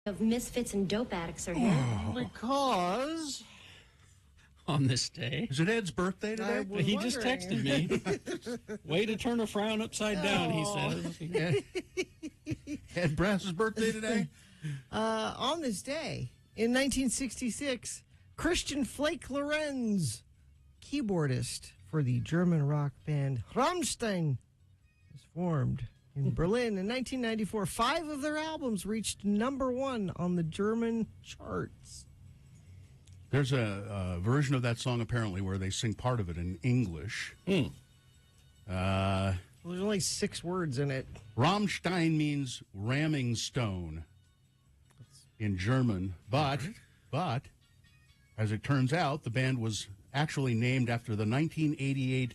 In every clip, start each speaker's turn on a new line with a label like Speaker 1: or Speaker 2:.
Speaker 1: of misfits and dope addicts are here.
Speaker 2: Because
Speaker 3: on this day.
Speaker 2: Is it Ed's birthday today?
Speaker 3: He just texted me. Way to turn a frown upside down, he says.
Speaker 2: Ed Brass's birthday today?
Speaker 4: On this day, in 1966, Christian Flake Lorenz, keyboardist for the German rock band Rammstein, was formed in Berlin. In 1994, 5 of their albums reached #1 on the German charts.
Speaker 2: There's a version of that song, apparently, where they sing part of it in English.
Speaker 4: There's only 6 words in it.
Speaker 2: Rammstein means ramming stone in German, but, as it turns out, the band was actually named after the 1988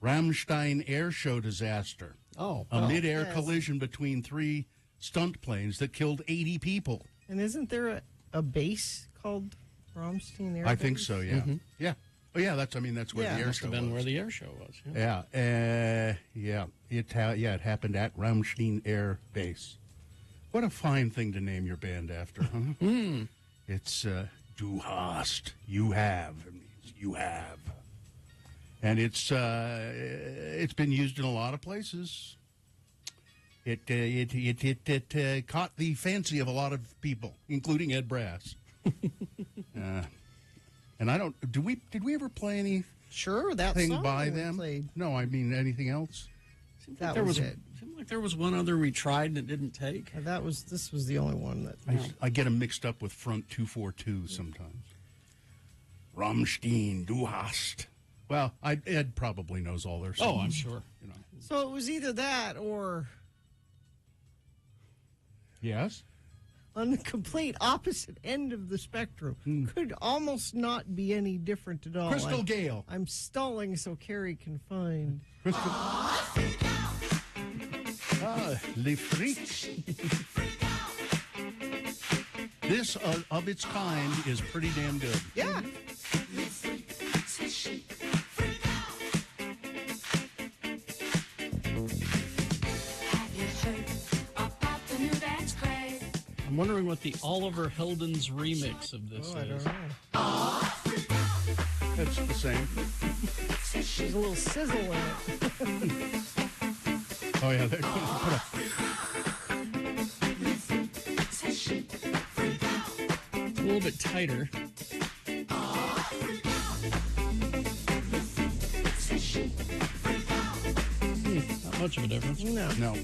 Speaker 2: Rammstein air show disaster. A mid-air collision between 3 stunt planes that killed 80 people.
Speaker 4: And isn't there a base called Rammstein Air
Speaker 2: I
Speaker 4: Base?
Speaker 2: think so, yeah.
Speaker 3: Mm-hmm.
Speaker 2: Yeah. Oh, yeah, that's where the air
Speaker 3: Must
Speaker 2: show
Speaker 3: have been
Speaker 2: was.
Speaker 3: where the air show was.
Speaker 2: It happened at Rammstein Air Base. What a fine thing to name your band after, huh? It's Du hast, you have. It means you have. And it's been used in a lot of places. It caught the fancy of a lot of people, including Ed Brass. And I don't. Did we ever play anything
Speaker 4: Sure, that song
Speaker 2: by
Speaker 4: we
Speaker 2: them?
Speaker 4: played.
Speaker 2: No, I mean anything else.
Speaker 4: That was it.
Speaker 3: Seemed like there was one other we tried and it didn't take.
Speaker 4: This was the only one that.
Speaker 2: I get them mixed up with Front 242 sometimes. Rammstein, du hast. Well, Ed probably knows all their songs.
Speaker 3: Oh, I'm sure.
Speaker 2: You know.
Speaker 4: So it was either that or
Speaker 2: Yes.
Speaker 4: on the complete opposite end of the spectrum. Could almost not be any different at all.
Speaker 2: Crystal Gale.
Speaker 4: I'm stalling so Carrie can find.
Speaker 2: Crystal. Les Freaks. This, of its kind, is pretty damn good.
Speaker 4: Yeah.
Speaker 3: I'm wondering what the Oliver Heldens remix of this
Speaker 4: I
Speaker 3: is.
Speaker 4: don't know.
Speaker 2: That's the same.
Speaker 4: There's a little sizzle in it.
Speaker 2: Oh, yeah. They put
Speaker 3: It's a little bit tighter. Not much of a difference.
Speaker 4: No.
Speaker 2: No.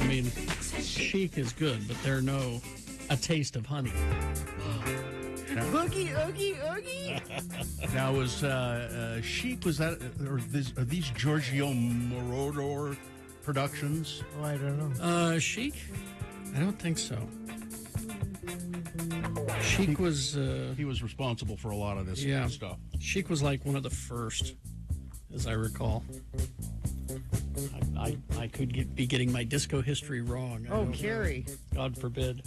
Speaker 3: I mean, Chic is good, but they're no A Taste of Honey.
Speaker 4: Boogie, oogie, oogie.
Speaker 2: Now, was Chic, was that, are these Giorgio Moroder productions?
Speaker 4: Oh, I don't know.
Speaker 3: Chic? I don't think so. Chic was,
Speaker 2: He was responsible for a lot of this
Speaker 3: Yeah.
Speaker 2: stuff.
Speaker 3: Chic was like one of the first, as I recall. I could be getting my disco history wrong. I
Speaker 4: Oh,
Speaker 3: don't know.
Speaker 4: Carrie.
Speaker 3: God forbid.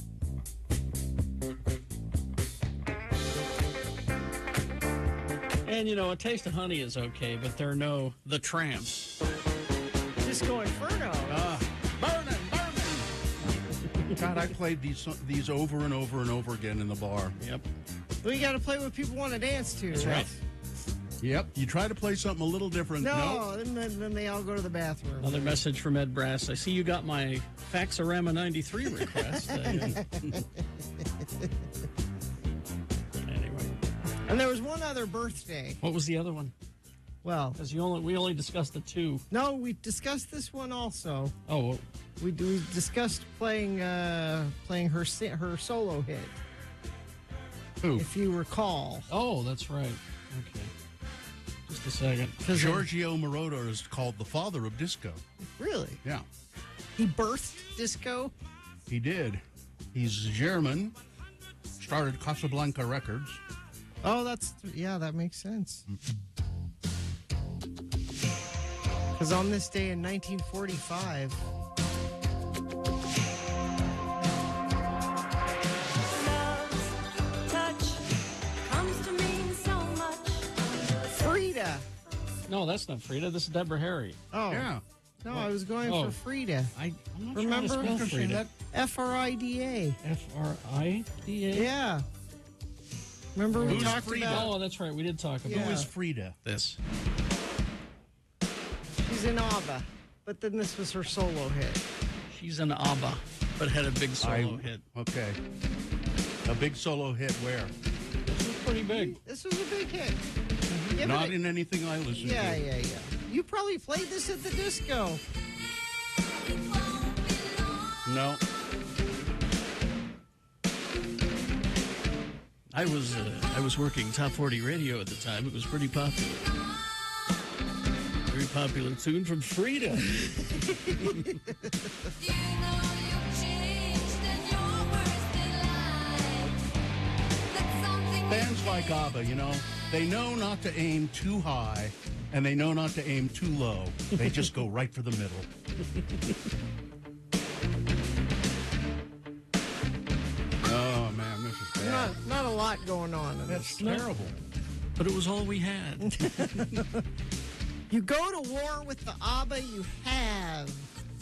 Speaker 3: And, A Taste of Honey is okay, but there are no The Tramps.
Speaker 4: Disco Inferno.
Speaker 2: Burning! God, I played these over and over and over again in the bar.
Speaker 3: Yep.
Speaker 4: Well, you got to play what people want to dance to.
Speaker 3: That's right.
Speaker 2: Yep. You try to play something a little different.
Speaker 4: No, and then they all go to the bathroom.
Speaker 3: Another message from Ed Brass. I see you got my Faxorama 93 request. Anyway.
Speaker 4: And there was one other birthday.
Speaker 3: What was the other one?
Speaker 4: Well,
Speaker 3: Because we only discussed the 2.
Speaker 4: no, we discussed this one also.
Speaker 3: Oh, well,
Speaker 4: We discussed playing her solo hit,
Speaker 2: Who?
Speaker 4: if you recall.
Speaker 3: oh, that's right. Okay. Just a second.
Speaker 2: Giorgio Moroder is called the father of disco.
Speaker 4: Really?
Speaker 2: Yeah,
Speaker 4: He birthed disco?
Speaker 2: he did. He's German. Started Casablanca Records.
Speaker 4: Oh, that makes sense. Because on this day in 1945, Frida.
Speaker 3: No, that's not Frida. This is Deborah Harry.
Speaker 4: Oh,
Speaker 2: Yeah.
Speaker 4: No, I was going
Speaker 3: Oh.
Speaker 4: for Frida.
Speaker 3: I'm not
Speaker 4: Remember?
Speaker 3: sure how to spell Frida.
Speaker 4: Frida.
Speaker 3: Frida.
Speaker 4: Yeah. Remember we
Speaker 2: Who's
Speaker 4: talked
Speaker 2: Frida?
Speaker 4: about
Speaker 3: Oh, that's right. We did talk about
Speaker 4: Yeah.
Speaker 2: Who is Frida?
Speaker 3: this.
Speaker 4: she's in ABBA, but then this was her solo hit.
Speaker 3: She's an ABBA, but had a big solo hit.
Speaker 2: Okay. A big solo hit where?
Speaker 3: This was pretty big.
Speaker 4: This was a big hit. Give
Speaker 2: Not
Speaker 4: it a-
Speaker 2: in anything I listen
Speaker 4: Yeah,
Speaker 2: to.
Speaker 4: yeah, yeah. You probably played this at the disco.
Speaker 2: No.
Speaker 3: I was working Top 40 radio at the time. It was pretty popular. Very popular tune from Frida.
Speaker 2: Bands like ABBA, they know not to aim too high and they know not to aim too low. They just go right for the middle. Oh, man, this is bad.
Speaker 4: Not a lot going on in
Speaker 2: That's
Speaker 4: this.
Speaker 2: terrible.
Speaker 3: But it was all we had.
Speaker 4: You go to war with the ABBA, you have.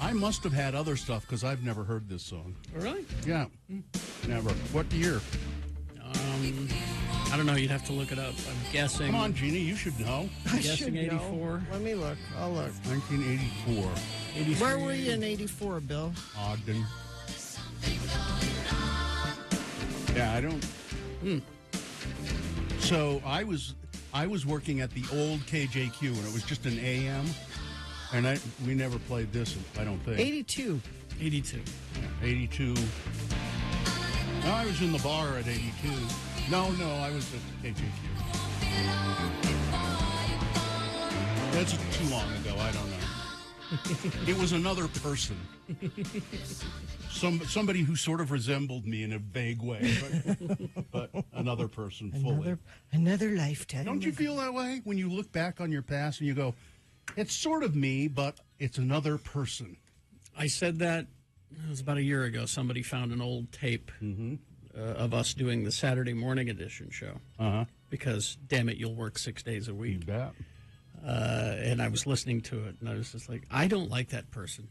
Speaker 2: I must have had other stuff because I've never heard this song.
Speaker 3: Really?
Speaker 2: Yeah, never. What year?
Speaker 3: I don't know. You'd have to look it up. I'm guessing.
Speaker 2: Come on, Jeannie, you should know.
Speaker 4: I
Speaker 3: Guessing
Speaker 4: should know.
Speaker 3: 84.
Speaker 4: Let me look. I'll look.
Speaker 2: 1984,
Speaker 3: 83.
Speaker 4: Where were you in 84, Bill?
Speaker 2: Ogden. Yeah, I don't. So I was working at the old KJQ, and it was just an AM, and we never played this. I don't think
Speaker 4: 82.
Speaker 3: 82.
Speaker 2: 82. No, I was in the bar at 82. No, I was at KJQ. That's too long ago. I don't know. It was another person. Somebody who sort of resembled me in a vague way, but another person fully.
Speaker 4: Another lifetime.
Speaker 2: Don't you feel that way when you look back on your past and you go, it's sort of me, but it's another person?
Speaker 3: I said that it was about a year ago. Somebody found an old tape of us doing the Saturday morning edition show.
Speaker 2: Uh-huh.
Speaker 3: Because, damn it, you'll work 6 days a
Speaker 2: You
Speaker 3: week.
Speaker 2: bet.
Speaker 3: And I was listening to it, and I was just like, I don't like that person.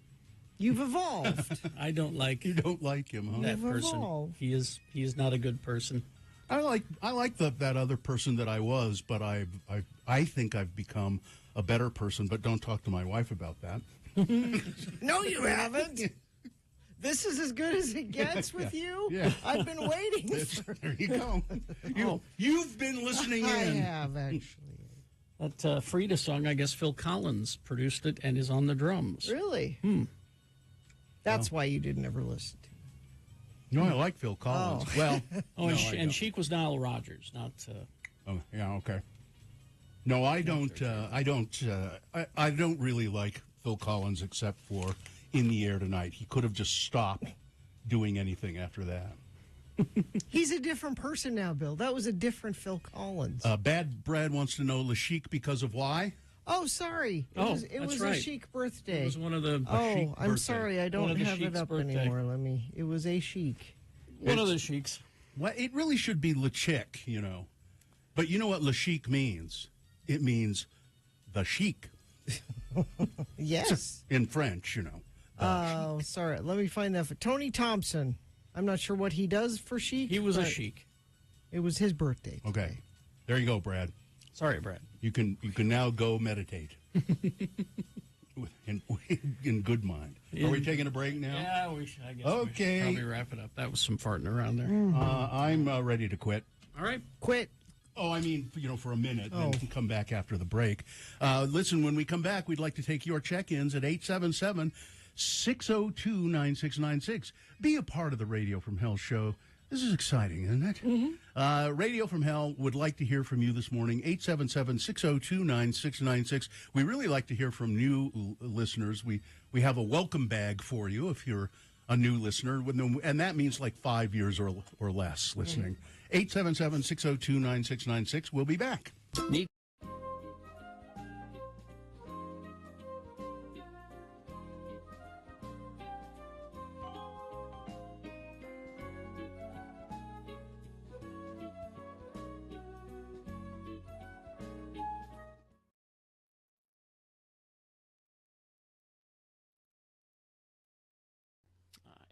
Speaker 4: You've evolved.
Speaker 3: I don't like
Speaker 2: You don't like him, huh?
Speaker 3: that
Speaker 4: You've
Speaker 3: person.
Speaker 4: evolved.
Speaker 3: He is not a good person.
Speaker 2: I like that other person that I was, but I think I've become a better person. But don't talk to my wife about that.
Speaker 4: No, you haven't. This is as good as it gets with you?
Speaker 2: Yeah.
Speaker 4: I've been waiting for
Speaker 2: There you go. You've been listening
Speaker 4: I
Speaker 2: in.
Speaker 4: have, actually.
Speaker 3: That Frida song, I guess Phil Collins produced it and is on the drums.
Speaker 4: Really? That's why you didn't ever listen to it.
Speaker 2: No, I like Phil Collins. Well,
Speaker 3: Oh,
Speaker 2: no,
Speaker 3: and,
Speaker 2: I don't.
Speaker 3: and Chic was Nile Rodgers, not.
Speaker 2: Oh, yeah, okay. No, I don't. I don't really like Phil Collins except for "In the Air Tonight." He could have just stopped doing anything after that.
Speaker 4: He's a different person now, Bill. That was a different Phil Collins.
Speaker 2: Bad Brad wants to know Le Chic because of why?
Speaker 4: Oh, sorry. It
Speaker 3: Oh,
Speaker 4: was
Speaker 3: that's
Speaker 4: a
Speaker 3: right.
Speaker 4: chic birthday.
Speaker 3: It was one of the
Speaker 4: Oh, I'm
Speaker 2: birthday.
Speaker 4: sorry. I
Speaker 3: One
Speaker 4: don't
Speaker 3: of the
Speaker 4: have it
Speaker 3: Chic's
Speaker 4: up
Speaker 3: birthday.
Speaker 4: anymore. It was a chic.
Speaker 3: Chics.
Speaker 2: Well, it really should be Le Chic, But you know what Le Chic means? It means the chic
Speaker 4: Yes.
Speaker 2: in French,
Speaker 4: Oh, sorry. Let me find that for Tony Thompson. I'm not sure what he does for chic.
Speaker 3: He was a
Speaker 4: but
Speaker 3: Chic.
Speaker 4: It was his birthday.
Speaker 2: Okay. There you go, Brad.
Speaker 3: Sorry, Brad.
Speaker 2: You can now go meditate. in good mind. Are we taking a break now?
Speaker 3: Yeah, I guess
Speaker 2: Okay.
Speaker 3: we should probably wrap it up. That was some farting around there.
Speaker 2: I'm ready to quit.
Speaker 3: All right.
Speaker 4: Quit.
Speaker 2: Oh, I mean, for a minute,
Speaker 4: Oh.
Speaker 2: then come back after the break. Listen, when we come back, we'd like to take your check-ins at 877-602-9696. Be a part of the Radio from Hell show. This is exciting, isn't it? Mm-hmm. Radio from Hell would like to hear from you this morning, 877-602-9696. We really like to hear from new listeners. We have a welcome bag for you if you're a new listener, and that means like 5 years or less listening. 877-602-9696. We'll be back.
Speaker 3: Neat.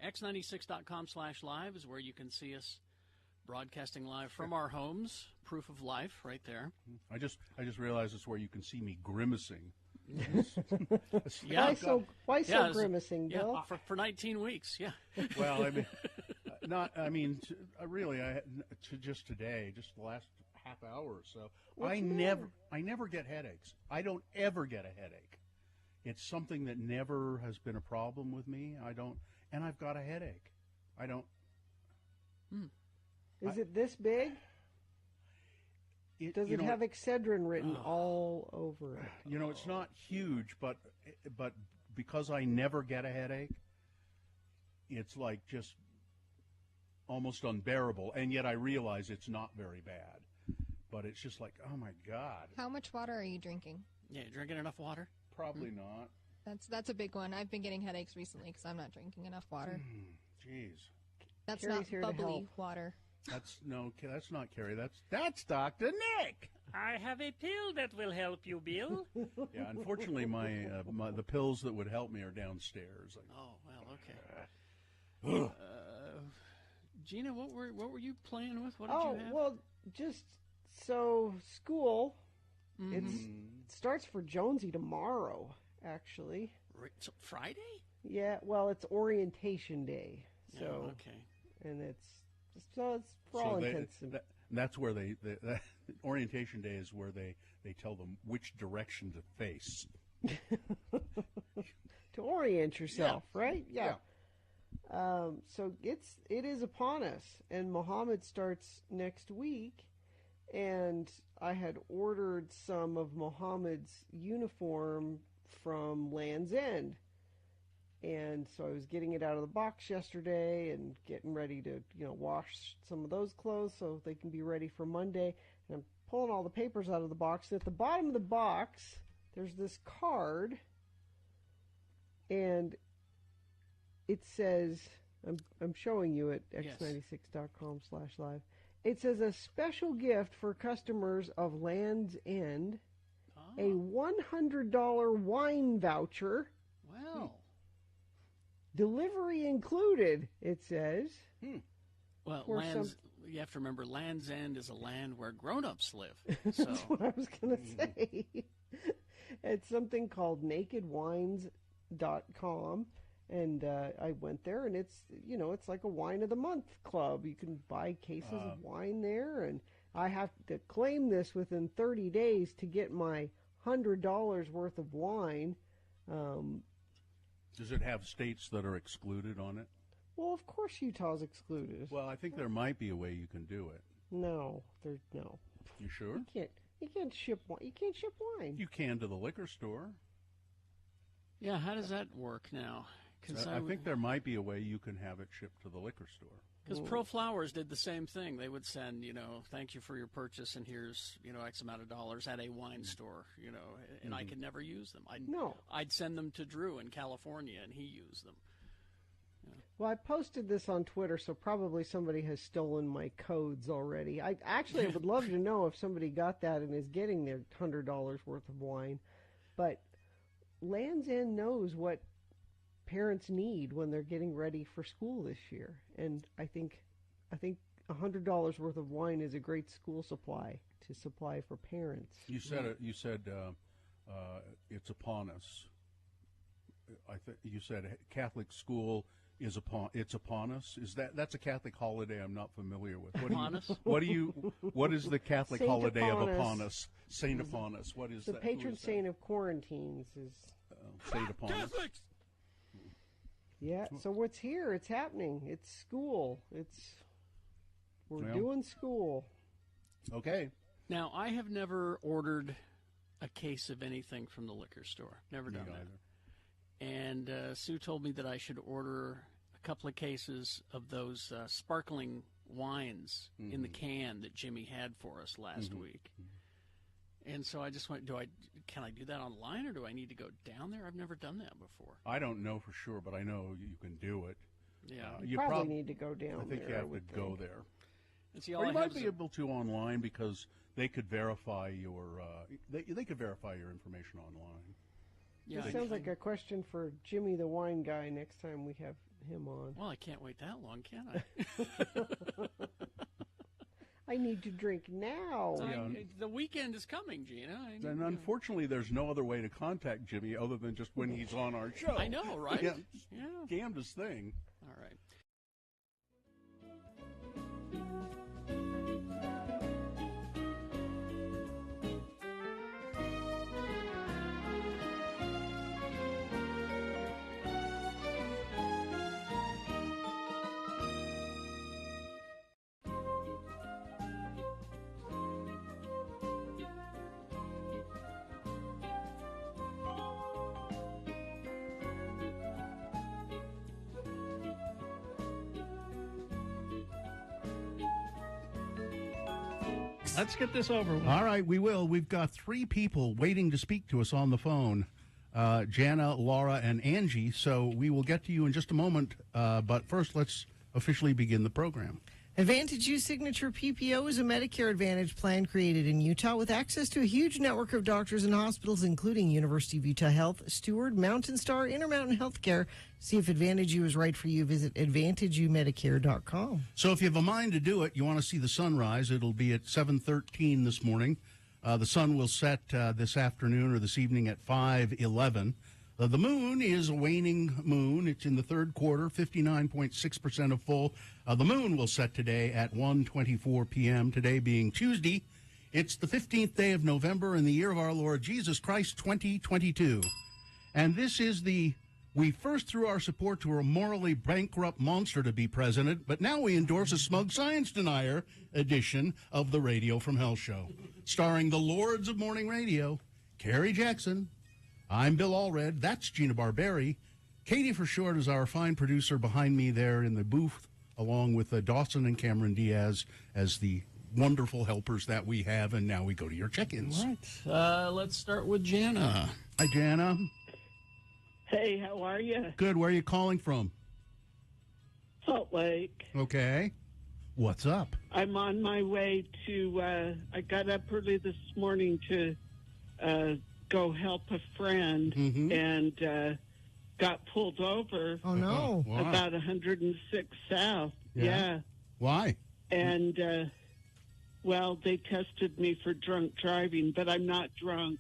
Speaker 3: X96.com/live is where you can see us broadcasting live from our homes. Proof of life right there.
Speaker 2: I just realized it's where you can see me grimacing.
Speaker 3: Yeah.
Speaker 4: Why so
Speaker 3: it's-
Speaker 4: grimacing, Bill?
Speaker 3: Yeah, for 19 weeks. Yeah.
Speaker 2: Well, I mean, really, just today, just the last half hour or so, I never get headaches. I don't ever get a headache. It's something that never has been a problem with me. And I've got a headache. I don't.
Speaker 4: Is it this big? Does it have Excedrin written all over it?
Speaker 2: It's not huge, but because I never get a headache, it's like just almost unbearable. And yet I realize it's not very bad. But it's just like, oh my God.
Speaker 5: How much water are you drinking?
Speaker 3: Yeah, drinking enough water?
Speaker 2: Probably not.
Speaker 5: That's a big one. I've been getting headaches recently because I'm not drinking enough water.
Speaker 2: Jeez.
Speaker 5: That's
Speaker 4: Carrie's
Speaker 5: not
Speaker 4: here to
Speaker 5: bubbly
Speaker 4: help.
Speaker 5: water.
Speaker 2: That's not Carrie. That's Dr. Nick.
Speaker 6: I have a pill that will help you, Bill.
Speaker 2: Yeah, unfortunately, the pills that would help me are downstairs.
Speaker 3: Oh, well, okay. Gina, what were you playing with? What did you have?
Speaker 4: Well, just so school. It starts for Jonesy tomorrow, actually.
Speaker 3: So Friday?
Speaker 4: Yeah, well, it's orientation day. So,
Speaker 3: Oh, okay.
Speaker 4: and it's for all intents.
Speaker 2: That's where orientation day is where they tell them which direction to face.
Speaker 4: To orient yourself, right? Yeah. So it is upon us, and Muhammad starts next week, and I had ordered some of Muhammad's uniform from Land's End, and so I was getting it out of the box yesterday and getting ready to wash some of those clothes so they can be ready for Monday. And I'm pulling all the papers out of the box. At the bottom of the box, there's this card, and it says, I'm showing you at x96.com/live. It says a special gift for customers of Land's End, a $100 wine voucher,
Speaker 3: Well.
Speaker 4: delivery included, it says.
Speaker 3: Well,
Speaker 4: Or
Speaker 3: you have to remember, Land's End is a land where grown-ups live. So
Speaker 4: That's what I was going to say. It's something called nakedwines.com. And I went there, and it's like a wine of the month club. You can buy cases of wine there, and I have to claim this within 30 days to get my $100 worth of wine.
Speaker 2: Does it have states that are excluded on it?
Speaker 4: Well, of course Utah's excluded.
Speaker 2: Well, I think there might be a way you can do it.
Speaker 4: No, there's no.
Speaker 2: You sure?
Speaker 4: You can't ship wine. You can't ship wine.
Speaker 2: You can to the liquor store.
Speaker 3: yeah, how does that work now?
Speaker 2: I think there might be a way you can have it shipped to the liquor store.
Speaker 3: Because Pro Flowers did the same thing. They would send, thank you for your purchase, and here's, X amount of dollars at a wine store, and I could never use them. I'd send them to Drew in California, and he used them.
Speaker 4: Well, I posted this on Twitter, so probably somebody has stolen my codes already. I would love to know if somebody got that and is getting their $100 worth of wine. But Land's End knows what parents need when they're getting ready for school this year, and I think $100 worth of wine is a great school supply to supply for parents.
Speaker 2: You said it's upon us. You said Catholic school is upon us. That's a Catholic holiday I'm not familiar with.
Speaker 3: Upon us?
Speaker 2: What is the Catholic
Speaker 4: Saint
Speaker 2: holiday
Speaker 4: upon
Speaker 2: of
Speaker 4: us.
Speaker 2: upon us? Saint upon us. What is
Speaker 4: The
Speaker 2: that?
Speaker 4: patron saint of quarantines is.
Speaker 2: Saint upon us.
Speaker 4: Yeah, so what's here? It's happening. It's school. We're doing school.
Speaker 2: Okay.
Speaker 3: Now, I have never ordered a case of anything from the liquor store. Never done that.
Speaker 2: Either.
Speaker 3: And Sue told me that I should order a couple of cases of those sparkling wines in the can that Jimmy had for us last week. And so I just went, can I do that online, or do I need to go down there? I've never done that before.
Speaker 2: I don't know for sure, but I know you can do it.
Speaker 3: Yeah.
Speaker 2: You
Speaker 4: probably need to go down
Speaker 2: I think
Speaker 4: there,
Speaker 2: you
Speaker 4: I
Speaker 2: have to
Speaker 4: would
Speaker 2: go
Speaker 4: think.
Speaker 2: there.
Speaker 3: And see,
Speaker 2: Or you
Speaker 3: I
Speaker 2: might
Speaker 3: have
Speaker 2: be
Speaker 3: is
Speaker 2: able to online because they could verify your they could verify your information online.
Speaker 3: yeah,
Speaker 4: This sounds like a question for Jimmy the wine guy next time we have him on.
Speaker 3: Well, I can't wait that long, can I?
Speaker 4: I need to drink now.
Speaker 3: The weekend is coming, Gina.
Speaker 2: And unfortunately, there's no other way to contact Jimmy other than just when he's on our show.
Speaker 3: I know, right?
Speaker 2: Yeah.
Speaker 3: Yeah.
Speaker 2: Damnedest thing.
Speaker 3: All right. Let's get this over with.
Speaker 2: All right, we will. We've got 3 people waiting to speak to us on the phone. Jana, Laura, and Angie. So we will get to you in just a moment. But first, let's officially begin the program.
Speaker 4: Advantage U Signature PPO is a Medicare Advantage plan created in Utah with access to a huge network of doctors and hospitals, including University of Utah Health, Steward, Mountain Star, Intermountain Healthcare. See if Advantage U is right for you. Visit AdvantageUMedicare.com.
Speaker 2: So if you have a mind to do it, you want to see the sunrise, it'll be at 7:13 this morning. The sun will set this afternoon or this evening at 5:11. The moon is a waning moon. It's in the third quarter, 59.6% of full. The moon will set today at 1:24 p.m., today being Tuesday. It's the 15th day of November in the year of our Lord Jesus Christ, 2022. And this is we first threw our support to a morally bankrupt monster to be president, but now we endorse a smug science denier edition of the Radio from Hell show, starring the lords of morning radio, Carrie Jackson. I'm Bill Allred. That's Gina Barberi. Katie for short is our fine producer behind me there in the booth, along with Dawson and Cameron Diaz as the wonderful helpers that we have. And now we go to your check-ins.
Speaker 3: All right. Let's start with Jana.
Speaker 2: Hi, Jana.
Speaker 7: Hey, how are you?
Speaker 2: Good. Where are you calling from?
Speaker 7: Salt Lake.
Speaker 2: Okay. What's up?
Speaker 7: I'm on my way to, I got up early this morning to go help a friend and got pulled over
Speaker 4: Oh, no.
Speaker 2: Wow.
Speaker 7: about 106 South. Yeah.
Speaker 2: Why?
Speaker 7: And, well, they tested me for drunk driving, but I'm not drunk.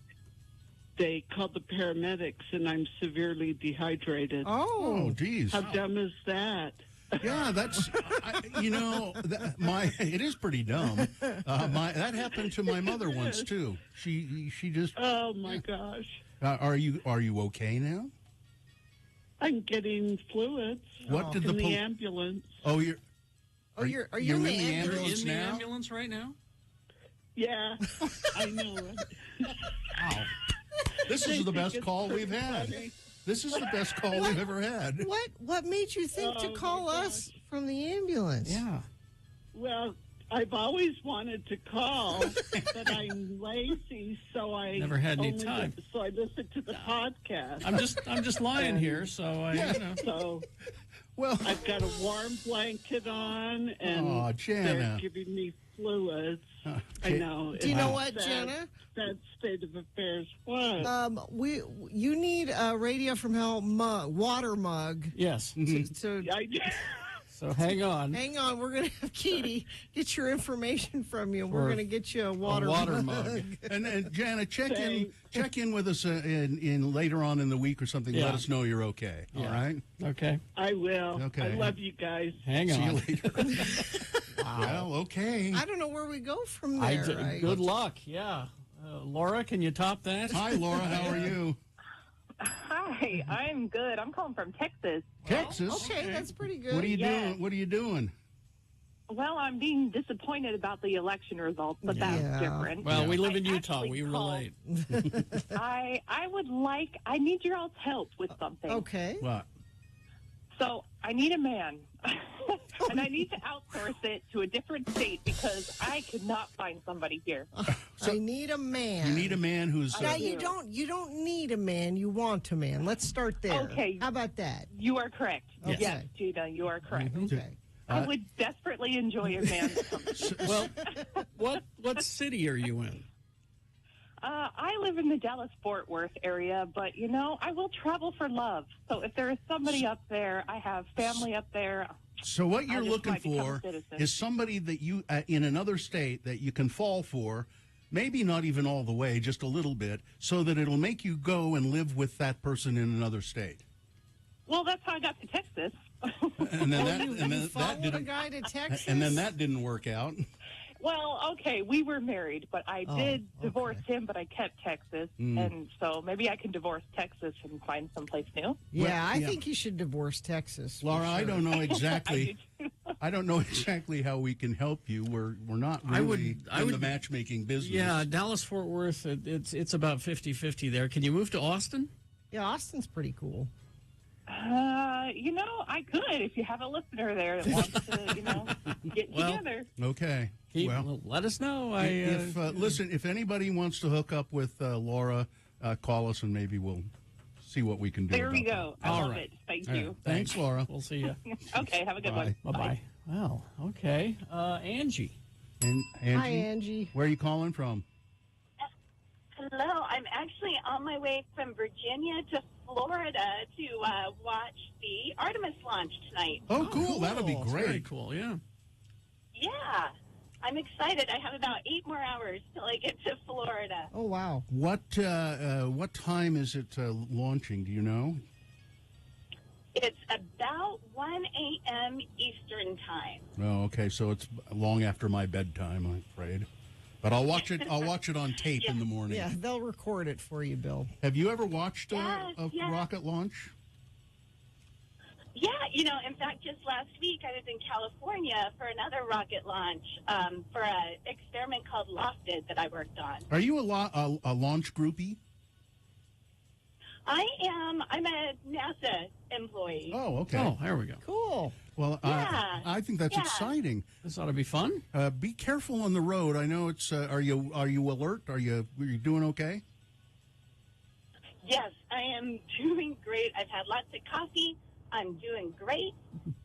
Speaker 7: They called the paramedics, and I'm severely dehydrated.
Speaker 2: Oh,
Speaker 4: Oh,
Speaker 2: geez.
Speaker 7: How dumb is that?
Speaker 2: Yeah, that's, it is pretty dumb. That happened to my mother once, too. She just,
Speaker 7: Oh, my gosh.
Speaker 2: are you okay now?
Speaker 7: I'm getting fluids
Speaker 2: What did
Speaker 7: in the
Speaker 2: the
Speaker 7: ambulance.
Speaker 2: Oh, you're
Speaker 4: are you
Speaker 2: you're
Speaker 4: in the
Speaker 2: in the
Speaker 4: ambulance?
Speaker 2: ambulance
Speaker 3: In the
Speaker 2: now?
Speaker 3: ambulance right now?
Speaker 7: Yeah, I know it.
Speaker 2: Wow. This is the best call we've had. This is the best call we've ever had.
Speaker 4: What made you think to
Speaker 7: Oh,
Speaker 4: call
Speaker 7: my
Speaker 4: us from the ambulance?
Speaker 3: Yeah.
Speaker 7: Well, I've always wanted to call, but I'm lazy, so I
Speaker 3: Never had any
Speaker 7: only-
Speaker 3: time.
Speaker 7: So I listen to the podcast.
Speaker 3: I'm just lying here, so I, you know.
Speaker 7: So
Speaker 2: Well,
Speaker 7: I've got a warm blanket on, and
Speaker 2: Aw, Jana.
Speaker 7: they're giving me fluids. I know.
Speaker 4: Do you know
Speaker 7: It's
Speaker 4: what,
Speaker 7: sad-
Speaker 4: Jana?
Speaker 7: Sad state of affairs. What?
Speaker 4: You need a Radio from Hell water mug.
Speaker 3: Yes.
Speaker 4: So
Speaker 3: So hang on.
Speaker 4: hang on, we're gonna have Katie get your information from you. We're
Speaker 3: For
Speaker 4: gonna get you a water
Speaker 3: mug.
Speaker 2: and Jana, check
Speaker 7: Thanks.
Speaker 2: in with us in later on in the week or something.
Speaker 3: Yeah.
Speaker 2: Let us know you're okay.
Speaker 3: Yeah.
Speaker 2: All right.
Speaker 3: Okay.
Speaker 7: I will.
Speaker 2: Okay.
Speaker 7: I love you guys.
Speaker 3: Hang
Speaker 2: See you
Speaker 3: on.
Speaker 2: later. Well, okay.
Speaker 4: I don't know where we go from there. right?
Speaker 3: Good luck. Yeah. Laura, can you top that?
Speaker 2: Hi, Laura. How are you?
Speaker 8: Hi, I'm good. I'm calling from Texas.
Speaker 2: Texas.
Speaker 4: Okay, that's pretty good.
Speaker 2: What are you
Speaker 8: Yes.
Speaker 2: doing? What are you doing?
Speaker 8: Well, I'm being disappointed about the election results, but that's
Speaker 4: Yeah.
Speaker 8: different.
Speaker 3: Well, we live
Speaker 8: I
Speaker 3: in Utah.
Speaker 8: actually
Speaker 3: We
Speaker 8: called-
Speaker 3: relate.
Speaker 8: I need your all's help with something.
Speaker 4: Okay.
Speaker 2: What?
Speaker 8: So I need a man, and I need to outsource it to a different state because I could not find somebody here.
Speaker 2: So-
Speaker 4: I need a man.
Speaker 2: You need a man who's.
Speaker 4: Now
Speaker 8: I do.
Speaker 4: you don't need a man. You want a man. Let's start there.
Speaker 8: Okay.
Speaker 4: How about that?
Speaker 8: You are correct.
Speaker 4: Okay.
Speaker 8: Yes, Gina, you are correct.
Speaker 4: Okay.
Speaker 8: I would desperately enjoy a man's company.
Speaker 3: Well, what city are you in?
Speaker 8: I live in the Dallas-Fort Worth area, but, you know, I will travel for love. So if there is somebody up there, I have family up there.
Speaker 2: So what you're
Speaker 8: I just
Speaker 2: looking
Speaker 8: might become a
Speaker 2: for
Speaker 8: citizen.
Speaker 2: is somebody that you, in another state, that you can fall for, maybe not even all the way, just a little bit, so that it'll make you go and live with that person in another state.
Speaker 8: Well, that's how I got to Texas.
Speaker 2: And then that,
Speaker 4: You
Speaker 2: and then that
Speaker 4: followed a
Speaker 2: didn't,
Speaker 4: guy to Texas?
Speaker 2: and then that didn't work out.
Speaker 8: Well, okay, we were married, but I did divorce him, but I kept Texas. And so maybe I can divorce Texas and find someplace new.
Speaker 4: Yeah, I
Speaker 2: yeah.
Speaker 4: think you should divorce Texas. for
Speaker 2: Laura, I
Speaker 4: sure.
Speaker 2: don't know exactly. I don't know exactly how we can help you. We're not really in the matchmaking business.
Speaker 3: Yeah, Dallas-Fort Worth, it's about 50-50 there. Can you move to Austin?
Speaker 4: Yeah, Austin's pretty cool.
Speaker 8: You know, I could if you have a listener there that wants to, you know, get together.
Speaker 2: Okay. Well,
Speaker 3: Let us know.
Speaker 2: listen, if anybody wants to hook up with Laura, call us and maybe we'll see what we can do.
Speaker 8: There we
Speaker 2: about
Speaker 8: go. I
Speaker 3: All
Speaker 8: love
Speaker 3: right.
Speaker 8: it. Thank
Speaker 2: that.
Speaker 8: you.
Speaker 2: Thanks, Laura.
Speaker 3: We'll see you.
Speaker 8: Okay, have a good one.
Speaker 3: Bye-bye. Well, okay. Angie.
Speaker 2: And Angie,
Speaker 4: Hi, Angie.
Speaker 2: where are you calling from?
Speaker 9: Hello, I'm actually on my way from Virginia to Florida to watch the Artemis launch tonight.
Speaker 2: Oh, cool. That'll be
Speaker 3: Very
Speaker 2: great.
Speaker 3: cool, yeah.
Speaker 9: Yeah, I'm excited. I have about 8 more hours till I get to Florida.
Speaker 4: Oh, wow.
Speaker 2: What time is it launching? Do you know?
Speaker 9: It's about 1 a.m. Eastern time.
Speaker 2: Oh, okay. So it's long after my bedtime, I'm afraid. But I'll watch it. I'll watch it on tape in the morning.
Speaker 4: Yeah, they'll record it for you, Bill.
Speaker 2: Have you ever watched
Speaker 9: Yes,
Speaker 2: a
Speaker 9: yes.
Speaker 2: rocket launch?
Speaker 9: Yeah, you know, in fact, just last week I was in California for another rocket launch for an experiment called Lofted that I worked on.
Speaker 2: Are you a launch groupie?
Speaker 9: I am. I'm a NASA employee.
Speaker 2: Oh, okay.
Speaker 3: Oh, there we go.
Speaker 4: Cool.
Speaker 2: Well,
Speaker 9: Yeah.
Speaker 2: I think that's
Speaker 9: Yeah.
Speaker 2: exciting.
Speaker 3: This ought to be fun.
Speaker 2: Be careful on the road. I know it's. Are you alert? Are you doing okay?
Speaker 9: Yes, I am doing great. I've had lots of coffee. I'm doing great.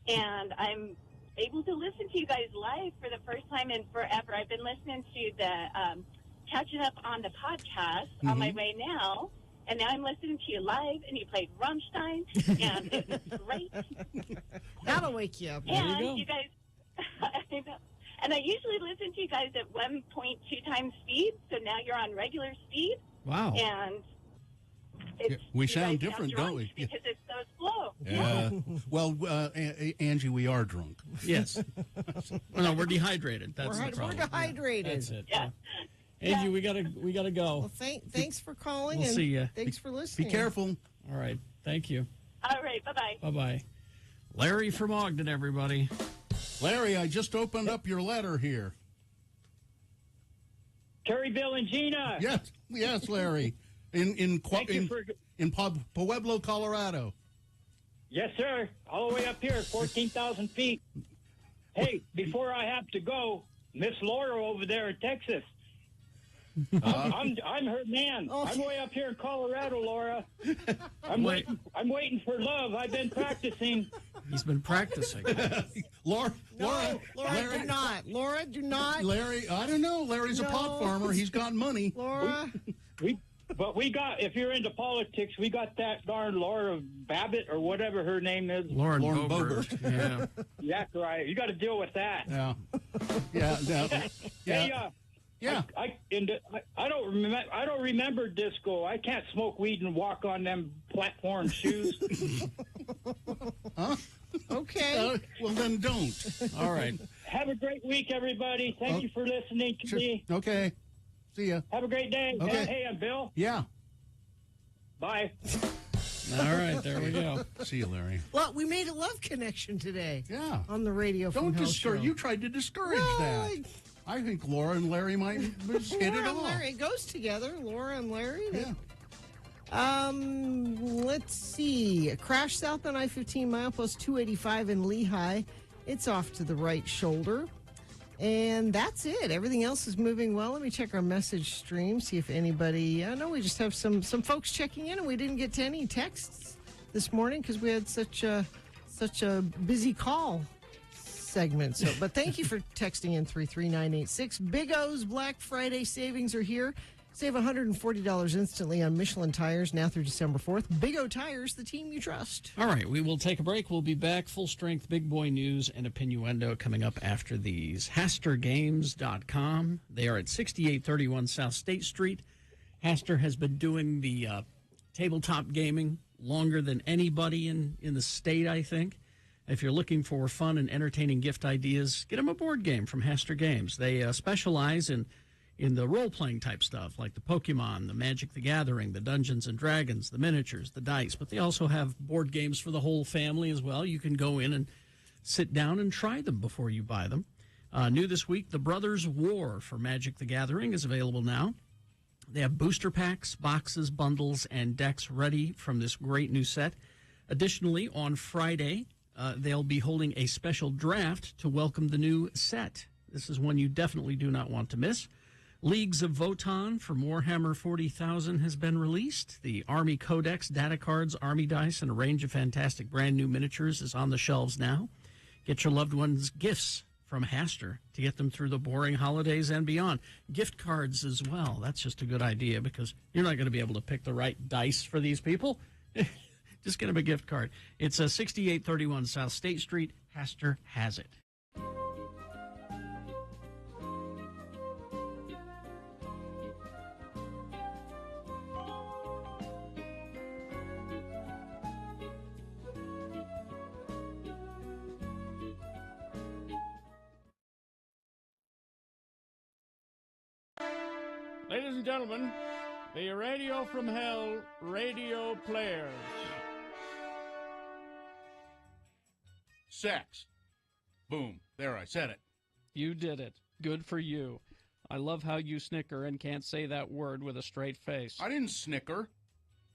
Speaker 9: And I'm able to listen to you guys live for the first time in forever. I've been listening to the catching up on the podcast on my way now. And now I'm listening to you live, and you played Rammstein, and it was great.
Speaker 4: That'll wake you up.
Speaker 9: And
Speaker 3: go.
Speaker 9: you guys, I know. And I usually listen to you guys at 1.2 times speed, so now you're on regular speed.
Speaker 3: Wow.
Speaker 9: And it's,
Speaker 2: we
Speaker 9: you
Speaker 2: sound
Speaker 9: guys
Speaker 2: different,
Speaker 9: drunk
Speaker 2: don't we?
Speaker 9: Because it's so slow.
Speaker 2: Well, Angie, we are drunk.
Speaker 3: Yes. No, we're dehydrated. That's
Speaker 4: We're
Speaker 3: the problem.
Speaker 4: dehydrated.
Speaker 3: That's it.
Speaker 9: Yeah.
Speaker 3: Angie, we gotta go.
Speaker 4: Well, thanks for calling.
Speaker 3: We'll
Speaker 4: and
Speaker 3: see ya.
Speaker 4: Thanks for
Speaker 2: Be
Speaker 4: listening.
Speaker 2: careful.
Speaker 3: All right. Thank you.
Speaker 9: All right, bye-bye.
Speaker 3: Bye-bye. Larry from Ogden, everybody.
Speaker 2: Larry, I just opened up your letter here.
Speaker 6: Terry, Bill, and Gina.
Speaker 2: Yes, Larry. In
Speaker 6: Thank you for-
Speaker 2: Pueblo, Colorado.
Speaker 6: Yes, sir. All the way up here, 14,000 feet. Hey, before I have to go, Miss Laura over there in Texas. I'm her man.
Speaker 4: Oh.
Speaker 6: I'm way up here in Colorado, Laura. I'm waiting for love. I've been practicing.
Speaker 3: He's been practicing.
Speaker 2: Laura,
Speaker 4: Laura,
Speaker 2: Larry,
Speaker 4: do not. Laura, do not.
Speaker 2: Larry, I don't know. Larry's a pot
Speaker 4: No.
Speaker 2: farmer. He's got money.
Speaker 4: Laura.
Speaker 6: We got, if you're into politics, we got that darn Laura Babbitt or whatever her name is.
Speaker 3: Lauren
Speaker 2: Boebert.
Speaker 3: Boebert. Yeah.
Speaker 6: That's right. You got to deal with that.
Speaker 2: Yeah. Yeah.
Speaker 6: Hey,
Speaker 2: Yeah.
Speaker 6: I don't remember disco. I can't smoke weed and walk on them platform shoes.
Speaker 4: Okay.
Speaker 2: Well, then don't.
Speaker 3: All right.
Speaker 6: Have a great week, everybody. Thank you for listening to me.
Speaker 2: Okay. See ya.
Speaker 6: Have a great day.
Speaker 2: Okay.
Speaker 6: Hey, I'm Bill.
Speaker 2: Yeah.
Speaker 6: Bye.
Speaker 3: All right. There we go.
Speaker 2: See you, Larry.
Speaker 4: Well, we made a love connection today.
Speaker 2: Yeah.
Speaker 4: On the radio.
Speaker 2: Don't
Speaker 4: from Hell
Speaker 2: discourage.
Speaker 4: Show.
Speaker 2: You tried to discourage
Speaker 4: Well,
Speaker 2: that. I think Laura and Larry might just hit it
Speaker 4: Laura and
Speaker 2: off.
Speaker 4: Larry. It goes together. Laura and Larry.
Speaker 2: Yeah.
Speaker 4: Let's see. A crash south on I-15 milepost 285 in Lehigh. It's off to the right shoulder. And that's it. Everything else is moving well. Let me check our message stream, see if anybody... I know we just have some folks checking in, and we didn't get to any texts this morning because we had such a busy call segment. So, but thank you for texting in 33986. Big O's Black Friday savings are here. Save $140 instantly on Michelin tires now through December 4th. Big O Tires, the team you trust.
Speaker 3: All right, we will take a break. We'll be back. Full strength big boy news and opinioendo coming up after these. HasterGames.com. They are at 6831 South State Street. Haster has been doing the tabletop gaming longer than anybody in the state, I think. If you're looking for fun and entertaining gift ideas, get them a board game from Haster Games. They specialize in the role-playing type stuff, like the Pokemon, the Magic the Gathering, the Dungeons and Dragons, the miniatures, the dice. But they also have board games for the whole family as well. You can go in and sit down and try them before you buy them. New this week, the Brothers War for Magic the Gathering is available now. They have booster packs, boxes, bundles, and decks ready from this great new set. Additionally, on Friday, they'll be holding a special draft to welcome the new set. This is one you definitely do not want to miss. Leagues of Votann for Warhammer 40,000 has been released. The Army Codex, data cards, Army dice, and a range of fantastic brand new miniatures is on the shelves now. Get your loved ones gifts from Haster to get them through the boring holidays and beyond. Gift cards as well. That's just a good idea because you're not going to be able to pick the right dice for these people. Just get them a gift card. It's 6831 South State Street. Haster has it.
Speaker 10: Ladies and gentlemen, the Radio from Hell radio players.
Speaker 2: Sex. Boom. There, I said it.
Speaker 3: You did it. Good for you. I love how you snicker and can't say that word with a straight face.
Speaker 2: I didn't snicker.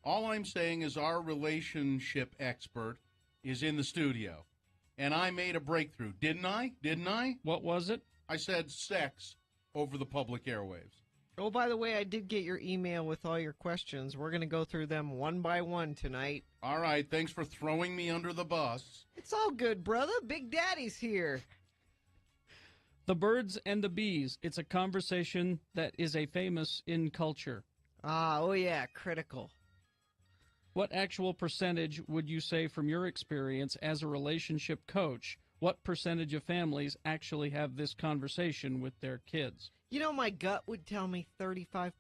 Speaker 2: All I'm saying is our relationship expert is in the studio. And I made a breakthrough. Didn't I? Didn't I?
Speaker 3: What was it?
Speaker 2: I said sex over the public airwaves.
Speaker 4: Oh, by the way, I did get your email with all your questions. We're going to go through them one by one tonight.
Speaker 2: All right, thanks for throwing me under the bus.
Speaker 4: It's all good, brother. Big Daddy's here.
Speaker 3: The birds and the bees. It's a conversation that is a famous in culture.
Speaker 4: Oh yeah, critical.
Speaker 3: What actual percentage would you say from your experience as a relationship coach, what percentage of families actually have this conversation with their kids?
Speaker 4: You know, my gut would tell me 35%.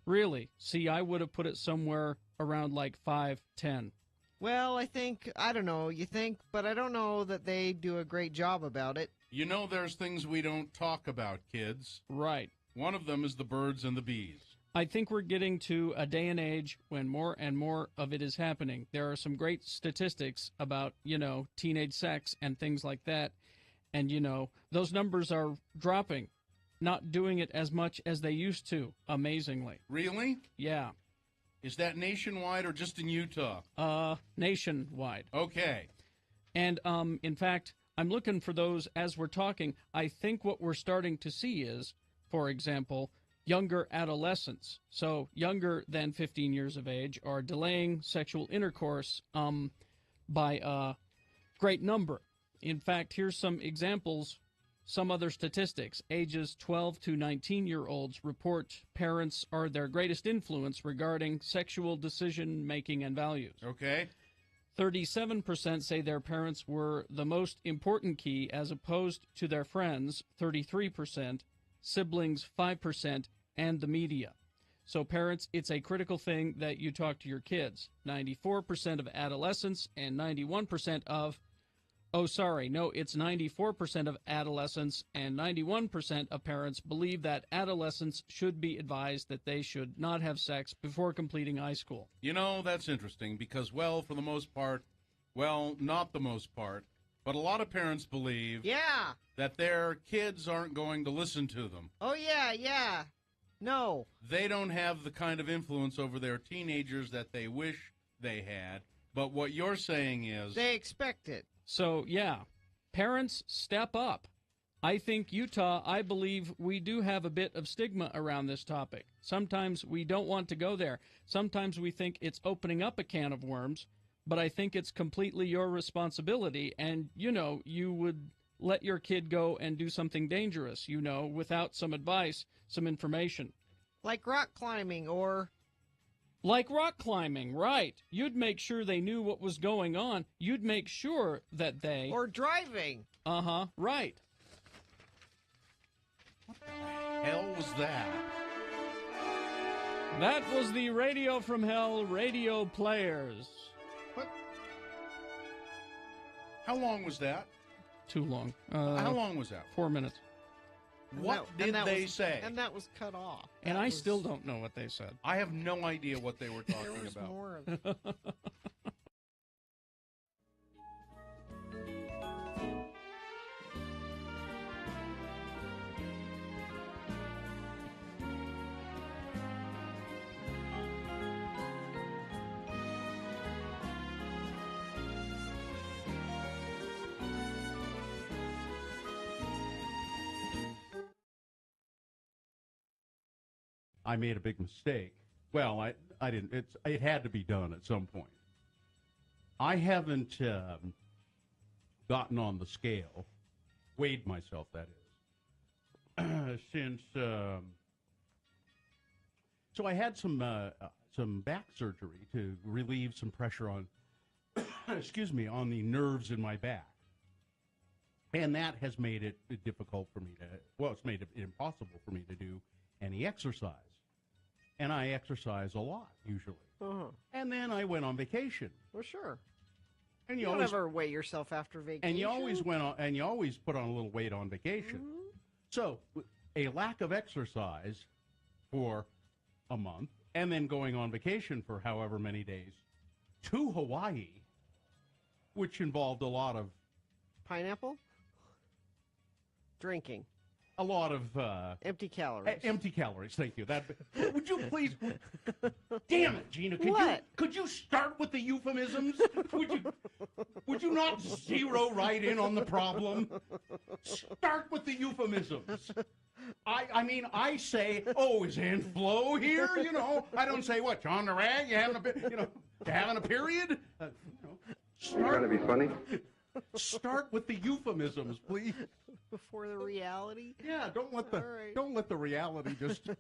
Speaker 3: Really? See, I would have put it somewhere around like 5, 10.
Speaker 4: Well, I don't know, you think, but I don't know that they do a great job about it.
Speaker 2: You know there's things we don't talk about, kids.
Speaker 3: Right.
Speaker 2: One of them is the birds and the bees.
Speaker 3: I think we're getting to a day and age when more and more of it is happening. There are some great statistics about, teenage sex and things like that. And, those numbers are dropping. Not doing it as much as they used to, amazingly.
Speaker 2: Really?
Speaker 3: Yeah.
Speaker 2: Is that nationwide or just in Utah?
Speaker 3: Nationwide.
Speaker 2: Okay.
Speaker 3: And, in fact, I'm looking for those as we're talking. I think what we're starting to see is, for example, younger adolescents, so younger than 15 years of age, are delaying sexual intercourse by a great number. In fact, here's some examples. Some other statistics. Ages 12 to 19-year-olds report parents are their greatest influence regarding sexual decision-making and values.
Speaker 2: Okay.
Speaker 3: 37% say their parents were the most important key as opposed to their friends, 33%, siblings, 5%, and the media. So parents, it's a critical thing that you talk to your kids. 94% of adolescents and 91% of it's 94% of adolescents and 91% of parents believe that adolescents should be advised that they should not have sex before completing high school.
Speaker 2: That's interesting because, for the most part, not the most part, but a lot of parents believe that their kids aren't going to listen to them.
Speaker 4: Oh, yeah. No.
Speaker 2: They don't have the kind of influence over their teenagers that they wish they had, but what you're saying is...
Speaker 4: They expect it.
Speaker 3: So, yeah, parents, step up. I think Utah, I believe we do have a bit of stigma around this topic. Sometimes we don't want to go there. Sometimes we think it's opening up a can of worms, but I think it's completely your responsibility. And, you would let your kid go and do something dangerous, without some advice, some information.
Speaker 4: Like rock climbing or...
Speaker 3: Like rock climbing, right. You'd make sure they knew what was going on. You'd make sure that they...
Speaker 4: Or driving.
Speaker 3: Uh-huh, right.
Speaker 2: What the hell was that?
Speaker 3: That was the Radio from Hell radio players.
Speaker 2: What? How long was that?
Speaker 3: Too long.
Speaker 2: How long was that?
Speaker 3: 4 minutes.
Speaker 2: What did they say?
Speaker 4: And that was cut off.
Speaker 3: And I still don't know what they said.
Speaker 2: I have no idea what they were talking
Speaker 4: There was
Speaker 2: about.
Speaker 4: more of it.
Speaker 2: I made a big mistake. Well, I didn't. It had to be done at some point. I haven't gotten on the scale, weighed myself, that is, since. So I had some back surgery to relieve some pressure on, excuse me, on the nerves in my back, and that has made it difficult for me to. Well, it's made it impossible for me to do any exercise. And I exercise a lot, usually.
Speaker 4: Uh-huh.
Speaker 2: And then I went on vacation.
Speaker 4: Well, sure.
Speaker 2: And
Speaker 4: You don't ever weigh yourself after vacation.
Speaker 2: and you always went on, and you always put on a little weight on vacation.
Speaker 4: Mm-hmm.
Speaker 2: So a lack of exercise for a month, and then going on vacation for however many days to Hawaii, which involved a lot of
Speaker 4: Pineapple? Drinking.
Speaker 2: a lot of
Speaker 4: Empty calories.
Speaker 2: empty calories. Thank you. That would you please? Damn it, Gina! Could you start with the euphemisms? Would you not zero right in on the problem? Start with the euphemisms. I mean, I say, oh, is Aunt Flo here? You know, I don't say what, John the Rag. You having a period?
Speaker 11: Trying to be funny.
Speaker 2: Start with the euphemisms, please.
Speaker 4: Before the reality?
Speaker 2: Yeah, don't let
Speaker 4: right.
Speaker 2: the reality just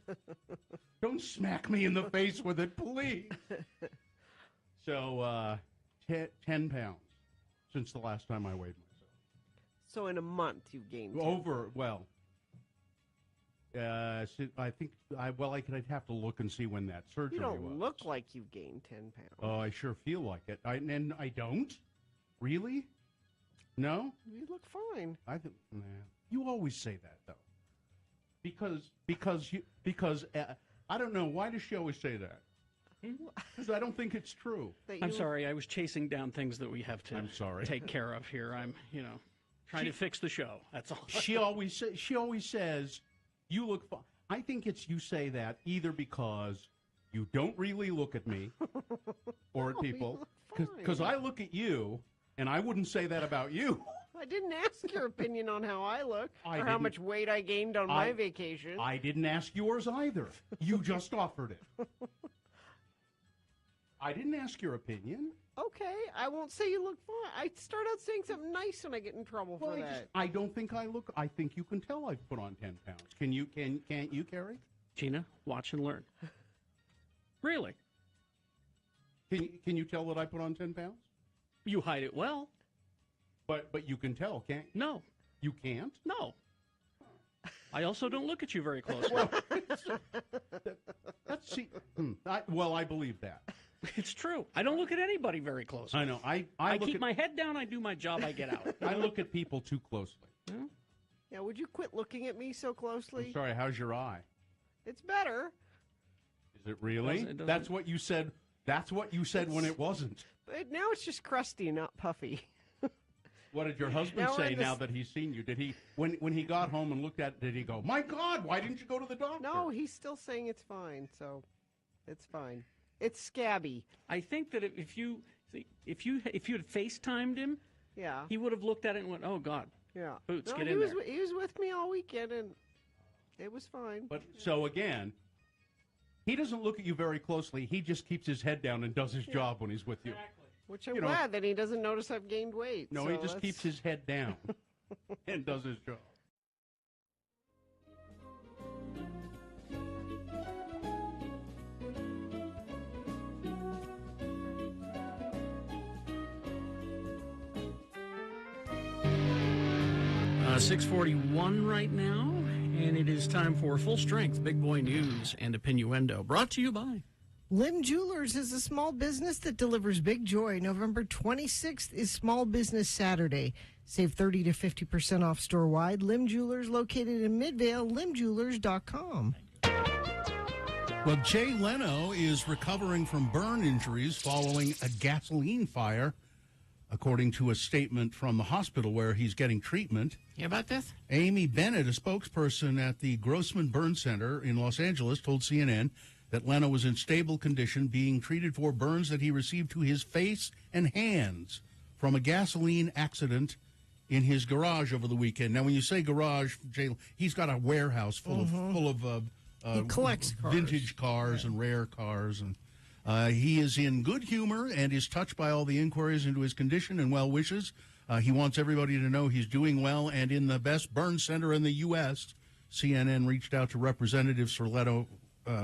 Speaker 2: don't smack me in the face with it, please. So, 10 pounds since the last time I weighed myself.
Speaker 4: So in a month you've gained 10.
Speaker 2: I think I'd have to look and see when that surgery
Speaker 4: You don't
Speaker 2: was.
Speaker 4: look like you've gained 10 pounds.
Speaker 2: Oh, I sure feel like it. And I don't. Really? No?
Speaker 4: You look fine.
Speaker 2: Nah. You always say that though. Because I don't know, why does she always say that? Because I don't think it's true.
Speaker 3: I'm sorry, I was chasing down things that we have to
Speaker 2: sorry.
Speaker 3: take care of here. I'm, trying to fix the show. That's all.
Speaker 2: She always says, you look fine. I think it's you say that either because you don't really look at me or at people. Because I look at you, and I wouldn't say that about you.
Speaker 4: I didn't ask your opinion on how I look
Speaker 2: I
Speaker 4: or how
Speaker 2: didn't.
Speaker 4: much weight I gained on my vacation.
Speaker 2: I didn't ask yours either. You just offered it. I didn't ask your opinion.
Speaker 4: Okay, I won't say you look fine. I start out saying something nice when I get in trouble for that.
Speaker 2: I don't think I look. I think you can tell I've put on 10 pounds. Can't you, Carrie?
Speaker 3: Gina, watch and learn. Really?
Speaker 2: Can you tell that I put on 10 pounds?
Speaker 3: You hide it well.
Speaker 2: But you can tell, can't you?
Speaker 3: No.
Speaker 2: You can't?
Speaker 3: No. I also don't look at you very closely.
Speaker 2: Let's see. I believe that.
Speaker 3: It's true. I don't look at anybody very closely.
Speaker 2: I know.
Speaker 3: I keep my head down. I do my job. I get out.
Speaker 2: I look at people too closely.
Speaker 4: Yeah, would you quit looking at me so closely?
Speaker 2: I'm sorry. How's your eye?
Speaker 4: It's better.
Speaker 2: Is it really?
Speaker 3: It doesn't-
Speaker 2: That's what you said. That's what you said when it wasn't.
Speaker 4: But now it's just crusty, not puffy.
Speaker 2: What did your husband
Speaker 4: Now
Speaker 2: say
Speaker 4: I'm
Speaker 2: now that he's seen you? Did he, when he got home and looked at it, did he go, "My God, why didn't you go to the doctor?"
Speaker 4: No, he's still saying it's fine, so it's fine. It's scabby.
Speaker 3: I think that if you had FaceTimed him,
Speaker 4: Yeah.
Speaker 3: he would have looked at it and went, "Oh God,
Speaker 4: Yeah.
Speaker 3: Boots,
Speaker 4: No,
Speaker 3: get
Speaker 4: he
Speaker 3: in
Speaker 4: was,
Speaker 3: there."
Speaker 4: He was with me all weekend, and it was fine.
Speaker 2: But so again, he doesn't look at you very closely. He just keeps his head down and does his job when he's with you.
Speaker 4: Which I'm glad that he doesn't notice I've gained weight.
Speaker 2: No,
Speaker 4: so
Speaker 2: he just keeps his head down and does his job.
Speaker 3: 6:41 right now, and it is time for Full Strength Big Boy News and Opinioendo, brought to you by
Speaker 4: Lim Jewelers is a small business that delivers big joy. November 26th is Small Business Saturday. Save 30 to 50% off store-wide. Lim Jewelers, located in Midvale, limjewelers.com.
Speaker 2: Well, Jay Leno is recovering from burn injuries following a gasoline fire, according to a statement from the hospital where he's getting treatment.
Speaker 3: You about this?
Speaker 2: Amy Bennett, a spokesperson at the Grossman Burn Center in Los Angeles, told CNN that Leno was in stable condition, being treated for burns that he received to his face and hands from a gasoline accident in his garage over the weekend. Now, when you say garage, Jay, he's got a warehouse full of
Speaker 4: he collects cars.
Speaker 2: Vintage cars and rare cars, and he is in good humor and is touched by all the inquiries into his condition and well wishes. He wants everybody to know he's doing well and in the best burn center in the U.S. CNN reached out to representatives for Leno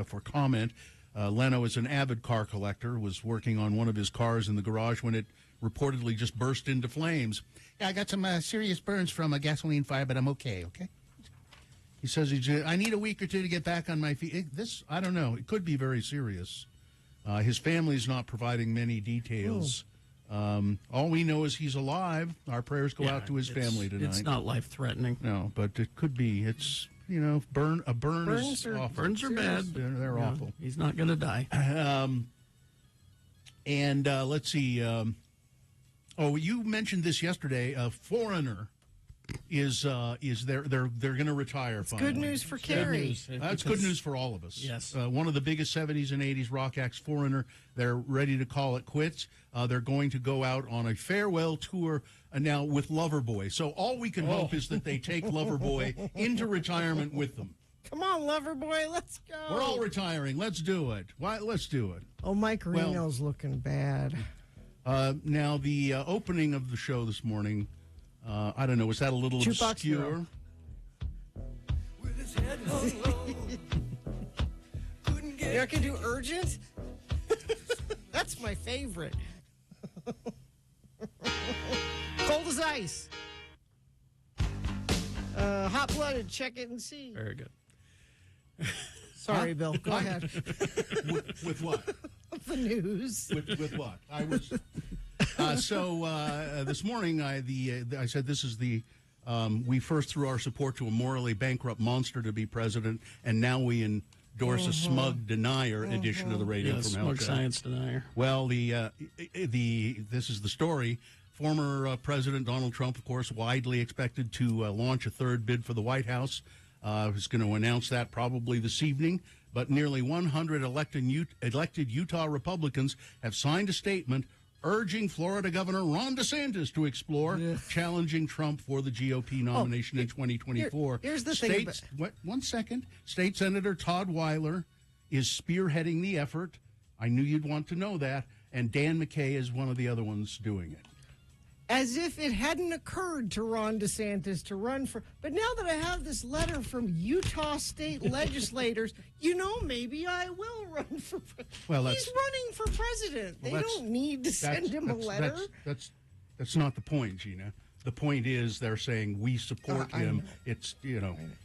Speaker 2: for comment. Leno is an avid car collector, was working on one of his cars in the garage when it reportedly just burst into flames. Yeah, I got some serious burns from a gasoline fire, but I'm okay. He says, I need a week or two to get back on my feet. I don't know. It could be very serious. His family's not providing many details. All we know is he's alive. Our prayers go out to his family tonight.
Speaker 3: It's not life-threatening.
Speaker 2: No, but it could be. It's, burns is awful.
Speaker 3: Burns are bad.
Speaker 2: They're awful.
Speaker 3: He's not going to die.
Speaker 2: And let's see. You mentioned this yesterday. A Foreigner is they're going to retire. Finally.
Speaker 4: Good news for Carrie.
Speaker 2: That's good news for all of us.
Speaker 3: Yes.
Speaker 2: One of the biggest 70s and 80s rock acts, Foreigner, they're ready to call it quits. They're going to go out on a farewell tour now with Loverboy. So all we can hope is that they take Loverboy into retirement with them.
Speaker 4: Come on, Loverboy, let's go.
Speaker 2: We're all retiring. Let's do it. Why? Let's do it.
Speaker 4: Oh, Mike Reno's looking bad.
Speaker 2: Now, the opening of the show this morning, I don't know, was that a little
Speaker 4: Jukebox
Speaker 2: obscure?
Speaker 4: You're not going to do Urgent? That's my favorite. Cold as ice. Hot-blooded, check it and see.
Speaker 3: Very good.
Speaker 4: Sorry, Bill. Go ahead.
Speaker 2: With what?
Speaker 4: The news.
Speaker 2: With what? I was. This morning, I said this is the. We first threw our support to a morally bankrupt monster to be president, and now we endorse a smug denier edition of the Radio from Hell
Speaker 3: Smug
Speaker 2: show.
Speaker 3: science denier.
Speaker 2: Well, this is the story. Former President Donald Trump, of course, widely expected to launch a third bid for the White House. He's going to announce that probably this evening. But nearly 100 elected Utah Republicans have signed a statement urging Florida Governor Ron DeSantis to explore challenging Trump for the GOP nomination in 2024.
Speaker 4: Here's the thing.
Speaker 2: One second. State Senator Todd Weiler is spearheading the effort. I knew you'd want to know that. And Dan McKay is one of the other ones doing it.
Speaker 4: As if it hadn't occurred to Ron DeSantis to run for. But now that I have this letter from Utah state legislators, maybe I will run for president.
Speaker 2: Well,
Speaker 4: he's running for president. They don't need to send him a letter.
Speaker 2: That's not the point, Gina. The point is they're saying we support him. It's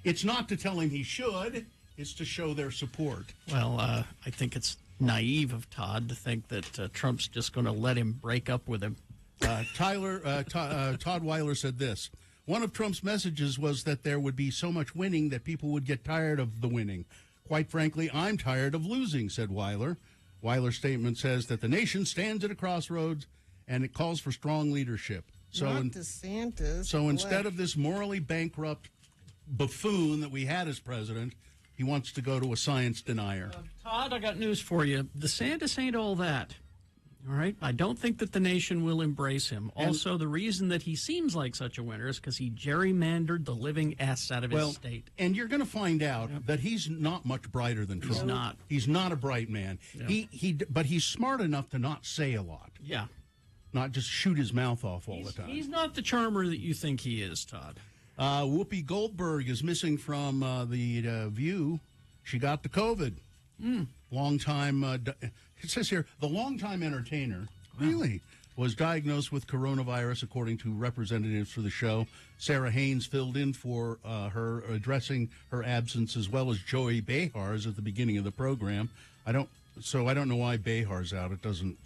Speaker 2: it's not to tell him he should. It's to show their support.
Speaker 3: Well, I think it's naive of Todd to think that Trump's just going to let him break up with him.
Speaker 2: Todd Weiler said this. One of Trump's messages was that there would be so much winning that people would get tired of the winning. Quite frankly, I'm tired of losing, said Weiler. Weiler's statement says that the nation stands at a crossroads and it calls for strong leadership.
Speaker 4: DeSantis.
Speaker 2: So instead of this morally bankrupt buffoon that we had as president, he wants to go to a science denier.
Speaker 3: Todd, I got news for you. DeSantis ain't all that. All right? I don't think that the nation will embrace him. Also, the reason that he seems like such a winner is because he gerrymandered the living ass out of his state.
Speaker 2: And you're going to find out that he's not much brighter than Trump.
Speaker 3: He's not.
Speaker 2: He's not a bright man.
Speaker 3: Yeah.
Speaker 2: But he's smart enough to not say a lot.
Speaker 3: Yeah.
Speaker 2: Not just shoot his mouth off all the time.
Speaker 3: He's not the charmer that you think he is, Todd.
Speaker 2: Whoopi Goldberg is missing from the View. She got the COVID. Long time. It says here, the longtime entertainer. Really? was diagnosed with coronavirus, according to representatives for the show. Sarah Haynes filled in for her, addressing her absence, as well as Joey Behar's at the beginning of the program. I don't know why Behar's out. It doesn't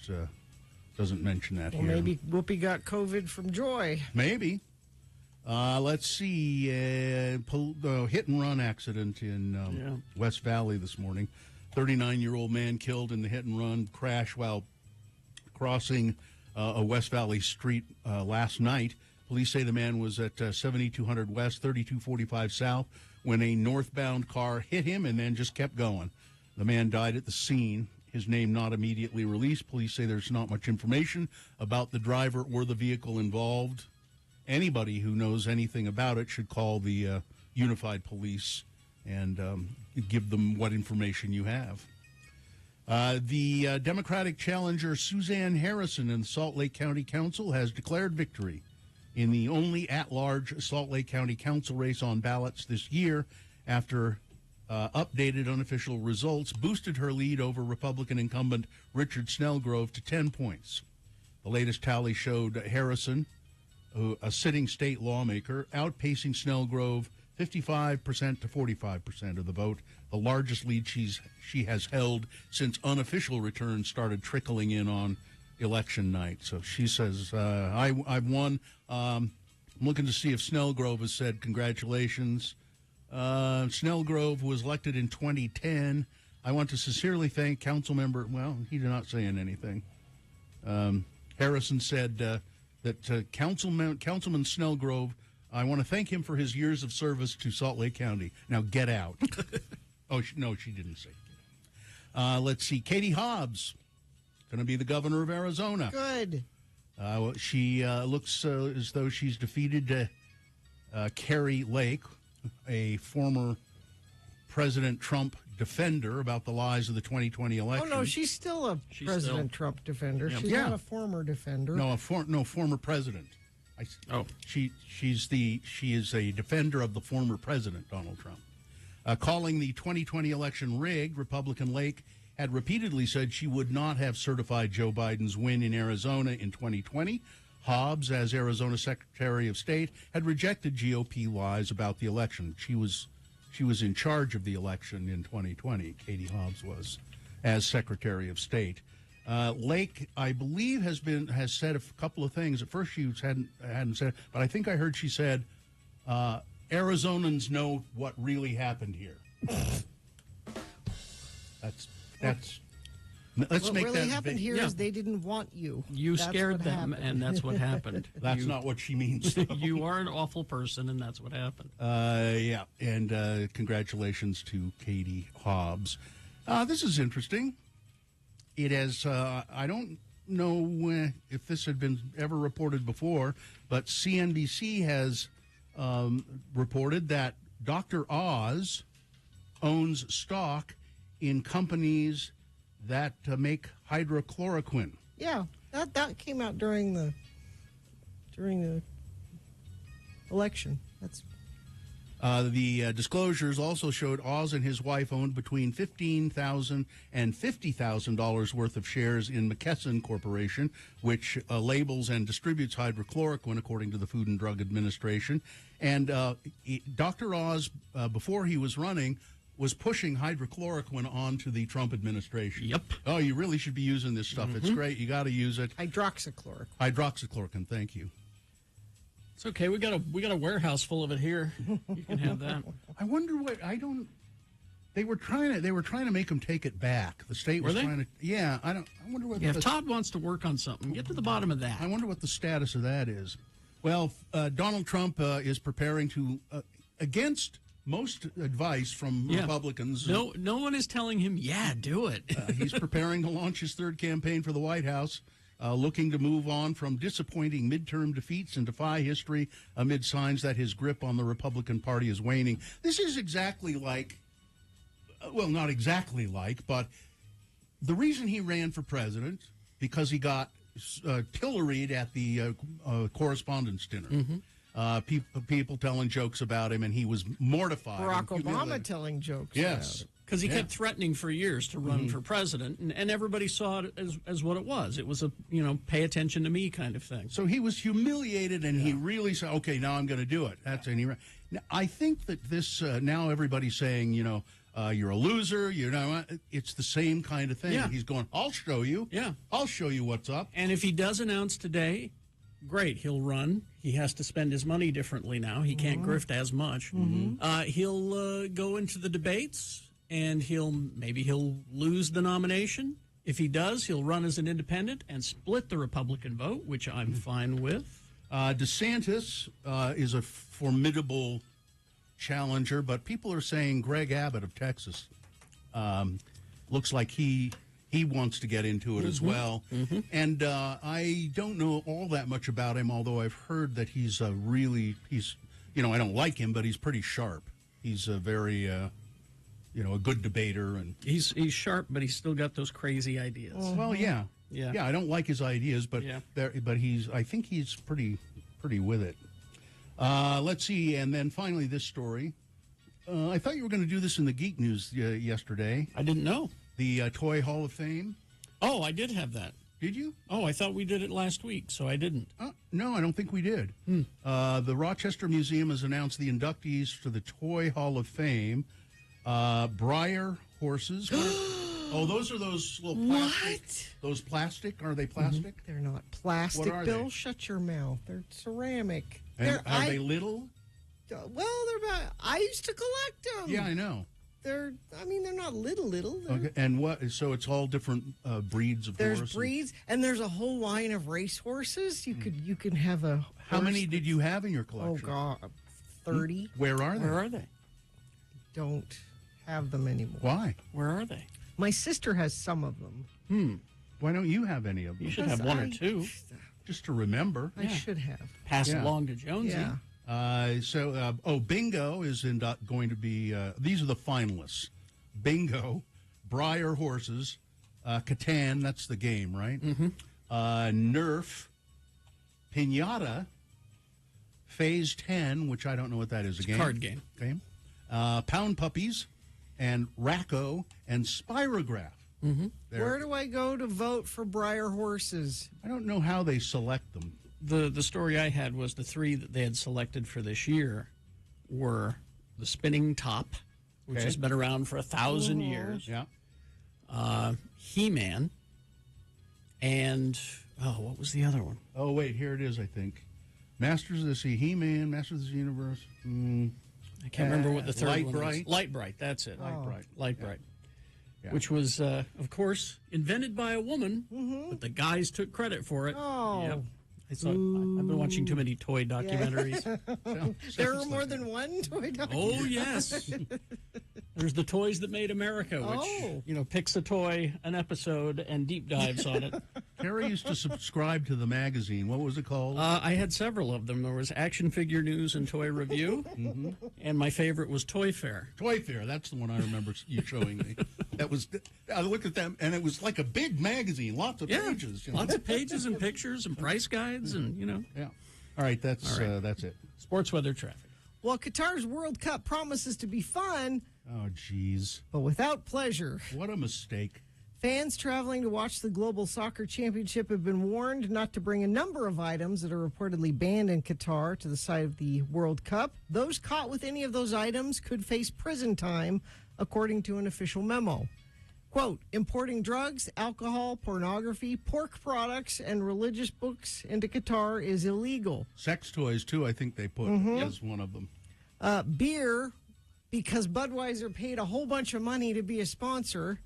Speaker 2: mention that
Speaker 4: Well,
Speaker 2: here.
Speaker 4: maybe Whoopi got COVID from Joy.
Speaker 2: Maybe. Let's see. Hit and run accident in West Valley this morning. 39-year-old man killed in the hit and run crash while crossing a West Valley street last night. Police say the man was at 7200 West, 3245 South, when a northbound car hit him and then just kept going. The man died at the scene. His name not immediately released. Police say there's not much information about the driver or the vehicle involved. Anybody who knows anything about it should call the Unified Police and give them what information you have. The Democratic challenger Suzanne Harrison in the Salt Lake County Council has declared victory in the only at-large Salt Lake County Council race on ballots this year after updated unofficial results boosted her lead over Republican incumbent Richard Snellgrove to 10 points. The latest tally showed Harrison, a sitting state lawmaker, outpacing Snellgrove 55% to 45% of the vote, the largest lead she has held since unofficial returns started trickling in on election night. So she says, I've won. I'm looking to see if Snellgrove has said congratulations. Snellgrove was elected in 2010. I want to sincerely thank council member. Well, he did not say anything. Harrison said that Councilman Snellgrove, I want to thank him for his years of service to Salt Lake County. Now get out. No, she didn't say. Let's see. Katie Hobbs, going to be the governor of Arizona.
Speaker 4: Good.
Speaker 2: She looks as though she's defeated Kari Lake, a former President Trump defender about the lies of the 2020 election.
Speaker 4: Oh, no, she's still a President Trump defender.
Speaker 2: Yeah.
Speaker 4: She's
Speaker 2: Yeah.
Speaker 4: not a former defender.
Speaker 2: No, former president. She is a defender of the former president, Donald Trump. Calling the 2020 election rigged, Republican Lake had repeatedly said she would not have certified Joe Biden's win in Arizona in 2020. Hobbs, as Arizona Secretary of State, had rejected GOP lies about the election. She was in charge of the election in 2020. Katie Hobbs was, as Secretary of State. Lake, I believe, has said a couple of things. At first, she hadn't said, but I think I heard she said, Arizonans know what really happened here. Let's
Speaker 4: what
Speaker 2: make
Speaker 4: really
Speaker 2: that
Speaker 4: happened here is they didn't want you.
Speaker 3: You
Speaker 4: That's
Speaker 3: scared
Speaker 4: what
Speaker 3: them,
Speaker 4: happened.
Speaker 3: and that's what happened.
Speaker 2: That's not what she means. though.
Speaker 3: You are an awful person, and that's what happened.
Speaker 2: Yeah, and congratulations to Katie Hobbs. This is interesting. It has, I don't know if this had been ever reported before, but CNBC has reported that Dr. Oz owns stock in companies that make hydrochloroquine.
Speaker 4: Yeah, that came out during the election. That's
Speaker 2: The disclosures also showed Oz and his wife owned between $15,000 and $50,000 worth of shares in McKesson Corporation, which labels and distributes hydrochloroquine, according to the Food and Drug Administration. And Dr. Oz, before he was running, was pushing hydrochloroquine onto the Trump administration.
Speaker 3: Yep.
Speaker 2: Oh, you really should be using this stuff. It's great. You got to use it.
Speaker 4: hydroxychloroquine.
Speaker 2: Hydroxychloroquine. Thank you.
Speaker 3: It's okay. We got a warehouse full of it here. You can have that.
Speaker 2: I wonder what They were trying to make him take it back. The state was
Speaker 3: Were they?
Speaker 2: trying to. Yeah, I wonder what.
Speaker 3: Yeah, if Todd wants to work on something, get to the bottom of that.
Speaker 2: I wonder what the status of that is. Well, Donald Trump is preparing to against most advice from Republicans.
Speaker 3: No one is telling him, yeah, do it.
Speaker 2: He's preparing to launch his third campaign for the White House, looking to move on from disappointing midterm defeats and defy history amid signs that his grip on the Republican Party is waning. This is exactly like, well, not exactly like, but the reason he ran for president, because he got pilloried at the Correspondents' Dinner.
Speaker 3: Mm-hmm.
Speaker 2: People telling jokes about him, and he was mortified.
Speaker 4: Barack
Speaker 2: and
Speaker 4: Obama
Speaker 2: humiliated.
Speaker 4: telling jokes.
Speaker 2: Yes.
Speaker 3: Because he
Speaker 2: Yeah.
Speaker 3: kept threatening for years to run for president, and everybody saw it as what it was. It was a, pay attention to me kind of thing.
Speaker 2: So he was humiliated, and he really said, "Okay, now I'm going to do it." That's Now, I think that this now everybody's saying, you're a loser. It's the same kind of thing.
Speaker 3: Yeah.
Speaker 2: He's going, "I'll show you.
Speaker 3: Yeah.
Speaker 2: I'll show you what's up."
Speaker 3: And if he does announce today, great, he'll run. He has to spend his money differently now. He can't grift as much. He'll go into the debates, and maybe he'll lose the nomination. If he does, he'll run as an independent and split the Republican vote, which I'm fine with.
Speaker 2: DeSantis is a formidable challenger, but people are saying Greg Abbott of Texas looks like he wants to get into it as well. And I don't know all that much about him, although I've heard that he's I don't like him, but he's pretty sharp. He's a very, a good debater. And
Speaker 3: He's sharp, but he's still got those crazy ideas.
Speaker 2: Well, yeah.
Speaker 3: Yeah.
Speaker 2: I don't like his ideas, but I think he's pretty with it. Let's see, and then finally this story. I thought you were going to do this in the Geek News yesterday.
Speaker 3: I didn't know.
Speaker 2: The Toy Hall of Fame.
Speaker 3: Oh, I did have that.
Speaker 2: Did you?
Speaker 3: Oh, I thought we did it last week, so I didn't.
Speaker 2: No, I don't think we did. The Rochester Museum has announced the inductees to the Toy Hall of Fame. Breyer horses. Those are those little plastic.
Speaker 4: What?
Speaker 2: Those plastic? Are they plastic?
Speaker 4: They're not plastic,
Speaker 2: What are
Speaker 4: Bill.
Speaker 2: they?
Speaker 4: Shut your mouth. They're ceramic.
Speaker 2: And are they little?
Speaker 4: Well, they're about. I used to collect them.
Speaker 2: Yeah, I know.
Speaker 4: They're not little. They're,
Speaker 2: Okay, and what? So it's all different breeds of
Speaker 4: There's
Speaker 2: horse.
Speaker 4: breeds, and there's a whole line of race horses. You can have a.
Speaker 2: How
Speaker 4: horse
Speaker 2: many did you have in your
Speaker 4: Oh
Speaker 2: collection?
Speaker 4: God, 30.
Speaker 2: Where are they?
Speaker 3: Where are they?
Speaker 4: Don't have them anymore.
Speaker 2: Why?
Speaker 3: Where are they?
Speaker 4: My sister has some of them.
Speaker 2: Why don't you have any of them?
Speaker 3: You should have one or two.
Speaker 2: Just to remember.
Speaker 4: I should have.
Speaker 3: Pass
Speaker 2: Yeah.
Speaker 3: along to Jonesy.
Speaker 4: Yeah.
Speaker 2: Bingo is going to be. These are the finalists: Bingo, Breyer horses, Catan. That's the game, right? Nerf, Pinata, Phase 10, which I don't know what that is.
Speaker 3: It's a card game.
Speaker 2: Pound Puppies, and Racco and Spirograph.
Speaker 4: Where do I go to vote for Breyer horses?
Speaker 2: I don't know how they select them.
Speaker 3: The story I had was the three that they had selected for this year were the Spinning Top, which has been around for 1,000 years.
Speaker 2: Yeah.
Speaker 3: He-Man, and what was the other one?
Speaker 2: Oh, wait, here it is, I think. Masters of the Sea, He-Man, Masters of the Universe.
Speaker 3: I can't remember what the third
Speaker 2: Light
Speaker 3: one
Speaker 2: Bright.
Speaker 3: was. Light Bright, that's it.
Speaker 2: Light Bright. Yeah.
Speaker 3: Which was, of course, invented by a woman, but the guys took credit for it.
Speaker 4: Oh.
Speaker 3: Yep. I've been watching too many toy documentaries.
Speaker 4: There are more than one toy dog.
Speaker 3: Oh, yes. There's the Toys That Made America, which, picks a toy, an episode, and deep dives on it.
Speaker 2: Carrie used to subscribe to the magazine. What was it called?
Speaker 3: I had several of them. There was Action Figure News and Toy Review, and my favorite was Toy Fair.
Speaker 2: Toy Fair, that's the one I remember you showing me. I looked at them, and it was like a big magazine, lots of pages.
Speaker 3: Lots of pages and pictures and price guides and,
Speaker 2: Yeah. All right, that's it.
Speaker 3: Sports weather traffic.
Speaker 4: Well, Qatar's World Cup promises to be fun,
Speaker 2: Oh, geez.
Speaker 4: but without pleasure.
Speaker 2: What a mistake.
Speaker 4: Fans traveling to watch the Global Soccer Championship have been warned not to bring a number of items that are reportedly banned in Qatar to the site of the World Cup. Those caught with any of those items could face prison time, according to an official memo. Quote, importing drugs, alcohol, pornography, pork products, and religious books into Qatar is illegal.
Speaker 2: Sex toys, too, I think they put as one of them.
Speaker 4: Beer, because Budweiser paid a whole bunch of money to be a sponsor,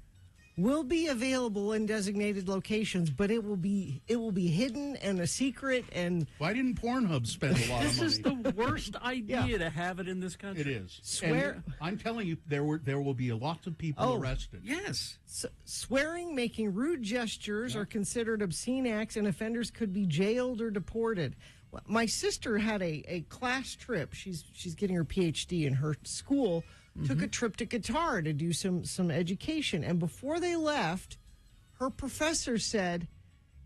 Speaker 4: will be available in designated locations, but it will be hidden and a secret. And
Speaker 2: why didn't Pornhub spend a lot of money?
Speaker 3: This is the worst idea to have it in this country.
Speaker 2: It is. And I'm telling you, there will be lots of people arrested.
Speaker 3: Yes.
Speaker 4: Swearing, making rude gestures are considered obscene acts, and offenders could be jailed or deported. My sister had a class trip. She's getting her PhD in her school. Took a trip to Qatar to do some education. And before they left, her professor said,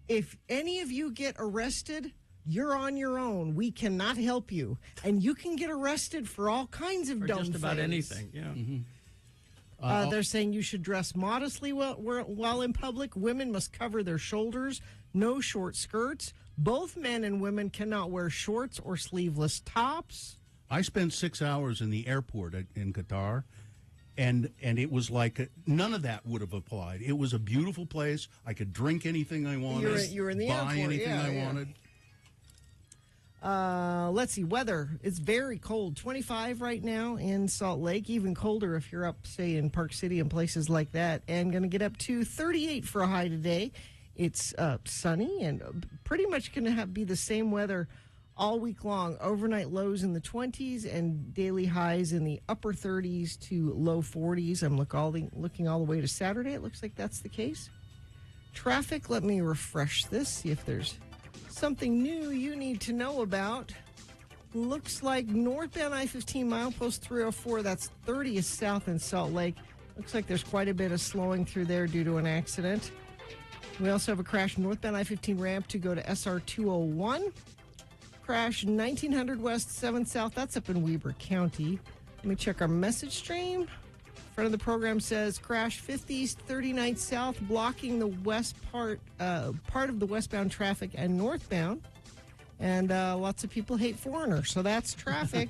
Speaker 4: if any of you get arrested, you're on your own. We cannot help you. And you can get arrested for all kinds of dumb
Speaker 3: just about
Speaker 4: things.
Speaker 3: anything, yeah.
Speaker 4: They're saying you should dress modestly while in public. Women must cover their shoulders. No short skirts. Both men and women cannot wear shorts or sleeveless tops.
Speaker 2: I spent 6 hours in the airport in Qatar, and it was like none of that would have applied. It was a beautiful place. I could drink anything I wanted.
Speaker 4: You were in the
Speaker 2: buy
Speaker 4: airport.
Speaker 2: anything I wanted.
Speaker 4: Let's see, weather. It's very cold. 25 right now in Salt Lake. Even colder if you're up, say, in Park City and places like that. And going to get up to 38 for a high today. It's sunny and pretty much going to be the same weather all week long. Overnight lows in the 20s and daily highs in the upper 30s to low 40s. I'm looking all the way to Saturday. It looks like that's the case. Traffic, let me refresh this, see if there's something new you need to know about. Looks like northbound I-15 milepost 304, that's 30th south in Salt Lake. Looks like there's quite a bit of slowing through there due to an accident. We also have a crash northbound I-15 ramp to go to SR 201. Crash 1900 west 7 south, that's up in Weber County. Let me check our message stream. Front of the program says crash 5th east 39th south, blocking the west part of the westbound traffic and northbound. And lots of people hate foreigners, so that's traffic.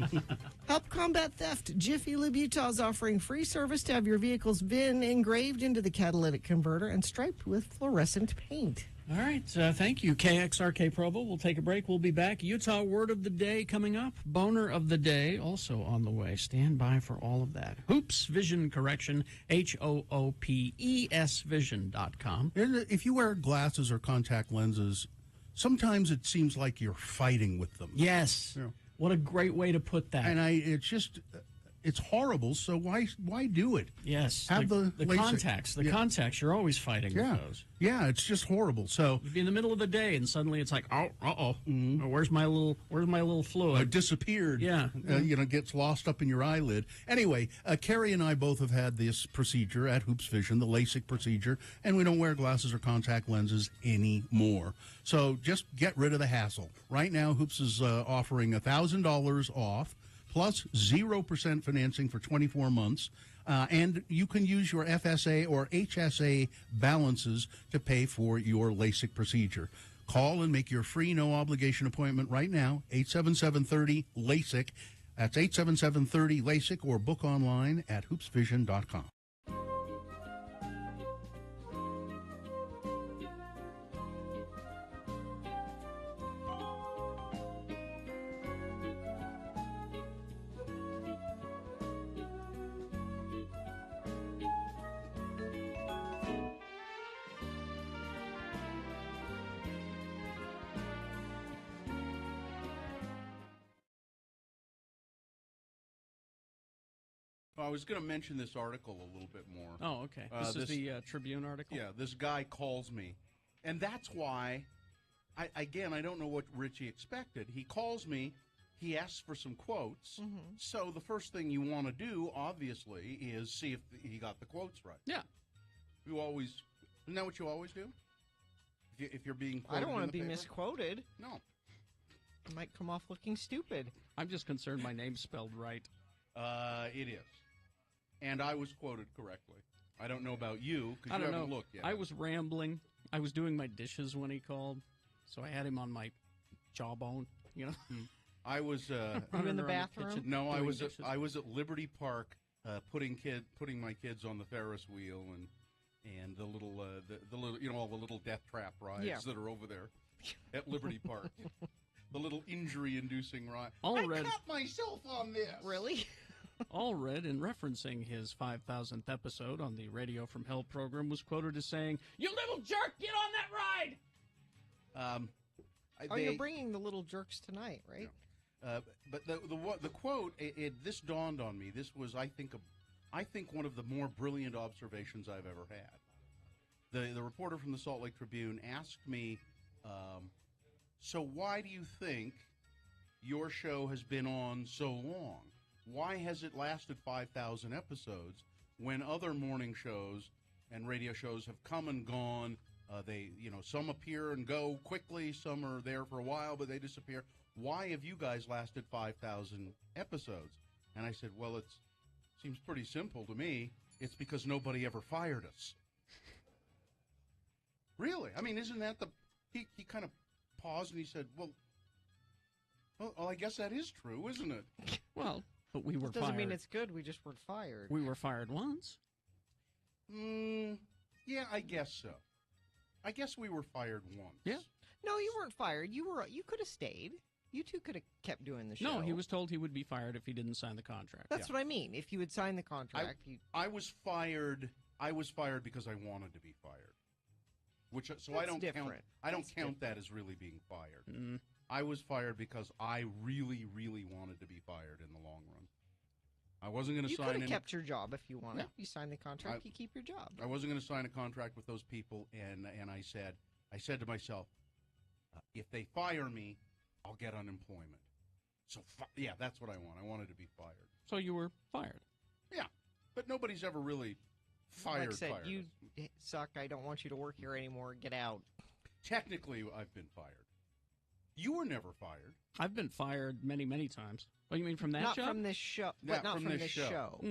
Speaker 4: Help combat theft. Jiffy Lube Utah is offering free service to have your vehicle's VIN engraved into the catalytic converter and striped with fluorescent paint.
Speaker 3: All right, thank you, KXRK Provo. We'll take a break. We'll be back. Utah Word of the Day coming up. Boner of the Day also on the way. Stand by for all of that. Hoops Vision Correction, HOOPES Vision.com.
Speaker 2: If you wear glasses or contact lenses, sometimes it seems like you're fighting with them.
Speaker 3: Yes.
Speaker 2: Yeah.
Speaker 3: What a great way to put that.
Speaker 2: And it's horrible, so why do it?
Speaker 3: Yes.
Speaker 2: Have
Speaker 3: the
Speaker 2: LASIK.
Speaker 3: contacts. The contacts, you're always fighting with those.
Speaker 2: Yeah, it's just horrible. So
Speaker 3: you'd be in the middle of the day and suddenly it's like, where's my little fluid?
Speaker 2: Disappeared.
Speaker 3: Yeah.
Speaker 2: Gets lost up in your eyelid. Anyway, Carrie and I both have had this procedure at Hoops Vision, the LASIK procedure, and we don't wear glasses or contact lenses anymore. So just get rid of the hassle. Right now, Hoops is offering $1,000 off, plus 0% financing for 24 months. And you can use your FSA or HSA balances to pay for your LASIK procedure. Call and make your free no-obligation appointment right now, 877-30-LASIK. That's 877-30-LASIK, or book online at hoopsvision.com. I was going to mention this article a little bit more.
Speaker 3: Oh, okay. This is the Tribune article?
Speaker 2: Yeah, this guy calls me. And that's why, I don't know what Richie expected. He calls me. He asks for some quotes. Mm-hmm. So the first thing you want to do, obviously, is see if he got the quotes right.
Speaker 3: Yeah.
Speaker 2: Isn't that what you always do? If you're being quoted
Speaker 4: I don't want to be
Speaker 2: paper?
Speaker 4: misquoted.
Speaker 2: No.
Speaker 4: I might come off looking stupid.
Speaker 3: I'm just concerned my name's spelled right.
Speaker 2: It is. And I was quoted correctly. I don't know about you, because you haven't looked yet.
Speaker 3: I was rambling. I was doing my dishes when he called, so I had him on my jawbone,
Speaker 2: I was...
Speaker 4: I'm in the bathroom?
Speaker 2: No, I was at Liberty Park putting my kids on the Ferris wheel and the little all the little death trap rides that are over there at Liberty Park. The little injury-inducing ride. I cut myself on this.
Speaker 4: Really?
Speaker 3: Allred, in referencing his 5,000th episode on the Radio from Hell program, was quoted as saying, "You little jerk, get on that ride!"
Speaker 4: You're bringing the little jerks tonight, right?
Speaker 2: Yeah. But the quote, this dawned on me. This was, I think one of the more brilliant observations I've ever had. The reporter from the Salt Lake Tribune asked me, so why do you think your show has been on so long? Why has it lasted 5,000 episodes when other morning shows and radio shows have come and gone? Some appear and go quickly, some are there for a while, but they disappear. Why have you guys lasted 5,000 episodes? And I said, well, it seems pretty simple to me. it's because nobody ever fired us. Really? I mean, isn't that the... He kind of paused and he said, well, I guess that is true, isn't it?
Speaker 3: Well, but we were
Speaker 4: That doesn't
Speaker 3: fired.
Speaker 4: mean it's good. We just weren't fired.
Speaker 3: We were fired once.
Speaker 2: Yeah, I guess so. I guess we were fired once.
Speaker 3: Yeah.
Speaker 4: No, you weren't fired. You could have stayed. You two could have kept doing the show.
Speaker 3: No, he was told he would be fired if he didn't sign the contract.
Speaker 4: That's what I mean. If you had signed the contract,
Speaker 2: I was fired. I was fired because I wanted to be fired. So I don't
Speaker 4: different.
Speaker 2: count that as really being fired.
Speaker 3: Mm-hmm.
Speaker 2: I was fired because I really, really wanted to be fired in the long run. I wasn't going to sign.
Speaker 4: You could have kept your job if you wanted.
Speaker 2: Yeah.
Speaker 4: You signed the contract, you keep your job.
Speaker 2: I wasn't going to sign a contract with those people, and I said to myself, if they fire me, I'll get unemployment. So yeah, that's what I want. I wanted to be fired.
Speaker 3: So you were fired.
Speaker 2: Yeah, but nobody's ever really fired.
Speaker 4: Like I said,
Speaker 2: fired
Speaker 4: you
Speaker 2: us.
Speaker 4: suck. I don't want you to work here anymore. Get out.
Speaker 2: Technically, I've been fired. You were never fired.
Speaker 3: I've been fired many, many times. Oh, you mean from that
Speaker 4: Not
Speaker 3: job?
Speaker 4: from this show.
Speaker 2: Yeah,
Speaker 4: But not from this show.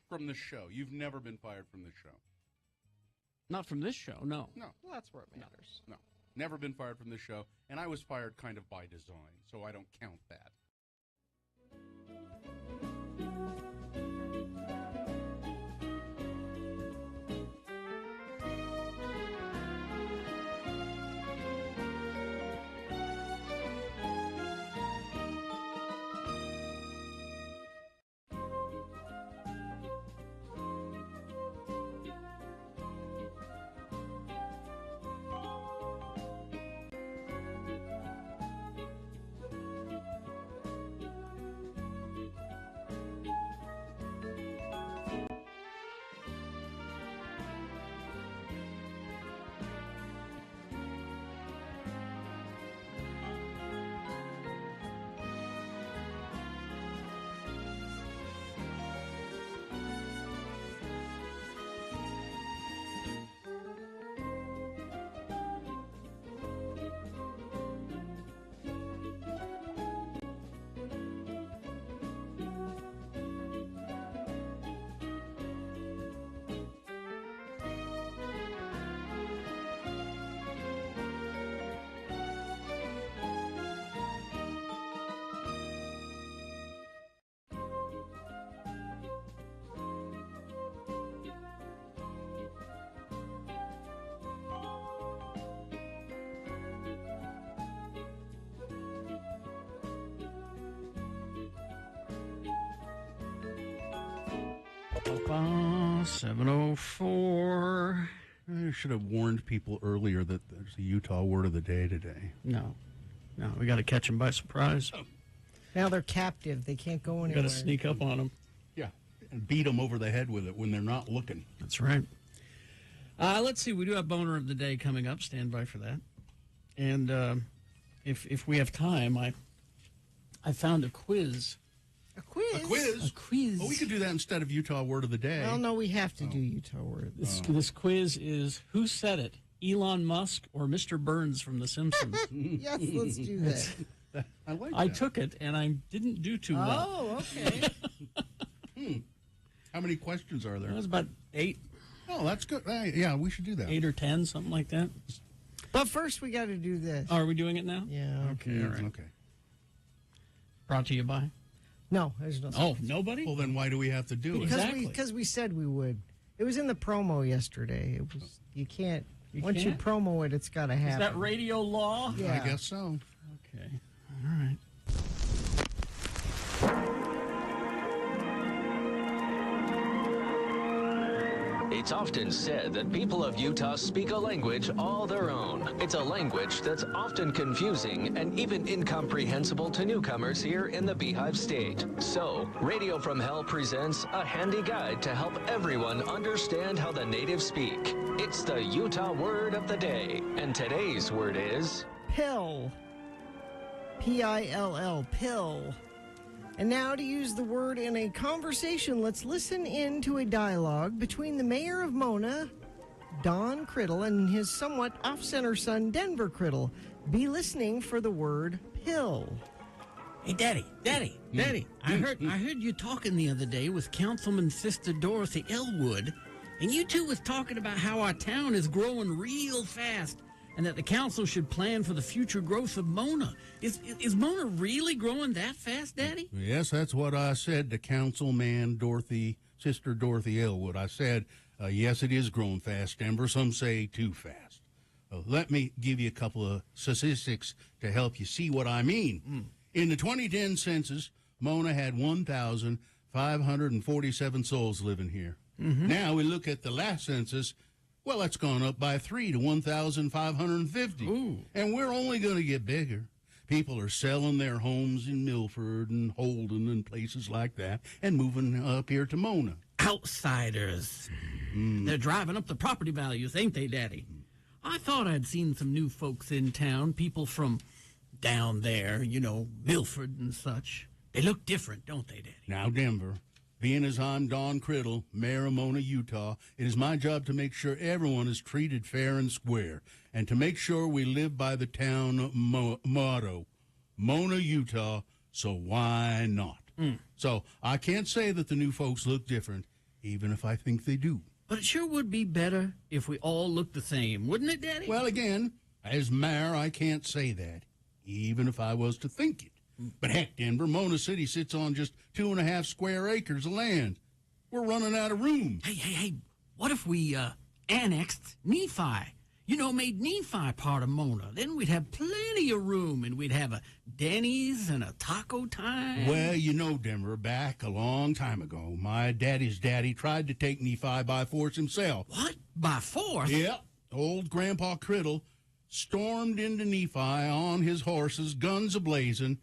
Speaker 2: From the show. You've never been fired from the show.
Speaker 3: Not from this show, no.
Speaker 2: No.
Speaker 4: Well, that's where it matters.
Speaker 2: No. Never been fired from the show. And I was fired kind of by design, so I don't count that.
Speaker 3: Ba-ba, 7:04.
Speaker 2: I should have warned people earlier that there's a Utah word of the day today.
Speaker 3: No, we got to catch them by surprise.
Speaker 4: Now they're captive. They can't go
Speaker 3: We
Speaker 4: anywhere.
Speaker 3: got to sneak up on them.
Speaker 2: Yeah, and beat them over the head with it when they're not looking.
Speaker 3: That's right. Let's see. We do have Boner of the Day coming up. Stand by for that. And if we have time, I found a quiz.
Speaker 4: A quiz?
Speaker 2: A quiz?
Speaker 3: A quiz.
Speaker 2: Oh, we could do that instead of Utah word of the day.
Speaker 4: Well, no, we have to do Utah word.
Speaker 3: This quiz is, who said it? Elon Musk or Mr. Burns from The Simpsons?
Speaker 4: Yes, let's do that.
Speaker 2: I like that.
Speaker 3: I took it, and I didn't do too well.
Speaker 4: Oh, okay.
Speaker 2: How many questions are there?
Speaker 3: That was about 8.
Speaker 2: Oh, that's good. Yeah, we should do that.
Speaker 3: 8 or 10, something like that.
Speaker 4: But first, we got to do this.
Speaker 3: Oh, are we doing it now?
Speaker 4: Yeah.
Speaker 3: Okay, all right.
Speaker 2: Okay.
Speaker 3: Brought to you by?
Speaker 4: No, there's no.
Speaker 3: Oh, nobody?
Speaker 2: Well, then why do we have to do it?
Speaker 4: Because we said we would. It was in the promo yesterday. It was. You can't. Once
Speaker 3: can't?
Speaker 4: you promo it, it's got to happen.
Speaker 3: Is that radio law?
Speaker 4: Yeah.
Speaker 2: I guess so.
Speaker 3: Okay. All right.
Speaker 12: It's often said that people of Utah speak a language all their own. It's a language that's often confusing and even incomprehensible to newcomers here in the Beehive State. So, Radio from Hell presents a handy guide to help everyone understand how the natives speak. It's the Utah Word of the Day, and today's word is...
Speaker 4: Pill. P-I-L-L. Pill. And now to use the word in a conversation, let's listen in to a dialogue between the mayor of Mona, Don Criddle, and his somewhat off-center son, Denver Criddle. Be listening for the word pill.
Speaker 3: Hey, Daddy, I heard you talking the other day with Councilman Sister Dorothy Elwood, and you two was talking about how our town is growing real fast and that the council should plan for the future growth of Mona. Is Mona really growing that fast, Daddy?
Speaker 2: Yes, that's what I said to Councilman Sister Dorothy Elwood. I said, yes, it is growing fast, Denver. Some say too fast. Let me give you a couple of statistics to help you see what I mean. In the 2010 census, Mona had 1,547 souls living here. Now we look at the last census. Well, that's gone up by 3 to 1,550. And we're only going to get bigger. People are selling their homes in Milford and Holden and places like that and moving up here to Mona.
Speaker 3: Outsiders. They're driving up the property values, ain't they, Daddy? I thought I'd seen some new folks in town, people from down there, Milford and such. They look different, don't they, Daddy?
Speaker 2: Now, Denver, being as I'm Don Criddle, Mayor of Mona, Utah, it is my job to make sure everyone is treated fair and square, and to make sure we live by the town motto, Mona, Utah, so why not? So I can't say that the new folks look different, even if I think they do.
Speaker 3: But it sure would be better if we all looked the same, wouldn't it, Daddy?
Speaker 2: Well, again, as mayor, I can't say that, even if I was to think it. But heck, Denver, Mona City sits on just 2.5 square acres of land. We're running out of room.
Speaker 3: Hey, what if we annexed Nephi? Made Nephi part of Mona. Then we'd have plenty of room, and we'd have a Denny's and a taco time.
Speaker 2: Well, Denver, back a long time ago, my daddy's daddy tried to take Nephi by force himself.
Speaker 3: What? By force?
Speaker 2: Yep. Old Grandpa Criddle stormed into Nephi on his horses, guns a-blazing,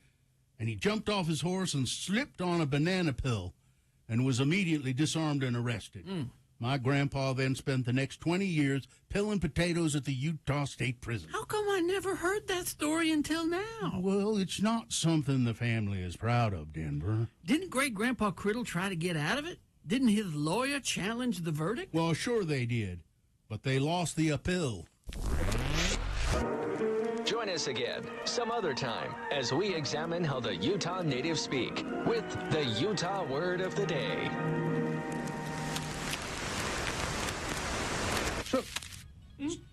Speaker 2: and he jumped off his horse and slipped on a banana peel and was immediately disarmed and arrested. My grandpa then spent the next 20 years peeling potatoes at the Utah State Prison.
Speaker 3: How come I never heard that story until now?
Speaker 2: Well, it's not something the family is proud of, Denver.
Speaker 3: Didn't Great-Grandpa Criddle try to get out of it? Didn't his lawyer challenge the verdict?
Speaker 2: Well, sure they did, but they lost the appeal.
Speaker 12: Join us again some other time as we examine how the Utah natives speak with the Utah Word of the Day.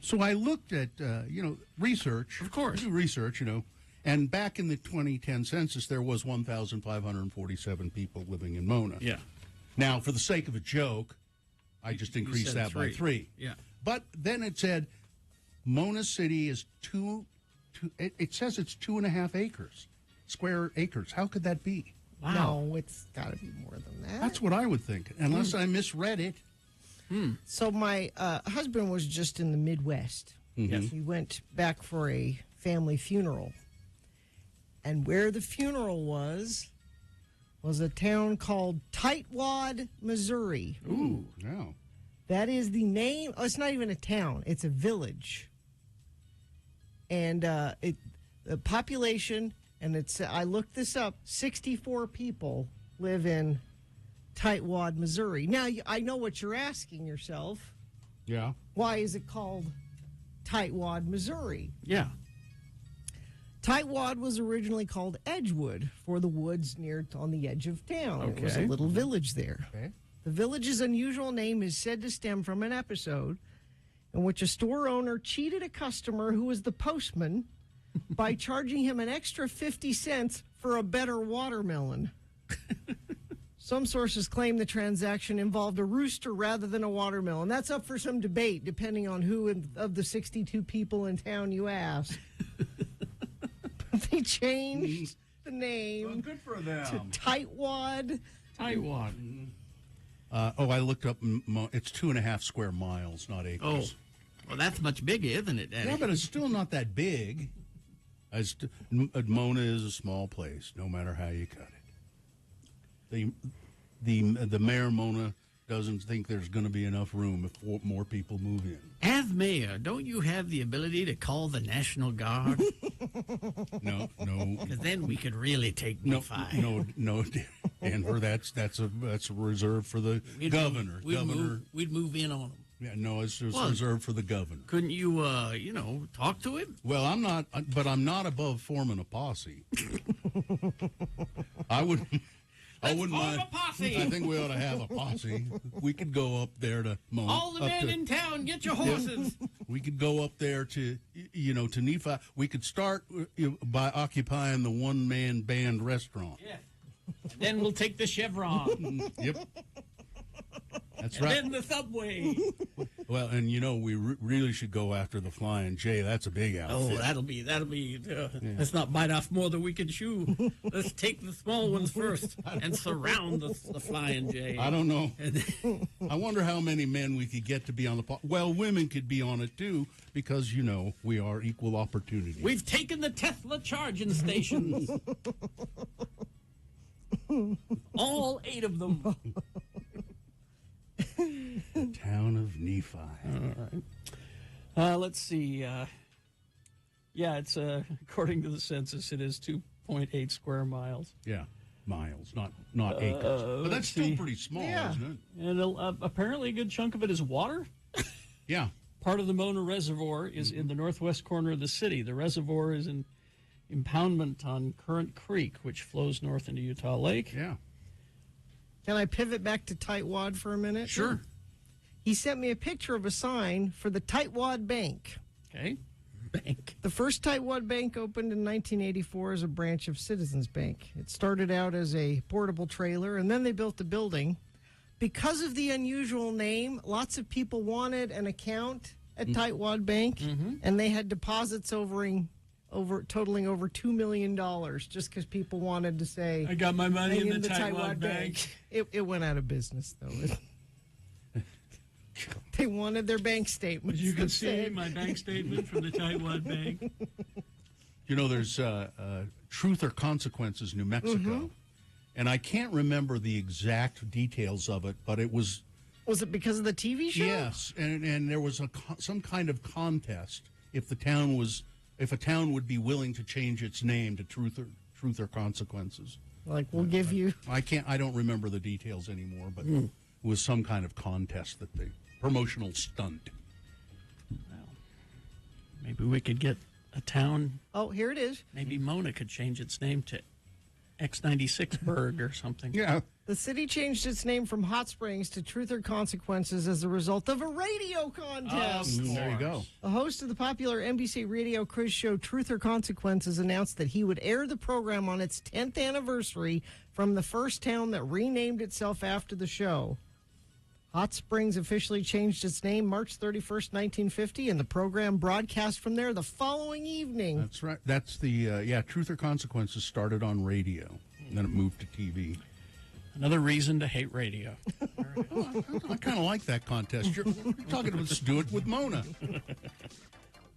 Speaker 2: So I looked at, research.
Speaker 3: Of course.
Speaker 2: I do research, and back in the 2010 census, there was 1,547 people living in Mona.
Speaker 3: Yeah.
Speaker 2: Now, for the sake of a joke, I just increased that by 3.
Speaker 3: Yeah.
Speaker 2: But then it said Mona City is it says it's 2.5 square acres. How could that be?
Speaker 4: Wow. No, it's got to be more than that.
Speaker 2: That's what I would think, unless I misread it.
Speaker 4: So my husband was just in the Midwest.
Speaker 2: Yes.
Speaker 4: He went back for a family funeral. And where the funeral was a town called Tightwad, Missouri.
Speaker 2: Ooh, no.
Speaker 4: That is the name. Oh, it's not even a town. It's a village. And the population, and I looked this up, 64 people live in Tightwad, Missouri. Now, I know what you're asking yourself.
Speaker 2: Yeah.
Speaker 4: Why is it called Tightwad, Missouri?
Speaker 3: Yeah.
Speaker 4: Tightwad was originally called Edgewood for the woods near on the edge of town.
Speaker 3: Okay.
Speaker 4: It was a little village there.
Speaker 2: Okay.
Speaker 4: The village's unusual name is said to stem from an episode in which a store owner cheated a customer who was the postman by charging him an extra 50 cents for a better watermelon. Some sources claim the transaction involved a rooster rather than a watermelon. That's up for some debate, depending on who of the 62 people in town you ask. They changed the name
Speaker 2: good for them.
Speaker 4: to Tightwad.
Speaker 3: Tightwad.
Speaker 2: I looked up. It's 2.5 square miles, not acres.
Speaker 3: Oh, well, that's much bigger, isn't it, Daddy?
Speaker 2: Yeah, but it's still not that big. Mona is a small place, no matter how you cut it. The mayor Mona doesn't think there's going to be enough room if more people move in.
Speaker 3: As mayor, don't you have the ability to call the National Guard?
Speaker 2: No.
Speaker 3: Because then we could really take Nephi.
Speaker 2: No, Denver. That's a reserved for the governor.
Speaker 3: We'd move in on him.
Speaker 2: Yeah, no, it's just reserved for the governor.
Speaker 3: Couldn't you, talk to him?
Speaker 2: Well, I'm not, but I'm not above forming a posse. I wouldn't
Speaker 10: form
Speaker 2: mind.
Speaker 10: a posse.
Speaker 2: I think we ought to have a posse. We could go up there to Mona.
Speaker 10: All the men in town, get your horses.
Speaker 2: We could go up there to Nephi. We could start by occupying the one-man band restaurant.
Speaker 10: Yeah. Then we'll take the Chevron.
Speaker 2: Yep. That's
Speaker 10: and
Speaker 2: right.
Speaker 10: then the subway.
Speaker 2: Well, and we really should go after the Flying J. That's a big outfit.
Speaker 10: Oh, that'll be. Let's not bite off more than we can chew. Let's take the small ones first and surround the Flying J.
Speaker 2: I don't know. I wonder how many men we could get to be on the Well, women could be on it, too, because, we are equal opportunity.
Speaker 10: We've taken the Tesla charging stations. All 8 of them.
Speaker 2: The town of Nephi.
Speaker 3: All right. Let's see. It's according to the census, it is 2.8 square miles.
Speaker 2: Yeah, miles, not acres. But that's still pretty small, isn't it?
Speaker 3: And apparently a good chunk of it is water.
Speaker 2: Yeah.
Speaker 3: Part of the Mona Reservoir is in the northwest corner of the city. The reservoir is in impoundment on Current Creek, which flows north into Utah Lake.
Speaker 2: Yeah.
Speaker 4: Can I pivot back to Tightwad for a minute?
Speaker 3: Sure.
Speaker 4: He sent me a picture of a sign for the Tightwad Bank.
Speaker 3: Okay. Bank.
Speaker 4: The first Tightwad Bank opened in 1984 as a branch of Citizens Bank. It started out as a portable trailer, and then they built a building. Because of the unusual name, lots of people wanted an account at Tightwad Bank, and they had deposits totaling over $2 million just because people wanted to say,
Speaker 3: I got my money in the Tightwad Bank.
Speaker 4: It went out of business, though. They wanted their bank statements.
Speaker 3: You can see my bank statement from the Tightwad Bank.
Speaker 2: There's Truth or Consequences, New Mexico. And I can't remember the exact details of it, but it was...
Speaker 4: Was it because of the TV show?
Speaker 2: Yes, and there was some kind of contest if a town would be willing to change its name to Truth or Consequences.
Speaker 4: Like, we'll give you...
Speaker 2: I don't remember the details anymore, but it was some kind of contest promotional stunt.
Speaker 3: Well, maybe we could get a town.
Speaker 4: Oh, here it is.
Speaker 3: Maybe Mona could change its name to X96burg or something.
Speaker 2: Yeah.
Speaker 4: The city changed its name from Hot Springs to Truth or Consequences as a result of a radio contest.
Speaker 2: There you go.
Speaker 4: The host of the popular NBC radio quiz show Truth or Consequences announced that he would air the program on its 10th anniversary from the first town that renamed itself after the show. Hot Springs officially changed its name March 31st, 1950, and the program broadcast from there the following evening.
Speaker 2: That's right. That's the, Truth or Consequences started on radio, and then it moved to TV.
Speaker 3: Another reason to hate radio.
Speaker 2: I kind of like that contest. You're talking about do it with Mona.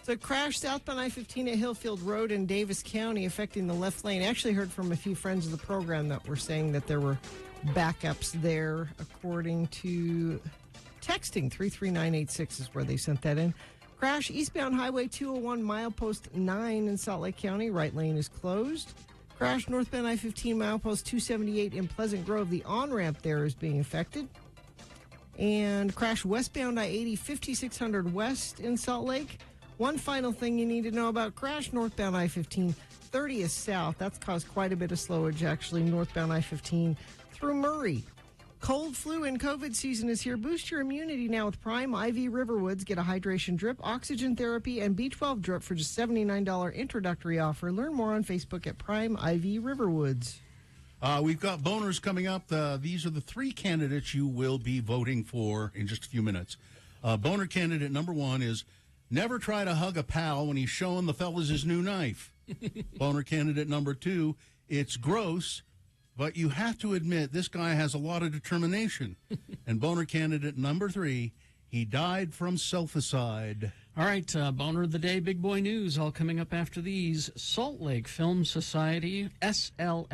Speaker 4: So crash southbound I-15 at Hillfield Road in Davis County, affecting the left lane. I actually heard from a few friends of the program that were saying that there were backups there, according to texting. 33986 is where they sent that in. Crash eastbound Highway 201, milepost 9 in Salt Lake County. Right lane is closed. Crash northbound I-15, milepost 278 in Pleasant Grove. The on-ramp there is being affected. And crash westbound I-80, 5600 west in Salt Lake. One final thing you need to know about crash northbound I-15, 30th south. That's caused quite a bit of slowage, actually, northbound I-15 through Murray. Cold, flu, and COVID season is here. Boost your immunity now with Prime IV Riverwoods. Get a hydration drip, oxygen therapy, and B12 drip for just $79 introductory offer. Learn more on Facebook at Prime IV Riverwoods.
Speaker 2: We've got boners coming up. These are the 3 candidates you will be voting for in just a few minutes. Boner candidate number 1 is never try to hug a pal when he's showing the fellas his new knife. Boner candidate number 2, it's gross, but you have to admit this guy has a lot of determination. And boner candidate number 3, he died from self-aside.
Speaker 3: All right, Boner of the Day, Big Boy News, all coming up after these. Salt Lake Film Society, slfs.org.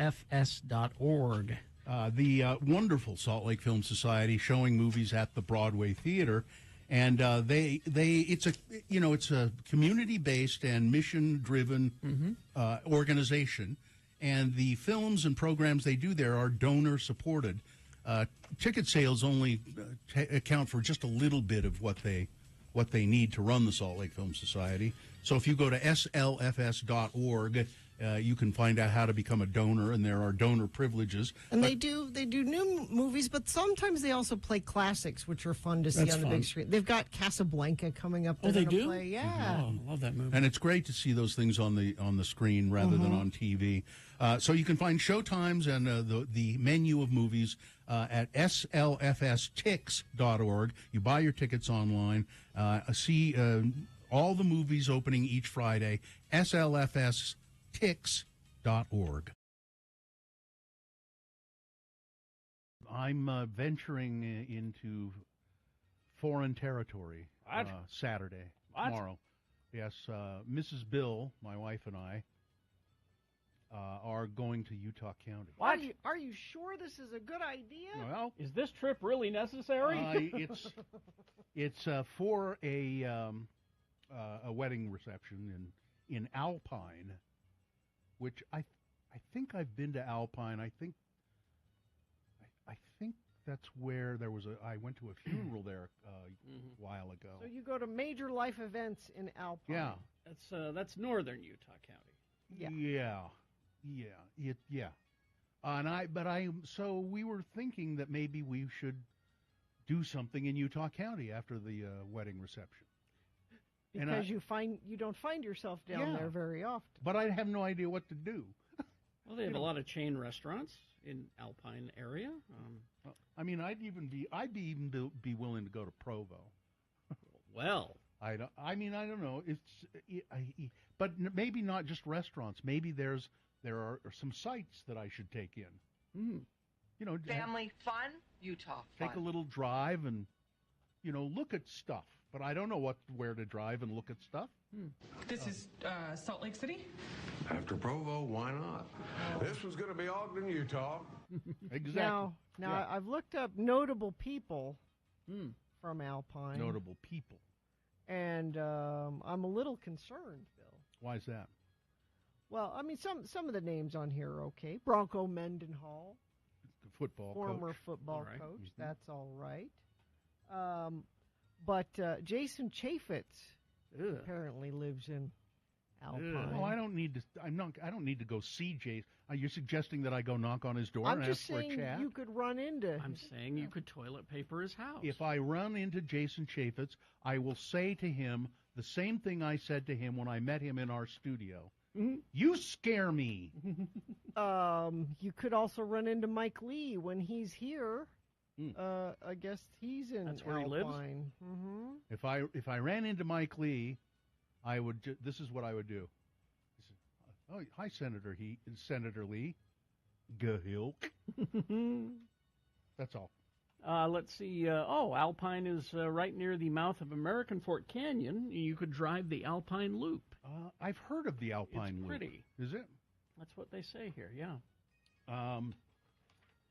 Speaker 2: The wonderful Salt Lake Film Society showing movies at the Broadway Theater. And it's a community-based and mission-driven organization. And the films and programs they do there are donor-supported. Ticket sales only account for just a little bit of what they need to run the Salt Lake Film Society. So if you go to slfs.org, You can find out how to become a donor, and there are donor privileges.
Speaker 4: And they do new movies, but sometimes they also play classics, which are fun to see
Speaker 10: That's
Speaker 4: on the
Speaker 10: fun.
Speaker 4: big screen. They've got Casablanca coming up.
Speaker 10: Oh,
Speaker 4: they're
Speaker 10: they
Speaker 4: gonna
Speaker 10: do?
Speaker 4: Play. Yeah.
Speaker 10: Oh, I love that movie.
Speaker 2: And it's great to see those things on the screen rather than on TV. So you can find showtimes and the menu of movies at slfstix.org. You buy your tickets online. See all the movies opening each Friday. slfstix.org. I'm venturing into foreign territory Saturday, tomorrow. Yes, Mrs. Bill, my wife, and I are going to Utah County.
Speaker 4: Are you sure this is a good idea?
Speaker 2: Well,
Speaker 3: Is this trip really necessary?
Speaker 2: it's for a wedding reception in Alpine, which I think I've been to Alpine. I think that's where I went to a funeral there a while ago.
Speaker 4: So you go to major life events in Alpine.
Speaker 2: Yeah.
Speaker 3: That's northern Utah County.
Speaker 2: Yeah. So we were thinking that maybe we should do something in Utah County after the wedding reception.
Speaker 4: Because you don't find yourself down there very often.
Speaker 2: But I have no idea what to do.
Speaker 3: Well, they have a lot of chain restaurants in Alpine area.
Speaker 2: I mean, I'd even be willing to go to Provo.
Speaker 3: Well,
Speaker 2: I don't know. But maybe not just restaurants. Maybe there are some sites that I should take in.
Speaker 13: Family fun, Utah fun.
Speaker 2: Take a little drive and look at stuff. But I don't know where to drive and look at stuff.
Speaker 13: This is Salt Lake City?
Speaker 11: After Provo, why not? This was going to be Ogden, Utah.
Speaker 2: Exactly.
Speaker 4: Now I've looked up notable people from Alpine.
Speaker 2: Notable people.
Speaker 4: And I'm a little concerned, Bill.
Speaker 2: Why is that?
Speaker 4: Well, I mean, some of the names on here are okay. Bronco Mendenhall, former football coach.
Speaker 2: Mm-hmm.
Speaker 4: That's all right. But Jason Chaffetz apparently lives in Alpine.
Speaker 2: Oh, I don't need to. I don't need to go see Jason. You're suggesting that I go knock on his door and ask for a chat?
Speaker 4: I'm just saying you could run into.
Speaker 3: I'm saying you could toilet paper his house.
Speaker 2: If I run into Jason Chaffetz, I will say to him the same thing I said to him when I met him in our studio.
Speaker 4: Mm-hmm.
Speaker 2: You scare me.
Speaker 4: You could also run into Mike Lee when he's here. I guess he's in
Speaker 3: That's where
Speaker 4: Alpine.
Speaker 3: he lives?
Speaker 4: Mm-hmm.
Speaker 2: If I ran into Mike Lee, I would. This is what I would do. He said, "Oh, hi, Senator Lee. Gahilk." That's all.
Speaker 3: Let's see. Alpine is right near the mouth of American Fort Canyon. You could drive the Alpine Loop.
Speaker 2: I've heard of the Alpine Loop.
Speaker 3: It's pretty.
Speaker 2: Is it?
Speaker 3: That's what they say here. Yeah.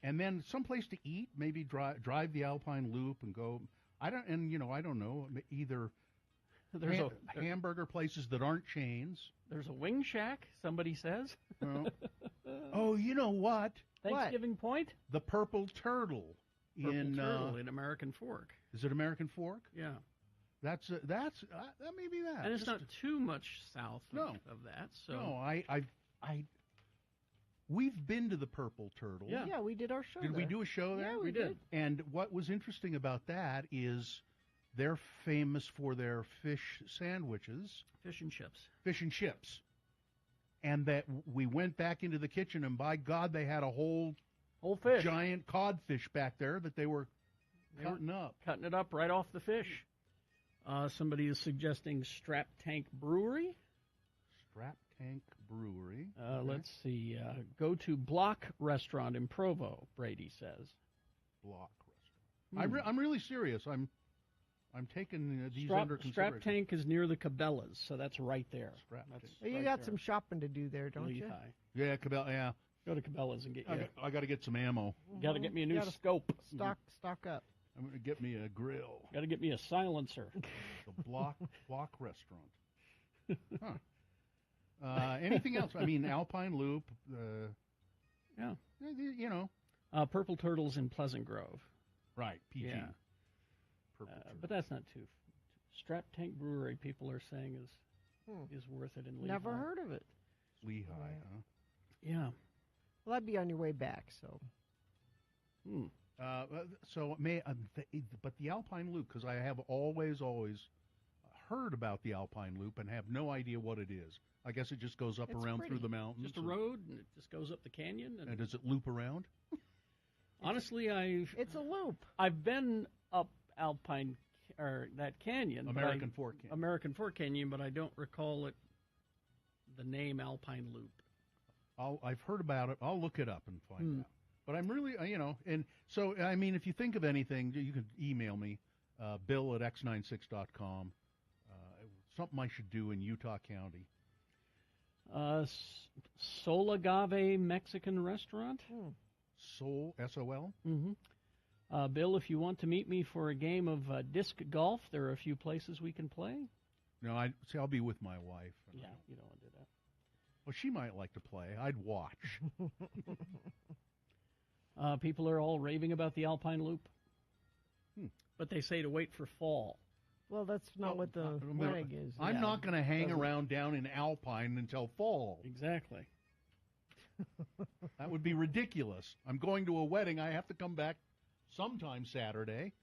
Speaker 2: And then someplace to eat. Maybe drive the Alpine Loop and go. I don't know. Either
Speaker 3: There's
Speaker 2: hamburger places that aren't chains.
Speaker 3: There's a wing shack. Somebody says.
Speaker 2: Oh, you know what?
Speaker 3: Thanksgiving Point.
Speaker 2: The Purple Turtle.
Speaker 3: In American Fork.
Speaker 2: Is it American Fork?
Speaker 3: Yeah.
Speaker 2: That may be that.
Speaker 3: And it's not too much south of that. So
Speaker 2: No, we've been to the Purple Turtle.
Speaker 4: Yeah, we did our show
Speaker 2: Did
Speaker 4: there.
Speaker 2: we do a show there?
Speaker 4: Yeah, we did.
Speaker 2: And what was interesting about that is they're famous for their fish sandwiches.
Speaker 3: Fish and chips.
Speaker 2: Fish and chips. And that we went back into the kitchen, and by God, they had a whole
Speaker 3: fish,
Speaker 2: giant codfish back there that they were cutting up.
Speaker 3: Cutting it up right off the fish. Somebody is suggesting Strap Tank Brewery.
Speaker 2: Strap Tank Brewery.
Speaker 3: Let's see. Go to Block Restaurant in Provo, Brady says.
Speaker 2: Block Restaurant. I'm really serious. I'm taking these under consideration.
Speaker 3: Strap Tank is near the Cabela's, so that's right there.
Speaker 4: You got some shopping to do there, don't you?
Speaker 2: Yeah, Cabela. Yeah.
Speaker 3: Go to Cabela's and get you.
Speaker 2: I got to get some ammo.
Speaker 3: Got to get me a new scope.
Speaker 4: Stock up.
Speaker 2: I'm going to get me a grill.
Speaker 3: Got to get me a silencer.
Speaker 2: The Block Restaurant. Huh. Anything else? I mean, Alpine Loop.
Speaker 3: Yeah.
Speaker 2: You know.
Speaker 3: Purple Turtles in Pleasant Grove.
Speaker 2: Right. PG.
Speaker 3: Yeah. But that's not too. Strap Tank Brewery, people are saying is worth it in Lehigh.
Speaker 4: Never heard of it.
Speaker 2: Lehigh.
Speaker 3: Yeah.
Speaker 4: Well, I'd be on your way back, so.
Speaker 2: But the Alpine Loop, because I have always heard about the Alpine Loop and have no idea what it is. I guess it just goes up
Speaker 3: It's
Speaker 2: around
Speaker 3: pretty.
Speaker 2: through the mountains.
Speaker 3: Just a road, and it just goes up the canyon.
Speaker 2: And does it loop around?
Speaker 3: Honestly,
Speaker 4: it's a loop.
Speaker 3: I've been up Alpine or that canyon,
Speaker 2: American Fork Canyon.
Speaker 3: American Fork Canyon, but I don't recall it. The name Alpine Loop.
Speaker 2: I've heard about it. I'll look it up and find out. But I'm really, and so, I mean, if you think of anything, you can email me, bill@x96.com. Something I should do in Utah County.
Speaker 3: Solagave Mexican Restaurant.
Speaker 2: Sol, S-O-L?
Speaker 3: Mm-hmm. Bill, if you want to meet me for a game of disc golf, there are a few places we can play.
Speaker 2: No, I'll be with my wife.
Speaker 3: Yeah, you don't want to do that.
Speaker 2: Well, she might like to play. I'd watch.
Speaker 3: People are all raving about the Alpine Loop. But they say to wait for fall.
Speaker 4: Well, that's not what the flag is.
Speaker 2: I'm not going to hang around down in Alpine until fall.
Speaker 3: Exactly.
Speaker 2: That would be ridiculous. I'm going to a wedding. I have to come back sometime Saturday.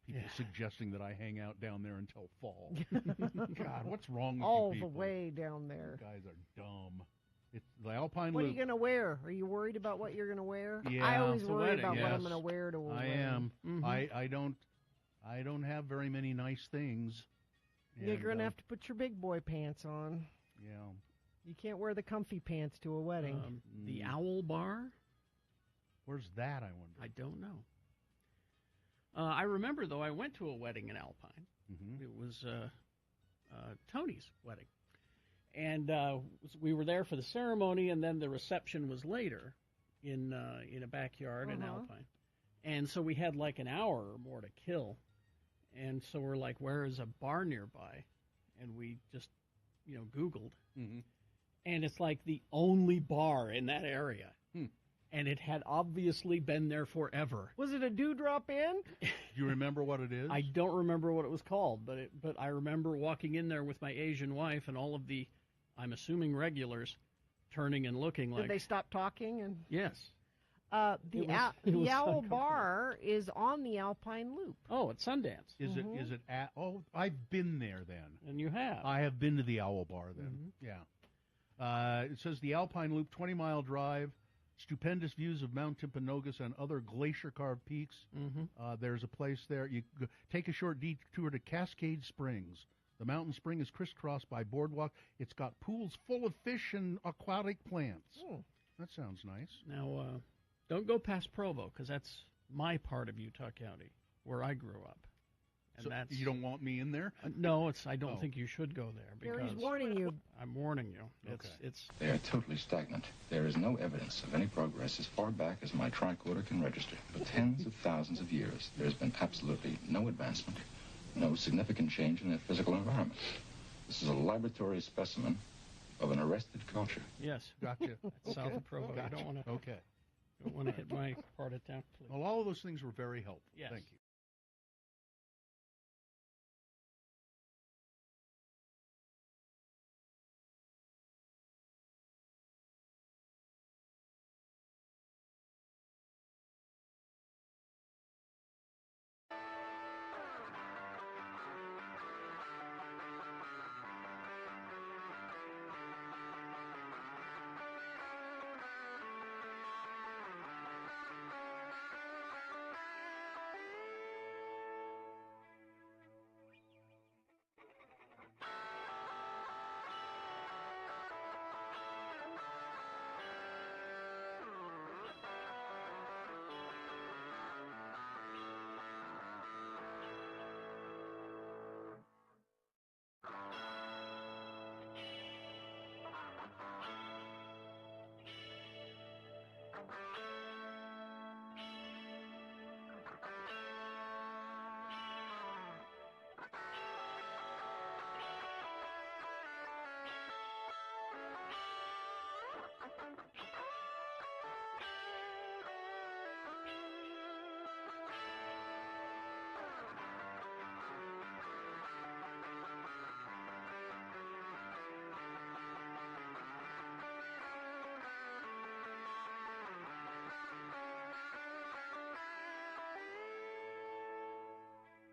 Speaker 2: People suggesting that I hang out down there until fall. God, what's wrong with
Speaker 4: all
Speaker 2: you people?
Speaker 4: The way down there?
Speaker 2: You guys are dumb. It's the Alpine
Speaker 4: What
Speaker 2: Loop.
Speaker 4: are you going to wear? Are you worried about what you're going to wear?
Speaker 2: Yeah,
Speaker 4: I always worry
Speaker 2: wedding,
Speaker 4: about what
Speaker 2: yes.
Speaker 4: I'm going to wear to a wedding.
Speaker 2: I am.
Speaker 4: Mhm.
Speaker 2: I don't have very many nice things.
Speaker 4: You're going to have to put your big boy pants on.
Speaker 2: Yeah.
Speaker 4: You can't wear the comfy pants to a wedding.
Speaker 3: The Owl Bar?
Speaker 2: Where's that, I wonder?
Speaker 3: I don't know. I remember, though, I went to a wedding in Alpine.
Speaker 2: Mm-hmm.
Speaker 3: It was Tony's wedding. And we were there for the ceremony, and then the reception was later in a backyard in Alpine. And so we had like an hour or more to kill. And so we're like, where is a bar nearby? And we just, Googled.
Speaker 2: Mm-hmm.
Speaker 3: And it's like the only bar in that area. And it had obviously been there forever.
Speaker 4: Was it a Dewdrop Inn?
Speaker 2: Do you remember what it is?
Speaker 3: I don't remember what it was called, but I remember walking in there with my Asian wife and all of the, I'm assuming, regulars turning and looking like.
Speaker 4: Did they stop talking? And
Speaker 3: Yes.
Speaker 4: The Owl Bar is on the Alpine Loop.
Speaker 3: Oh, at Sundance.
Speaker 2: Is it at? Oh, I've been there then.
Speaker 3: And you have.
Speaker 2: I have been to the Owl Bar then. Yeah. It says the Alpine Loop, 20-mile drive, stupendous views of Mount Timpanogos and other glacier-carved peaks. There's a place there. You take a short detour to Cascade Springs. The mountain spring is crisscrossed by boardwalk. It's got pools full of fish and aquatic plants. That sounds nice.
Speaker 3: Now, don't go past Provo, because that's my part of Utah County, where I grew up. And
Speaker 2: So
Speaker 3: that's
Speaker 2: you don't want me in there?
Speaker 3: No, I don't think you should go there.
Speaker 4: Gary's
Speaker 3: Because
Speaker 4: warning you.
Speaker 3: I'm warning you. It's
Speaker 14: They are totally stagnant. There is no evidence of any progress as far back as my tricorder can register. For tens of thousands of years, there has been absolutely no advancement, no significant change in their physical environment. This is a laboratory specimen of an arrested culture.
Speaker 3: Yes.
Speaker 2: Gotcha.
Speaker 3: That's south of Provo.
Speaker 2: Gotcha.
Speaker 3: You don't want to.
Speaker 2: Okay.
Speaker 3: Don't want to hit my part of town, please.
Speaker 2: Well, all of those things were very helpful.
Speaker 3: Yes.
Speaker 2: Thank you.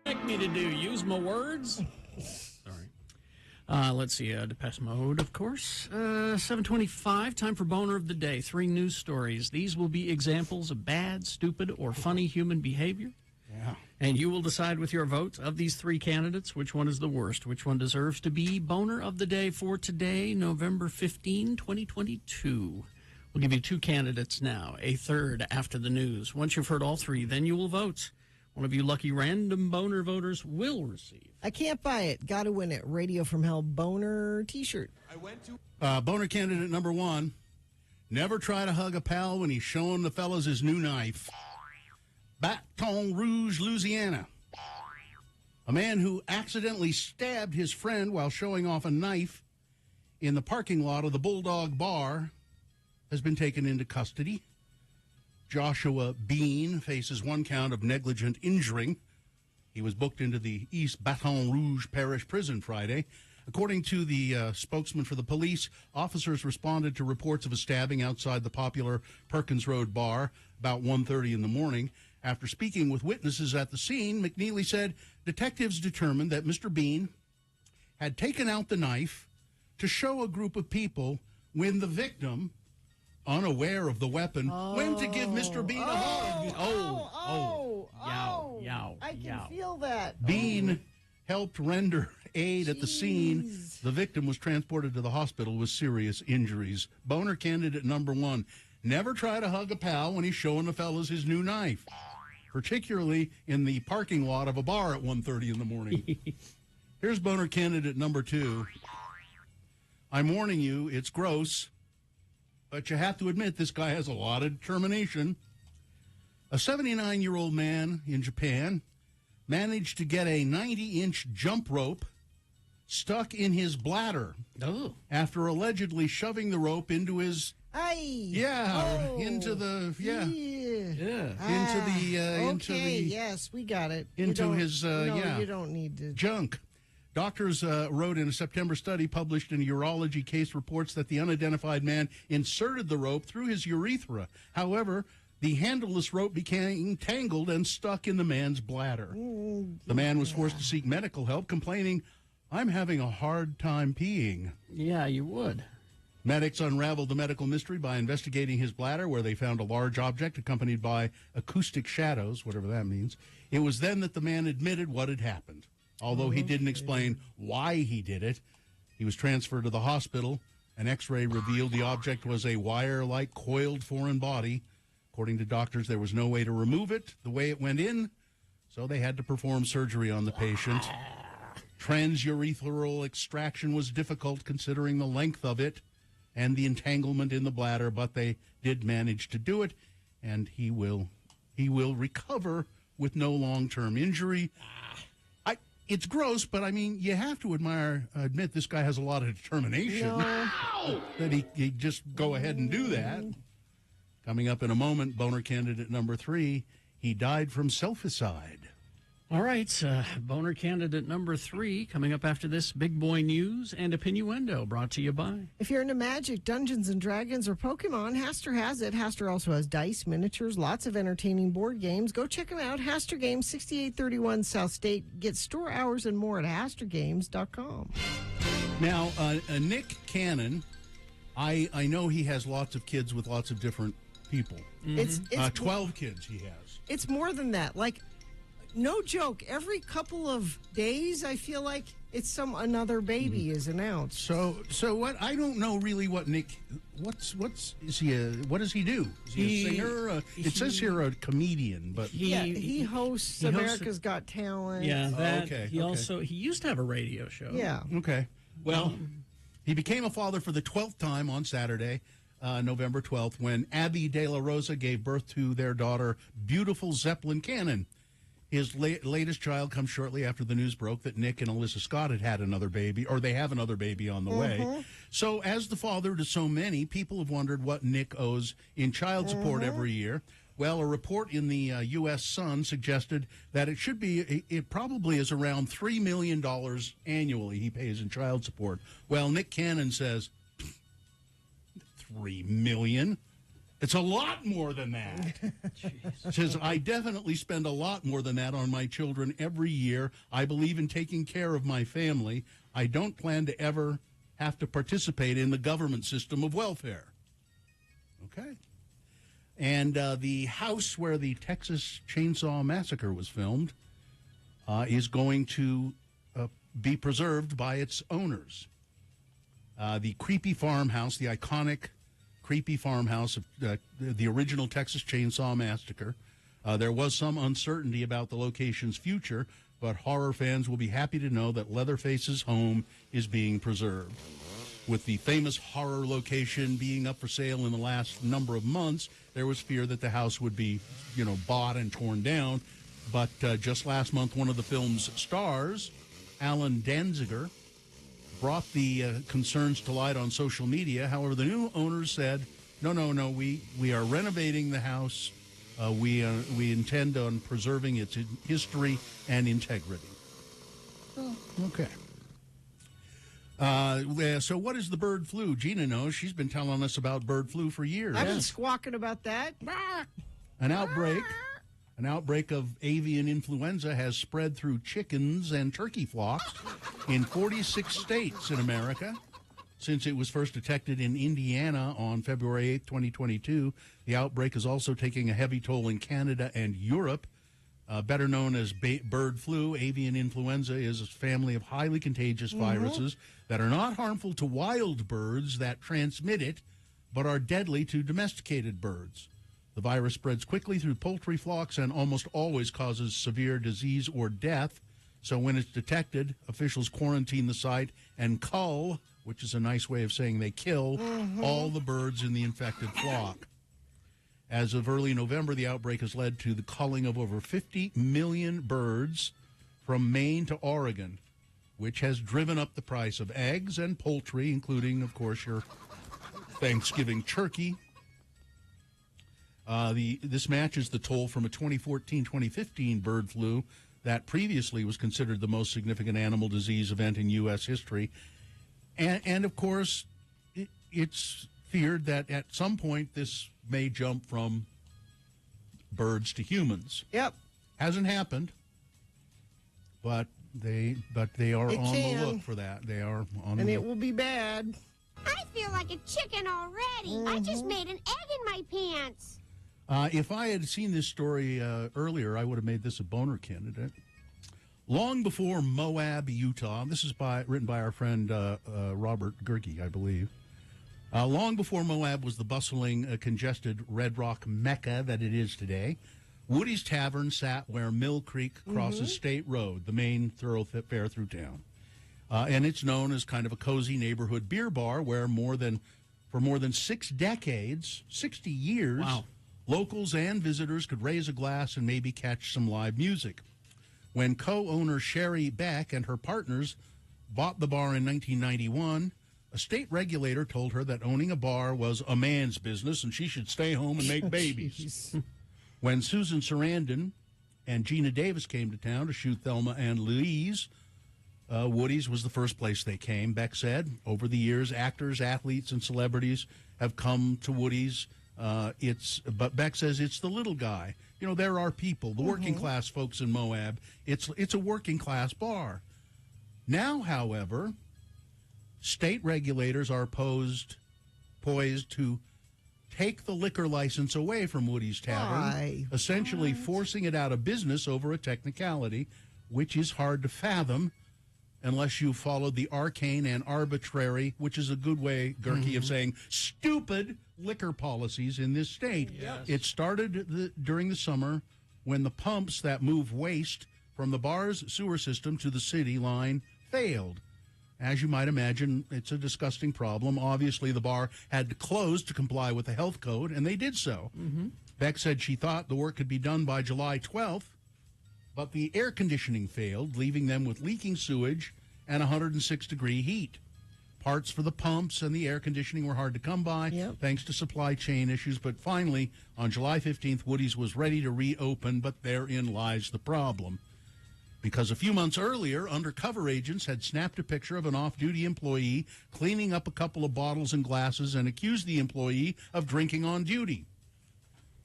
Speaker 3: Like me to do? Use my words? Sorry. Let's see. Depeche Mode, of course. 7:25. Time for Boner of the Day. 3 news stories. These will be examples of bad, stupid, or funny human behavior.
Speaker 2: Yeah.
Speaker 3: And you will decide with your votes of these 3 candidates which one is the worst, which one deserves to be Boner of the Day for today, November 15, 2022. We'll give you 2 candidates now, a third after the news. Once you've heard all 3, then you will vote. One of you lucky random boner voters will receive.
Speaker 4: I can't buy it. Got to win it. Radio from Hell boner T-shirt.
Speaker 2: Boner candidate number 1. Never try to hug a pal when he's showing the fellas his new knife. Baton Rouge, Louisiana. A man who accidentally stabbed his friend while showing off a knife in the parking lot of the Bulldog Bar has been taken into custody. Joshua Bean faces 1 count of negligent injuring. He was booked into the East Baton Rouge Parish Prison Friday. According to the spokesman for the police, officers responded to reports of a stabbing outside the popular Perkins Road bar about 1:30 in the morning. After speaking with witnesses at the scene, McNeely said detectives determined that Mr. Bean had taken out the knife to show a group of people when the victim, unaware of the weapon, went to give Mr. Bean a hug.
Speaker 3: Yow.
Speaker 4: I can feel that.
Speaker 2: Bean helped render aid at the scene. The victim was transported to the hospital with serious injuries. Boner candidate number 1. Never try to hug a pal when he's showing the fellas his new knife, particularly in the parking lot of a bar at 1:30 in the morning. Here's boner candidate number 2. I'm warning you, it's gross, but you have to admit this guy has a lot of determination. A 79-year-old man in Japan managed to get a 90-inch jump rope stuck in his bladder after allegedly shoving the rope into his into the
Speaker 4: yes, we got it.
Speaker 2: Into his
Speaker 4: you don't need to
Speaker 2: junk. Doctors wrote in a September study published in Urology Case Reports that the unidentified man inserted the rope through his urethra. However, the handleless rope became tangled and stuck in the man's bladder. The man was forced to seek medical help, complaining, "I'm having a hard time peeing."
Speaker 3: Yeah, you would.
Speaker 2: Medics unraveled the medical mystery by investigating his bladder, where they found a large object accompanied by acoustic shadows, whatever that means. It was then that the man admitted what had happened. Although he didn't explain why he did it, he was transferred to the hospital. An X-ray revealed the object was a wire-like coiled foreign body. According to doctors, there was no way to remove it the way it went in, so they had to perform surgery on the patient. Transurethral extraction was difficult considering the length of it and the entanglement in the bladder, but they did manage to do it, and he will recover with no long-term injury. It's gross, but I mean, you have to admit this guy has a lot of determination. That he just go ahead and do that. Coming up in a moment, boner candidate number 3, he died from selficide.
Speaker 3: All right, boner candidate number 3 coming up after this big boy news and Opinioendo brought to you by.
Speaker 4: If you're into Magic, Dungeons and Dragons, or Pokemon, Hastur has it. Hastur also has dice, miniatures, lots of entertaining board games. Go check them out. Hastur Games, 6831 South State. Get store hours and more at HasturGames.com.
Speaker 2: Now, Nick Cannon, I know he has lots of kids with lots of different people.
Speaker 4: It's
Speaker 2: 12 kids he has.
Speaker 4: It's more than that. Like, no joke, every couple of days, I feel like it's another baby is announced.
Speaker 2: So what? I don't know really what Nick. What does he do? Is he a singer? It says here a comedian, but
Speaker 4: he hosts America's Got Talent.
Speaker 3: Yeah, that.
Speaker 2: Okay.
Speaker 3: He used to have a radio show.
Speaker 4: Yeah.
Speaker 2: Okay. Well, he became a father for the 12th time on Saturday, November 12th, when Abby De La Rosa gave birth to their daughter, beautiful Zeppelin Cannon. His latest child comes shortly after the news broke that Nick and Alyssa Scott had another baby, or they have another baby on the way. So as the father to so many, people have wondered what Nick owes in child support every year. Well, a report in the U.S. Sun suggested that it probably is around $3 million annually he pays in child support. Well, Nick Cannon says, $3 million? It's a lot more than that. Says, I definitely spend a lot more than that on my children every year. I believe in taking care of my family. I don't plan to ever have to participate in the government system of welfare. Okay. And the house where the Texas Chainsaw Massacre was filmed is going to be preserved by its owners. The creepy farmhouse, the iconic creepy farmhouse of the original Texas Chainsaw Massacre. There was some uncertainty about the location's future, but horror fans will be happy to know that Leatherface's home is being preserved. With the famous horror location being up for sale in the last number of months, there was fear that the house would be, bought and torn down. But just last month, one of the film's stars, Alan Danziger, brought the concerns to light on social media. However, the new owners said, no, we are renovating the house. We intend on preserving its history and integrity. Oh, okay. So what is the bird flu? Gina knows. She's been telling us about bird flu for years.
Speaker 4: I've been squawking about that.
Speaker 2: An outbreak of avian influenza has spread through chickens and turkey flocks in 46 states in America. Since it was first detected in Indiana on February 8, 2022, the outbreak is also taking a heavy toll in Canada and Europe. Better known as bird flu, avian influenza is a family of highly contagious viruses that are not harmful to wild birds that transmit it, but are deadly to domesticated birds. The virus spreads quickly through poultry flocks and almost always causes severe disease or death. So when it's detected, officials quarantine the site and cull, which is a nice way of saying they kill, all the birds in the infected flock. As of early November, the outbreak has led to the culling of over 50 million birds from Maine to Oregon, which has driven up the price of eggs and poultry, including, of course, your Thanksgiving turkey. This matches the toll from a 2014-2015 bird flu that previously was considered the most significant animal disease event in U.S. history. And of course, it's feared that at some point this may jump from birds to humans.
Speaker 4: Yep.
Speaker 2: Hasn't happened, but they are on the look for that. They are on the look.
Speaker 4: And it will be bad.
Speaker 15: I feel like a chicken already. I just made an egg in my pants.
Speaker 2: If I had seen this story earlier, I would have made this a boner candidate. Long before Moab, Utah, this is written by our friend Robert Gerke, I believe. Long before Moab was the bustling, congested Red Rock mecca that it is today, Woody's Tavern sat where Mill Creek crosses State Road, the main thoroughfare through town. And it's known as kind of a cozy neighborhood beer bar where for more than 6 decades, 60 years, locals and visitors could raise a glass and maybe catch some live music. When co-owner Sherry Beck and her partners bought the bar in 1991, a state regulator told her that owning a bar was a man's business and she should stay home and make babies. When Susan Sarandon and Gina Davis came to town to shoot Thelma and Louise, Woody's was the first place they came. Beck said, over the years, actors, athletes, and celebrities have come to Woody's. But Beck says it's the little guy. There are people, the working class folks in Moab. It's a working class bar. Now, however, state regulators are poised to take the liquor license away from Woody's Tavern, essentially forcing it out of business over a technicality, which is hard to fathom unless you followed the arcane and arbitrary, which is a good way, Gerke, of saying stupid liquor policies in this state.
Speaker 10: Yes.
Speaker 2: It started during the summer when the pumps that move waste from the bar's sewer system to the city line failed. As you might imagine, it's a disgusting problem. Obviously, the bar had to close to comply with the health code, and they did so. Beck said she thought the work could be done by July 12th, but the air conditioning failed, leaving them with leaking sewage and 106-degree heat. Parts for the pumps and the air conditioning were hard to come by, thanks to supply chain issues. But finally, on July 15th, Woody's was ready to reopen, but therein lies the problem. because a few months earlier, undercover agents had snapped a picture of an off-duty employee cleaning up a couple of bottles and glasses and accused the employee of drinking on duty.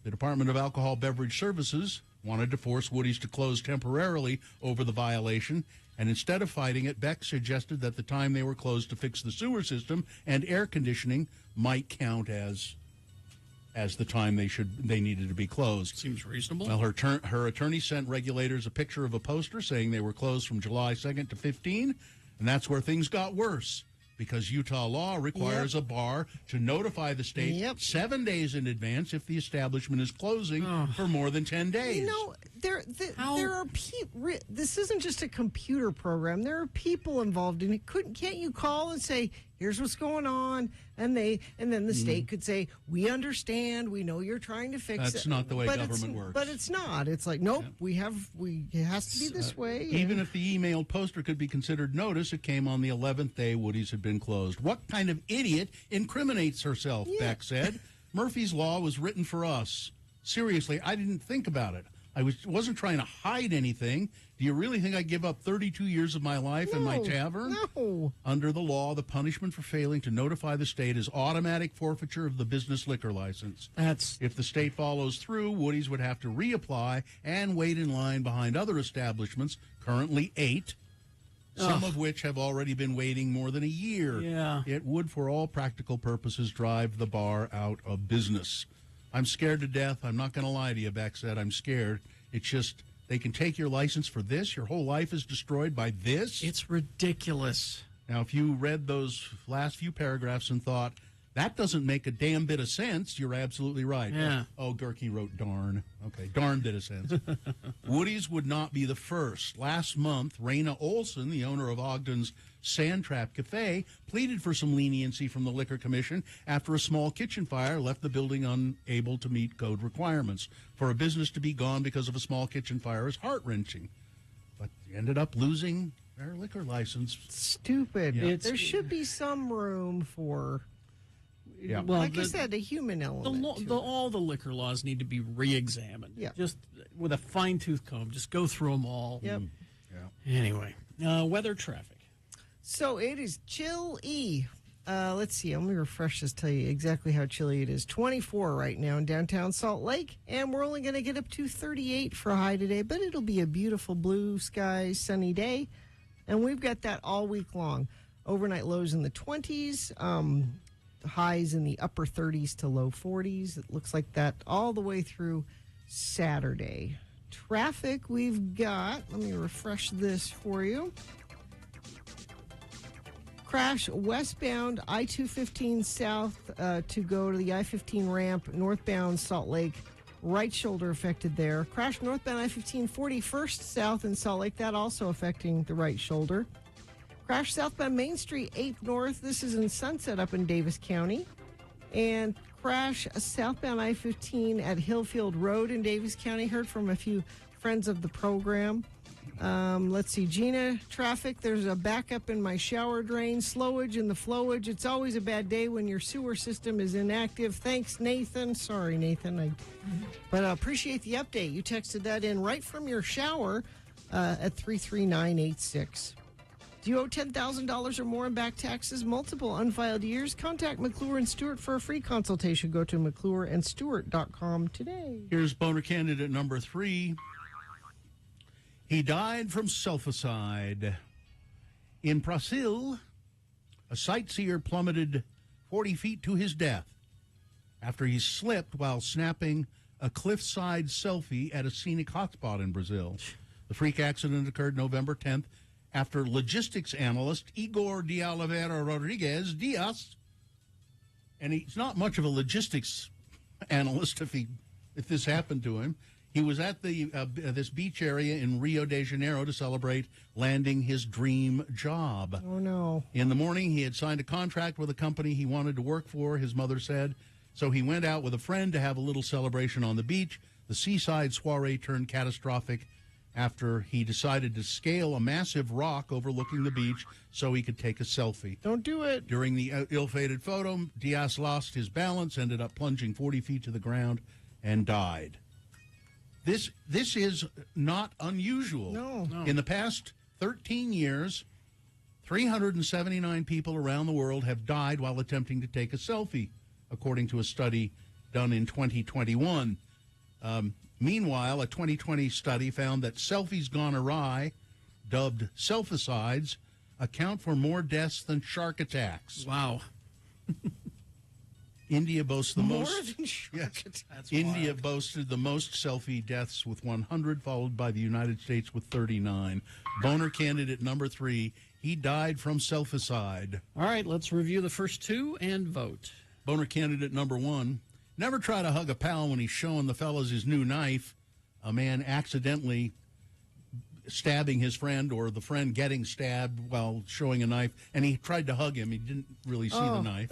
Speaker 2: The Department of Alcohol Beverage Services wanted to force Woody's to close temporarily over the violation, and instead of fighting it, Beck suggested that the time they were closed to fix the sewer system and air conditioning might count as the time they needed to be closed.
Speaker 10: Seems reasonable.
Speaker 2: Well, her attorney sent regulators a picture of a poster saying they were closed from July 2nd to 15, and that's where things got worse, because Utah law requires a bar to notify the state 7 days in advance if the establishment is closing for more than 10 days.
Speaker 4: You know, there are people. This isn't just a computer program. There are people involved in it. Can't you call and say, "Here's what's going on," and then the state could say, "We understand. We know you're trying to fix it."
Speaker 2: That's not the way government works.
Speaker 4: But it's not. It's like, nope. It has to be this way.
Speaker 2: Even if the emailed poster could be considered notice, it came on the 11th day Woody's had been closed. What kind of idiot incriminates herself? Beck said. Murphy's Law was written for us. Seriously, I didn't think about it. I wasn't trying to hide anything. Do you really think I give up 32 years of my life in my tavern?
Speaker 4: No.
Speaker 2: Under the law, the punishment for failing to notify the state is automatic forfeiture of the business liquor license. If the state follows through, Woody's would have to reapply and wait in line behind other establishments, currently 8, some of which have already been waiting more than a year.
Speaker 10: Yeah.
Speaker 2: It would, for all practical purposes, drive the bar out of business. I'm scared to death. I'm not going to lie to you, Beck said. I'm scared. It's just, they can take your license for this. Your whole life is destroyed by this.
Speaker 10: It's ridiculous.
Speaker 2: Now, if you read those last few paragraphs and thought, that doesn't make a damn bit of sense, you're absolutely right.
Speaker 10: Yeah.
Speaker 2: Oh, Gerke wrote darn. Okay, darn bit of sense. Woody's would not be the first. Last month, Raina Olson, the owner of Ogden's Sand Trap Cafe, pleaded for some leniency from the Liquor Commission after a small kitchen fire left the building unable to meet code requirements. For a business to be gone because of a small kitchen fire is heart-wrenching. But they ended up losing their liquor license.
Speaker 4: Stupid.
Speaker 2: Yeah.
Speaker 4: There should be some room for...
Speaker 2: Yeah.
Speaker 10: Well,
Speaker 4: like I said, the human element.
Speaker 10: All the liquor laws need to be re-examined.
Speaker 4: Yeah.
Speaker 10: Just with a fine-tooth comb. Just go through them all.
Speaker 4: Yep.
Speaker 10: Anyway, weather, traffic.
Speaker 4: So it is chilly. Let's see. Let me refresh this, tell you exactly how chilly it is. 24 right now in downtown Salt Lake, and we're only going to get up to 38 for a high today, but it'll be a beautiful blue sky, sunny day, and we've got that all week long. Overnight lows in the 20s, highs in the upper 30s to low 40s. It looks like that all the way through Saturday. Traffic we've got, let me refresh this for you. Crash westbound I-215 south to go to the I-15 ramp, northbound Salt Lake, right shoulder affected there. Crash northbound I-15 41st south in Salt Lake, that also affecting the right shoulder. Crash southbound Main Street 8th north, this is in Sunset up in Davis County. And crash southbound I-15 at Hillfield Road in Davis County. Heard from a few friends of the program. Let's see, Gina, traffic, there's a backup in my shower drain, slowage in the flowage. It's always a bad day when your sewer system is inactive. Thanks, Nathan. Sorry, Nathan. But I appreciate the update. You texted that in right from your shower at 33986. Do you owe $10,000 or more in back taxes, multiple unfiled years? Contact McClure and Stewart for a free consultation. Go to McClureandStewart.com today.
Speaker 2: Here's boner candidate number 3. He died from sulfocide. In Brazil, a sightseer plummeted 40 feet to his death after he slipped while snapping a cliffside selfie at a scenic hotspot in Brazil. The freak accident occurred November 10th after logistics analyst Igor de Oliveira Rodriguez Diaz, and he's not much of a logistics analyst if this happened to him. He was at this beach area in Rio de Janeiro to celebrate landing his dream job.
Speaker 4: Oh, no.
Speaker 2: In the morning, he had signed a contract with a company he wanted to work for, his mother said. So he went out with a friend to have a little celebration on the beach. The seaside soiree turned catastrophic after he decided to scale a massive rock overlooking the beach so he could take a selfie.
Speaker 4: Don't do it.
Speaker 2: During the ill-fated photo, Diaz lost his balance, ended up plunging 40 feet to the ground, and died. This is not unusual.
Speaker 4: No.
Speaker 2: In the past 13 years, 379 people around the world have died while attempting to take a selfie, according to a study done in 2021. Meanwhile, a 2020 study found that selfies gone awry, dubbed selficides, account for more deaths than shark attacks.
Speaker 10: Wow.
Speaker 2: India boasts the
Speaker 4: More
Speaker 2: most.
Speaker 4: than shark attacks.
Speaker 10: That's
Speaker 2: India
Speaker 10: wild.
Speaker 2: boasted the most selfie deaths with 100, followed by the United States with 39. Boner candidate number 3, he died from selficide.
Speaker 10: All right, let's review the first two and vote.
Speaker 2: Boner candidate number 1, never try to hug a pal when he's showing the fellas his new knife. A man accidentally stabbing his friend, or the friend getting stabbed while showing a knife, and he tried to hug him. He didn't really see the knife.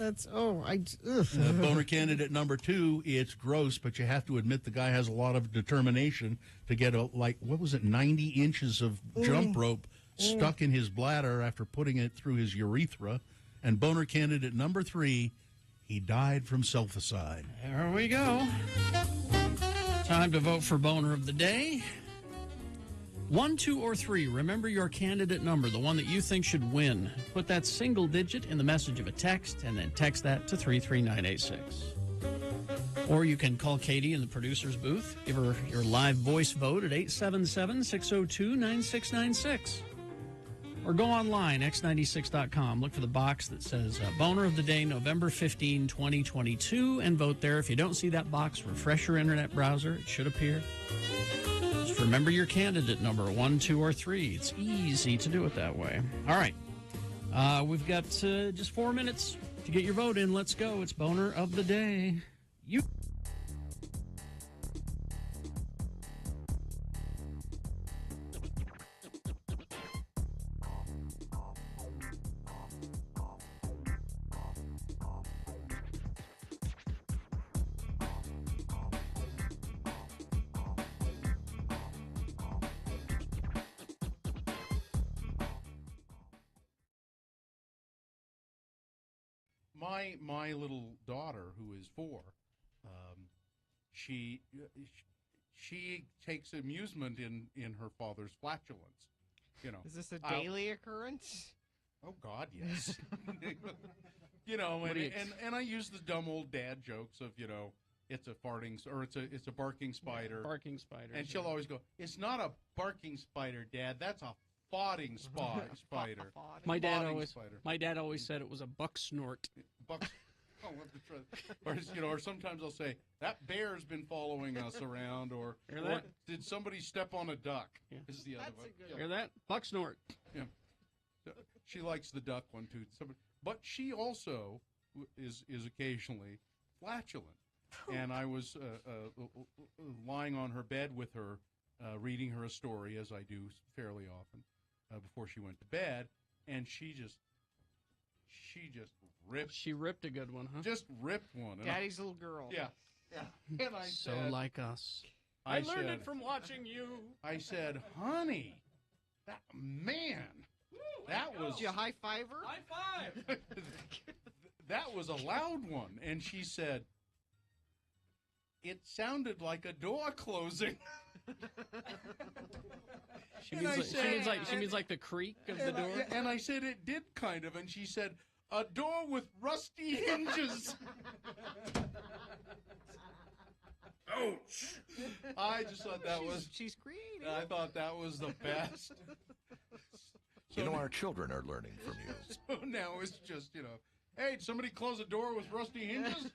Speaker 2: Boner candidate number 2, it's gross, but you have to admit the guy has a lot of determination to get 90 inches of jump rope stuck in his bladder after putting it through his urethra. And boner candidate number 3, he died from selficide.
Speaker 10: There we go. Time to vote for Boner of the Day. 1, 2, or 3. Remember your candidate number, the one that you think should win. Put that single digit in the message of a text, and then text that to 33986. Or you can call Katie in the producer's booth. Give her your live voice vote at 877-602-9696. Or go online, x96.com. Look for the box that says Boner of the Day, November 15, 2022, and vote there. If you don't see that box, refresh your internet browser. It should appear. Just remember your candidate number, 1, 2, or 3. It's easy to do it that way. All right. We've got just 4 minutes to get your vote in. Let's go. It's Boner of the Day. You.
Speaker 2: My little daughter, who is 4, she takes amusement in her father's flatulence.
Speaker 4: Is this a daily occurrence?
Speaker 2: Oh God, yes. And I use the dumb old dad jokes of it's a farting or it's a barking spider.
Speaker 10: Barking spider.
Speaker 2: And she'll always go, "It's not a barking spider, Dad. That's a fawting spider."
Speaker 10: My dad
Speaker 2: Spider.
Speaker 10: always said it was a buck snort.
Speaker 2: Buck. Oh, what the or sometimes I'll say that bear's been following us around, or did somebody step on a duck?
Speaker 10: Yeah.
Speaker 2: Is the other one.
Speaker 10: Hear that? Buck snort.
Speaker 2: Yeah. She likes the duck one too. But she also is occasionally flatulent. And I was lying on her bed with her, reading her a story, as I do fairly often, before she went to bed, and she just ripped.
Speaker 10: She ripped a good one, huh?
Speaker 2: Just ripped one.
Speaker 4: Daddy's little girl.
Speaker 2: Yeah. And I
Speaker 10: so
Speaker 2: said,
Speaker 10: like us.
Speaker 2: I
Speaker 10: learned
Speaker 2: said,
Speaker 10: it from watching you.
Speaker 2: I said, honey, that was...
Speaker 4: Did you high five her?
Speaker 10: High five!
Speaker 2: That was a loud one. And she said, it sounded like a door closing.
Speaker 10: She means like the creak of the door?
Speaker 2: And I said, it did kind of. And she said, a door with rusty hinges. Ouch. I just thought that
Speaker 4: she's creative.
Speaker 2: I thought that was the best.
Speaker 16: So our children are learning from you.
Speaker 2: So now it's just, hey, did somebody close a door with rusty hinges?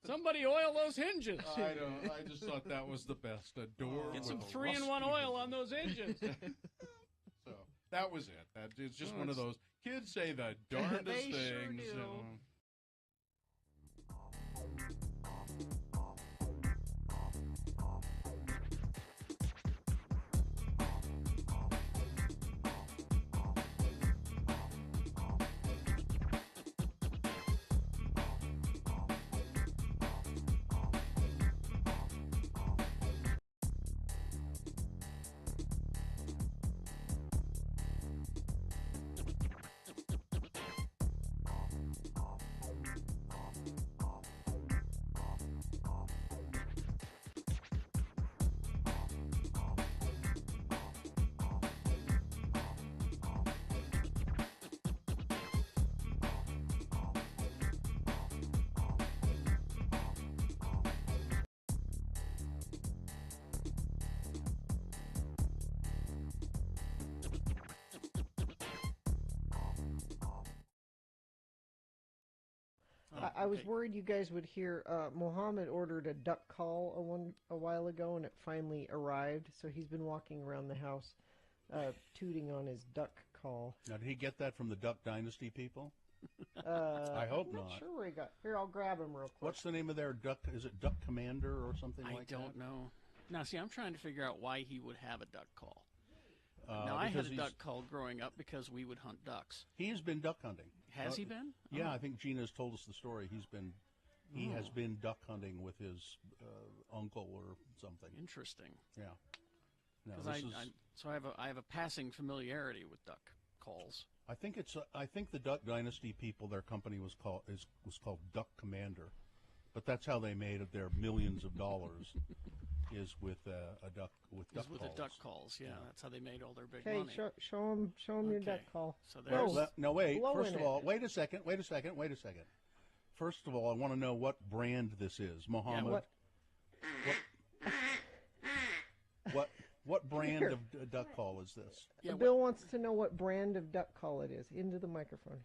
Speaker 10: Somebody oil those hinges.
Speaker 2: I just thought that was the best. A door.
Speaker 10: Get some
Speaker 2: with
Speaker 10: 3-in-1 oil on those hinges.
Speaker 2: So that was it. It's just one of those. Kids say the darndest
Speaker 4: They
Speaker 2: things.
Speaker 4: Sure do. I was worried you guys would hear. Mohammed ordered a duck call a while ago, and it finally arrived. So he's been walking around the house, tooting on his duck call.
Speaker 2: Now, did he get that from the Duck Dynasty people?
Speaker 4: I
Speaker 2: hope
Speaker 4: I'm
Speaker 2: not.
Speaker 4: not sure where he got. Here, I'll grab him real quick.
Speaker 2: What's the name of their duck? Is it Duck Commander or something like that?
Speaker 3: I don't know. Now, see, I'm trying to figure out why he would have a duck call. Now, I had a duck call growing up because we would hunt ducks.
Speaker 2: He's been duck hunting.
Speaker 3: Has he been?
Speaker 2: Yeah,
Speaker 3: Oh.
Speaker 2: I think Gina's told us the story. He has been duck hunting with his uncle or something.
Speaker 3: Interesting.
Speaker 2: Yeah. No,
Speaker 3: Because I have a passing familiarity with duck calls.
Speaker 2: I think the Duck Dynasty people. Their company was called Duck Commander, but that's how they made their millions of dollars. Is with a duck with duck calls.
Speaker 3: With the duck calls, yeah. That's how they made all their big
Speaker 4: Okay,
Speaker 3: money.
Speaker 4: show him your duck call.
Speaker 3: So there's
Speaker 2: No, wait.
Speaker 4: Blow
Speaker 2: First
Speaker 4: in
Speaker 2: of all,
Speaker 4: it.
Speaker 2: wait a second. First of all, I want to know what brand this is, Mohammed. What brand
Speaker 4: Here.
Speaker 2: of duck call is this?
Speaker 4: Bill wants to know what brand of duck call it is. Into the microphone.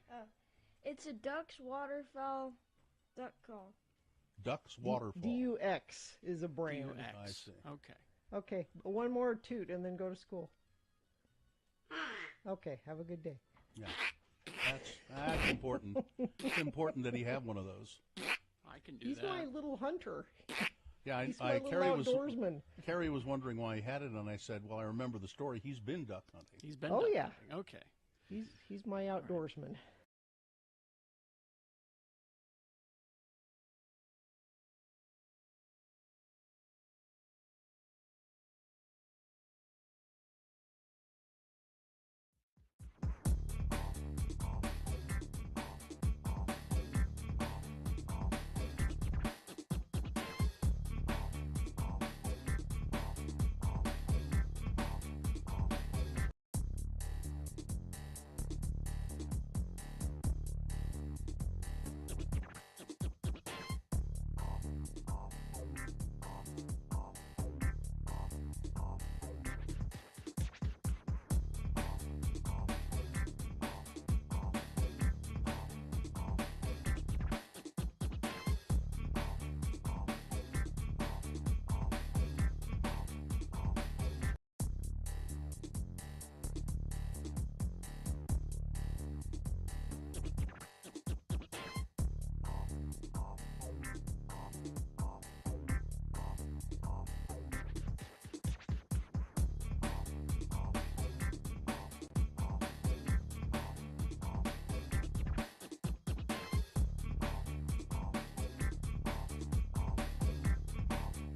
Speaker 17: It's a Ducks Waterfowl duck call.
Speaker 2: Ducks Waterfall.
Speaker 4: DUX is a brand.
Speaker 3: DUX.
Speaker 2: I see.
Speaker 3: Okay.
Speaker 4: Okay, one more toot and then go to school. Okay, have a good day.
Speaker 2: Yeah, that's important. It's important that he have one of those.
Speaker 3: I can do
Speaker 4: He's
Speaker 3: that.
Speaker 4: my little hunter.
Speaker 2: Yeah,
Speaker 4: He's my little outdoorsman.
Speaker 2: Carrie was wondering why he had it, and I said, "Well, I remember the story. He's been duck hunting.
Speaker 3: He's been.
Speaker 4: Oh,
Speaker 3: duck
Speaker 4: yeah.
Speaker 3: hunting. Okay.
Speaker 4: He's my outdoorsman.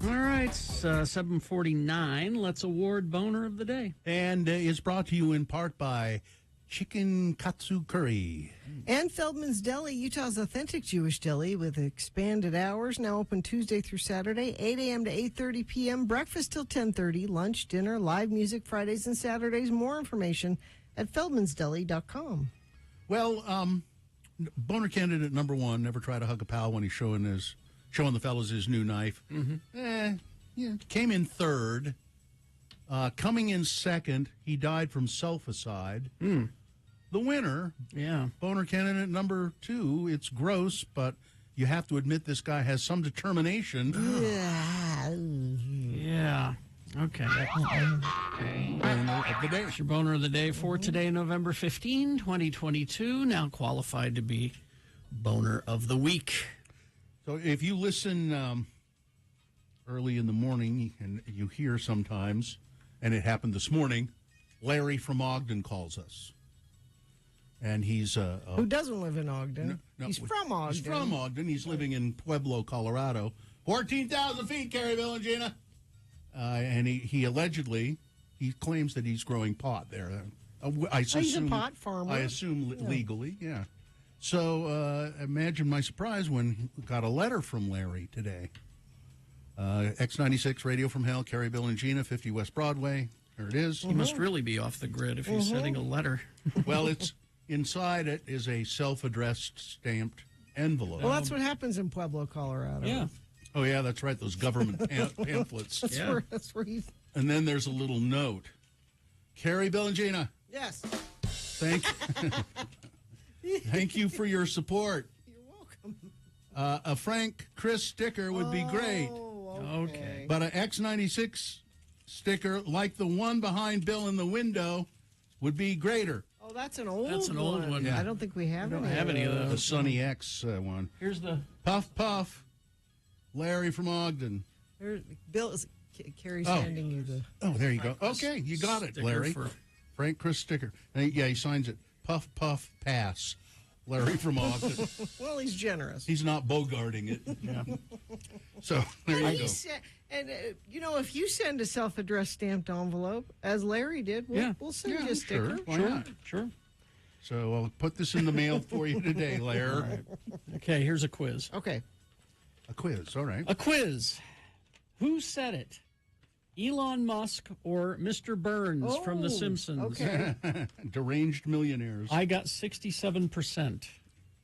Speaker 10: All right, it's 7:49. Let's award Boner of the Day.
Speaker 2: And is brought to you in part by Chicken Katsu Curry.
Speaker 4: And Feldman's Deli, Utah's authentic Jewish deli with expanded hours, now open Tuesday through Saturday, 8 a.m. to 8:30 p.m., breakfast till 10:30, lunch, dinner, live music Fridays and Saturdays. More information at feldmansdeli.com.
Speaker 2: Well, boner candidate number one, never try to hug a pal when he's showing the fellas his new knife. Came in third. Coming in second, he died from self-aside. The winner, boner candidate number two, it's gross, but you have to admit this guy has some determination.
Speaker 10: Yeah. Okay.
Speaker 2: Boner of the day.
Speaker 10: That's your Boner of the Day for today, November 15, 2022. Now qualified to be Boner of the Week.
Speaker 2: So if you listen early in the morning, and you hear sometimes, and it happened this morning, Larry from Ogden calls us. And he's...
Speaker 4: Who doesn't live in Ogden?
Speaker 2: No,
Speaker 4: He's from Ogden.
Speaker 2: He's from Ogden. He's living in Pueblo, Colorado. 14,000 feet, Carrie, Bill, and Gina. And he allegedly, he claims that he's growing pot there.
Speaker 4: He's a pot farmer.
Speaker 2: I assume legally, yeah. So imagine my surprise when we got a letter from Larry today. X96 Radio from Hell, Carrie, Bill, and Gina, 50 West Broadway. There it is.
Speaker 10: He must really be off the grid if he's sending a letter.
Speaker 2: Well, it's inside it is a self-addressed stamped envelope.
Speaker 4: Well, that's what happens in Pueblo, Colorado.
Speaker 10: Yeah.
Speaker 2: Oh, yeah, that's right, those government pamphlets.
Speaker 4: That's where he's...
Speaker 2: And then there's a little note. Carrie, Bill, and Gina.
Speaker 4: Yes.
Speaker 2: Thank you for your support.
Speaker 4: You're welcome.
Speaker 2: A Frank Chris sticker would be great.
Speaker 10: Okay.
Speaker 2: But an X96 sticker, like the one behind Bill in the window, would be greater.
Speaker 4: Oh, that's an old
Speaker 10: one.
Speaker 2: Yeah.
Speaker 4: I don't think we have
Speaker 10: don't
Speaker 4: any.
Speaker 10: have any of those.
Speaker 2: The Sonny X one.
Speaker 10: Here's the
Speaker 2: Puff Puff. Larry from Ogden.
Speaker 4: Bill is Carrie's
Speaker 2: Oh.
Speaker 4: handing you the.
Speaker 2: Oh, there you go. Okay, you got it,
Speaker 10: sticker
Speaker 2: Larry.
Speaker 10: for-
Speaker 2: Frank Chris sticker. And he signs it. Puff Puff Pass. Larry from Ogden.
Speaker 4: Well, he's generous.
Speaker 2: He's not bogarting it. Yeah. So there you go.
Speaker 4: And if you send a self-addressed stamped envelope, as Larry did, we'll send you a sticker.
Speaker 2: Sure. Why not?
Speaker 10: Sure.
Speaker 2: So I'll put this in the mail for you today, Larry.
Speaker 10: Okay, here's a quiz.
Speaker 4: Okay.
Speaker 2: A quiz, all right.
Speaker 10: A quiz. Who said it? Elon Musk or Mr. Burns from The Simpsons?
Speaker 4: Okay.
Speaker 2: Deranged millionaires.
Speaker 10: I got 67%.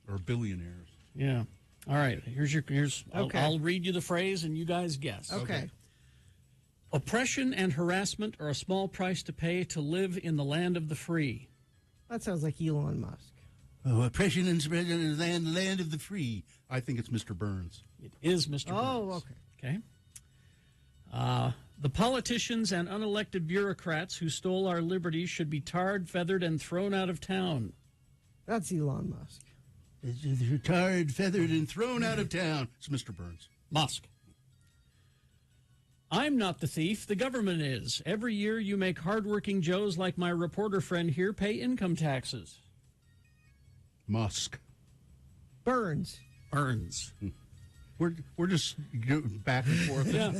Speaker 2: Or billionaires.
Speaker 10: Yeah. All right.
Speaker 4: Okay.
Speaker 10: I'll read you the phrase and you guys guess.
Speaker 4: Okay.
Speaker 10: Oppression and harassment are a small price to pay to live in the land of the free.
Speaker 4: That sounds like Elon Musk.
Speaker 2: Oh, oppression and spread in the land of the free. I think it's Mr. Burns.
Speaker 10: It is Mr.
Speaker 4: Oh,
Speaker 10: Burns.
Speaker 4: okay.
Speaker 10: Okay. The politicians and unelected bureaucrats who stole our liberties should be tarred, feathered, and thrown out of town.
Speaker 4: That's Elon Musk.
Speaker 2: They're tarred, feathered, and thrown out of town. It's Mr. Burns.
Speaker 10: Musk. I'm not the thief. The government is. Every year you make hardworking Joes like my reporter friend here pay income taxes.
Speaker 2: Musk.
Speaker 4: Burns.
Speaker 10: Burns.
Speaker 2: We're just back and forth.
Speaker 10: Yeah.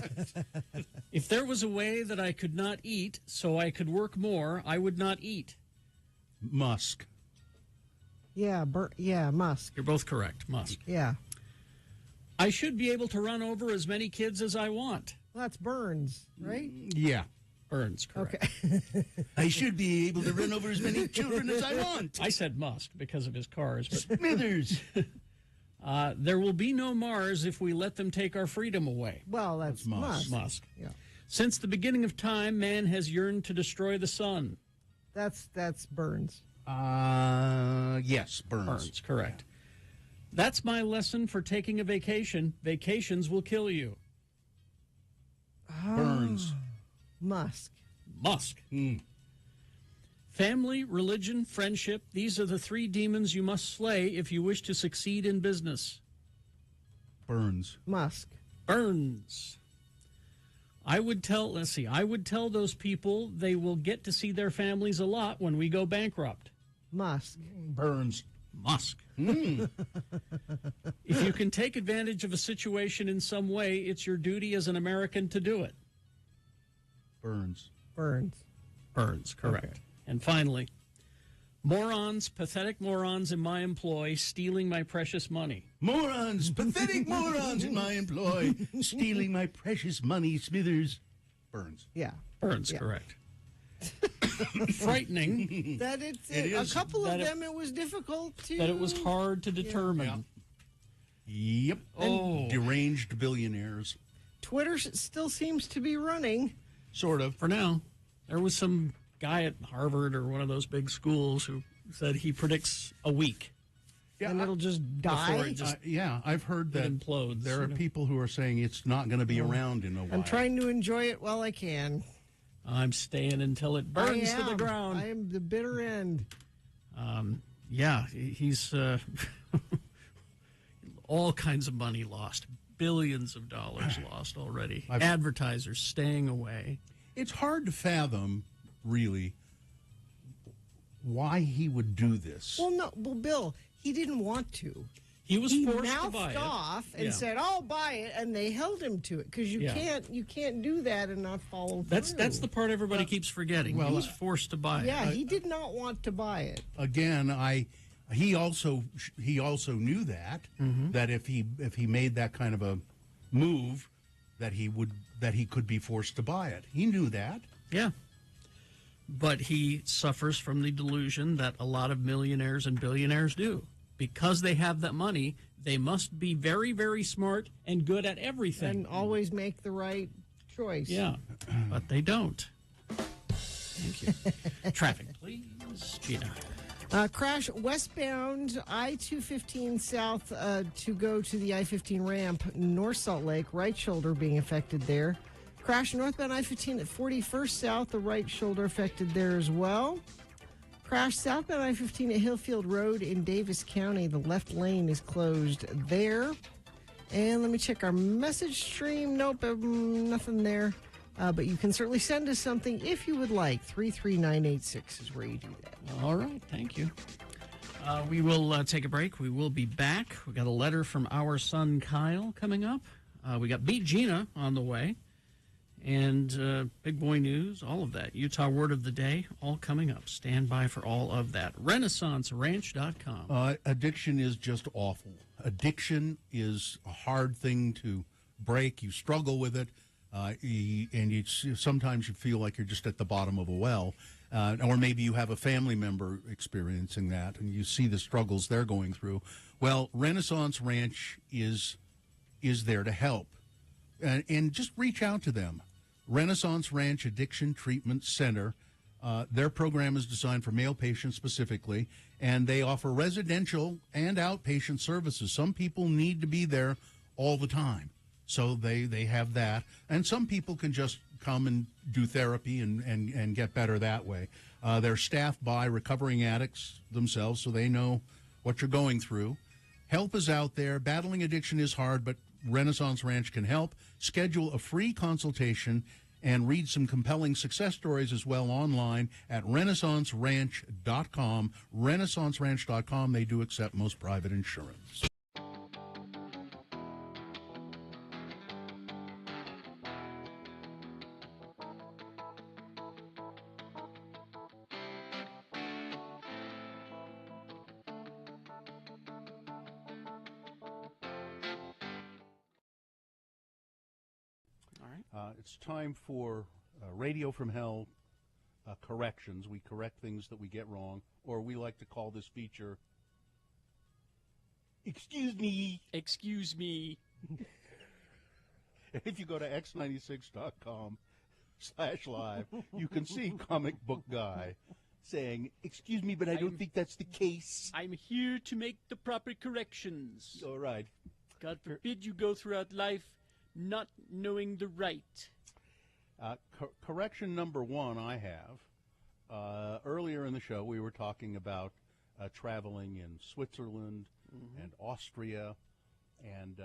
Speaker 10: If there was a way that I could not eat so I could work more, I would not eat.
Speaker 2: Musk.
Speaker 4: Yeah, Musk.
Speaker 10: You're both correct. Musk.
Speaker 4: Yeah.
Speaker 10: I should be able to run over as many kids as I want.
Speaker 4: Well, that's Burns, right?
Speaker 2: Yeah.
Speaker 10: Burns, correct.
Speaker 4: Okay.
Speaker 2: I should be able to run over as many children as I want.
Speaker 10: I said Musk because of his cars. But
Speaker 2: Smithers.
Speaker 10: There will be no Mars if we let them take our freedom away.
Speaker 4: Well, that's Musk.
Speaker 10: Musk.
Speaker 4: Yeah.
Speaker 10: Since the beginning of time, man has yearned to destroy the sun.
Speaker 4: That's Burns.
Speaker 2: Yes, Burns.
Speaker 10: Burns, correct. That's my lesson for taking a vacation. Vacations will kill you.
Speaker 2: Burns.
Speaker 4: Musk.
Speaker 10: Musk. Family, religion, friendship, these are the three demons you must slay if you wish to succeed in business.
Speaker 2: Burns.
Speaker 4: Musk.
Speaker 10: Burns. I would tell those people they will get to see their families a lot when we go bankrupt.
Speaker 4: Musk.
Speaker 2: Burns.
Speaker 10: Musk. If you can take advantage of a situation in some way, it's your duty as an American to do it.
Speaker 2: Burns.
Speaker 4: Burns.
Speaker 10: Burns, correct. Okay. And finally, morons, pathetic morons in my employ, stealing my precious money.
Speaker 2: Morons, pathetic morons in my employ, stealing my precious money, Smithers. Burns.
Speaker 4: Yeah.
Speaker 10: Burns, correct. Frightening.
Speaker 4: That it is. A couple of them, it was difficult to.
Speaker 10: That it was hard to determine.
Speaker 2: Yep.
Speaker 10: Oh.
Speaker 2: Deranged billionaires.
Speaker 4: Twitter still seems to be running.
Speaker 2: Sort of.
Speaker 10: For now. There was some guy at Harvard or one of those big schools who said he predicts a week.
Speaker 2: Yeah,
Speaker 4: and it'll just die?
Speaker 2: I've heard that
Speaker 10: implodes.
Speaker 2: There are people who are saying it's not going to be around in a while.
Speaker 4: I'm trying to enjoy it while I can.
Speaker 10: I'm staying until it burns to the ground.
Speaker 4: I am the bitter end.
Speaker 10: He's all kinds of money lost. Billions of dollars lost already. Advertisers staying away.
Speaker 2: It's hard to fathom, really, why he would do this.
Speaker 4: Well, Bill, he didn't want to.
Speaker 10: He was forced to buy it.
Speaker 4: He mouthed off and said, "I'll buy it," and they held him to it because you can't do that and not follow through.
Speaker 10: That's the part everybody keeps forgetting. He was forced to buy it.
Speaker 4: Yeah, he did not want to buy it.
Speaker 2: Again, he also knew that that if he made that kind of a move, that he could be forced to buy it. He knew that.
Speaker 10: Yeah. But he suffers from the delusion that a lot of millionaires and billionaires do. Because they have that money, they must be very, very smart and good at everything.
Speaker 4: And always make the right choice.
Speaker 10: Yeah, but they don't. Thank you. Traffic, please, Gina.
Speaker 4: Crash westbound I-215 south to go to the I-15 ramp, North Salt Lake, right shoulder being affected there. Crash northbound I-15 at 41st south, the right shoulder affected there as well. Crash southbound I-15 at Hillfield Road in Davis County, the left lane is closed there. And let me check our message stream. Nope, nothing there. But you can certainly send us something if you would like. 33986 is where you do that.
Speaker 10: All right, thank you. We will take a break. We will be back. We got a letter from our son Kyle coming up. We got Beat Gina on the way. And big boy news, all of that. Utah Word of the Day, all coming up. Stand by for all of that. RenaissanceRanch.com.
Speaker 2: Addiction is just awful. Addiction is a hard thing to break. You struggle with it, and sometimes you feel like you're just at the bottom of a well. Or maybe you have a family member experiencing that, and you see the struggles they're going through. Well, Renaissance Ranch is there to help. And just reach out to them. Renaissance Ranch Addiction Treatment Center. Their program is designed for male patients specifically, and they offer residential and outpatient services. Some people need to be there all the time, so they have that. And some people can just come and do therapy and get better that way. They're staffed by recovering addicts themselves, so they know what you're going through. Help is out there. Battling addiction is hard, but Renaissance Ranch can help. Schedule a free consultation and read some compelling success stories as well online at RenaissanceRanch.com. RenaissanceRanch.com. They do accept most private insurance. It's time for Radio from Hell corrections. We correct things that we get wrong, or we like to call this feature, Excuse Me.
Speaker 3: Excuse me.
Speaker 2: If you go to x96.com/live, you can see Comic Book Guy saying, excuse me, but I don't think that's the case.
Speaker 3: I'm here to make the proper corrections.
Speaker 2: All right.
Speaker 3: God forbid you go throughout life not knowing the right.
Speaker 2: Correction number one I have. Earlier in the show, we were talking about traveling in Switzerland and Austria, and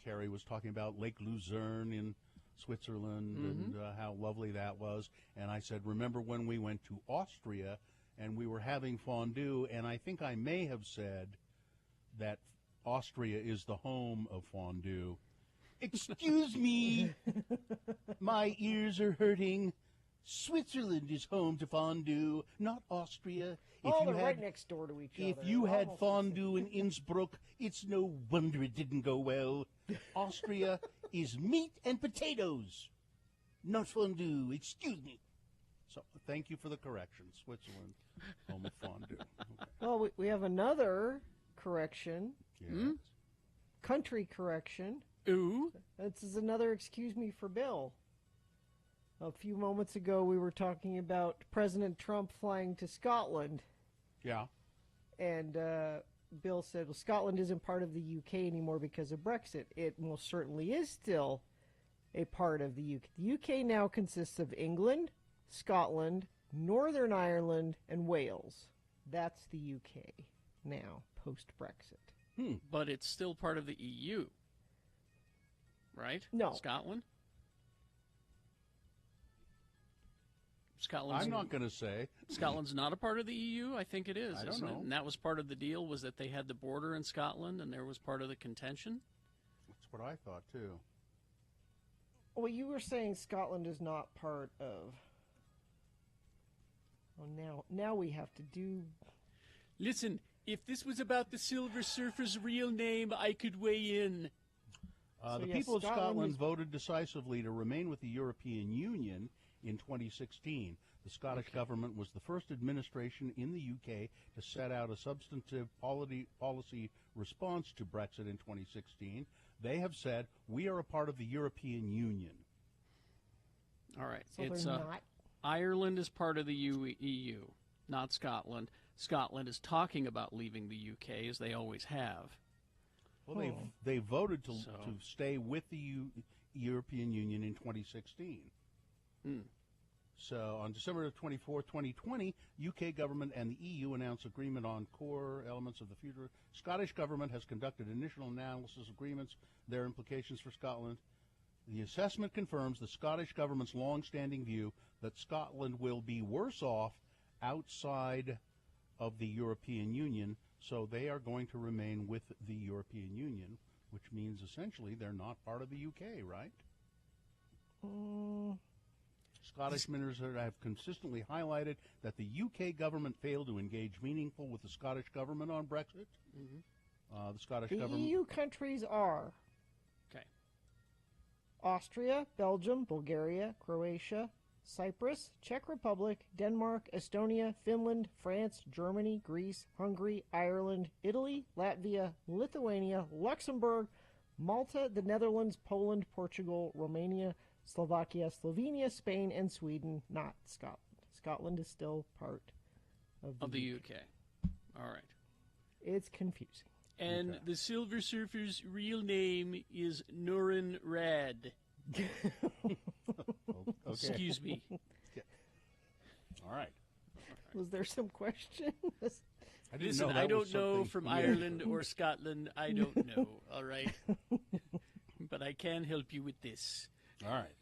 Speaker 2: Carrie was talking about Lake Luzerne in Switzerland and how lovely that was. And I said, remember when we went to Austria and we were having fondue, and I think I may have said that Austria is the home of fondue. Excuse me, my ears are hurting. Switzerland is home to fondue, not Austria.
Speaker 4: They're right next door to each other.
Speaker 2: If you had fondue in Innsbruck, it's no wonder it didn't go well. Austria is meat and potatoes, not fondue. Excuse me. So thank you for the correction. Switzerland, home of fondue. Okay.
Speaker 4: Well, we have another correction.
Speaker 2: Yes.
Speaker 4: Country correction.
Speaker 3: Ooh.
Speaker 4: This is another excuse me for Bill. A few moments ago, we were talking about President Trump flying to Scotland.
Speaker 2: Yeah.
Speaker 4: And Bill said, well, Scotland isn't part of the UK anymore because of Brexit. It most certainly is still a part of the UK. The UK now consists of England, Scotland, Northern Ireland, and Wales. That's the UK now, post-Brexit.
Speaker 3: But it's still part of the EU. Right?
Speaker 4: No.
Speaker 3: Scotland? Scotland's
Speaker 2: I'm not going to say.
Speaker 3: Scotland's not a part of the EU? I think it is,
Speaker 2: I don't
Speaker 3: isn't
Speaker 2: know.
Speaker 3: it? And that was part of the deal, was that they had the border in Scotland, and there was part of the contention?
Speaker 2: That's what I thought, too.
Speaker 4: Well, you were saying Scotland is not part of... Well, now we have to do...
Speaker 3: Listen, if this was about the Silver Surfer's real name, I could weigh in.
Speaker 2: The people of Scotland voted decisively to remain with the European Union in 2016. The Scottish government was the first administration in the UK to set out a substantive policy response to Brexit in 2016. They have said, we are a part of the European Union.
Speaker 3: All right.
Speaker 4: So
Speaker 3: it's
Speaker 4: they're not?
Speaker 3: Ireland is part of the EU, not Scotland. Scotland is talking about leaving the UK, as they always have.
Speaker 2: Well, they voted to stay with the European Union in 2016. So on December 24, 2020, UK government and the EU announced agreement on core elements of the future. Scottish government has conducted initial analysis agreements, their implications for Scotland. The assessment confirms the Scottish government's long-standing view that Scotland will be worse off outside of the European Union, so they are going to remain with the European Union, which means essentially they're not part of the UK, right? Scottish ministers have consistently highlighted that the UK government failed to engage meaningful with the Scottish government on Brexit. The Scottish government...
Speaker 4: EU countries are Austria, Belgium, Bulgaria, Croatia, Cyprus, Czech Republic, Denmark, Estonia, Finland, France, Germany, Greece, Hungary, Ireland, Italy, Latvia, Lithuania, Luxembourg, Malta, the Netherlands, Poland, Portugal, Romania, Slovakia, Slovenia, Spain, and Sweden, not Scotland. Scotland is still part of the UK.
Speaker 3: All right.
Speaker 4: It's confusing.
Speaker 3: And the Silver Surfer's real name is Nurin Rad. Excuse me.
Speaker 2: All right.
Speaker 4: Was there some question?
Speaker 3: Listen, I don't know from Ireland or Scotland. I don't know. All right. But I can help you with this.
Speaker 2: All right.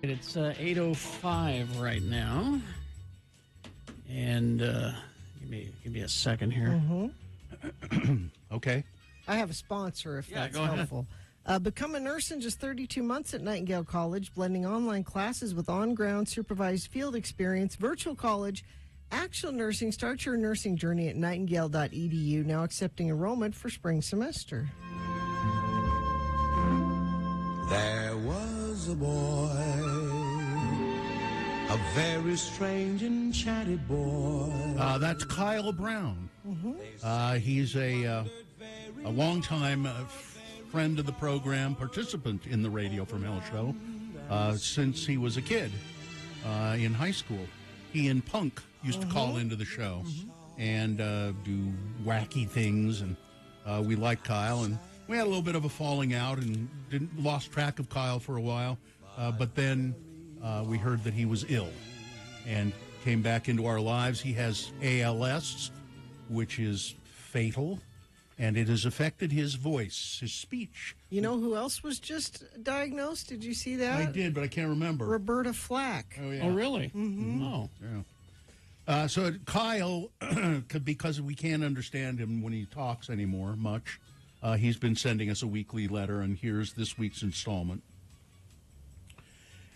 Speaker 10: It's 8:05 right now, and give me a second here.
Speaker 2: Okay.
Speaker 4: I have a sponsor if that's
Speaker 10: go ahead.
Speaker 4: helpful. Become a nurse in just 32 months at Nightingale College, blending online classes with on-ground supervised field experience, virtual college, actual nursing. Start your nursing journey at nightingale.edu, now accepting enrollment for spring semester.
Speaker 18: There was a boy, a very strange and chatty boy.
Speaker 2: That's Kyle Brown. He's a longtime friend of the program, participant in the Radio from Hell show since he was a kid in high school. he and Punk used to call into the show and do wacky things, and we liked Kyle, and we had a little bit of a falling out and lost track of Kyle for a while, but then we heard that he was ill and came back into our lives. He has ALS, which is fatal, and it has affected his voice, his speech.
Speaker 4: You know who else was just diagnosed? Did you see that?
Speaker 2: I did, but I can't remember.
Speaker 4: Roberta Flack.
Speaker 2: Oh, yeah.
Speaker 10: Oh, really?
Speaker 4: Mm-hmm.
Speaker 10: Oh.
Speaker 2: Yeah. So Kyle, because we can't understand him when he talks anymore much, he's been sending us a weekly letter, and here's this week's installment.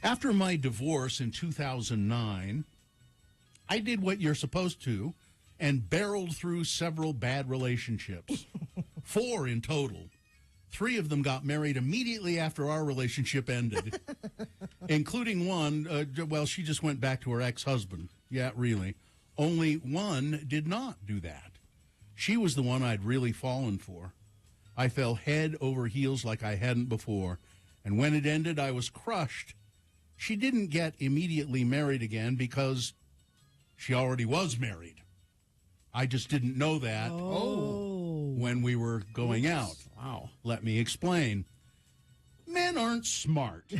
Speaker 2: After my divorce in 2009, I did what you're supposed to and barreled through several bad relationships. 4 in total. 3 of them got married immediately after our relationship ended, including one, she just went back to her ex-husband. Yeah, really. Only one did not do that. She was the one I'd really fallen for. I fell head over heels like I hadn't before, and when it ended, I was crushed. She didn't get immediately married again because she already was married. I just didn't know that when we were going out.
Speaker 10: Wow.
Speaker 2: Let me explain. Men aren't smart,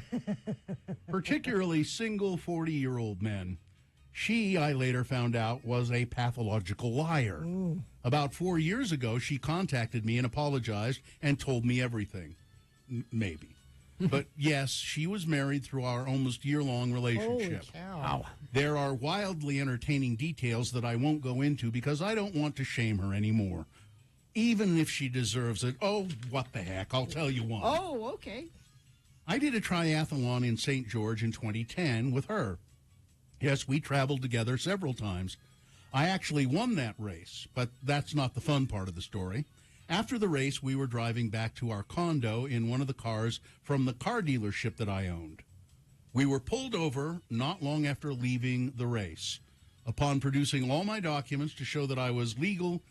Speaker 2: particularly single 40-year-old men. She, I later found out, was a pathological liar. About 4 years ago, she contacted me and apologized and told me everything. Maybe. But yes, she was married through our almost year-long relationship.
Speaker 4: Holy cow.
Speaker 10: Wow.
Speaker 2: There are wildly entertaining details that I won't go into because I don't want to shame her anymore. Even if she deserves it. Oh, what the heck. I'll tell you one.
Speaker 4: Oh, okay.
Speaker 2: I did a triathlon in St. George in 2010 with her. Yes, we traveled together several times. I actually won that race, but that's not the fun part of the story. After the race, we were driving back to our condo in one of the cars from the car dealership that I owned. We were pulled over not long after leaving the race. Upon producing all my documents to show that I was legal,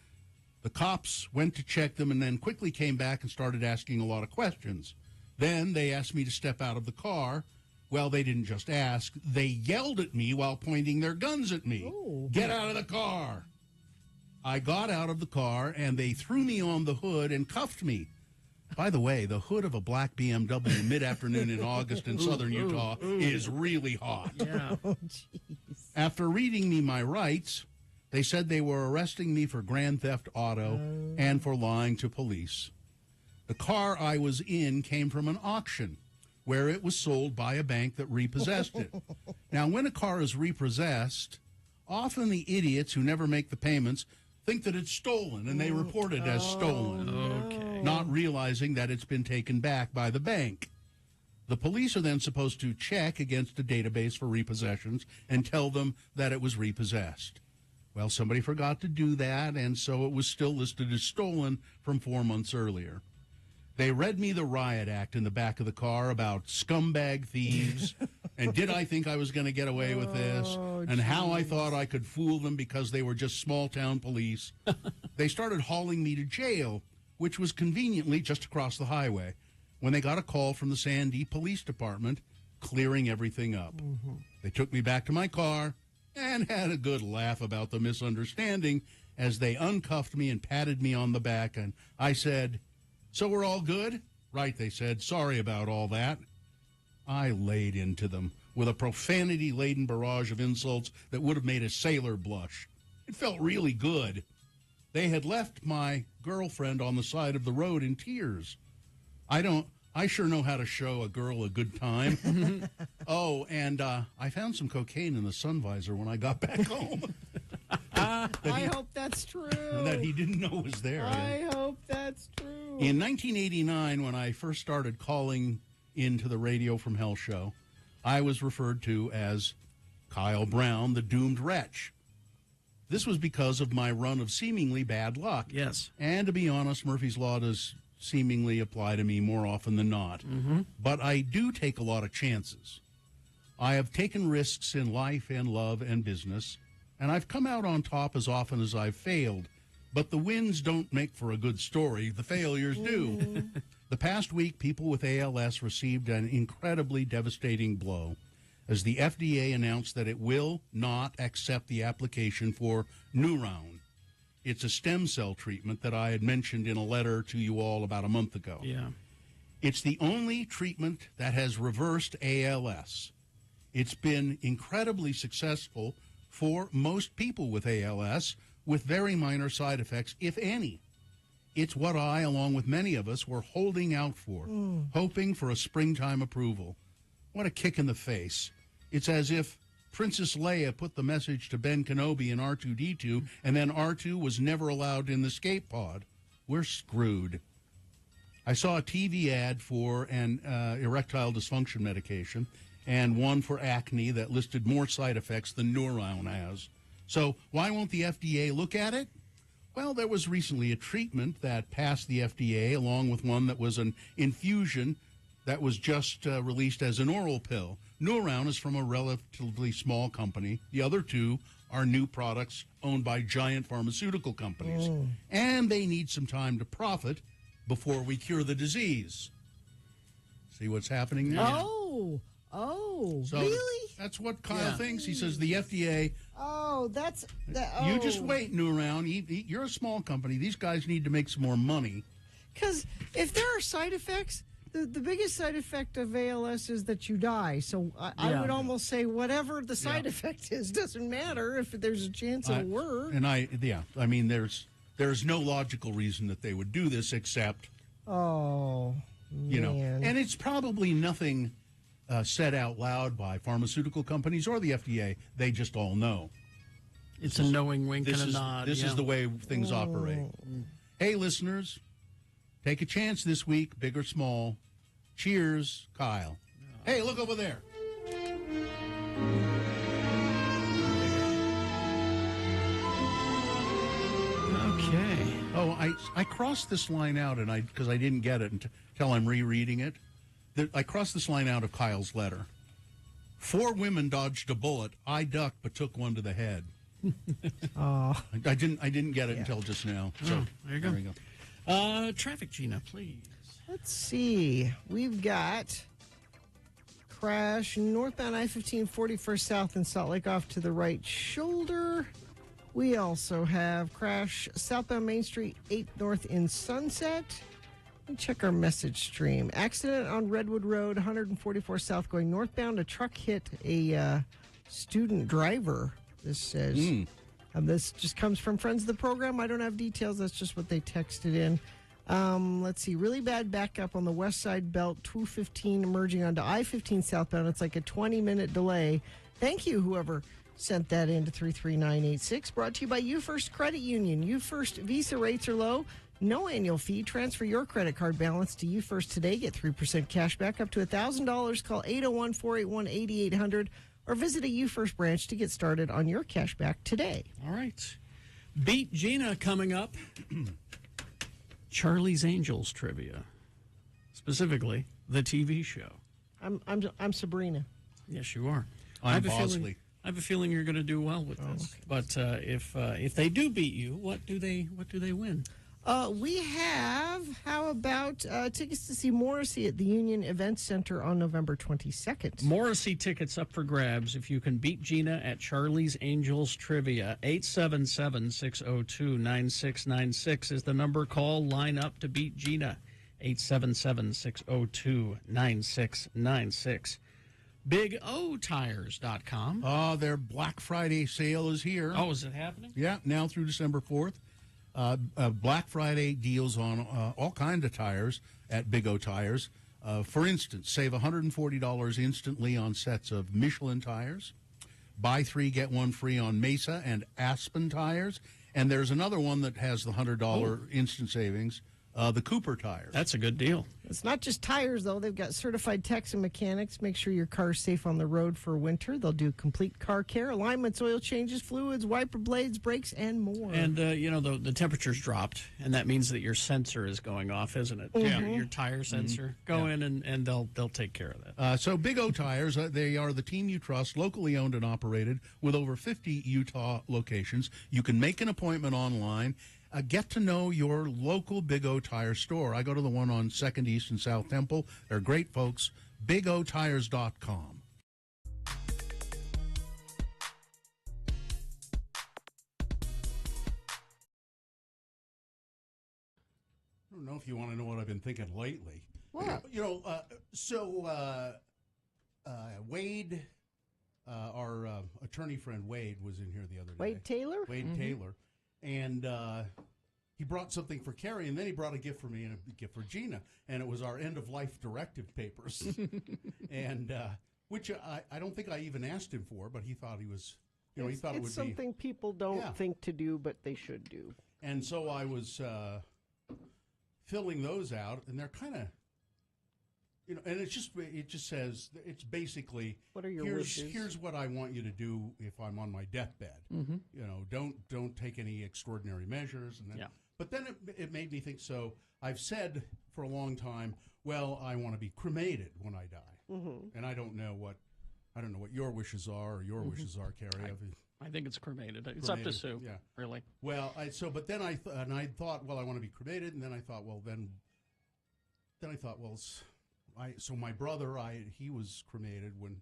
Speaker 2: the cops went to check them and then quickly came back and started asking a lot of questions. Then they asked me to step out of the car. Well, they didn't just ask. They yelled at me while pointing their guns at me. Get out of the car. I got out of the car, and they threw me on the hood and cuffed me. By the way, the hood of a black BMW mid-afternoon in August in southern Utah is really hot.
Speaker 10: Yeah.
Speaker 4: Oh, jeez.
Speaker 2: After reading me my rights, they said they were arresting me for grand theft auto and for lying to police. The car I was in came from an auction where it was sold by a bank that repossessed it. Now, when a car is repossessed, often the idiots who never make the payments think that it's stolen, and they report it as stolen, not realizing that it's been taken back by the bank. The police are then supposed to check against a database for repossessions and tell them that it was repossessed. Well, somebody forgot to do that, and so it was still listed as stolen from 4 months earlier. They read me the riot act in the back of the car about scumbag thieves, and did I think I was going to get away with this, and how I thought I could fool them because they were just small-town police. They started hauling me to jail, which was conveniently just across the highway, when they got a call from the Sandy Police Department clearing everything up. They took me back to my car and had a good laugh about the misunderstanding as they uncuffed me and patted me on the back, and I said, "So we're all good?" "Right," they said. "Sorry about all that." I laid into them with a profanity-laden barrage of insults that would have made a sailor blush. It felt really good. They had left my girlfriend on the side of the road in tears. I sure know how to show a girl a good time. Oh, and I found some cocaine in the sun visor when I got back home.
Speaker 4: I hope that's true.
Speaker 2: That he didn't know was there.
Speaker 4: I hope that's true.
Speaker 2: In 1989, when I first started calling into the Radio from Hell show, I was referred to as Kyle Brown, the doomed wretch. This was because of my run of seemingly bad luck.
Speaker 10: Yes.
Speaker 2: And to be honest, Murphy's Law does seemingly apply to me more often than not. But I do take a lot of chances. I have taken risks in life and love and business, and I've come out on top as often as I've failed. But the wins don't make for a good story. The failures do. The past week, people with ALS received an incredibly devastating blow. as the FDA announced that it will not accept the application for Neurown. It's a stem cell treatment that I had mentioned in a letter to you all about a month ago.
Speaker 10: Yeah.
Speaker 2: It's the only treatment that has reversed ALS. It's been incredibly successful for most people with ALS, with very minor side effects, if any. It's what I, along with many of us, were holding out for, hoping for a springtime approval. What a kick in the face. It's as if Princess Leia put the message to Ben Kenobi and R2-D2, and then R2 was never allowed in the escape pod. We're screwed. I saw a TV ad for an erectile dysfunction medication and one for acne that listed more side effects than Neurown has. So why won't the FDA look at it? Well, there was recently a treatment that passed the FDA along with one that was an infusion that was just released as an oral pill. Neurown is from a relatively small company. The other two are new products owned by giant pharmaceutical companies. And they need some time to profit before we cure the disease. See what's happening now?
Speaker 4: Oh,
Speaker 2: So
Speaker 4: really?
Speaker 2: That's what Kyle thinks. He says the FDA,
Speaker 4: Oh, that's that.
Speaker 2: you just wait, Neurown. You're a small company. These guys need to make some more money.
Speaker 4: Because if there are side effects, the biggest side effect of ALS is that you die. So I would almost say whatever the side effect is doesn't matter if there's a chance it'll work.
Speaker 2: And I mean, there's no logical reason that they would do this except, you know, and it's probably nothing said out loud by pharmaceutical companies or the FDA. They just all know.
Speaker 3: It's a knowing wink and a nod.
Speaker 2: This is the way things operate. Hey, listeners, take a chance this week, big or small. Cheers, Kyle. Hey, look over there.
Speaker 10: Okay.
Speaker 2: Oh, I crossed this line out, and because I didn't get it until I'm rereading it. I crossed this line out of Kyle's letter. 4 women dodged a bullet. I ducked, but took one to the head.
Speaker 4: Oh,
Speaker 2: I didn't get it until just now. So
Speaker 10: there you go.
Speaker 2: There we go.
Speaker 10: Traffic, Gina, please.
Speaker 4: let's see. We've got crash northbound I-15 41st South in Salt Lake off to the right shoulder. We also have crash southbound Main Street 8 North in Sunset. Let me check our message stream. Accident on Redwood Road, 144 South going northbound. A truck hit a student driver, this says. This just comes from friends of the program. I don't have details. That's just what they texted in. Let's see. Really bad backup on the west side belt, 215 emerging onto I-15 southbound. It's like a 20-minute delay. Thank you, whoever sent that in to 33986. Brought to you by UFirst Credit Union. UFirst Visa rates are low. No annual fee. Transfer your credit card balance to UFirst today. Get 3% cash back up to $1,000. Call 801-481-8800 or visit a UFirst branch to get started on your cash back today.
Speaker 10: All right. Beat Gina coming up. Charlie's Angels trivia. Specifically, the TV show.
Speaker 4: I'm Sabrina.
Speaker 10: Yes, you are.
Speaker 2: I'm Bosley.
Speaker 10: I have a feeling you're going to do well with this. Okay. But if they do beat you, what do they win?
Speaker 4: We have, how about tickets to see Morrissey at the Union Event Center on November 22nd?
Speaker 10: Morrissey tickets up for grabs if you can beat Gina at Charlie's Angels Trivia. 877-602-9696 is the number. Call, line up to beat Gina. 877-602-9696. BigOTires.com.
Speaker 2: Oh, their Black Friday sale is here.
Speaker 10: Oh, is it happening?
Speaker 2: Yeah, now through December 4th. Black Friday deals on all kinds of tires at Big O Tires. For instance, save $140 instantly on sets of Michelin tires. Buy 3, get 1 free on Mesa and Aspen tires. And there's another one that has the $100 instant savings, the Cooper tires.
Speaker 10: That's a good deal.
Speaker 4: It's not just tires, though. They've got certified techs and mechanics. Make sure your car's safe on the road for winter. They'll do complete car care, alignments, oil changes, fluids, wiper blades, brakes, and more.
Speaker 10: And, the temperature's dropped, and that means that your sensor is going off, isn't it?
Speaker 4: Mm-hmm.
Speaker 10: Your tire sensor. Go in, and they'll take care of that.
Speaker 2: So Big O Tires, they are the team you trust, locally owned and operated with over 50 Utah locations. You can make an appointment online. Get to know your local Big O Tire store. I go to the one on 2nd East and South Temple. They're great folks. BigOTires.com. if you want to know what I've been thinking lately.
Speaker 4: What?
Speaker 2: Wade, our attorney friend Wade was in here the other day.
Speaker 4: Wade Taylor?
Speaker 2: Wade Taylor. And he brought something for Carrie, and then he brought a gift for me and a gift for Gina. And it was our end-of-life directive papers. And which I don't think I even asked him for, but he thought he was, he thought it would be.
Speaker 4: It's something people don't think to do, but they should do.
Speaker 2: And so I was filling those out, and they're kind of, and it just says, it's basically,
Speaker 4: what are your wishes?
Speaker 2: Here's what I want you to do if I'm on my deathbed.
Speaker 4: Mm-hmm.
Speaker 2: Don't take any extraordinary measures. And then, but then it made me think. So I've said for a long time, well, I want to be cremated when I die, and I don't know what your wishes are or your wishes are, Carrie.
Speaker 10: I think it's cremated. It's up to Sue.
Speaker 2: Yeah,
Speaker 10: really.
Speaker 2: Well, but then I thought, well, I want to be cremated, and then I thought, well, so my brother, he was cremated when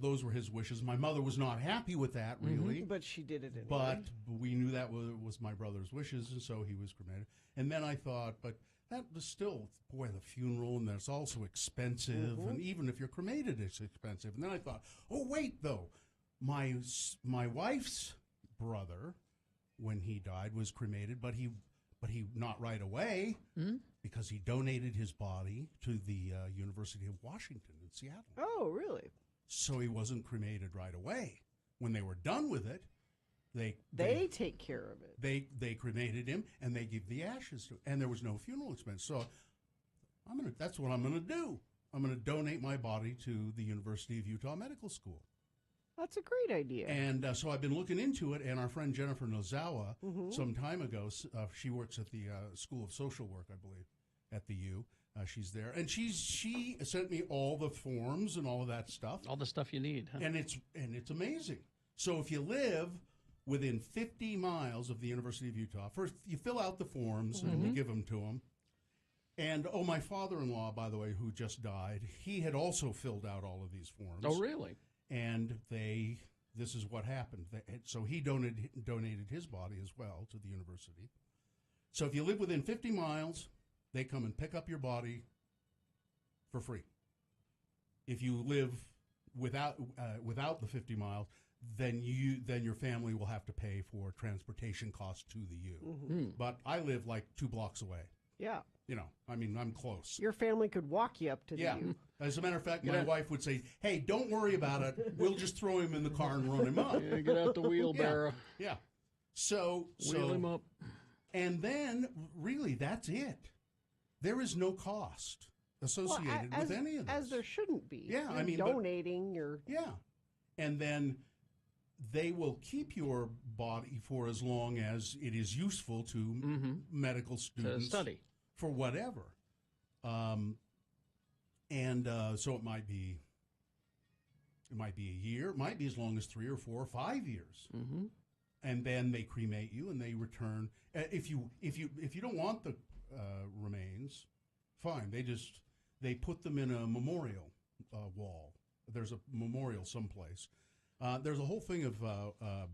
Speaker 2: those were his wishes. My mother was not happy with that, really,
Speaker 4: but she did it anyway.
Speaker 2: But we knew that was my brother's wishes, and so he was cremated. And then I thought, but that was still, boy, the funeral, and that's also expensive, and even if you're cremated, it's expensive. And then I thought, oh wait, though. My wife's brother, when he died, was cremated, but he not right away, because he donated his body to the University of Washington in Seattle.
Speaker 4: Oh, really?
Speaker 2: So he wasn't cremated right away. When they were done with it,
Speaker 4: they take care of it.
Speaker 2: They cremated him, and they give the ashes to him, and there was no funeral expense. So that's what I'm gonna do. I'm gonna donate my body to the University of Utah Medical School.
Speaker 4: That's a great idea.
Speaker 2: And so I've been looking into it, and our friend Jennifer Nozawa, some time ago, she works at the School of Social Work, I believe, at the U. She's there, and she sent me all the forms and all of that stuff,
Speaker 10: all the stuff you need, huh?
Speaker 2: and it's amazing. So if you live within 50 miles of the University of Utah, first you fill out the forms and you give them to them. And my father-in-law, by the way, who just died, he had also filled out all of these forms.
Speaker 10: Oh, really?
Speaker 2: And this is what happened. So he donated his body as well to the university. So if you live within 50 miles, they come and pick up your body for free. If you live without the 50 miles, then your family will have to pay for transportation costs to the U. But I live like 2 blocks away.
Speaker 4: Yeah.
Speaker 2: I'm close.
Speaker 4: Your family could walk you up to the U.
Speaker 2: As a matter of fact, my wife would say, hey, don't worry about it. We'll just throw him in the car and run him up.
Speaker 10: Yeah, get out the wheelbarrow.
Speaker 2: Yeah. So
Speaker 10: wheel him up.
Speaker 2: And then, really, that's it. There is no cost associated with any of this.
Speaker 4: As there shouldn't be.
Speaker 2: Yeah,
Speaker 4: You're donating your...
Speaker 2: Yeah. And then they will keep your body for as long as it is useful to medical students.
Speaker 10: To study.
Speaker 2: For whatever. So it might be a year. It might be as long as 3 or 4 or 5 years. And then they cremate you and they return. If you don't want the remains, fine. They put them in a memorial wall. There's a memorial someplace. There's a whole thing of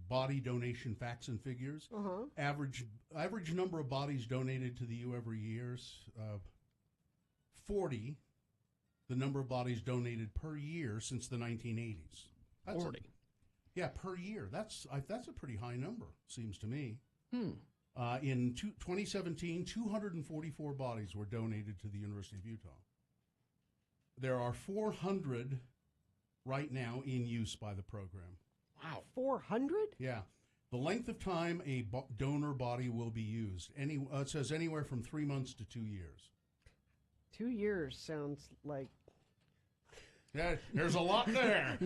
Speaker 2: body donation facts and figures. Average number of bodies donated to the U every year is 40. The number of bodies donated per year since the 1980s.
Speaker 10: 40.
Speaker 2: Per year. That's a pretty high number, seems to me. In 2017, 244 bodies were donated to the University of Utah. There are 400 right now in use by the program.
Speaker 4: Wow. 400?
Speaker 2: Yeah. The length of time a donor body will be used. It says anywhere from 3 months to 2 years.
Speaker 4: 2 years sounds like...
Speaker 2: Yeah, there's a lot there.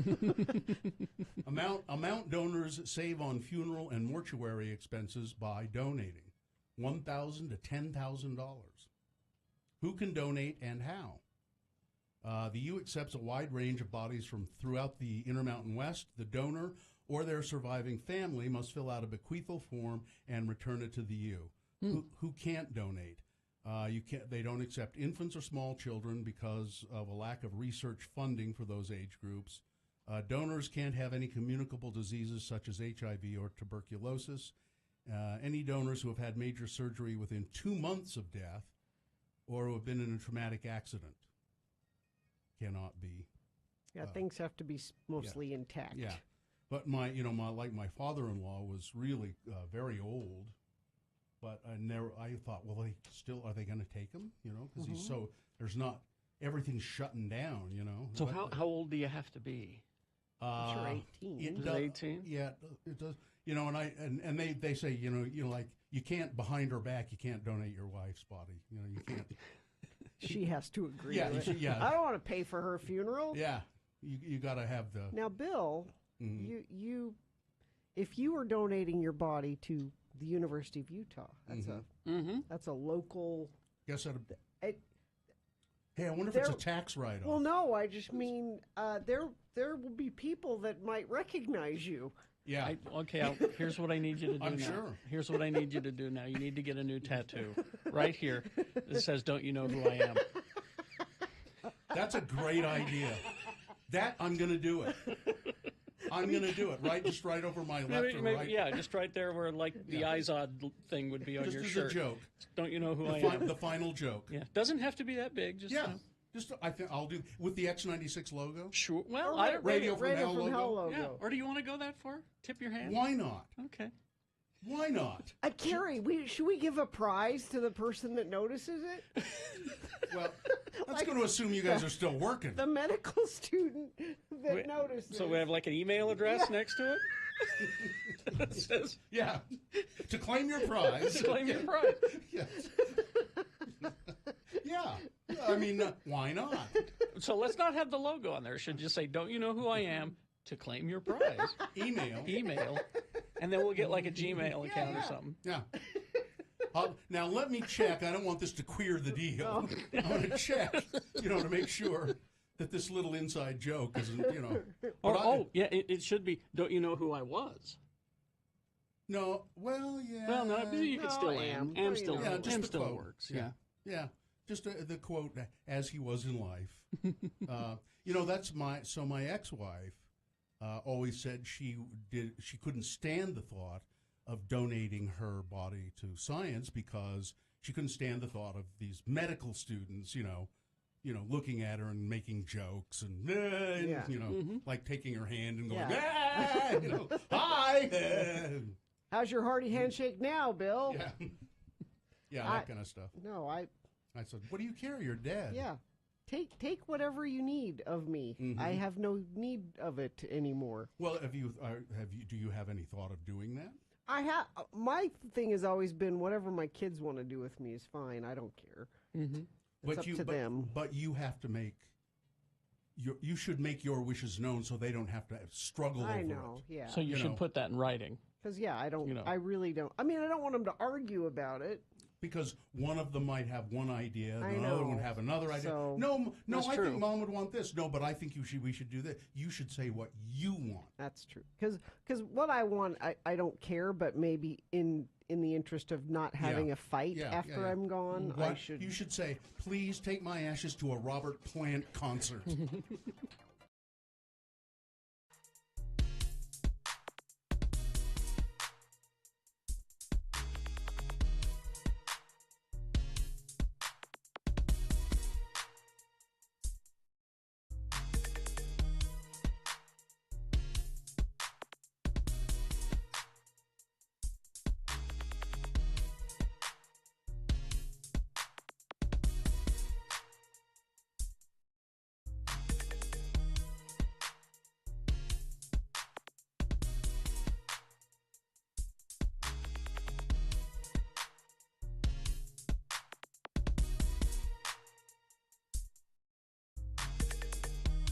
Speaker 2: Amount donors save on funeral and mortuary expenses by donating $1,000 to $10,000. Who can donate and how? The U accepts a wide range of bodies from throughout the Intermountain West. The donor or their surviving family must fill out a bequeathal form and return it to the U. Who can't donate? They don't accept infants or small children because of a lack of research funding for those age groups. Donors can't have any communicable diseases such as HIV or tuberculosis. Any donors who have had major surgery within 2 months of death or who have been in a traumatic accident cannot be.
Speaker 4: Yeah, things have to be mostly intact.
Speaker 2: Yeah, but my father-in-law was really very old, but I thought, well, are they going to take him? You know, because he's so everything's shutting down. You know.
Speaker 3: So how old do you have to be?
Speaker 4: You're 18.
Speaker 2: It
Speaker 3: Is
Speaker 2: does,
Speaker 3: it 18?
Speaker 2: Yeah, it does. You know, and they say, you know, like you can't behind her back, you can't donate your wife's body. You know, you can't.
Speaker 4: She has to agree.
Speaker 2: Yeah,
Speaker 4: with it.
Speaker 2: yeah.
Speaker 4: I don't want to pay for her funeral.
Speaker 2: Yeah, you got to have the.
Speaker 4: Now, Bill, you, if you were donating your body to the University of Utah, that's a local.
Speaker 2: Guess hey, I wonder if it's a tax write-off.
Speaker 4: Well, no, I just mean there will be people that might recognize you.
Speaker 2: Yeah.
Speaker 3: Here's what I need you to do
Speaker 2: I'm
Speaker 3: now.
Speaker 2: sure.
Speaker 3: Here's what I need you to do now. You need to get a new tattoo right here that says, "Don't you know who I am?"
Speaker 2: That's a great idea. I'm going to do it. I'm going to do it just right over my left or right.
Speaker 3: Yeah, just right there where the Izod thing would be on your shirt.
Speaker 2: Just a joke.
Speaker 3: Don't you know who I am?
Speaker 2: The final joke.
Speaker 3: Yeah, doesn't have to be that big. Just
Speaker 2: I think I'll do with the X96 logo.
Speaker 3: Sure. Well,
Speaker 2: Radio from Hell logo.
Speaker 3: Yeah. Or do you want to go that far? Tip your hand.
Speaker 2: Why not?
Speaker 3: Okay.
Speaker 2: Why not?
Speaker 4: Carrie, should we give a prize to the person that notices it?
Speaker 2: Well, that's going to assume you guys are still working.
Speaker 4: The medical student that notices.
Speaker 3: So we have like an email address next to it? That says,
Speaker 2: yeah. To claim your prize.
Speaker 3: To claim your prize.
Speaker 2: Yes. Yeah. I mean, why not?
Speaker 3: So let's not have the logo on there. It should just say, "Don't you know who I am?" to claim your prize. Email. And then we'll get like a Gmail account or something.
Speaker 2: Yeah. Now let me check. I don't want this to queer the deal. I want to check, to make sure that this little inside joke isn't,
Speaker 3: it should be, "Don't you know who I was?"
Speaker 2: No, well, yeah.
Speaker 3: Well, no, you could still am. Am still
Speaker 2: quote.
Speaker 3: Works.
Speaker 2: Yeah. Just the quote, "as he was in life." That's my ex-wife always said she couldn't stand the thought of donating her body to science because she couldn't stand the thought of these medical students, looking at her and making jokes and, like taking her hand and going, hi.
Speaker 4: How's your hearty handshake now, Bill?
Speaker 2: Yeah, that kind of stuff.
Speaker 4: No, I
Speaker 2: said, what do you care? You're dead.
Speaker 4: Yeah. Take whatever you need of me.
Speaker 2: Mm-hmm.
Speaker 4: I have no need of it anymore.
Speaker 2: Well, do you have any thought of doing that?
Speaker 4: I have. My thing has always been whatever my kids want to do with me is fine. I don't care.
Speaker 3: Mm-hmm.
Speaker 4: It's up to them.
Speaker 2: But you have to you should make your wishes known so they don't have to struggle over it.
Speaker 4: I know. Yeah.
Speaker 3: So you should put that in writing.
Speaker 4: Because I don't. I really don't. I mean, I don't want them to argue about it.
Speaker 2: Because one of them might have one idea, and the other one have another idea.
Speaker 4: So,
Speaker 2: no, I
Speaker 3: true.
Speaker 2: think Mom would want this. No, but I think we should do this. You should say what you want.
Speaker 4: That's true. Because what I want, I don't care. But maybe in the interest of not having a fight after I'm gone, I should.
Speaker 2: You should say, "Please take my ashes to a Robert Plant concert."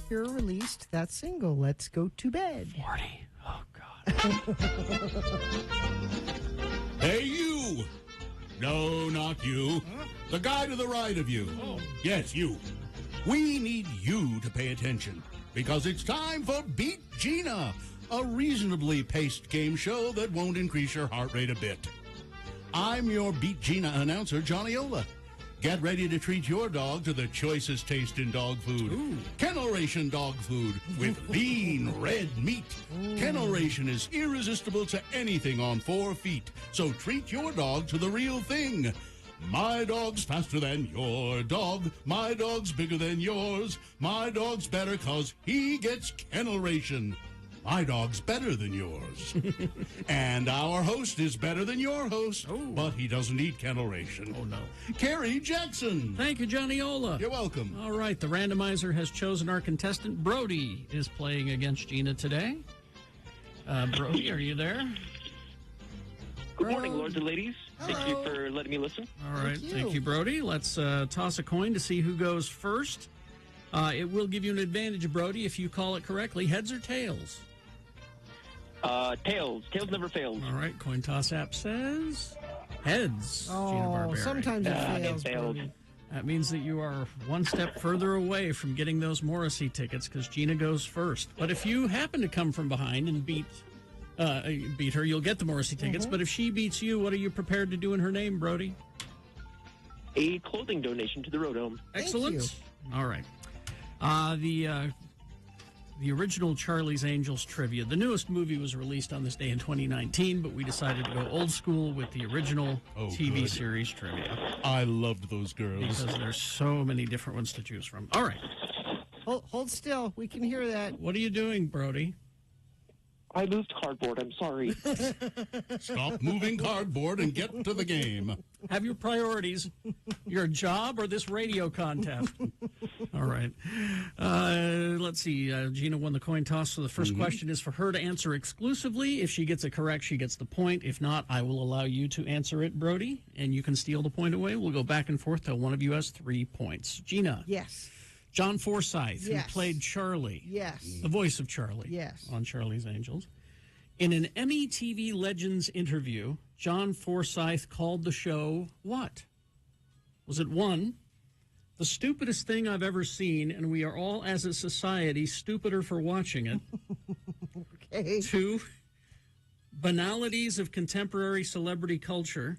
Speaker 4: Released that single, "Let's Go to Bed."
Speaker 3: 40. Oh, God.
Speaker 2: Hey, you! No, not you. The guy to the right of you.
Speaker 3: Oh.
Speaker 2: Yes, you. We need you to pay attention because it's time for Beat Gina, a reasonably paced game show that won't increase your heart rate a bit. I'm your Beat Gina announcer, Johnny Ola. Get ready to treat your dog to the choicest taste in dog food. Kennel Ration dog food with lean red meat. Kennel Ration is irresistible to anything on 4 feet. So treat your dog to the real thing. My dog's faster than your dog. My dog's bigger than yours. My dog's better 'cause he gets Kennel Ration. My dog's better than yours. And our host is better than your host, but he doesn't eat Kennel Ration.
Speaker 10: Oh, no.
Speaker 2: Kerry Jackson.
Speaker 10: Thank you, Johnny Ola.
Speaker 2: You're welcome.
Speaker 10: All right, the randomizer has chosen our contestant. Brody is playing against Gina today. Brody, are you there?
Speaker 19: Good morning, lords and ladies. Thank you for letting me listen.
Speaker 10: All right, thank you, Brody. Let's toss a coin to see who goes first. It will give you an advantage, Brody, if you call it correctly. Heads or tails?
Speaker 19: Tails. Tails never fails.
Speaker 10: All right, coin toss app says heads. Gina
Speaker 4: Oh,
Speaker 10: Barberi.
Speaker 4: sometimes it fails. Brody.
Speaker 10: That means that you are one step further away from getting those Morrissey tickets because Gina goes first. But if you happen to come from behind and beat her, you'll get the Morrissey tickets. But if she beats you, what are you prepared to do in her name, Brody?
Speaker 19: A clothing donation to the Rodome.
Speaker 10: Excellent. All right. The original Charlie's Angels trivia. The newest movie was released on this day in 2019, but we decided to go old school with the original TV series trivia.
Speaker 2: I loved those girls.
Speaker 10: Because there's so many different ones to choose from. All right.
Speaker 4: Hold still. We can hear that.
Speaker 10: What are you doing, Brody?
Speaker 19: I moved cardboard. I'm sorry.
Speaker 2: Stop moving cardboard and get to the game.
Speaker 10: Have your priorities. Your job or this radio contest? All right. Let's see. Gina won the coin toss, so the first question is for her to answer exclusively. If she gets it correct, she gets the point. If not, I will allow you to answer it, Brody, and you can steal the point away. We'll go back and forth till one of you has 3 points. Gina.
Speaker 4: Yes.
Speaker 10: John Forsythe,
Speaker 4: Yes.
Speaker 10: who played Charlie.
Speaker 4: Yes.
Speaker 10: The voice of Charlie.
Speaker 4: Yes.
Speaker 10: On Charlie's Angels. In an Emmy TV Legends interview, John Forsythe called the show what? Was it 1, the stupidest thing I've ever seen, and we are all, as a society, stupider for watching it?
Speaker 4: Okay.
Speaker 10: 2, banalities of contemporary celebrity culture?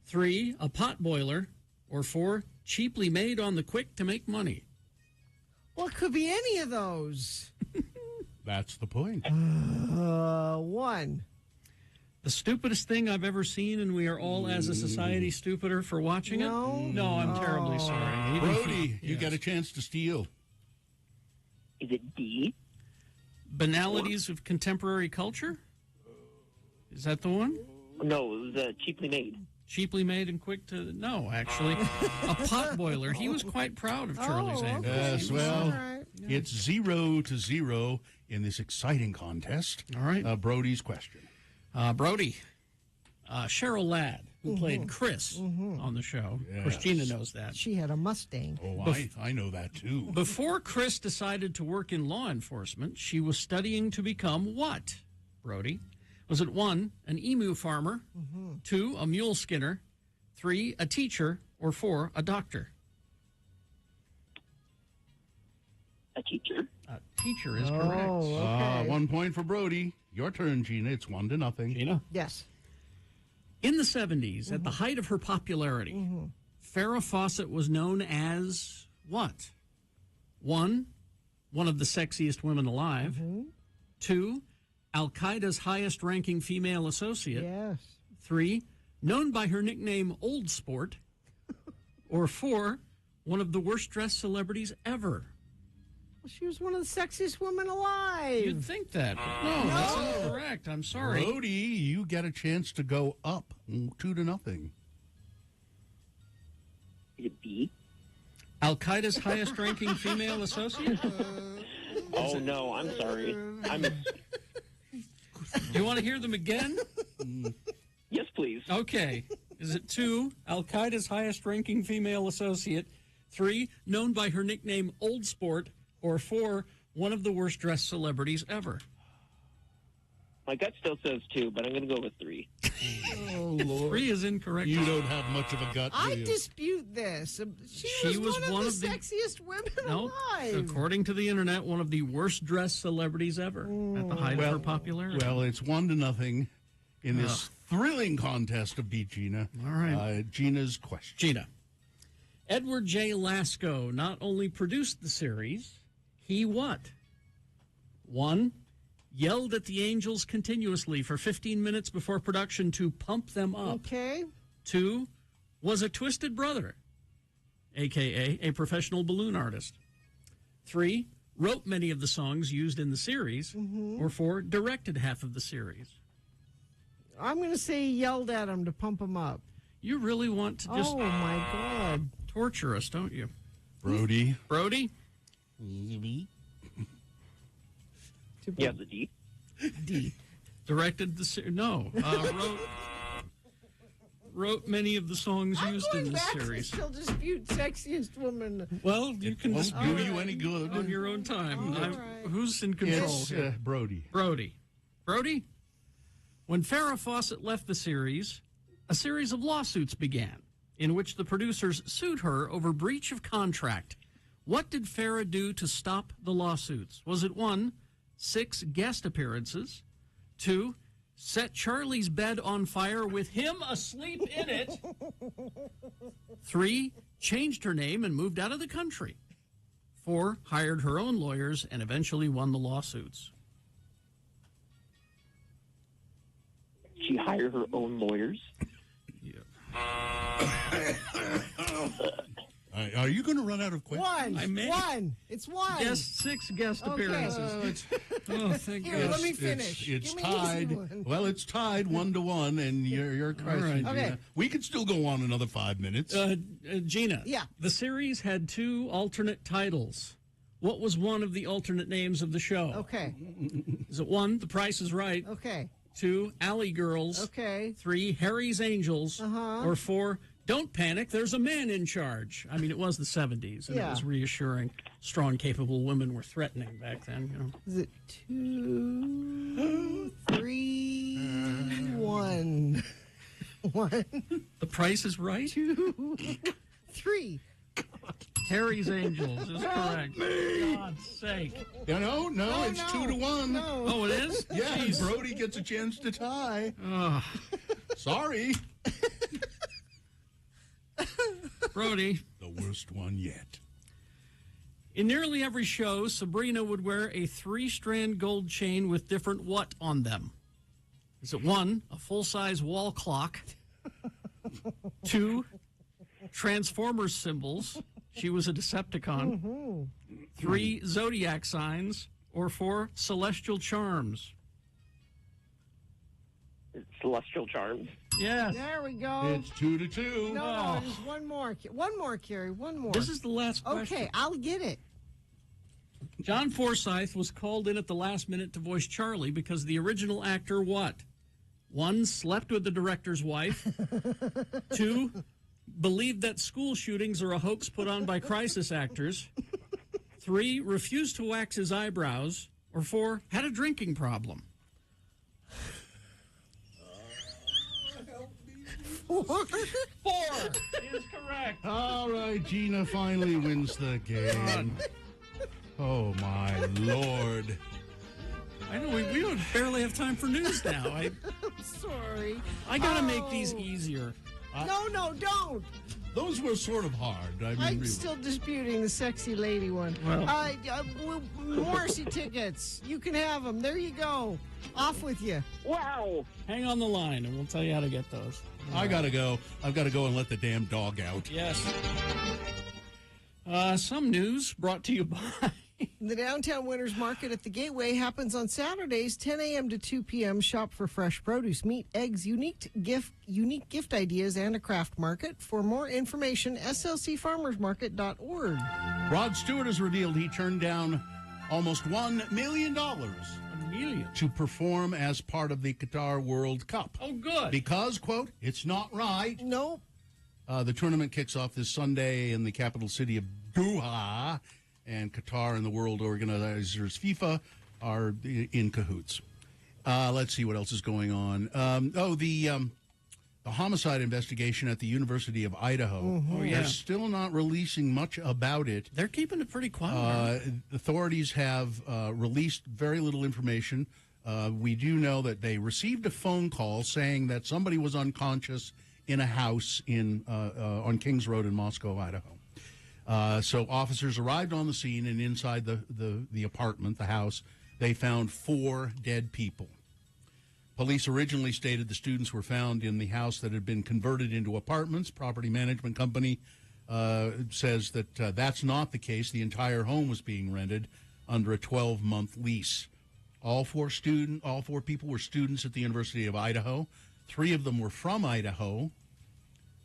Speaker 10: 3, a pot boiler? Or 4, cheaply made on the quick to make money?
Speaker 4: Well, it could be any of those.
Speaker 2: That's the point.
Speaker 4: 1.
Speaker 10: The stupidest thing I've ever seen, and we are all, as a society, stupider for watching it? No, I'm terribly sorry.
Speaker 2: Brody, you get a chance to steal.
Speaker 19: Is it D?
Speaker 10: Banalities of contemporary culture? Is that the one?
Speaker 19: No, it was cheaply made.
Speaker 10: Cheaply made and quick to... No, actually. A pot boiler. He was quite proud of Charlie's Angels.
Speaker 2: Yes, well, it's 0-0 in this exciting contest.
Speaker 10: All right.
Speaker 2: Brody's question.
Speaker 10: Brody, Cheryl Ladd, who played Chris on the show.
Speaker 2: Yes.
Speaker 10: Christina knows that.
Speaker 4: She had a Mustang.
Speaker 2: Oh, I know that, too.
Speaker 10: Before Chris decided to work in law enforcement, she was studying to become what, Brody? Was it 1, an emu farmer, 2, a mule skinner, 3, a teacher, or 4, a doctor?
Speaker 19: A teacher.
Speaker 10: A teacher is correct.
Speaker 4: Okay.
Speaker 2: 1 point for Brody. Your turn, Gina. It's 1-0.
Speaker 10: Gina?
Speaker 4: Yes.
Speaker 10: In the 70s, at the height of her popularity, Farrah Fawcett was known as what? 1, one of the sexiest women alive. 2, Al-Qaeda's highest-ranking female associate.
Speaker 4: Yes.
Speaker 10: 3, known by her nickname Old Sport. Or 4, one of the worst-dressed celebrities ever.
Speaker 4: Well, she was one of the sexiest women alive.
Speaker 10: You'd think that, but no, that's incorrect. I'm sorry.
Speaker 2: Brody, you get a chance to go up 2-0.
Speaker 19: Is it B?
Speaker 10: Al-Qaeda's highest-ranking female associate?
Speaker 19: Oh, no, I'm sorry.
Speaker 10: Do you want to hear them again?
Speaker 19: Yes, please.
Speaker 10: Okay. Is it 2, Al-Qaeda's highest-ranking female associate, 3, known by her nickname Old Sport, or 4, one of the worst-dressed celebrities ever?
Speaker 19: My gut still says 2, but I'm going to go with 3.
Speaker 2: Oh, Lord.
Speaker 10: 3 is incorrect.
Speaker 2: You don't have much of a gut, do
Speaker 4: I
Speaker 2: you?
Speaker 4: dispute this. She was one of the sexiest women alive.
Speaker 10: According to the internet, one of the worst-dressed celebrities ever at the height of her popularity.
Speaker 2: Well, it's 1-0 in this thrilling contest of Beat Gina.
Speaker 10: All right.
Speaker 2: Gina's question.
Speaker 10: Gina, Edward J. Lasco not only produced the series, he what? 1. Yelled at the Angels continuously for 15 minutes before production to pump them up.
Speaker 4: Okay.
Speaker 10: 2. Was a twisted brother, a.k.a. a professional balloon artist. 3. Wrote many of the songs used in the series. Or 4. Directed half of the series.
Speaker 4: I'm going to say he yelled at him to pump him up.
Speaker 10: You really want to just...
Speaker 4: Oh, my God.
Speaker 10: Torture us, don't you?
Speaker 2: Brody.
Speaker 10: Brody?
Speaker 19: Yeah, the D.
Speaker 4: D.
Speaker 10: Directed the series. No. Wrote many of the songs used in the series.
Speaker 4: Still dispute sexiest woman.
Speaker 10: Well, you can
Speaker 2: won't
Speaker 10: dispute
Speaker 2: do you any good
Speaker 10: on your own time.
Speaker 4: All right.
Speaker 10: Who's in control?
Speaker 2: It's
Speaker 10: here?
Speaker 2: Brody.
Speaker 10: Brody. Brody? When Farrah Fawcett left the series, a series of lawsuits began in which the producers sued her over breach of contract. What did Farrah do to stop the lawsuits? Was it 1, 6 guest appearances, 2, set Charlie's bed on fire with him asleep in it, 3, changed her name and moved out of the country, 4, hired her own lawyers and eventually won the lawsuits?
Speaker 19: She hired her own lawyers.
Speaker 2: Are you going to run out of questions?
Speaker 4: One. It's 1.
Speaker 10: Yes, 6 guest appearances. Oh, thank
Speaker 4: Here,
Speaker 10: God.
Speaker 4: let me finish.
Speaker 2: It's
Speaker 4: Give me an easy
Speaker 2: tied.
Speaker 4: one.
Speaker 2: Well, it's tied 1-1, and you're correct,
Speaker 10: right.
Speaker 2: Gina.
Speaker 4: Okay.
Speaker 2: We could still go on another 5 minutes.
Speaker 10: Gina.
Speaker 4: Yeah.
Speaker 10: The series had 2 alternate titles. What was one of the alternate names of the show?
Speaker 4: Okay.
Speaker 10: Is it 1, The Price is Right?
Speaker 4: Okay.
Speaker 10: 2, Alley Girls?
Speaker 4: Okay.
Speaker 10: 3, Harry's Angels? Or 4, Don't Panic, There's a Man in Charge? I mean, it was the 70s, and it
Speaker 4: Yeah.
Speaker 10: was reassuring. Strong, capable women were threatening back then. You know.
Speaker 4: Is it 2, 3, 1? 1,
Speaker 10: The Price is Right?
Speaker 4: 2, 3.
Speaker 10: Harry's Angels is correct. For God's sake.
Speaker 2: No, it's 2-1.
Speaker 4: No.
Speaker 10: Oh, it is?
Speaker 2: Yeah,
Speaker 10: Jeez.
Speaker 2: Brody gets a chance to tie.
Speaker 10: Oh,
Speaker 2: Sorry.
Speaker 10: Brody.
Speaker 2: The worst one yet.
Speaker 10: In nearly every show, Sabrina would wear a 3-strand gold chain with different what on them? Is it 1, a full-size wall clock? 2, Transformers symbols. She was a Decepticon. 3, zodiac signs. Or 4, celestial charms.
Speaker 19: Celestial charms.
Speaker 10: Yes.
Speaker 4: There we go.
Speaker 2: It's 2-2.
Speaker 4: No, there's one more. One more, Carrie. One more.
Speaker 10: This is the last question.
Speaker 4: Okay, I'll get it.
Speaker 10: John Forsythe was called in at the last minute to voice Charlie because the original actor what? 1, slept with the director's wife. 2, believed that school shootings are a hoax put on by crisis actors. 3, refused to wax his eyebrows. Or 4, had a drinking problem.
Speaker 4: 4.
Speaker 10: 4 is correct.
Speaker 2: All right, Gina finally wins the game. Oh, my Lord.
Speaker 10: I know we don't barely have time for news now.
Speaker 4: I'm sorry.
Speaker 10: I got to make these easier.
Speaker 4: No, don't.
Speaker 2: Those were sort of hard. I mean,
Speaker 4: I'm
Speaker 2: really.
Speaker 4: still disputing the sexy lady one.
Speaker 10: Well.
Speaker 4: Morrissey tickets. You can have them. There you go. Off with you.
Speaker 19: Wow.
Speaker 10: Hang on the line, and we'll tell you how to get those.
Speaker 2: I got to go. I've got to go and let the damn dog out.
Speaker 10: Yes. Some news brought to you by...
Speaker 4: The Downtown Winners Market at the Gateway happens on Saturdays, 10 a.m. to 2 p.m. Shop for fresh produce, meat, eggs, unique gift ideas, and a craft market. For more information, slcfarmersmarket.org.
Speaker 2: Rod Stewart has revealed he turned down almost $1 million to perform as part of the Qatar World Cup.
Speaker 10: Oh, good.
Speaker 2: Because, quote, it's not right.
Speaker 4: Nope.
Speaker 2: The tournament kicks off this Sunday in the capital city of Doha, and Qatar and the world organizers FIFA are in cahoots. Let's see what else is going on. The homicide investigation at the University of Idaho.
Speaker 10: Oh, yeah.
Speaker 2: They're still not releasing much about it.
Speaker 10: They're keeping it pretty quiet.
Speaker 2: Authorities have released very little information. We do know that they received a phone call saying that somebody was unconscious in a house on Kings Road in Moscow, Idaho. So officers arrived on the scene, and inside the apartment, the house, they found 4 dead people. Police originally stated the students were found in the house that had been converted into apartments. Property management company says that that's not the case. The entire home was being rented under a 12-month lease. All 4 people were students at the University of Idaho. 3 of them were from Idaho.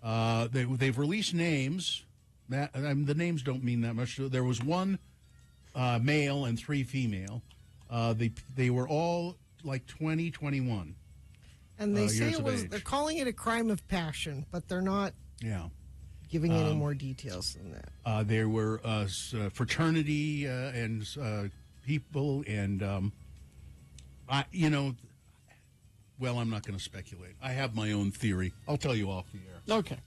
Speaker 2: They've released names. The names don't mean that much. There was 1 male and 3 female. They were all like 20, 21.
Speaker 4: And they say
Speaker 2: age.
Speaker 4: they're calling it a crime of passion, but they're not giving any more details than that.
Speaker 2: There were fraternity and people, and I'm not going to speculate. I have my own theory. I'll tell you off the air.
Speaker 10: Okay.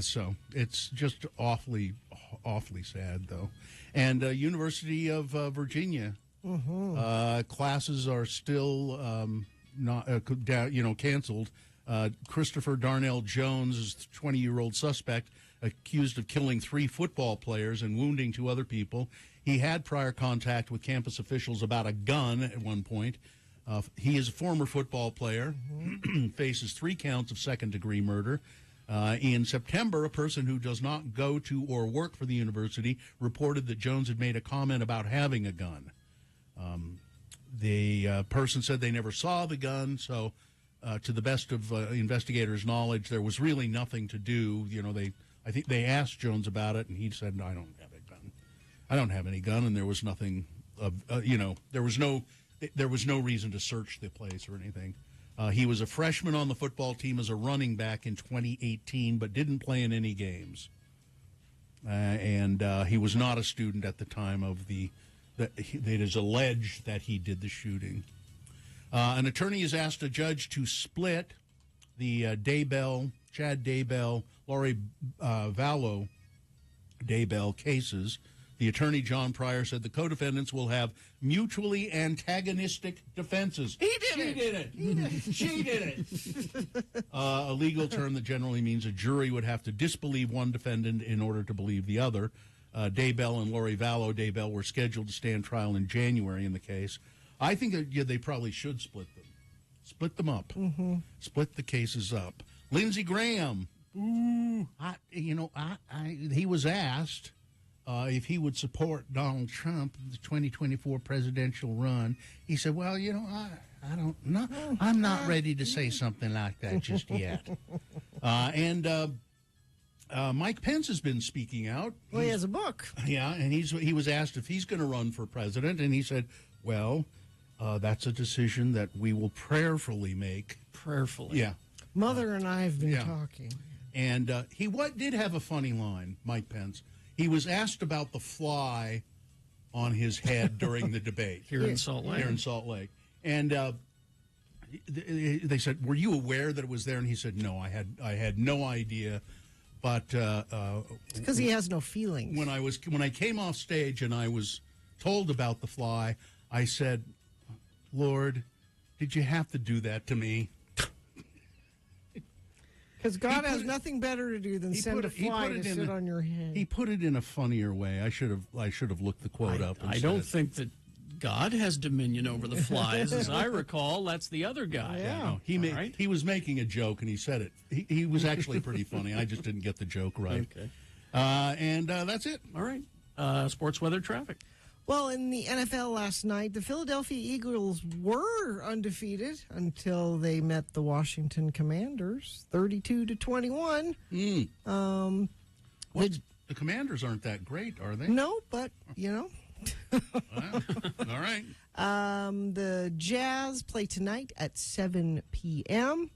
Speaker 2: So it's just awfully sad, though. And University of Virginia, classes are still not canceled. Christopher Darnell Jones is the 20-year-old suspect accused of killing 3 football players and wounding 2 other people. He had prior contact with campus officials about a gun at one point. He is a former football player, faces 3 counts of second-degree murder. In September, a person who does not go to or work for the university reported that Jones had made a comment about having a gun. The person said they never saw the gun, so to the best of investigators' knowledge, there was really nothing to do. I think they asked Jones about it, and he said, "I don't have a gun. I don't have any gun," and there was nothing. There was no reason to search the place or anything. He was a freshman on the football team as a running back in 2018, but didn't play in any games. And he was not a student at the time of that it is alleged that he did the shooting. An attorney has asked a judge to split the Chad Daybell, Lori Vallow Daybell cases. The attorney, John Pryor, said the co-defendants will have mutually antagonistic defenses.
Speaker 10: He did it.
Speaker 2: She did it. A legal term that generally means a jury would have to disbelieve one defendant in order to believe the other. Daybell and Lori Vallow Daybell were scheduled to stand trial in January in the case. I think that, they probably should split them. Split them up. Split the cases up. Lindsey Graham. He was asked if he would support Donald Trump in the 2024 presidential run. He said, well, I don't know. I'm not ready to say something like that just yet. Mike Pence has been speaking out.
Speaker 4: Well, he has a book.
Speaker 2: Yeah, and he was asked if he's going to run for president, and he said, well, that's a decision that we will prayerfully make.
Speaker 10: Prayerfully?
Speaker 2: Yeah.
Speaker 4: Mother and I have been talking.
Speaker 2: And he did have a funny line, Mike Pence. He was asked about the fly on his head during the debate.
Speaker 10: Here in Salt Lake.
Speaker 2: And they said, were you aware that it was there? And he said, no, I had no idea. But
Speaker 4: it's because he has no feelings.
Speaker 2: When I came off stage and I was told about the fly, I said, Lord, did you have to do that to me?
Speaker 4: Because God has nothing better to do than send a fly to sit on your head.
Speaker 2: He put it in a funnier way. I should have looked the quote up.
Speaker 10: I don't think that God has dominion over the flies. As I recall, that's the other guy.
Speaker 2: Yeah. He was making a joke, and he said it. He was actually pretty funny. I just didn't get the joke right.
Speaker 10: Okay.
Speaker 2: And that's it.
Speaker 10: All right. Sports weather traffic.
Speaker 4: Well, in the NFL last night, the Philadelphia Eagles were undefeated until they met the Washington Commanders, 32-21.
Speaker 2: The Commanders aren't that great, are they?
Speaker 4: No, but,
Speaker 2: All right.
Speaker 4: The Jazz play tonight at 7 p.m.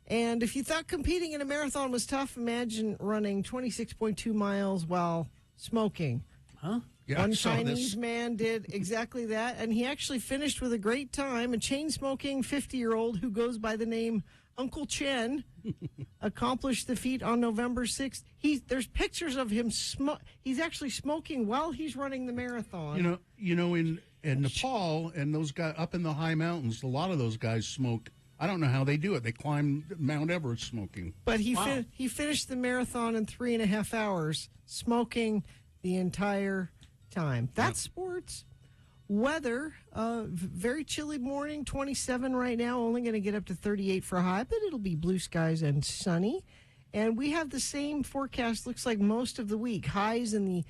Speaker 4: And if you thought competing in a marathon was tough, imagine running 26.2 miles while smoking.
Speaker 10: Huh?
Speaker 2: Yeah,
Speaker 4: One Chinese man did exactly that, and he actually finished with a great time. A chain-smoking 50-year-old who goes by the name Uncle Chen accomplished the feat on November 6th. There's pictures of him. He's actually smoking while he's running the marathon.
Speaker 2: In Nepal and those guys up in the high mountains, a lot of those guys smoke I don't know how they do it. They climb Mount Everest smoking.
Speaker 4: But he finished the marathon in 3.5 hours, smoking the entire time. That's sports. Weather, very chilly morning, 27 right now, only going to get up to 38 for a high, but it'll be blue skies and sunny. And we have the same forecast, looks like most of the week. Highs in the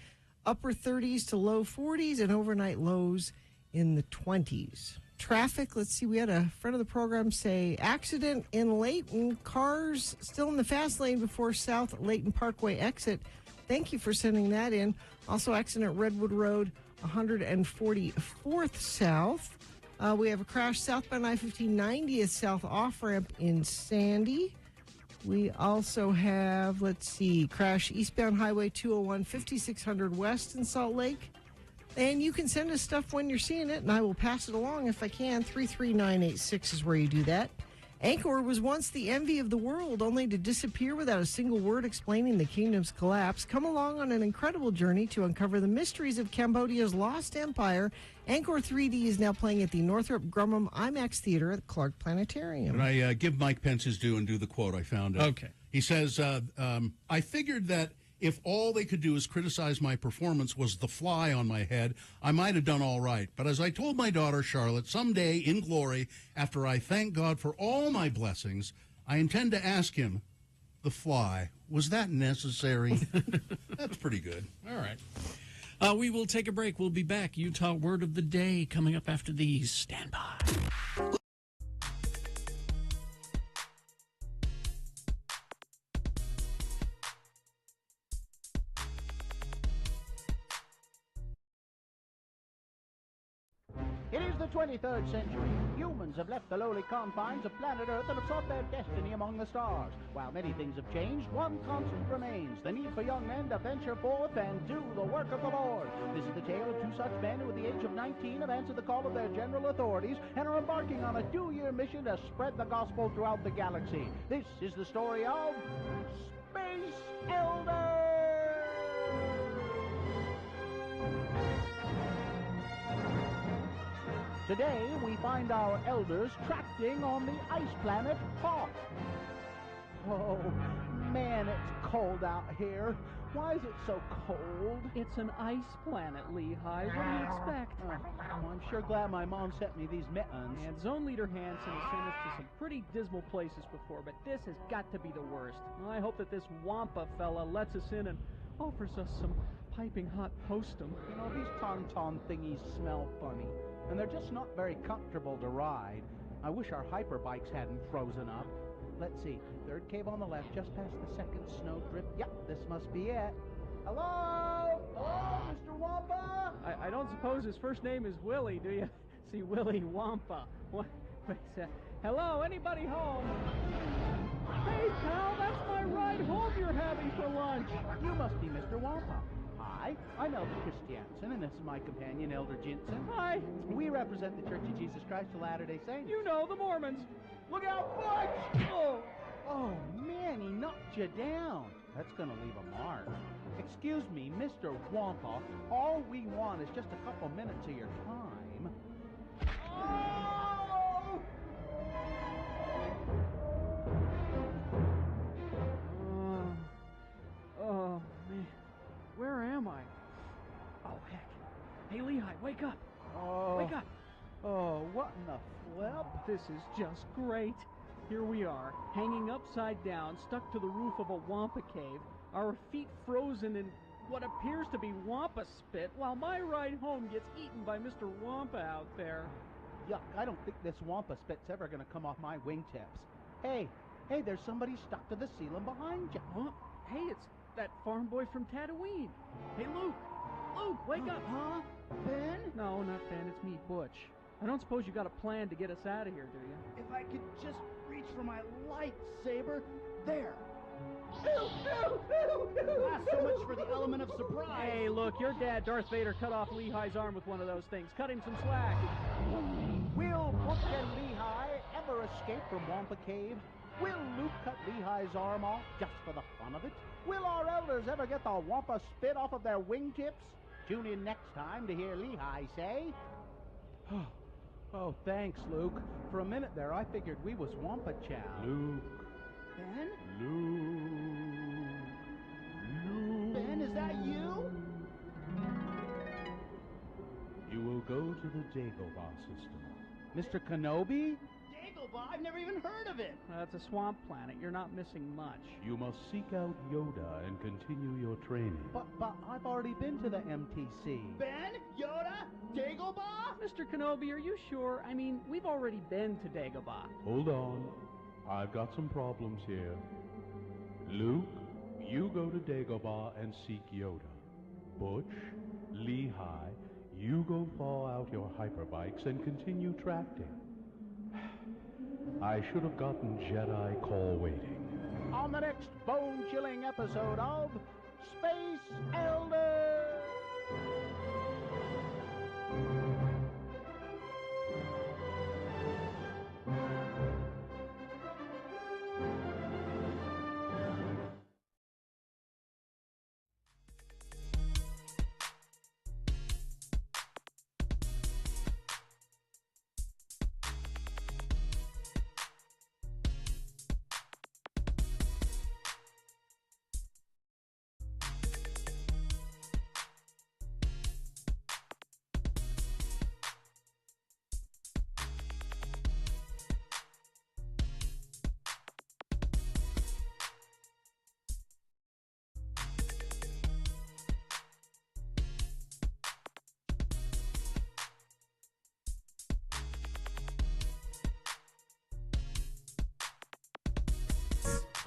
Speaker 4: upper 30s to low 40s and overnight lows in the 20s. Traffic, let's see, we had a friend of the program say accident in Layton, cars still in the fast lane before South Layton Parkway exit. Thank you for sending that in. Also, accident Redwood Road, 144th South. We have a crash southbound I-15 90th South off-ramp in Sandy. We also have, let's see, crash eastbound Highway 201 5600 West in Salt Lake. And you can send us stuff when you're seeing it, and I will pass it along if I can. 33986 is where you do that. Angkor was once the envy of the world, only to disappear without a single word explaining the kingdom's collapse. Come along on an incredible journey to uncover the mysteries of Cambodia's lost empire. Angkor 3D is now playing at the Northrop Grumman IMAX Theater at Clark Planetarium.
Speaker 2: Can I give Mike Pence his due and do the quote I found?
Speaker 10: Okay.
Speaker 2: He says, I figured that if all they could do is criticize my performance was the fly on my head, I might have done all right. But as I told my daughter, Charlotte, someday in glory, after I thank God for all my blessings, I intend to ask him, the fly, was that necessary? That's pretty good.
Speaker 10: All right. We will take a break. We'll be back. Utah Word of the Day coming up after these. Stand by.
Speaker 20: It is the 23rd century. Humans have left the lowly confines of planet Earth and have sought their destiny among the stars. While many things have changed, one constant remains: the need for young men to venture forth and do the work of the Lord. This is the tale of two such men who at the age of 19 have answered the call of their general authorities and are embarking on a 2-year mission to spread the gospel throughout the galaxy. This is the story of Space Elders! Today, we find our elders tracting on the ice planet Hoth. Oh, man, it's cold out here. Why is it so cold?
Speaker 3: It's an ice planet, Lehigh. What do you expect?
Speaker 20: Oh, I'm sure glad my mom sent me these mittens.
Speaker 3: And Zone Leader Hansen has sent us to some pretty dismal places before, but this has got to be the worst. I hope that this Wampa fella lets us in and offers us some piping hot postum.
Speaker 20: You know, these tauntaun thingies smell funny, and they're just not very comfortable to ride. I wish our hyperbikes hadn't frozen up. Let's see, third cave on the left, just past the second snow drift. Yep, this must be it. Hello? Hello, Mr. Wampa?
Speaker 3: I don't suppose his first name is Willie, do you? See, Willie Wampa. What? Wait, hello, anybody home? Hey, pal, that's my ride home you're having for lunch.
Speaker 20: You must be Mr. Wampa. Hi, I'm Elder Christiansen, and this is my companion, Elder Jensen.
Speaker 3: Hi.
Speaker 20: We represent the Church of Jesus Christ of Latter-day Saints.
Speaker 3: You know, the Mormons.
Speaker 20: Look out, Butch! Oh, man, he knocked you down. That's going to leave a mark. Excuse me, Mr. Wampa. All we want is just a couple minutes of your time. Oh!
Speaker 3: Oh, man. Where am I? Oh, heck. Hey, Lehigh, wake up.
Speaker 20: Oh.
Speaker 3: Wake up.
Speaker 20: Oh, what in the flip?
Speaker 3: This is just great. Here we are, hanging upside down, stuck to the roof of a Wampa cave, our feet frozen in what appears to be Wampa spit, while my ride home gets eaten by Mr. Wampa out there.
Speaker 20: Yuck, I don't think this Wampa spit's ever going to come off my wingtips. Hey, there's somebody stuck to the ceiling behind you.
Speaker 3: Huh? Hey, it's that farm boy from Tatooine. Hey, Luke! Luke, wake up!
Speaker 20: Huh? Ben?
Speaker 3: No, not Ben, it's me, Butch. I don't suppose you got a plan to get us out of here, do you?
Speaker 20: If I could just reach for my lightsaber. There. So much for the element of surprise.
Speaker 3: Hey, look, your dad, Darth Vader, cut off Lehigh's arm with one of those things. Cut him some slack.
Speaker 20: Will Butch and Lehigh ever escape from Wampa Cave? Will Luke cut Lehigh's arm off just for the fun of it? Will our elders ever get the Wampa spit off of their wingtips? Tune in next time to hear Lehigh say... Oh, thanks, Luke. For a minute there, I figured we was Wampa Chow.
Speaker 18: Luke.
Speaker 20: Ben?
Speaker 18: Luke.
Speaker 20: Ben, is that you?
Speaker 18: You will go to the Dagobah system.
Speaker 20: Mr. Kenobi? Dagobah? I've never even heard of it.
Speaker 10: That's a swamp planet. You're not missing much.
Speaker 18: You must seek out Yoda and continue your training.
Speaker 20: But I've already been to the MTC. Ben? Yoda? Dagobah?
Speaker 10: Mr. Kenobi, are you sure? I mean, we've already been to Dagobah.
Speaker 18: Hold on. I've got some problems here. Luke, you go to Dagobah and seek Yoda. Butch, Lehigh, you go thaw out your hyperbikes and continue tracting. I should have gotten Jedi call waiting.
Speaker 20: On the next bone-chilling episode of Space Elder!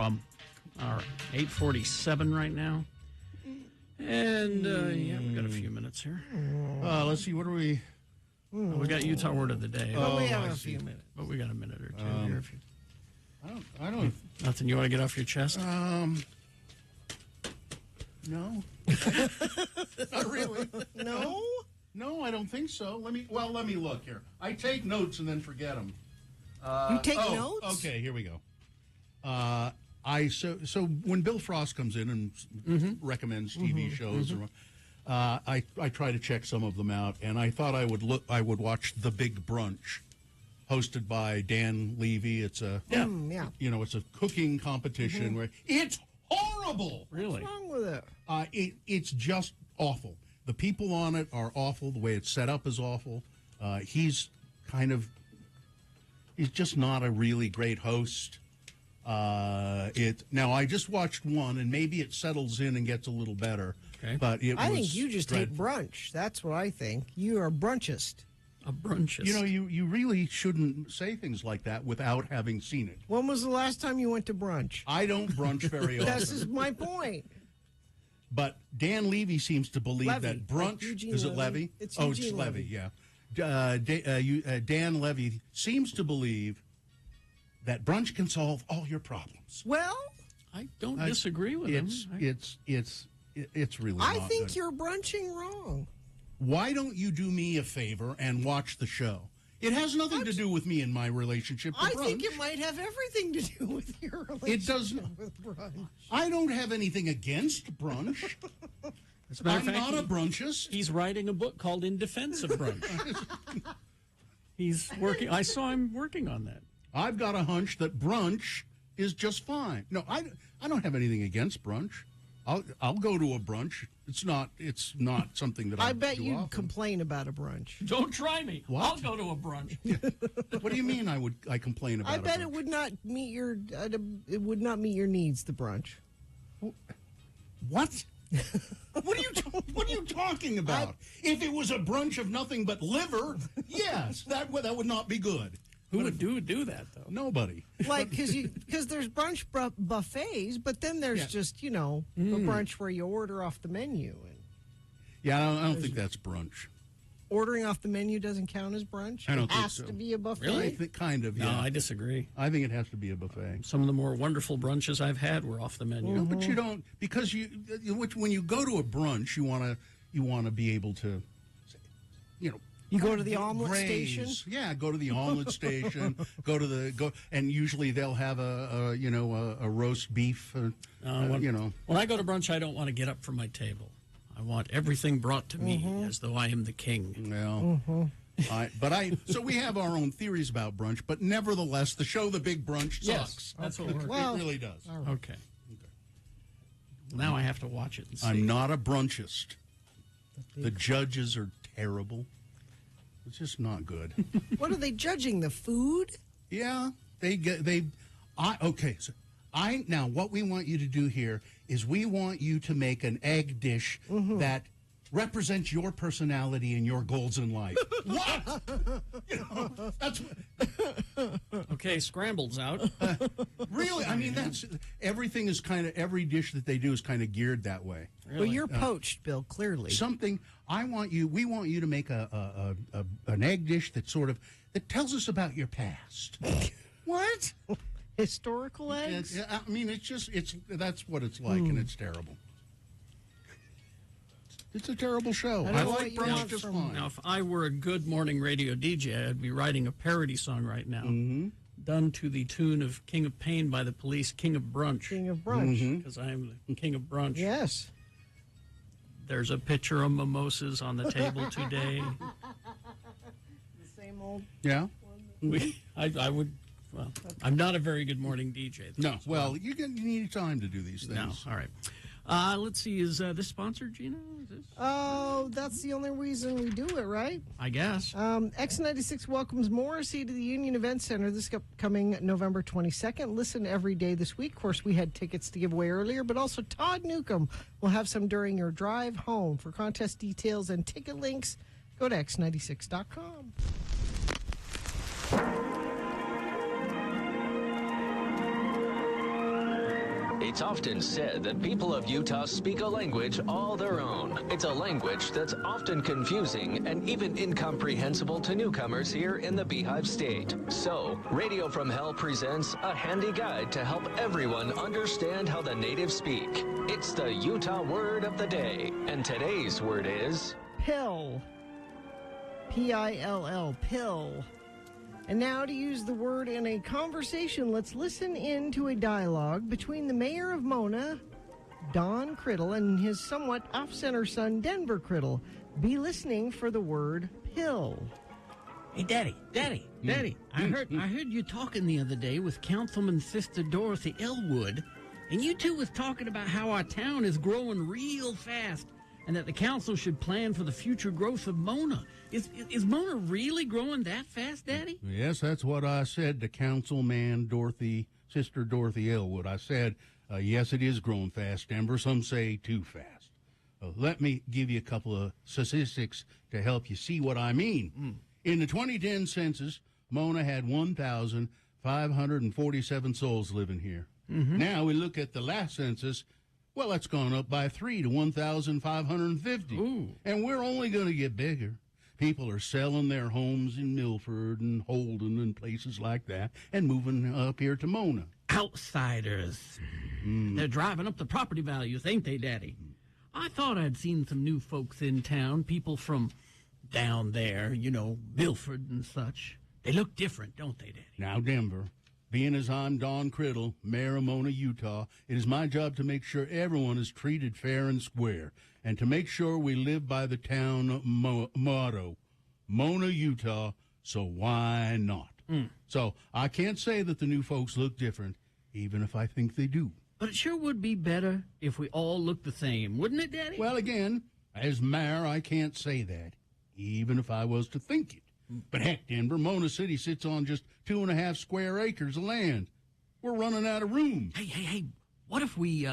Speaker 10: All right, 8:47 right now. And, yeah, we got a few minutes here.
Speaker 2: Let's see, what are we...
Speaker 10: We got Utah Word of the Day.
Speaker 4: we have
Speaker 2: I
Speaker 4: a
Speaker 2: see.
Speaker 4: few minutes.
Speaker 10: But we got a minute or two here. If you,
Speaker 2: I don't...
Speaker 10: nothing you want to get off your chest?
Speaker 2: No. Not really.
Speaker 4: No?
Speaker 2: No, I don't think so. Let me look here. I take notes and then forget them.
Speaker 4: You take notes?
Speaker 2: Okay, here we go. So when Bill Frost comes in and recommends TV shows, I try to check some of them out, and I thought I would watch The Big Brunch, hosted by Dan Levy. It's a it's a cooking competition where it's horrible.
Speaker 10: Really?
Speaker 4: What's wrong with it?
Speaker 2: It's just awful. The people on it are awful. The way it's set up is awful. He's just not a really great host. Now I just watched one, and maybe it settles in and gets a little better.
Speaker 10: Okay.
Speaker 2: But
Speaker 4: I think you just hate brunch. That's what I think. You are a brunchist.
Speaker 10: A brunchist.
Speaker 2: You know, you really shouldn't say things like that without having seen it.
Speaker 4: When was the last time you went to brunch?
Speaker 2: I don't brunch very often.
Speaker 4: This is my point.
Speaker 2: But Dan Levy seems to believe
Speaker 4: Levy,
Speaker 2: that brunch...
Speaker 4: like Eugene
Speaker 2: is it
Speaker 4: Levy?
Speaker 2: Levy?
Speaker 4: It's
Speaker 2: It's
Speaker 4: Eugene
Speaker 2: Levy,
Speaker 4: Levy.
Speaker 2: yeah. Dan Levy seems to believe that brunch can solve all your problems.
Speaker 4: Well,
Speaker 10: I don't disagree with him.
Speaker 2: It's really
Speaker 4: I
Speaker 2: not
Speaker 4: think
Speaker 2: good.
Speaker 4: you're brunching wrong.
Speaker 2: Why don't you do me a favor and watch the show? It has nothing to do with me and my relationship to
Speaker 4: I
Speaker 2: brunch.
Speaker 4: think it might have everything to do with your relationship
Speaker 2: It doesn't.
Speaker 4: with brunch.
Speaker 2: I don't have anything against brunch.
Speaker 10: As a matter of
Speaker 2: I'm
Speaker 10: fact,
Speaker 2: not a brunchist.
Speaker 10: He's writing a book called In Defense of Brunch. He's working. I saw him working on that.
Speaker 2: I've got a hunch that brunch is just fine. No, I don't have anything against brunch. I'll go to a brunch. It's not something that I
Speaker 4: bet
Speaker 2: do
Speaker 4: you'd
Speaker 2: often.
Speaker 4: complain about a brunch.
Speaker 10: Don't try me.
Speaker 2: What?
Speaker 10: I'll go to a brunch.
Speaker 2: What do you mean? I complain about?
Speaker 4: I bet
Speaker 2: a brunch?
Speaker 4: it would not meet your needs. The brunch.
Speaker 2: What? What are you talking about? If it was a brunch of nothing but liver, yes, that would not be good.
Speaker 10: Who would do that though?
Speaker 2: Nobody.
Speaker 4: Like because there's brunch buffets, but then there's just a brunch where you order off the menu. And
Speaker 2: Yeah, I don't think that's brunch.
Speaker 4: ordering off the menu doesn't count as brunch.
Speaker 2: I don't
Speaker 4: it
Speaker 2: think
Speaker 4: has
Speaker 2: so.
Speaker 4: to be a buffet.
Speaker 2: I think kind of.
Speaker 10: No,
Speaker 2: Yeah.
Speaker 10: I disagree.
Speaker 2: I think it has to be a buffet.
Speaker 10: Some of the more wonderful brunches I've had were off the menu.
Speaker 2: No, but you don't, because when you go to a brunch, you want to be able to,
Speaker 4: You go to the omelet
Speaker 2: graze.
Speaker 4: station?
Speaker 2: Yeah, go to the omelet station. And usually they'll have a roast beef.
Speaker 10: When I go to brunch, I don't want to get up from my table. I want everything brought to me as though I am the king.
Speaker 2: Well, So we have our own theories about brunch, but nevertheless, the show The Big Brunch sucks.
Speaker 10: Yes, that's what we're...
Speaker 2: It really does.
Speaker 10: Okay. Now I have to watch it and see.
Speaker 2: I'm not a brunchist. The judges are terrible. It's just not good.
Speaker 4: What are they judging? The food?
Speaker 2: Yeah, now what we want you to do here is we want you to make an egg dish that represents your personality and your goals in life. What? That's
Speaker 10: okay. Scrambled's out.
Speaker 2: Really? I mean, everything is every dish that they do is kind of geared that way.
Speaker 4: Really? Well, you're poached, Bill. Clearly,
Speaker 2: we want you to make an egg dish that tells us about your past.
Speaker 4: What? Historical eggs?
Speaker 2: I mean, that's what it's like, and it's terrible. It's a terrible show. I like brunch just fine.
Speaker 10: Now, if I were a good morning radio DJ, I'd be writing a parody song right now, done to the tune of "King of Pain" by the Police, "King of Brunch."
Speaker 4: King of Brunch.
Speaker 10: Because I am the king of brunch.
Speaker 4: Yes.
Speaker 10: There's a pitcher of mimosas on the table today.
Speaker 4: The same old.
Speaker 2: Yeah.
Speaker 10: I would. Well, I'm not a very good morning DJ.
Speaker 2: No. Well, you need time to do these things.
Speaker 10: No. All right. Let's see. Is this sponsored, Gina?
Speaker 4: Oh, that's the only reason we do it, right?
Speaker 10: I guess.
Speaker 4: X96 welcomes Morrissey to the Union Event Center this upcoming November 22nd. Listen every day this week. Of course, we had tickets to give away earlier, but also Todd Newcomb will have some during your drive home. For contest details and ticket links, go to x96.com.
Speaker 12: It's often said that people of Utah speak a language all their own. It's a language that's often confusing and even incomprehensible to newcomers here in the Beehive State. So, Radio from Hell presents a handy guide to help everyone understand how the natives speak. It's the Utah word of the day, and today's word is...
Speaker 4: pill. P-I-L-L, pill. And now to use the word in a conversation, let's listen in to a dialogue between the mayor of Mona, Don Criddle, and his somewhat off-center son, Denver Criddle. Be listening for the word pill.
Speaker 21: Hey, Daddy, I heard you talking the other day with Councilman Sister Dorothy Elwood, and you two was talking about how our town is growing real fast and that the council should plan for the future growth of Mona. Is Mona really growing that fast, Daddy?
Speaker 2: Yes, that's what I said to Councilman Sister Dorothy Elwood. I said, yes, it is growing fast, Denver. Some say too fast. Let me give you a couple of statistics to help you see what I mean. In the 2010 census, Mona had 1,547 souls living here. Now we look at the last census. Well, that's gone up by 3 to 1,550. And we're only going to get bigger. People are selling their homes in Milford and Holden and places like that and moving up here to Mona.
Speaker 21: Outsiders. They're driving up the property values, ain't they, Daddy? I thought I'd seen some new folks in town, people from down there, Milford and such. They look different, don't they, Daddy?
Speaker 2: Now, Denver, being as I'm Don Criddle, mayor of Mona, Utah, it is my job to make sure everyone is treated fair and square, and to make sure we live by the town motto, Mona, Utah, so why not? So I can't say that the new folks look different, even if I think they do.
Speaker 21: But it sure would be better if we all looked the same, wouldn't it, Daddy?
Speaker 2: Well, again, as mayor, I can't say that, even if I was to think it. But heck, Denver, Mona City sits on just 2.5 square acres of land. We're running out of room.
Speaker 21: Hey, what if we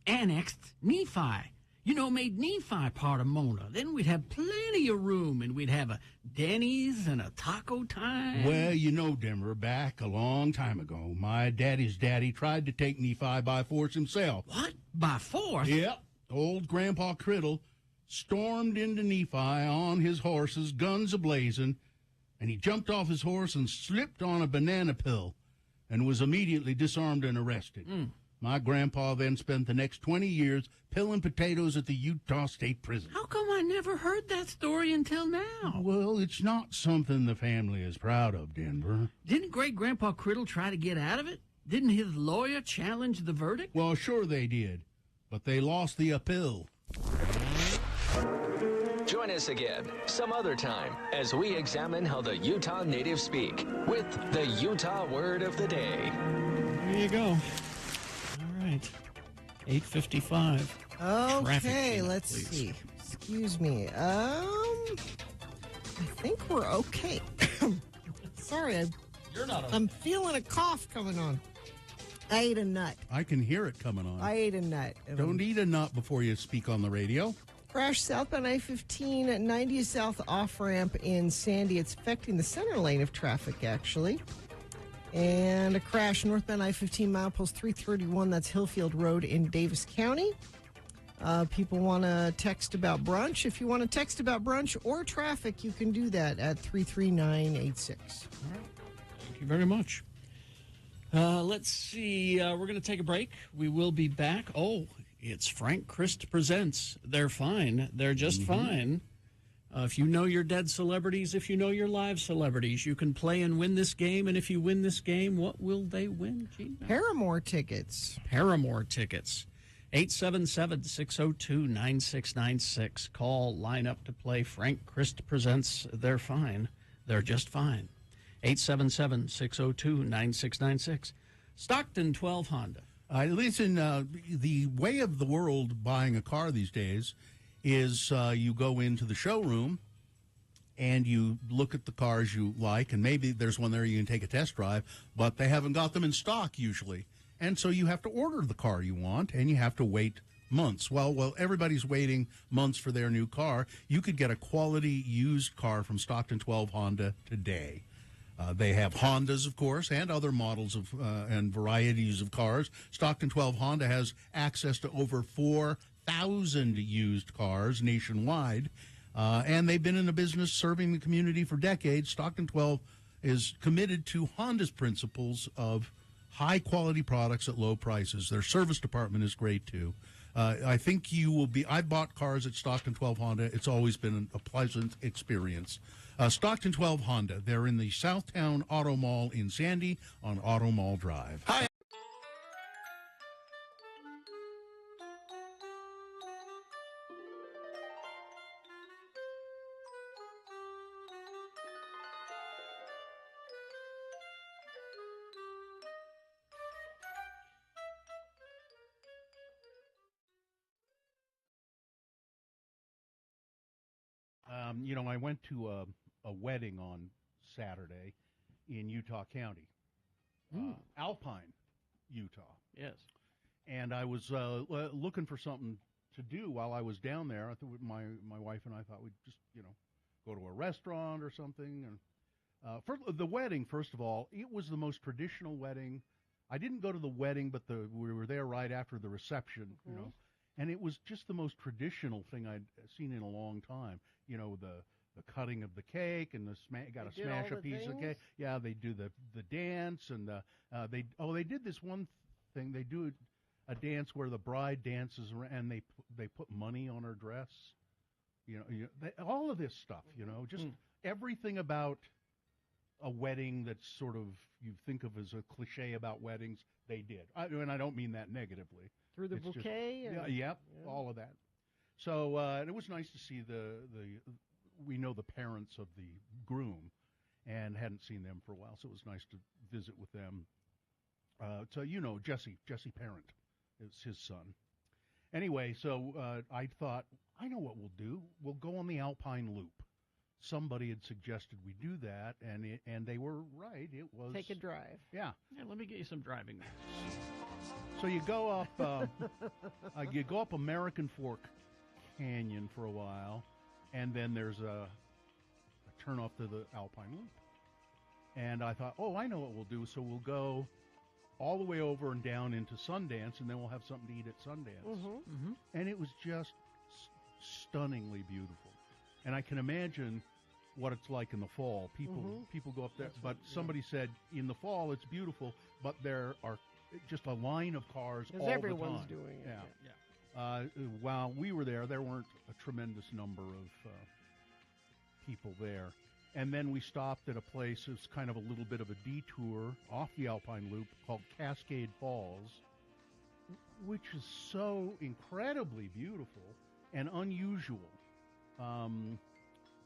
Speaker 21: annexed Nephi? Made Nephi part of Mona. Then we'd have plenty of room, and we'd have a Denny's and a taco time.
Speaker 2: Well, Denver, back a long time ago, my daddy's daddy tried to take Nephi by force himself.
Speaker 21: What? By force?
Speaker 2: Yep. Old Grandpa Criddle stormed into Nephi on his horses, guns a-blazing, and he jumped off his horse and slipped on a banana peel and was immediately disarmed and arrested. My grandpa then spent the next 20 years peeling potatoes at the Utah State Prison.
Speaker 21: How come I never heard that story until now?
Speaker 2: Well, it's not something the family is proud of, Denver.
Speaker 21: Didn't Great-Grandpa Criddle try to get out of it? Didn't his lawyer challenge the verdict?
Speaker 2: Well, sure they did, but they lost the appeal.
Speaker 12: Join Join us again some other time as we examine how the Utah natives speak with the Utah Word of the Day.
Speaker 10: There you go. All right. 8:55.
Speaker 4: Okay, let's see. Excuse me. I think we're okay. Sorry,
Speaker 10: You're not okay.
Speaker 4: I'm feeling a cough coming on. I ate a nut.
Speaker 2: I can hear it coming on.
Speaker 4: I ate a nut.
Speaker 2: Don't eat a nut before you speak on the radio.
Speaker 4: Crash southbound I-15 at 90 South off-ramp in Sandy. It's affecting the center lane of traffic, actually. And a crash northbound I-15 milepost 331. That's Hillfield Road in Davis County. People want to text about brunch. If you want to text about brunch or traffic, you can do that at 33986.
Speaker 10: All right. Thank you very much. Let's see. We're going to take a break. We will be back. Oh, it's Frank Christ Presents. They're fine. They're just fine. If you know your dead celebrities, if you know your live celebrities, you can play and win this game. And if you win this game, what will they win, Gina?
Speaker 4: Paramore tickets.
Speaker 10: Paramore tickets. 877-602-9696. Call, line up to play. Frank Christ Presents. They're fine. They're just fine. 877-602-9696. Stockton 12 Honda.
Speaker 2: Listen, the way of the world buying a car these days is you go into the showroom and you look at the cars you like, and maybe there's one there you can take a test drive, but they haven't got them in stock usually. And so you have to order the car you want, and you have to wait months. Well, everybody's waiting months for their new car. You could get a quality used car from Stockton 12 Honda today. They have Hondas, of course, and other models of and varieties of cars. Stockton 12 Honda has access to over 4,000 used cars nationwide, and they've been in the business serving the community for decades. Stockton 12 is committed to Honda's principles of high-quality products at low prices. Their service department is great, too. I think you will be... I bought cars at Stockton 12 Honda. It's always been a pleasant experience. Stockton 12 Honda. They're in the Southtown Auto Mall in Sandy on Auto Mall Drive. Hi. I went to a wedding on Saturday in Utah County, Alpine, Utah.
Speaker 10: Yes.
Speaker 2: And I was looking for something to do while I was down there. I thought my wife and I thought we'd just go to a restaurant or something. And for the wedding, first of all, it was the most traditional wedding. I didn't go to the wedding, but we were there right after the reception. And it was just the most traditional thing I'd seen in a long time. The cutting of the cake and got to smash a piece of cake. Yeah, they do the dance and they did this one thing. They do a dance where the bride dances around and they put money on her dress. All of this stuff. Just everything about a wedding that's sort of you think of as a cliche about weddings. They did, and I don't mean that negatively.
Speaker 4: Through the bouquet?
Speaker 2: All of that. So it was nice to see we know the parents of the groom and hadn't seen them for a while, so it was nice to visit with them. Jesse Parent is his son. Anyway, so I thought, I know what we'll do. We'll go on the Alpine Loop. Somebody had suggested we do that, and they were right. It was...
Speaker 4: Take a drive.
Speaker 2: Yeah.
Speaker 10: Let me get you some driving.
Speaker 2: So you go up American Fork Canyon for a while, and then there's a turn off to the Alpine Loop. And I thought, I know what we'll do. So we'll go all the way over and down into Sundance, and then we'll have something to eat at Sundance. And it was just stunningly beautiful. And I can imagine what it's like in the fall. People go up there, but somebody said in the fall it's beautiful, but there are just a line of cars all the time.
Speaker 4: Everyone's doing it.
Speaker 2: Yeah. While we were there weren't a tremendous number of people there. And then we stopped at a place, it's kind of a little bit of a detour off the Alpine Loop called Cascade Falls, which is so incredibly beautiful and unusual.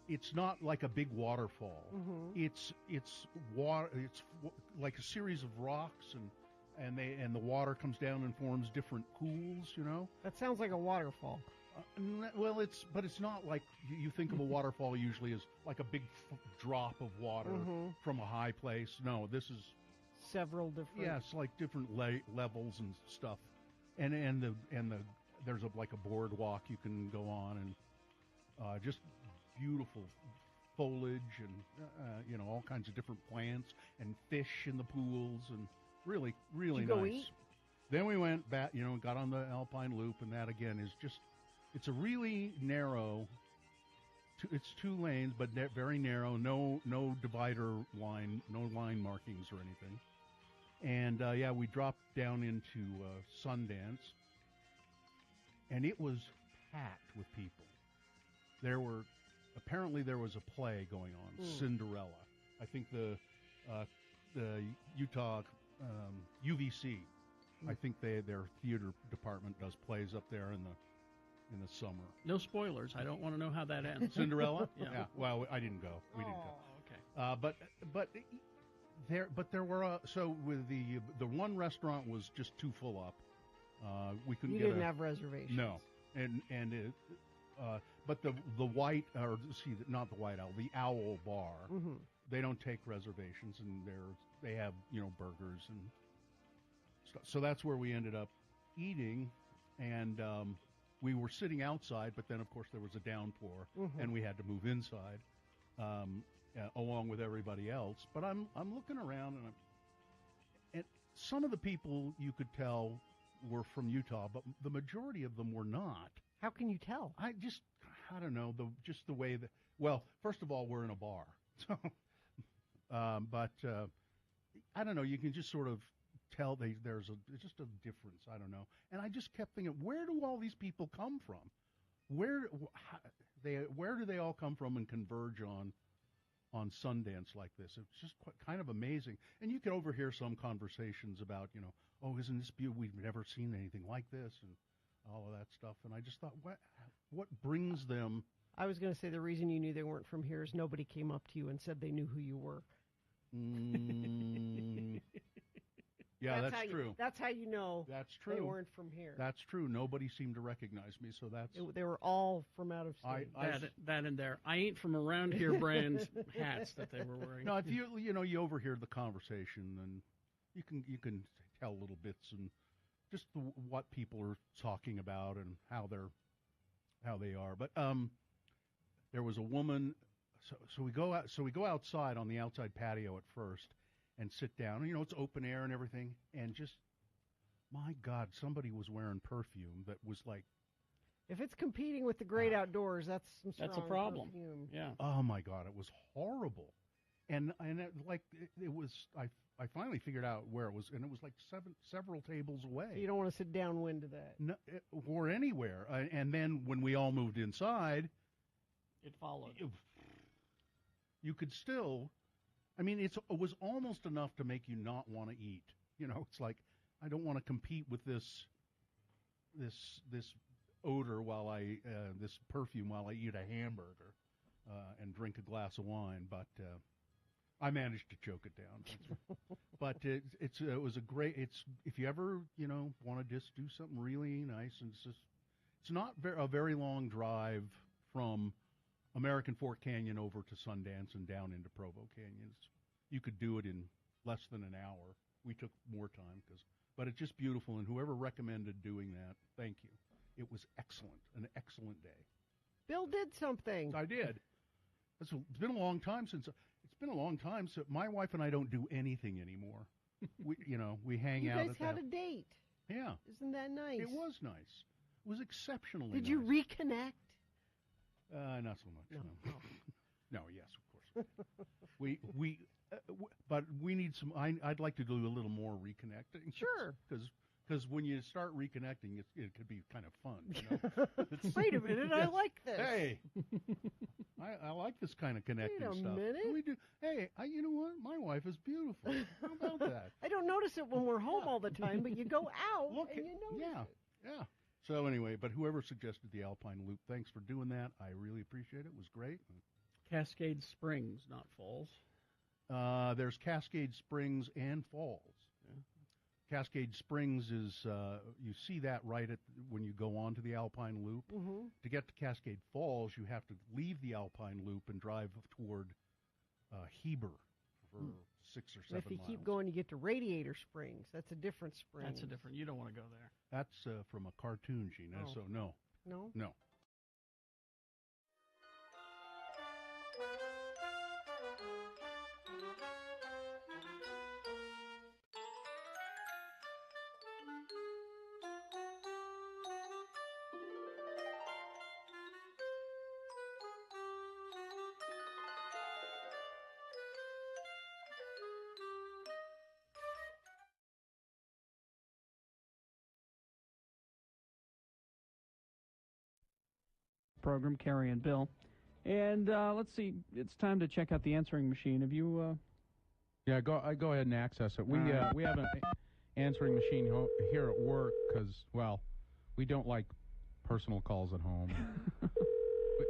Speaker 2: It's not like a big waterfall.
Speaker 4: Mhm.
Speaker 2: It's water. Like a series of rocks, and the water comes down and forms different pools. You know.
Speaker 4: That sounds like a waterfall.
Speaker 2: Well, it's not like you think of a waterfall usually as like a big drop of water
Speaker 4: Mhm.
Speaker 2: from a high place. No, this is
Speaker 4: Several different.
Speaker 2: it's like different levels and stuff, and there's like a boardwalk you can go on, and just beautiful foliage and all kinds of different plants and fish in the pools, and really
Speaker 4: Did you go
Speaker 2: nice.
Speaker 4: eat?
Speaker 2: Then we went back, got on the Alpine Loop, and that again is just. It's a really narrow. It's 2 lanes, but very narrow. No divider line, no line markings or anything. And we dropped down into Sundance, and it was packed with people. There was a play going on, Cinderella. I think the Utah UVC. I think their theater department does plays up there in the summer.
Speaker 10: No spoilers. I don't want to know how that ends.
Speaker 2: Cinderella?
Speaker 10: Yeah.
Speaker 2: Well, I didn't go. We didn't go.
Speaker 10: Okay.
Speaker 2: But there were so with the one restaurant was just too full up. We couldn't.
Speaker 4: You
Speaker 2: get
Speaker 4: didn't have reservations.
Speaker 2: No, but the white not the White Owl, the Owl Bar.
Speaker 4: Mhm.
Speaker 2: They don't take reservations, and they have burgers and stuff. So that's where we ended up eating, and we were sitting outside, but then of course there was a downpour, and we had to move inside along with everybody else. But I'm looking around, and some of the people you could tell were from Utah, but the majority of them were not.
Speaker 4: How can you tell?
Speaker 2: I don't know, the way that. Well, first of all, we're in a bar, so but I don't know. You can just sort of tell there's just a difference. I don't know. And I just kept thinking, where do all these people come from? Where do they all come from and converge on Sundance like this? It's just kind of amazing. And you can overhear some conversations about, oh, isn't this beautiful? We've never seen anything like this, and all of that stuff. And I just thought, what brings them?
Speaker 4: I was going to say the reason you knew they weren't from here is nobody came up to you and said they knew who you were.
Speaker 2: Yeah, that's true.
Speaker 4: That's how you know.
Speaker 2: That's true.
Speaker 4: They weren't from here.
Speaker 2: That's true. Nobody seemed to recognize me, so that's.
Speaker 4: They were all from out of state.
Speaker 10: That and their "I ain't from around here" brand hats that they were wearing.
Speaker 2: No, if you overhear the conversation, and you can tell little bits and just what people are talking about and how they are. But there was a woman. So we go out. So we go outside on the outside patio at first. And sit down. It's open air and everything. And just, my God, somebody was wearing perfume that was like.
Speaker 4: If it's competing with the great outdoors, that's some strong
Speaker 10: That's a problem.
Speaker 4: Perfume.
Speaker 10: Yeah.
Speaker 2: Oh my God, it was horrible. And it was. I finally figured out where it was, and it was like several tables away.
Speaker 4: You don't want to sit downwind of that.
Speaker 2: No, or anywhere. And then when we all moved inside,
Speaker 10: it followed.
Speaker 2: You could still. I mean, it was almost enough to make you not want to eat. It's like, I don't want to compete with this odor this perfume while I eat a hamburger and drink a glass of wine. But I managed to choke it down. But it was a great. If you ever want to just do something really nice, and it's not a very long drive from American Fork Canyon over to Sundance and down into Provo Canyons. You could do it in less than an hour. We took more time but it's just beautiful. And whoever recommended doing that, thank you. It was excellent, an excellent day.
Speaker 4: Bill did something.
Speaker 2: I did. It's been a long time since my wife and I don't do anything anymore. We hang out.
Speaker 4: You guys had a date.
Speaker 2: Yeah.
Speaker 4: Isn't that nice?
Speaker 2: It was nice. It was exceptionally
Speaker 4: Did
Speaker 2: nice.
Speaker 4: you reconnect?
Speaker 2: Not so much.
Speaker 4: No.
Speaker 2: No, yes, of course. But we need some. I'd like to do a little more reconnecting.
Speaker 4: Sure.
Speaker 2: Because when you start reconnecting, it could be kind of fun.
Speaker 4: Wait a minute, I like this.
Speaker 2: Hey, I like this kind of connecting
Speaker 4: Wait a
Speaker 2: stuff.
Speaker 4: minute.
Speaker 2: We do. Hey, you know what? My wife is beautiful. How about that?
Speaker 4: I don't notice it when we're home all the time, but you go out and you notice it.
Speaker 2: Yeah. So anyway, but whoever suggested the Alpine Loop, thanks for doing that. I really appreciate it. It was great.
Speaker 10: Cascade Springs, not Falls.
Speaker 2: There's Cascade Springs and Falls. Yeah. Cascade Springs is, you see that right when you go on to the Alpine Loop.
Speaker 4: Mm-hmm.
Speaker 2: To get to Cascade Falls, you have to leave the Alpine Loop and drive toward Heber for 6 or 7 miles.
Speaker 4: If you keep going, you get to Radiator Springs. That's a different spring.
Speaker 10: That's a different. You don't want to go there.
Speaker 2: That's from a cartoon, Gina, so no.
Speaker 4: No?
Speaker 2: No.
Speaker 10: Program, Carrie and Bill. And let's see, it's time to check out the answering machine. Have you...
Speaker 1: Yeah, go ahead and access it. We have an answering machine here at work because, well, we don't like personal calls at home.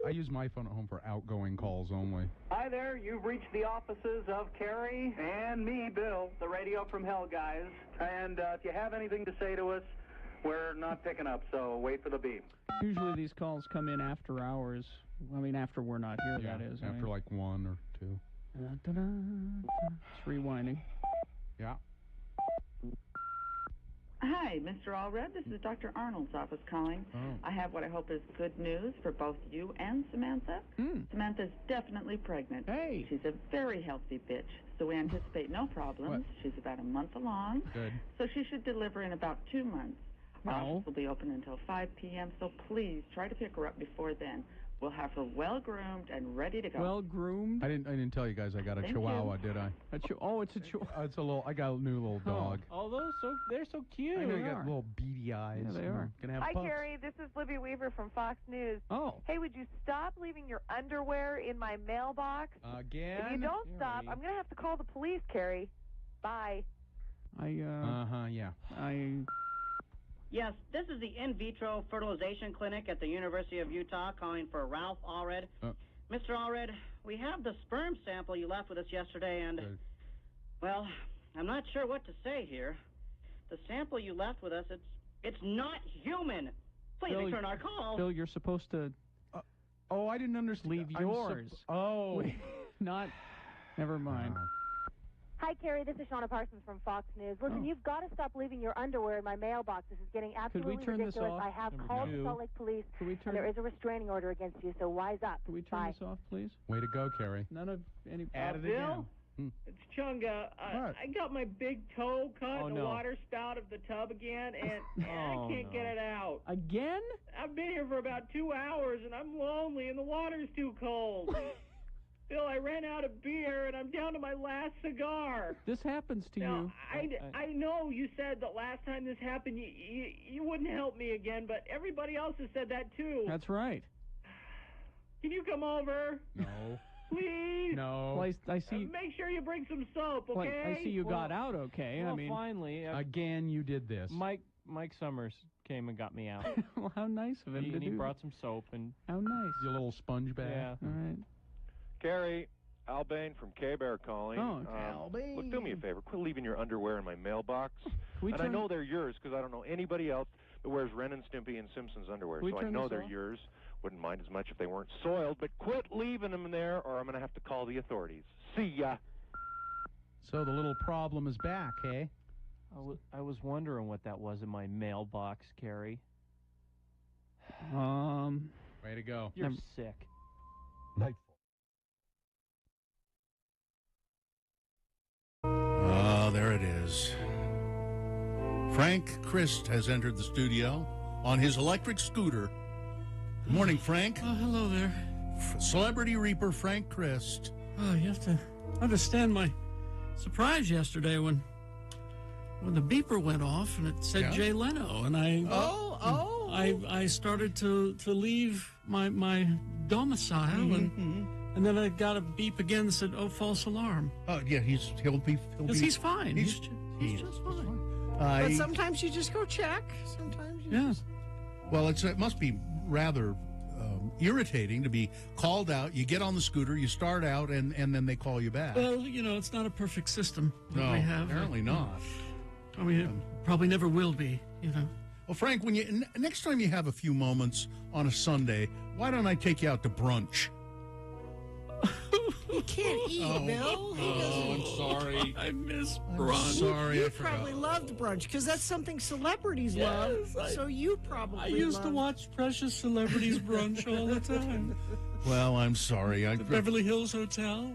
Speaker 1: I use my phone at home for outgoing calls only.
Speaker 22: Hi there, you've reached the offices of Carrie and me, Bill, the Radio from Hell guys. And if you have anything to say to us, we're not picking up, so wait for the beep.
Speaker 10: Usually these calls come in after hours. I mean, after we're not here,
Speaker 1: Yeah,
Speaker 10: that is.
Speaker 1: after like 1 or 2.
Speaker 10: It's rewinding.
Speaker 1: Yeah.
Speaker 23: Hi, Mr. Allred. This is Dr. Arnold's office calling.
Speaker 1: Oh.
Speaker 23: I have what I hope is good news for both you and Samantha. Samantha's definitely pregnant.
Speaker 10: Hey.
Speaker 23: She's a very healthy bitch, so we anticipate no problems.
Speaker 1: What?
Speaker 23: She's about a month along.
Speaker 1: Good.
Speaker 23: So she should deliver in about 2 months. Our office will be open until 5 p.m., so please try to pick her up before then. We'll have her well-groomed and ready to go.
Speaker 10: Well-groomed?
Speaker 1: I didn't tell you guys I got a
Speaker 23: Thank
Speaker 1: Chihuahua,
Speaker 23: you.
Speaker 1: did I?
Speaker 10: Oh, it's a Chihuahua.
Speaker 1: It's a little. I got a new little dog.
Speaker 10: Oh, they're so cute.
Speaker 1: I know you
Speaker 10: They
Speaker 1: got
Speaker 10: are.
Speaker 1: little beady eyes.
Speaker 10: Yeah, they are.
Speaker 1: Gonna have
Speaker 24: Hi,
Speaker 1: pups.
Speaker 24: Carrie. This is Libby Weaver from Fox News.
Speaker 10: Oh.
Speaker 24: Hey, would you stop leaving your underwear in my mailbox?
Speaker 1: Again?
Speaker 24: If you don't stop, I'm going to have to call the police, Carrie. Bye.
Speaker 1: Yeah.
Speaker 25: Yes, this is the in vitro fertilization clinic at the University of Utah calling for Ralph Allred. Mr. Allred, we have the sperm sample you left with us yesterday, and, well, I'm not sure what to say here. The sample you left with us, it's not human. Please
Speaker 10: Bill,
Speaker 25: return our call.
Speaker 10: Bill, you're supposed to...
Speaker 1: I didn't understand.
Speaker 10: Leave yours. Not... Never mind.
Speaker 24: Hi, Carrie. This is Shauna Parsons from Fox News. Listen, you've got to stop leaving your underwear in my mailbox. This is getting absolutely
Speaker 10: turn this
Speaker 24: ridiculous.
Speaker 10: off?
Speaker 24: I have called the Salt Lake Police, and there is a restraining order against you, so wise up.
Speaker 10: Can we turn
Speaker 24: Bye.
Speaker 10: this off, please?
Speaker 1: Way to go, Carrie.
Speaker 10: None of any...
Speaker 1: Add it
Speaker 26: Bill?
Speaker 1: again.
Speaker 26: It's Chunga. I got my big toe caught in the
Speaker 10: no.
Speaker 26: water spout of the tub again, and I can't get it out.
Speaker 10: Again?
Speaker 26: I've been here for about 2 hours, and I'm lonely, and the water's too cold. Bill, I ran out of beer, and I'm down to my last cigar.
Speaker 10: This happens to
Speaker 26: Now,
Speaker 10: you.
Speaker 26: I know you said that last time this happened, you wouldn't help me again, but everybody else has said that too.
Speaker 10: That's right.
Speaker 26: Can you come over?
Speaker 1: No.
Speaker 26: Please?
Speaker 1: No.
Speaker 10: Well, I see...
Speaker 26: Make sure you bring some soap,
Speaker 10: Well,
Speaker 26: okay?
Speaker 10: I see you got out okay.
Speaker 27: Well,
Speaker 10: I mean...
Speaker 27: finally.
Speaker 1: Again, you did this.
Speaker 27: Mike Summers came and got me out.
Speaker 10: Well, how nice of him to
Speaker 27: And he
Speaker 10: do.
Speaker 27: brought some soap and...
Speaker 10: How nice.
Speaker 1: Your little sponge bag.
Speaker 27: Yeah.
Speaker 10: All right.
Speaker 28: Carrie, Al Bain from K-Bear calling.
Speaker 10: Oh,
Speaker 26: Al Bain.
Speaker 28: Look, do me a favor. Quit leaving your underwear in my mailbox.
Speaker 10: we
Speaker 28: And I
Speaker 10: turn-
Speaker 28: know they're yours because I don't know anybody else that wears Ren and Stimpy and Simpsons underwear.
Speaker 10: We
Speaker 28: So I
Speaker 10: turn
Speaker 28: know
Speaker 10: this
Speaker 28: they're
Speaker 10: off?
Speaker 28: yours. Wouldn't mind as much if they weren't soiled. But quit leaving them in there or I'm going to have to call the authorities. See ya.
Speaker 1: So the little problem is back, eh?
Speaker 27: I was wondering what that was in my mailbox, Carrie.
Speaker 1: Way to go.
Speaker 27: You're sick.
Speaker 2: Oh, there it is. Frank Christ has entered the studio on his electric scooter. Good morning, Frank.
Speaker 10: Oh, hello there.
Speaker 2: Celebrity Reaper Frank Christ.
Speaker 10: Oh, you have to understand my surprise yesterday when the beeper went off and it said
Speaker 2: Yeah?
Speaker 10: Jay Leno, and I started to leave my domicile, and then I got a beep again that said, "Oh, false alarm."
Speaker 2: Oh, yeah, he'll be.
Speaker 10: Because he's fine.
Speaker 2: He's
Speaker 10: He's just fine.
Speaker 4: But sometimes you just go check. Sometimes you just...
Speaker 2: Well, it must be rather irritating to be called out. You get on the scooter, you start out, and then they call you back.
Speaker 10: Well, it's not a perfect system that
Speaker 2: No,
Speaker 10: we have.
Speaker 2: apparently not.
Speaker 10: I mean, it probably never will be,
Speaker 2: Well, Frank, when next time you have a few moments on a Sunday, why don't I take you out to brunch?
Speaker 4: He can't eat, Bill.
Speaker 2: I'm sorry.
Speaker 10: I miss
Speaker 2: I'm
Speaker 10: brunch.
Speaker 2: sorry,
Speaker 4: You
Speaker 2: I forgot.
Speaker 4: probably loved brunch because that's something celebrities love. So you probably
Speaker 10: I used to
Speaker 4: loved-
Speaker 10: watch Precious Celebrities Brunch all the time.
Speaker 2: Well, I'm sorry.
Speaker 10: The Beverly Hills Hotel.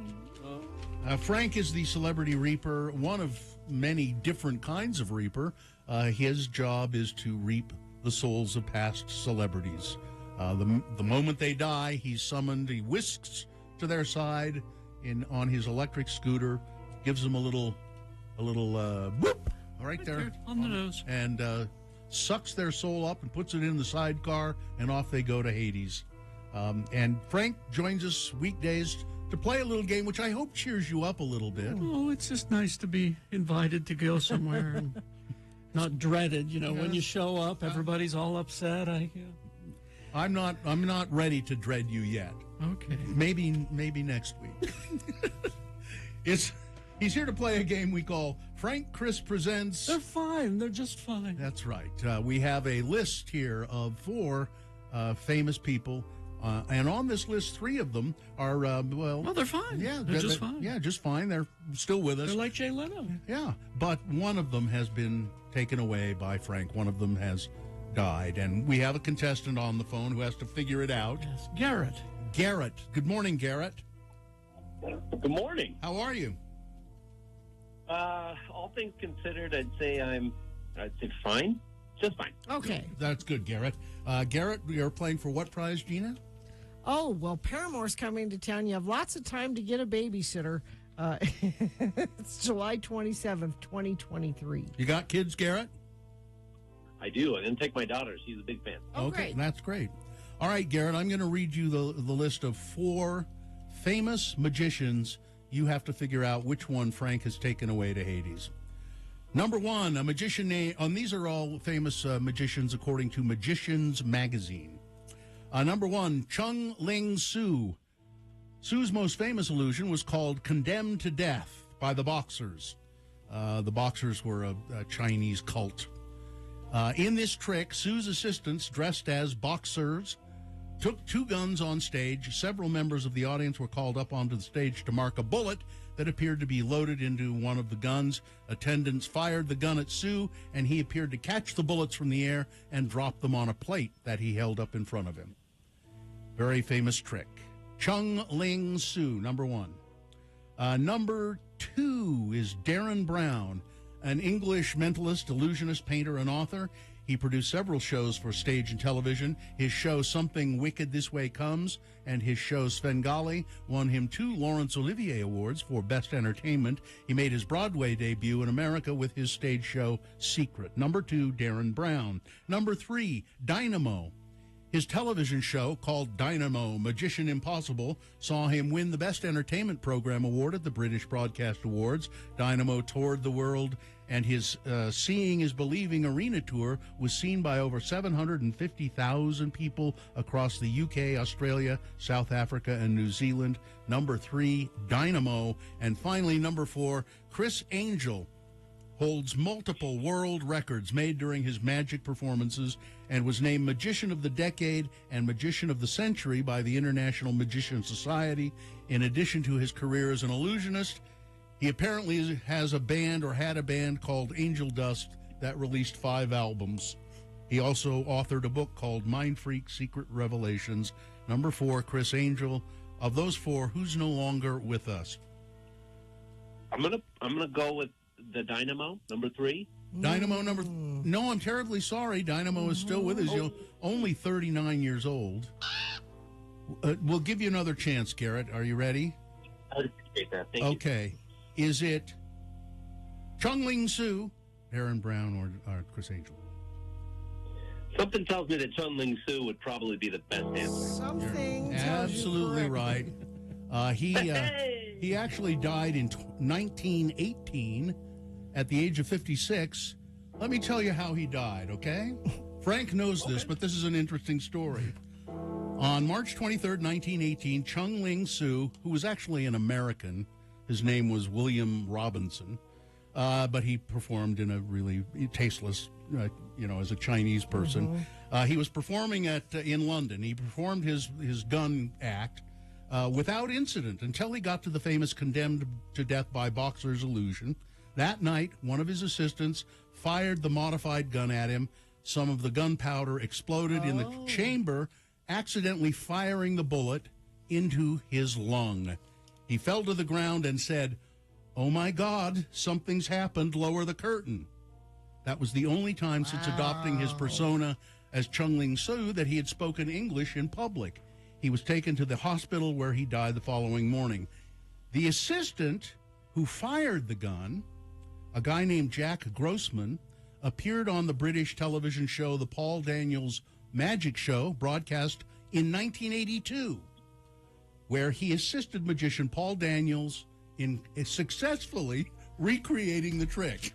Speaker 2: Frank is the celebrity reaper, one of many different kinds of reaper. His job is to reap the souls of past celebrities. The moment they die, he's summoned. He whisks to their side on his electric scooter, gives them a little whoop right there
Speaker 10: on the nose,
Speaker 2: and sucks their soul up and puts it in the sidecar, and off they go to Hades. And Frank joins us weekdays to play a little game, which I hope cheers you up a little bit.
Speaker 10: Oh, it's just nice to be invited to go somewhere and not dreaded. When you show up, everybody's all upset.
Speaker 2: I'm not ready to dread you yet.
Speaker 10: Okay.
Speaker 2: Maybe next week. He's here to play a game we call Frank Chris Presents.
Speaker 10: They're fine. They're just fine.
Speaker 2: That's right. We have a list here of 4 famous people. And on this list, 3 of them are, well,
Speaker 10: they're fine.
Speaker 2: Yeah,
Speaker 10: They're just fine.
Speaker 2: Yeah, just fine. They're still with us.
Speaker 10: They're like Jay Leno.
Speaker 2: Yeah, but one of them has been taken away by Frank. One of them has died. And we have a contestant on the phone who has to figure it out.
Speaker 10: Yes, Garrett.
Speaker 2: Garrett. Good morning, Garrett.
Speaker 5: Good morning.
Speaker 2: How are you?
Speaker 5: All things considered, I'd say fine. Just fine.
Speaker 4: Okay.
Speaker 2: That's good, Garrett. Garrett, you're playing for what prize, Gina?
Speaker 4: Oh, well, Paramore's coming to town. You have lots of time to get a babysitter. It's July 27th, 2023.
Speaker 2: You got kids, Garrett?
Speaker 5: I do. I'm going to take my daughter. She's a big fan.
Speaker 4: Oh,
Speaker 2: okay,
Speaker 4: great.
Speaker 2: That's great. All right, Garrett, I'm going to read you the list of 4 famous magicians. You have to figure out which one Frank has taken away to Hades. Number 1, a magician named, and these are all famous magicians according to Magicians Magazine. Number 1, Chung Ling Soo. Soo's most famous illusion was called Condemned to Death by the Boxers. The Boxers were a Chinese cult. In this trick, Soo's assistants, dressed as boxers, took 2 guns on stage. Several members of the audience were called up onto the stage to mark a bullet that appeared to be loaded into one of the guns. Attendants fired the gun at Soo, and he appeared to catch the bullets from the air and drop them on a plate that he held up in front of him. Very famous trick. Chung Ling Soo, number 1. Number 2 is Darren Brown, an English mentalist, illusionist, painter, and author. He produced several shows for stage and television. His show Something Wicked This Way Comes and his show Svengali won him 2 Laurence Olivier Awards for Best Entertainment. He made his Broadway debut in America with his stage show Secret. Number 2, Darren Brown. Number 3, Dynamo. His television show, called Dynamo Magician Impossible, saw him win the Best Entertainment Program Award at the British Broadcast Awards. Dynamo toured the world, and his Seeing is Believing arena tour was seen by over 750,000 people across the UK, Australia, South Africa, and New Zealand. Number 3, Dynamo. And finally, number 4, Chris Angel holds multiple world records made during his magic performances and was named Magician of the Decade and Magician of the Century by the International Magician Society. In addition to his career as an illusionist, he apparently has a band, or had a band, called Angel Dust that released 5 albums. He also authored a book called Mind Freak Secret Revelations. Number 4, Chris Angel. Of those 4, who's no longer with us?
Speaker 5: I'm gonna go with the Dynamo, number 3.
Speaker 2: Dynamo number... No, I'm terribly sorry. Dynamo is still with us. You're only 39 years old. We'll give you another chance, Garrett. Are you ready?
Speaker 5: I appreciate that. Thank you.
Speaker 2: Okay. Is it Chung Ling Soo, Darren Brown, or Chris Angel?
Speaker 5: Something tells me that Chung Ling Soo would probably be the best answer.
Speaker 4: Something tells
Speaker 2: Absolutely
Speaker 4: you
Speaker 2: right. He actually died in 1918 at the age of 56. Let me tell you how he died, okay? Frank knows this, but this is an interesting story. On March 23rd, 1918, Chung Ling Soo, who was actually an American, his name was William Robinson, but he performed in a really tasteless, as a Chinese person. He was performing in London. He performed his gun act without incident until he got to the famous Condemned to Death by Boxer's Illusion. That night, one of his assistants fired the modified gun at him. Some of the gunpowder exploded in the chamber, accidentally firing the bullet into his lung. He fell to the ground and said, "Oh my God, something's happened, lower the curtain." That was the only time since adopting his persona as Chung Ling Soo that he had spoken English in public. He was taken to the hospital where he died the following morning. The assistant who fired the gun, a guy named Jack Grossman, appeared on the British television show The Paul Daniels Magic Show, broadcast in 1982, where he assisted magician Paul Daniels in successfully recreating the trick.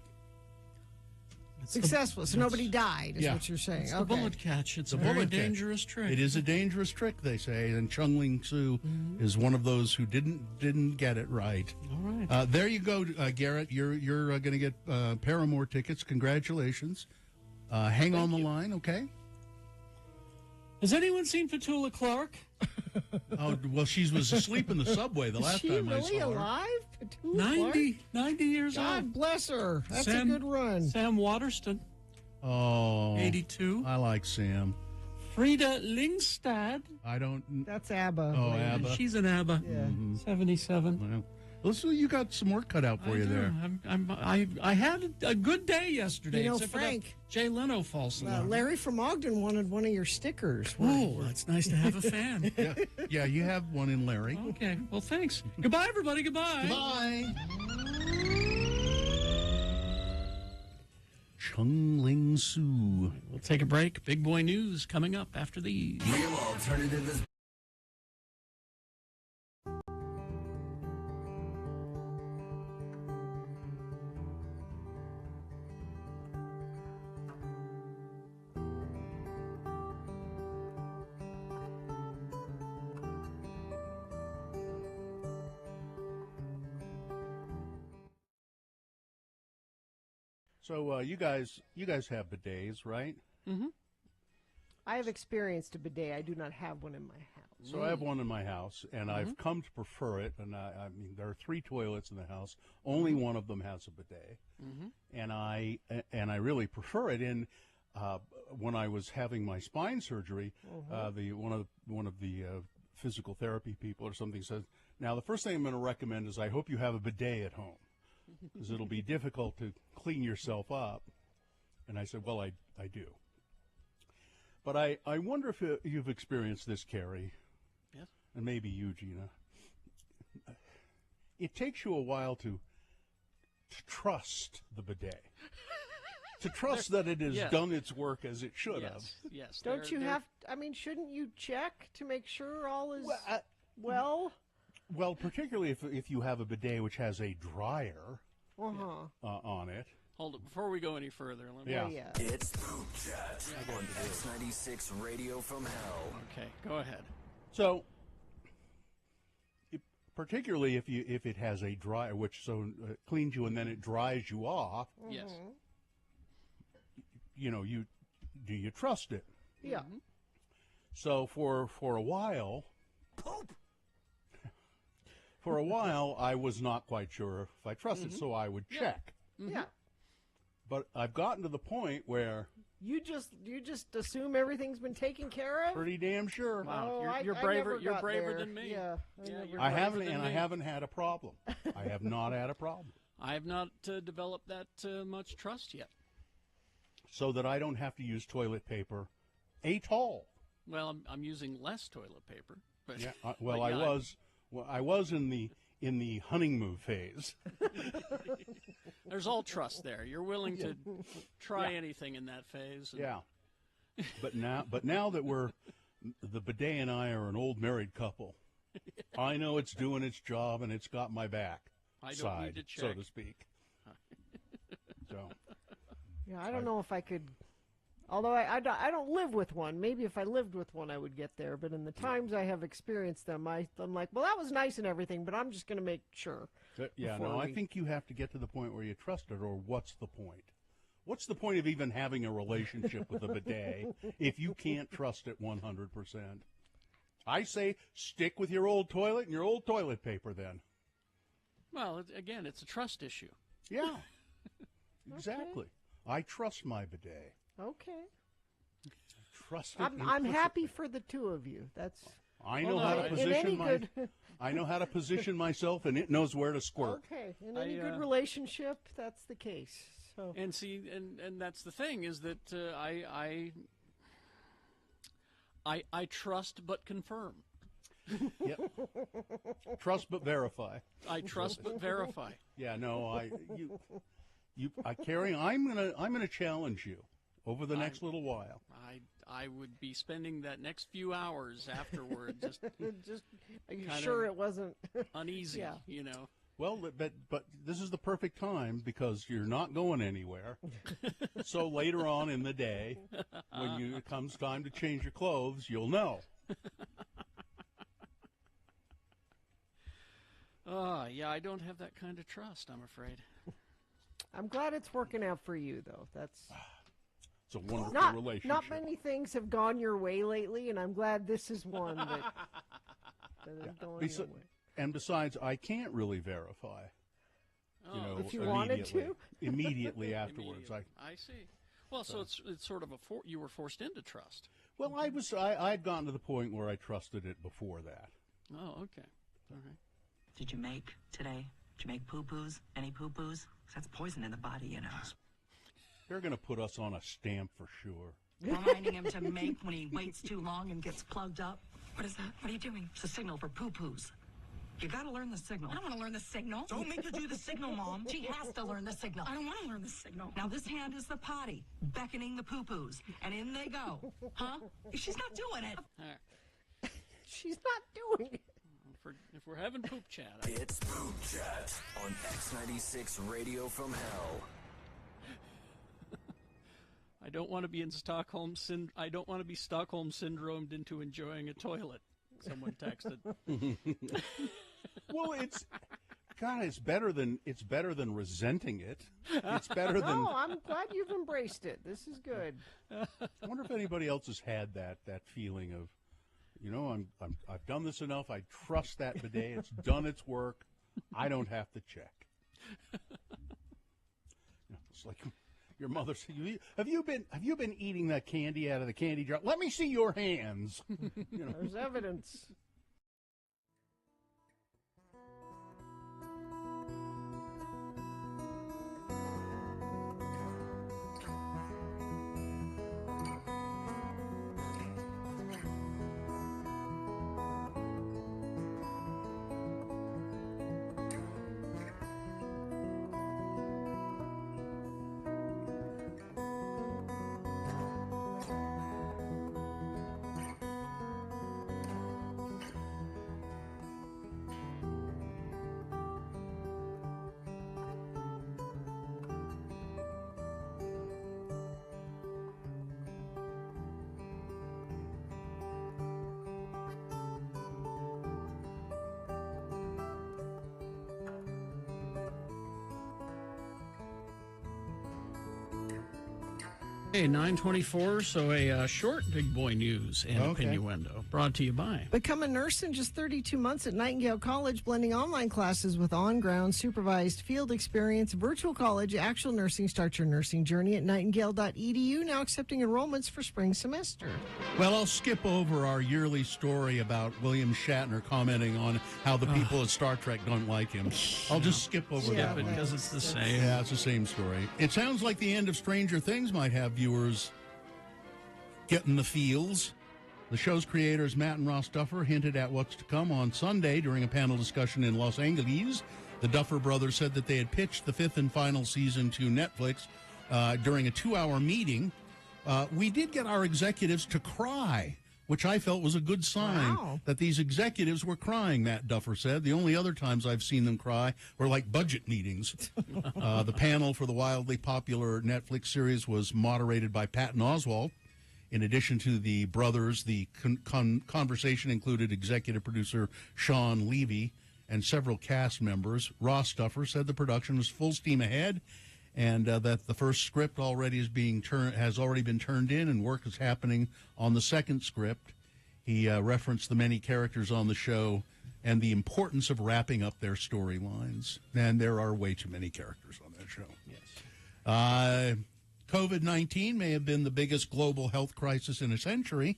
Speaker 4: Successful, so nobody died, is what you're saying.
Speaker 10: It's the bullet catch. It's a very dangerous trick.
Speaker 2: It is a dangerous trick, they say, and Chung Ling Soo is one of those who didn't get it right.
Speaker 10: All right.
Speaker 2: There you go, Garrett. You're going to get Paramore tickets. Congratulations. Hang on the line, okay?
Speaker 10: Has anyone seen Petula Clark?
Speaker 2: Oh, well, she was asleep in the subway the last time I saw her.
Speaker 4: Is she really alive? Petula
Speaker 10: 90 years old.
Speaker 4: God bless her. That's a good run.
Speaker 10: Sam Waterston.
Speaker 2: Oh.
Speaker 10: 82.
Speaker 2: I like Sam.
Speaker 10: Frida Lingstad.
Speaker 2: I don't.
Speaker 4: That's ABBA.
Speaker 2: Oh, ABBA.
Speaker 10: She's an ABBA.
Speaker 2: Yeah.
Speaker 10: 77.
Speaker 2: Well, so you got some work cut out for you there.
Speaker 10: I had a good day yesterday.
Speaker 4: You know,
Speaker 10: except
Speaker 4: Frank,
Speaker 10: for that Jay Leno false alarm.
Speaker 4: Larry from Ogden wanted one of your stickers.
Speaker 10: Oh, that's nice to have a fan.
Speaker 2: Yeah, you have one in Larry.
Speaker 10: Okay, well, thanks. Goodbye, everybody. Goodbye.
Speaker 2: Goodbye. Chung Ling Soo.
Speaker 10: We'll take a break. Big Boy News coming up after these.
Speaker 6: Real alternative is...
Speaker 2: So you guys have bidets, right?
Speaker 4: Mm-hmm. I have experienced a bidet. I do not have one in my house.
Speaker 2: So I have one in my house, and I've come to prefer it. And I mean, there are 3 toilets in the house. Only one of them has a bidet, and I really prefer it. And when I was having my spine surgery, one of the physical therapy people or something said, "Now the first thing I'm going to recommend is I hope you have a bidet at home, because it'll be difficult to clean yourself up." And I said, "Well, I do." But I wonder if you've experienced this, Carrie.
Speaker 3: Yes.
Speaker 2: And maybe you, Gina. It takes you a while to trust the bidet. To trust that it has done its work as it should have.
Speaker 3: Yes.
Speaker 4: Don't you have, shouldn't you check to make sure all is well?
Speaker 2: Well, particularly if you have a bidet which has a dryer on it.
Speaker 3: Hold it. Before we go any further, let me...
Speaker 6: It's Poop Chat on X96 Radio from Hell.
Speaker 3: Okay, go ahead.
Speaker 2: So, particularly if it has a dryer, which cleans you and then it dries you off.
Speaker 3: Yes.
Speaker 2: Do you trust it?
Speaker 4: Yeah.
Speaker 2: So for a while, I was not quite sure if I trusted, so I would check.
Speaker 4: Yeah.
Speaker 2: But I've gotten to the point where
Speaker 4: you just assume everything's been taken care of.
Speaker 2: Pretty damn sure.
Speaker 3: Wow,
Speaker 4: Oh,
Speaker 3: you're
Speaker 4: I
Speaker 3: braver.
Speaker 4: never
Speaker 3: You're
Speaker 4: got
Speaker 3: braver
Speaker 4: there.
Speaker 3: than me.
Speaker 4: Yeah,
Speaker 2: I haven't had a problem. I have not had a problem.
Speaker 3: I have not developed that much trust yet.
Speaker 2: So that I don't have to use toilet paper at all.
Speaker 3: Well, I'm using less toilet paper. But,
Speaker 2: Yeah. I
Speaker 3: but
Speaker 2: was in the honeymoon phase.
Speaker 3: There's all trust there. You're willing to try anything in that phase. And...
Speaker 2: Yeah. But now that the bidet and I are an old married couple, I know it's doing its job and it's got my back.
Speaker 3: I don't need to check.
Speaker 2: So to speak. So.
Speaker 4: Yeah, I don't know if I could. Although I don't live with one. Maybe if I lived with one, I would get there. But in the times I have experienced them, I'm like, well, that was nice and everything, but I'm just going to make sure.
Speaker 2: I think you have to get to the point where you trust it, or what's the point? What's the point of even having a relationship with a bidet if you can't trust it 100%? I say stick with your old toilet and your old toilet paper then.
Speaker 3: Well, again, it's a trust issue.
Speaker 2: Yeah, exactly. I trust my bidet.
Speaker 4: Okay.
Speaker 2: Trust it.
Speaker 4: I'm happy for the two of you. That's.
Speaker 2: I know how to position I know how to position myself, and it knows where to squirt.
Speaker 4: Okay, in any good relationship, that's the case. So.
Speaker 3: And see, and that's the thing is that I trust but confirm.
Speaker 2: Yep. Trust but verify.
Speaker 3: I trust but verify.
Speaker 2: Yeah, no, Carrie, I'm gonna challenge you over the next little while.
Speaker 3: I would be spending that next few hours afterward just
Speaker 4: are you sure it wasn't
Speaker 3: uneasy?
Speaker 4: Yeah.
Speaker 3: You know.
Speaker 2: Well, but this is the perfect time because you're not going anywhere. So later on in the day, when it comes time to change your clothes, you'll know.
Speaker 3: Yeah, I don't have that kind of trust, I'm afraid.
Speaker 4: I'm glad it's working out for you, though.
Speaker 2: It's a wonderful relationship.
Speaker 4: Not many things have gone your way lately, and I'm glad this is one that is going your way.
Speaker 2: And besides, I can't really verify.
Speaker 4: If you wanted to?
Speaker 2: Immediately afterwards.
Speaker 3: I see. Well, so it's sort of you were forced into trust.
Speaker 2: Well, I'd gotten to the point where I trusted it before that.
Speaker 3: Oh, okay. All right.
Speaker 7: Did you make today? Did you make poo-poos? Any poo-poos? That's poison in the body, you know.
Speaker 2: They're going to put us on a stamp for sure.
Speaker 7: Reminding him to make when he waits too long and gets plugged up. What is that? What are you doing? It's a signal for poo-poos. You got to learn the signal.
Speaker 8: I don't want to learn the signal.
Speaker 7: Don't make her do the signal, Mom.
Speaker 8: She has to learn the signal. I don't want to learn the signal.
Speaker 7: Now this hand is the potty, beckoning the poo-poos, and in they go. Huh? She's not doing it.
Speaker 4: She's not doing it.
Speaker 3: If we're having poop chat.
Speaker 6: It's Poop Chat on X96 Radio from Hell.
Speaker 3: I don't want to be in Stockholm. I don't want to be Stockholm syndromed into enjoying a toilet. Someone texted.
Speaker 2: Well, it's better than resenting it. It's better than.
Speaker 4: No, I'm glad you've embraced it. This is good.
Speaker 2: I wonder if anybody else has had that feeling of, I've done this enough. I trust that bidet. It's done its work. I don't have to check. It's like your mother said, have you been eating that candy out of the candy jar? Let me see your hands.
Speaker 4: There's evidence.
Speaker 10: Hey, 9:24, so a short Big Boy News and Opinioendo, brought to you by.
Speaker 4: Become a nurse in just 32 months at Nightingale College, blending online classes with on-ground supervised field experience. Virtual college, actual nursing. Start your nursing journey at nightingale.edu, now accepting enrollments for spring semester.
Speaker 2: Well, I'll skip over our yearly story about William Shatner commenting on how the people at Star Trek don't like him. I'll just skip over that one.
Speaker 10: Because it's the same.
Speaker 2: Yeah, it's the same story. It sounds like the end of Stranger Things might have viewers getting the feels. The show's creators, Matt and Ross Duffer, hinted at what's to come on Sunday during a panel discussion in Los Angeles. The Duffer brothers said that they had pitched the 5th and final season to Netflix during a 2-hour meeting. We did get our executives to cry which I felt was a good sign that these executives were crying, Matt Duffer said. The only other times I've seen them cry were like budget meetings. The panel for the wildly popular Netflix series was moderated by Patton Oswalt. In addition to the brothers, the conversation included executive producer Sean Levy and several cast members. Ross Duffer said the production was full steam ahead and that the first script already has already been turned in and work is happening on the second script. He referenced the many characters on the show and the importance of wrapping up their storylines. And there are way too many characters on that show. Yes. COVID-19 may have been the biggest global health crisis in a century,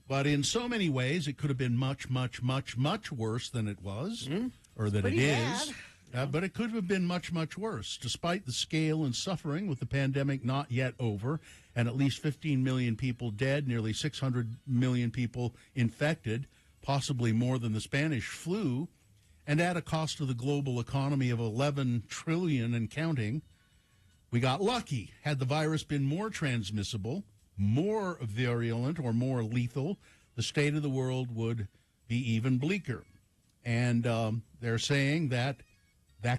Speaker 2: but in so many ways it could have been much, much, much, much worse than it was, or that it is. But it could have been much, much worse. Despite the scale and suffering with the pandemic not yet over and at least 15 million people dead, nearly 600 million people infected, possibly more than the Spanish flu, and at a cost to the global economy of $11 trillion and counting, we got lucky. Had the virus been more transmissible, more virulent, or more lethal, the state of the world would be even bleaker. And they're saying that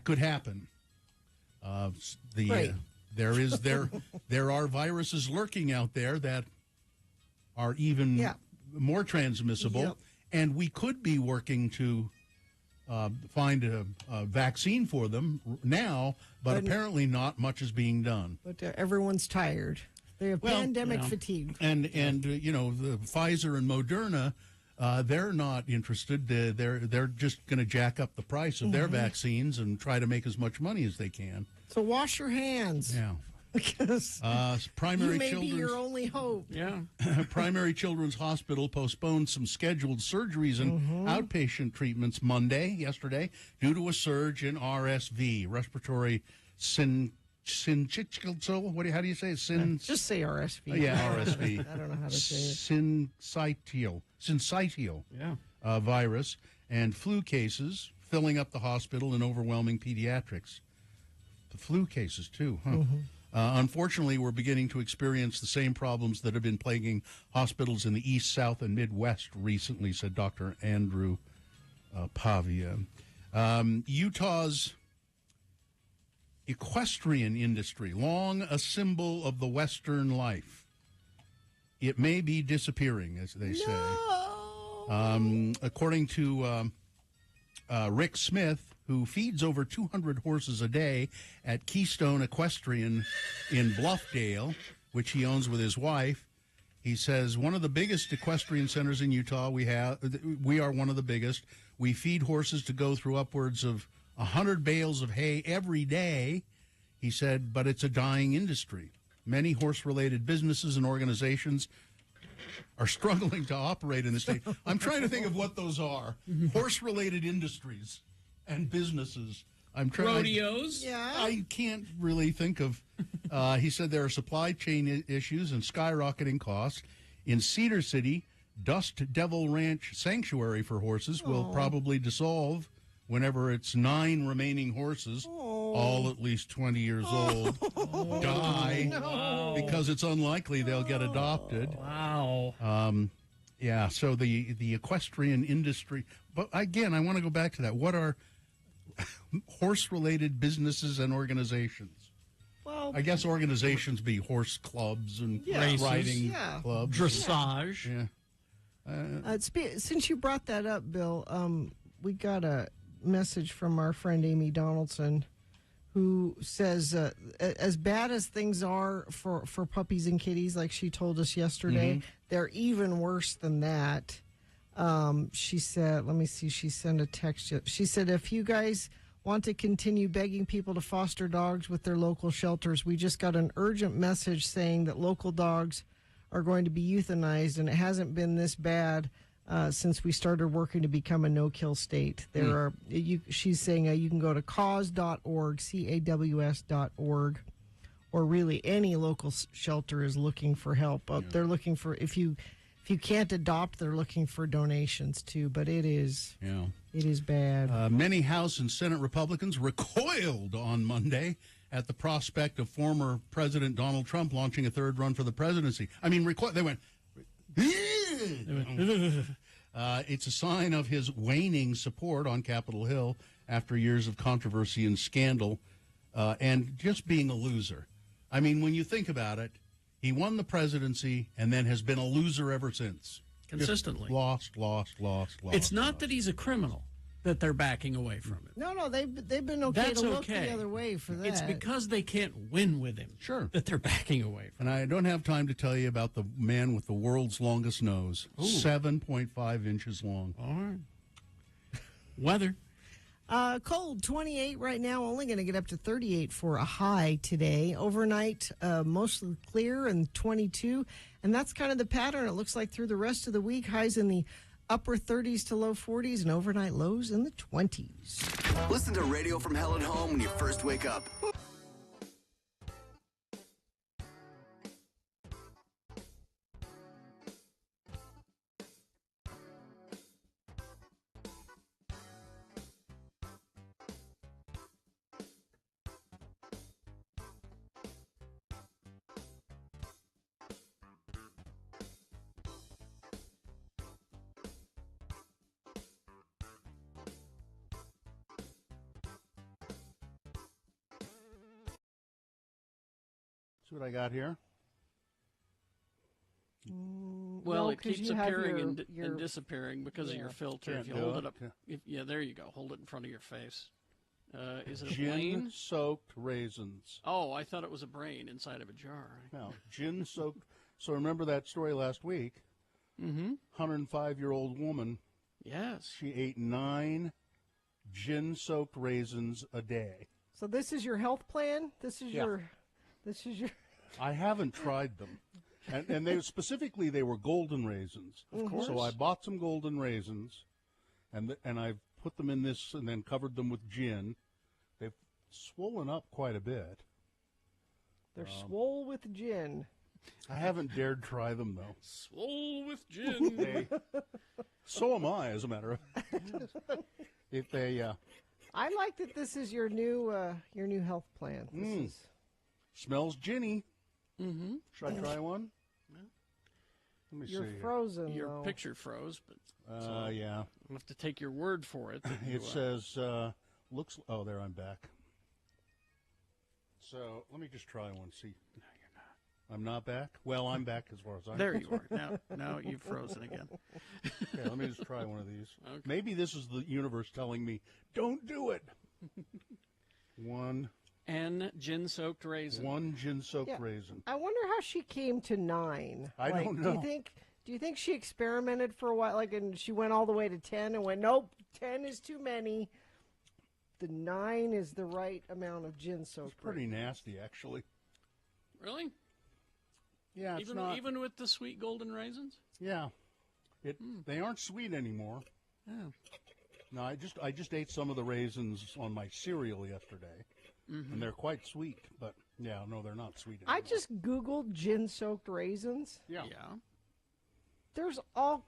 Speaker 2: could happen. There are viruses lurking out there that are even more transmissible, and we could be working to find a vaccine for them now, but apparently not much is being done.
Speaker 4: But everyone's tired. They have pandemic fatigue.
Speaker 2: And the Pfizer and Moderna, they're not interested. They're just going to jack up the price of their vaccines and try to make as much money as they can.
Speaker 4: So wash your hands.
Speaker 2: Yeah.
Speaker 4: Because
Speaker 2: Primary
Speaker 4: you may
Speaker 2: Children's,
Speaker 4: be your only hope.
Speaker 10: Yeah.
Speaker 2: Primary Children's Hospital postponed some scheduled surgeries and outpatient treatments yesterday, due to a surge in RSV, respiratory syncytial. How do you say it?
Speaker 4: Just say RSV.
Speaker 2: Yeah, RSV.
Speaker 4: I don't know how to say it.
Speaker 2: Syncytial virus and flu cases filling up the hospital and overwhelming pediatrics. The flu cases, too, huh? Unfortunately, we're beginning to experience the same problems that have been plaguing hospitals in the East, South, and Midwest recently, said Dr. Andrew Pavia. Utah's equestrian industry, long a symbol of the Western life, it may be disappearing, as they say. According to Rick Smith, who feeds over 200 horses a day at Keystone Equestrian in Bluffdale, which he owns with his wife. He says, one of the biggest equestrian centers in Utah we are one of the biggest. We feed horses to go through upwards of 100 bales of hay every day, he said, but it's a dying industry. Many horse-related businesses and organizations are struggling to operate in the state. I'm trying to think of what those are. Horse-related industries and businesses.
Speaker 10: Rodeos?
Speaker 2: I can't really think of. He said there are supply chain issues and skyrocketing costs. In Cedar City, Dust Devil Ranch Sanctuary for Horses will probably dissolve whenever its 9 remaining horses, all at least 20 years old, die because it's unlikely they'll get adopted.
Speaker 10: Wow.
Speaker 2: So the equestrian industry. But again, I want to go back to that. What are horse-related businesses and organizations?
Speaker 4: Well,
Speaker 2: I guess organizations be horse clubs and riding clubs.
Speaker 10: Dressage.
Speaker 4: Since you brought that up, Bill, we got a message from our friend Amy Donaldson, who says as bad as things are for puppies and kitties, like she told us yesterday, they're even worse than that. She said, let me see, she sent a text. She said, if you guys want to continue begging people to foster dogs with their local shelters, we just got an urgent message saying that local dogs are going to be euthanized, and it hasn't been this bad since we started working to become a no-kill state. She's saying you can go to cause.org, CAWS.org, or really any local shelter is looking for help. They're looking for, if you can't adopt, they're looking for donations too, but it is bad.
Speaker 2: Many House and Senate Republicans recoiled on Monday at the prospect of former President Donald Trump launching a third run for the presidency. I mean, they went, It's a sign of his waning support on Capitol Hill after years of controversy and scandal and just being a loser. I mean, when you think about it, he won the presidency and then has been a loser ever since.
Speaker 10: Consistently.
Speaker 2: Just lost.
Speaker 10: It's not that he's a criminal that they're backing away from it.
Speaker 4: No, they've been okay
Speaker 10: That's
Speaker 4: to look
Speaker 10: okay.
Speaker 4: the other way for that.
Speaker 10: It's because they can't win with him that they're backing away from
Speaker 2: And I don't have time to tell you about the man with the world's longest nose, 7.5 inches long.
Speaker 10: All right. Weather.
Speaker 4: Cold, 28 right now, only going to get up to 38 for a high today. Overnight, mostly clear and 22. And that's kind of the pattern, it looks like, through the rest of the week. Highs in the upper 30s to low 40s and overnight lows in the 20s.
Speaker 6: Listen to Radio from Hell at home when you first wake up.
Speaker 2: See what I got here?
Speaker 3: Well,
Speaker 4: no,
Speaker 3: it
Speaker 4: 'cause
Speaker 3: keeps
Speaker 4: you have
Speaker 3: appearing
Speaker 4: your-
Speaker 3: and disappearing because of your filter.
Speaker 2: Can't
Speaker 3: If you
Speaker 2: do
Speaker 3: hold
Speaker 2: it.
Speaker 3: it up, yeah, there you go. Hold it in front of your face. Is it a
Speaker 2: Gin
Speaker 3: plane?
Speaker 2: soaked raisins.
Speaker 3: Oh, I thought it was a brain inside of a jar.
Speaker 2: No, gin soaked. So remember that story last week?
Speaker 3: Mm-hmm.
Speaker 2: 105-year-old woman.
Speaker 3: Yes.
Speaker 2: She ate 9 gin soaked raisins a day.
Speaker 4: So this is your health plan? This is your...
Speaker 2: I haven't tried them. And they specifically, they were golden raisins.
Speaker 4: Of course.
Speaker 2: So I bought some golden raisins, and I put them in this and then covered them with gin. They've swollen up quite a bit.
Speaker 4: They're swole with gin.
Speaker 2: I haven't dared try them, though.
Speaker 3: Swole with gin.
Speaker 2: So am I, as a matter of fact. If they...
Speaker 4: I like that this is your new health plan. This is...
Speaker 2: Smells ginny.
Speaker 3: Mm-hmm.
Speaker 2: Should I try one? Let me
Speaker 4: You're
Speaker 2: see.
Speaker 4: frozen,
Speaker 3: Your
Speaker 4: though.
Speaker 3: picture froze, but
Speaker 2: yeah.
Speaker 3: I'll have to take your word for it.
Speaker 2: It says, looks... Oh, there, I'm back. So, let me just try one, see. No, you're not. I'm not back? Well, I'm back as far as I'm
Speaker 3: There you
Speaker 2: concerned.
Speaker 3: are. Now you've frozen again.
Speaker 2: Okay, let me just try one of these.
Speaker 3: Okay.
Speaker 2: Maybe this is the universe telling me, don't do it. One
Speaker 3: gin-soaked raisin.
Speaker 2: 1 gin-soaked raisin.
Speaker 4: I wonder how she came to 9.
Speaker 2: I don't know.
Speaker 4: Do you think she experimented for a while, and she went all the way to 10 and went, nope, 10 is too many. The 9 is the right amount of gin-soaked.
Speaker 2: It's pretty nasty, actually.
Speaker 3: Really?
Speaker 2: Yeah, it's not.
Speaker 3: Even with the sweet golden raisins?
Speaker 2: Yeah. They aren't sweet anymore.
Speaker 3: Oh.
Speaker 2: No, I just ate some of the raisins on my cereal yesterday, and they're quite sweet. But yeah, no, they're not sweet anymore.
Speaker 4: I just Googled gin-soaked raisins.
Speaker 2: Yeah.
Speaker 4: There's all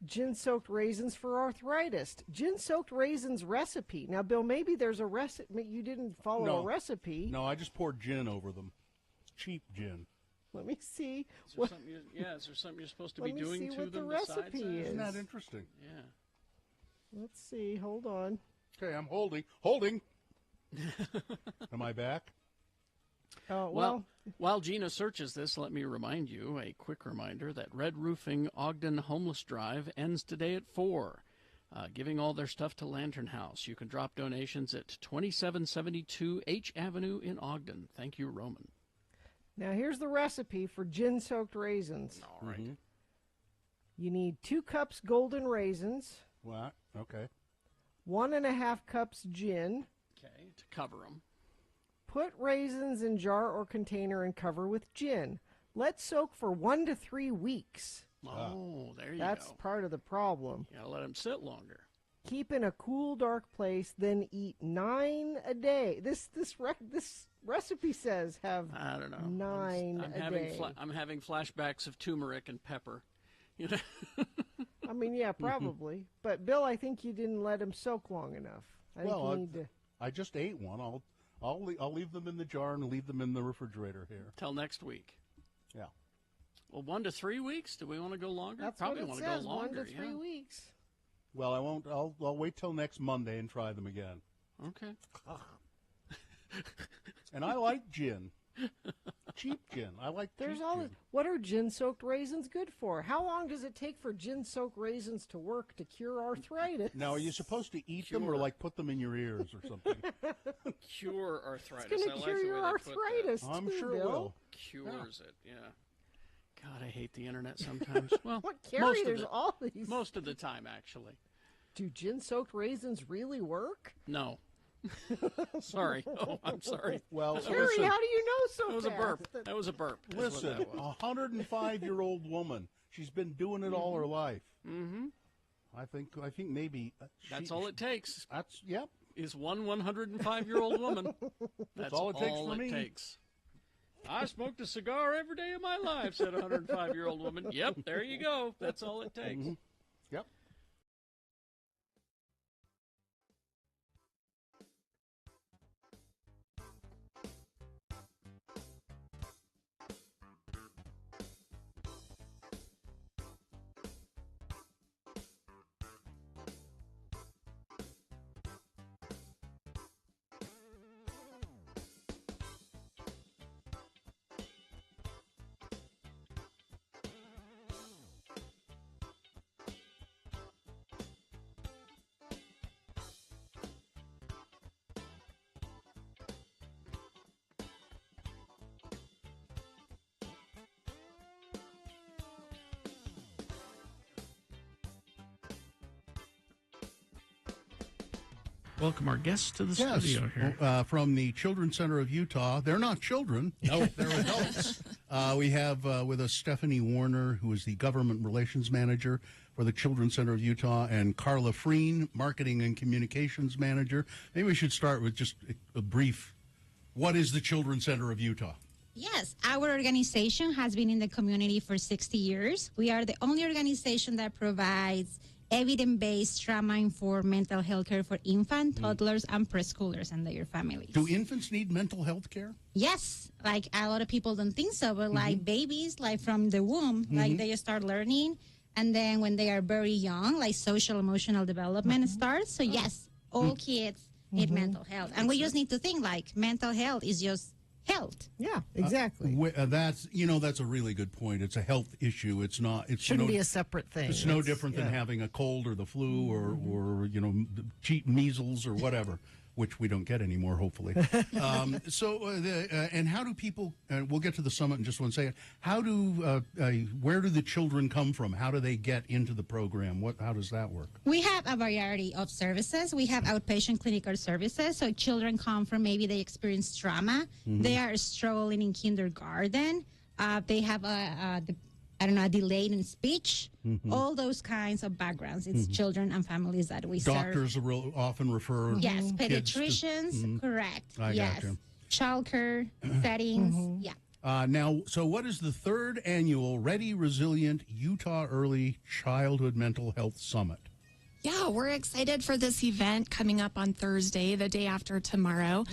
Speaker 4: gin-soaked raisins for arthritis. Gin-soaked raisins recipe. Now, Bill, maybe there's a recipe. You didn't follow a recipe.
Speaker 2: No, I just poured gin over them. Cheap gin.
Speaker 4: Let me see.
Speaker 3: Is there something you're supposed to be doing to them?
Speaker 4: What the
Speaker 3: besides
Speaker 4: recipe
Speaker 3: that?
Speaker 4: is.
Speaker 2: Isn't that interesting?
Speaker 3: Yeah.
Speaker 4: Let's see. Hold on.
Speaker 2: Okay, I'm holding. Am I back?
Speaker 4: Oh,
Speaker 3: well, while Gina searches this, let me remind you, a quick reminder, that Red Roofing Ogden Homeless Drive ends today at 4. Giving all their stuff to Lantern House. You can drop donations at 2772 H Avenue in Ogden. Thank you, Roman.
Speaker 4: Now, here's the recipe for gin-soaked raisins.
Speaker 3: All right.
Speaker 4: You need 2 cups golden raisins.
Speaker 2: What? Okay.
Speaker 4: 1.5 cups gin.
Speaker 3: Okay, to cover them.
Speaker 4: Put raisins in jar or container and cover with gin. Let soak for 1 to 3 weeks.
Speaker 3: Oh, there you
Speaker 4: That's
Speaker 3: go.
Speaker 4: part of the problem.
Speaker 3: You gotta let them sit longer.
Speaker 4: Keep in a cool, dark place, then eat 9 a day. This recipe says have
Speaker 3: I don't know.
Speaker 4: 9
Speaker 3: I'm
Speaker 4: a
Speaker 3: having
Speaker 4: day.
Speaker 3: I'm having flashbacks of turmeric and pepper. You know.
Speaker 4: I mean, yeah, probably. But Bill, I think you didn't let them soak long enough. I think you need to.
Speaker 2: I just ate one. I'll leave them in the jar and leave them in the refrigerator here
Speaker 3: Till next week.
Speaker 2: Yeah.
Speaker 3: Well, 1 to 3 weeks. Do we want to go longer?
Speaker 4: That's
Speaker 3: Probably
Speaker 4: what it
Speaker 3: want to go
Speaker 4: says,
Speaker 3: longer.
Speaker 4: 1 to 3 weeks.
Speaker 2: Well, I won't. I'll wait till next Monday and try them again.
Speaker 3: Okay.
Speaker 2: And I like gin. Cheap gin. I like
Speaker 4: There's
Speaker 2: cheap
Speaker 4: all
Speaker 2: gin.
Speaker 4: this, what are gin-soaked raisins good for? How long does it take for gin-soaked raisins to work to cure arthritis?
Speaker 2: Now, are you supposed to eat them or like put them in your ears or something?
Speaker 3: Cure arthritis.
Speaker 4: It's going
Speaker 3: I
Speaker 4: to
Speaker 3: like
Speaker 4: cure
Speaker 3: the way
Speaker 4: your
Speaker 3: they put that.
Speaker 4: arthritis,
Speaker 2: I'm
Speaker 4: too,
Speaker 2: sure it
Speaker 4: Bill.
Speaker 2: will.
Speaker 3: Cures it, yeah. God, I hate the internet sometimes. Well,
Speaker 4: What, Carrie, there's
Speaker 3: of
Speaker 4: all these.
Speaker 3: Most of the time, actually.
Speaker 4: Do gin-soaked raisins really work?
Speaker 3: No. Sorry. Oh, I'm sorry.
Speaker 2: Well,
Speaker 4: Carrie,
Speaker 2: listen,
Speaker 4: how do you know so
Speaker 3: That was a
Speaker 4: fast?
Speaker 3: burp. That was a burp. is what
Speaker 2: listen,
Speaker 3: that was.
Speaker 2: a 105-year-old woman. She's been doing it all her life.
Speaker 3: Mm-hmm.
Speaker 2: I think maybe
Speaker 3: That's all it takes.
Speaker 2: That's yep.
Speaker 3: Is one 105-year-old woman. That's
Speaker 2: all it takes for me.
Speaker 3: Takes. I smoked a cigar every day of my life, said a 105-year-old woman. Yep, there you go. That's all it takes.
Speaker 2: Mm-hmm. Yep.
Speaker 10: Welcome our guests to the
Speaker 2: Yes,
Speaker 10: studio here.
Speaker 2: From the Children's Center of Utah. They're not children. No, they're adults. We have with us Stephanie Warner, who is the Government Relations Manager for the Children's Center of Utah, and Carla Freen, Marketing and Communications Manager. Maybe we should start with just a brief, what is the Children's Center of Utah?
Speaker 9: Yes, our organization has been in the community for 60 years. We are the only organization that provides evidence-based trauma-informed mental health care for infants, toddlers, and preschoolers and their families.
Speaker 2: Do infants need mental health care?
Speaker 9: Yes, like a lot of people don't think so, but like babies, like from the womb, like they start learning, and then when they are very young, like social emotional development starts. So yes, all kids need mental health, and we just need to think like mental health is just health.
Speaker 4: Yeah, exactly.
Speaker 2: That's a really good point. It's a health issue. It's not. It
Speaker 4: shouldn't be a separate thing.
Speaker 2: It's no different than having a cold or the flu or cheap measles or whatever, which we don't get anymore, hopefully. And how do people? We'll get to the summit in just one second. Where do the children come from? How do they get into the program? How does that work?
Speaker 9: We have a variety of services. We have outpatient clinical services. So children come from maybe they experience trauma. They are struggling in kindergarten. They have a delayed in speech. All those kinds of backgrounds. It's children and families that we serve.
Speaker 2: Doctors often refer.
Speaker 9: Yes, pediatricians. Correct.
Speaker 2: Yes.
Speaker 9: Childcare settings. Yeah.
Speaker 2: Now, so what is the third annual Ready Resilient Utah Early Childhood Mental Health Summit?
Speaker 11: Yeah, we're excited for this event coming up on Thursday, the day after tomorrow.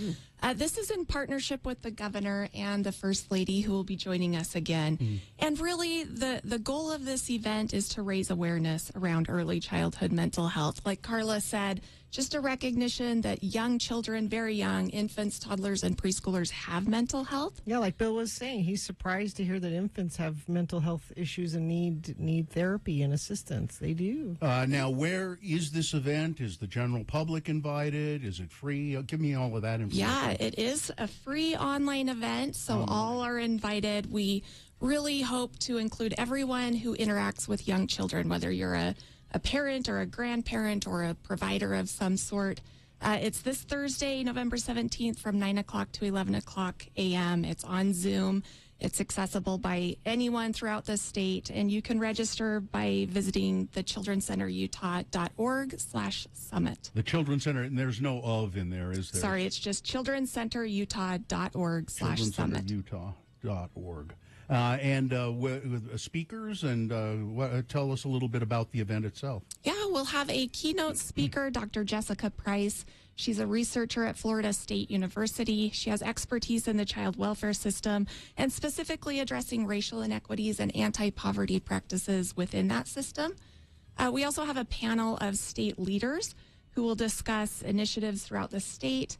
Speaker 11: This is in partnership with the governor and the First Lady, who will be joining us again. And really, the goal of this event is to raise awareness around early childhood mental health. Like Carla said, just a recognition that young children, very young, infants, toddlers, and preschoolers have mental health.
Speaker 4: Yeah, like Bill was saying, he's surprised to hear that infants have mental health issues and need therapy and assistance. They do.
Speaker 2: Now, where is this event? Is the general public invited? Is it free? Give me all of that information.
Speaker 11: Yeah, it is a free online event, so all are invited. We really hope to include everyone who interacts with young children, whether you're a parent or a grandparent or a provider of some sort. It's this Thursday, November 17th from 9 o'clock to 11 o'clock a.m. It's on Zoom. It's accessible by anyone throughout the state, and you can register by visiting thechildrencenterutah.org/summit.
Speaker 2: The Children's Center, and there's no of in there, is there?
Speaker 11: Sorry, it's just childrencenterutah.org/summit.
Speaker 2: Childrencenterutah.org. With speakers and tell us a little bit about the event itself.
Speaker 11: Yeah, we'll have a keynote speaker, Dr. Jessica Price. She's a researcher at Florida State University. She has expertise in the child welfare system and specifically addressing racial inequities and anti-poverty practices within that system. We also have a panel of state leaders who will discuss initiatives throughout the state,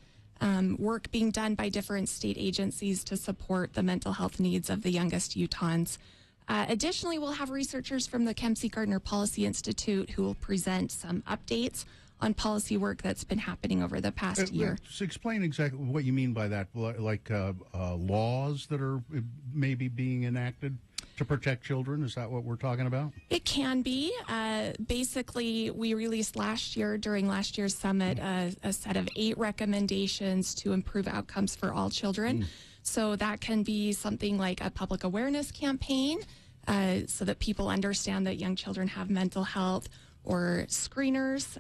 Speaker 11: work being done by different state agencies to support the mental health needs of the youngest Utahns. Additionally, we'll have researchers from the Kempsey Gardner Policy Institute who will present some updates on policy work that's been happening over the past year.
Speaker 2: So explain exactly what you mean by that, like laws that are maybe being enacted to protect children. Is that what we're talking about?
Speaker 11: It can be. Basically, we released during last year's summit, a set of 8 recommendations to improve outcomes for all children. So that can be something like a public awareness campaign so that people understand that young children have mental health, or screeners.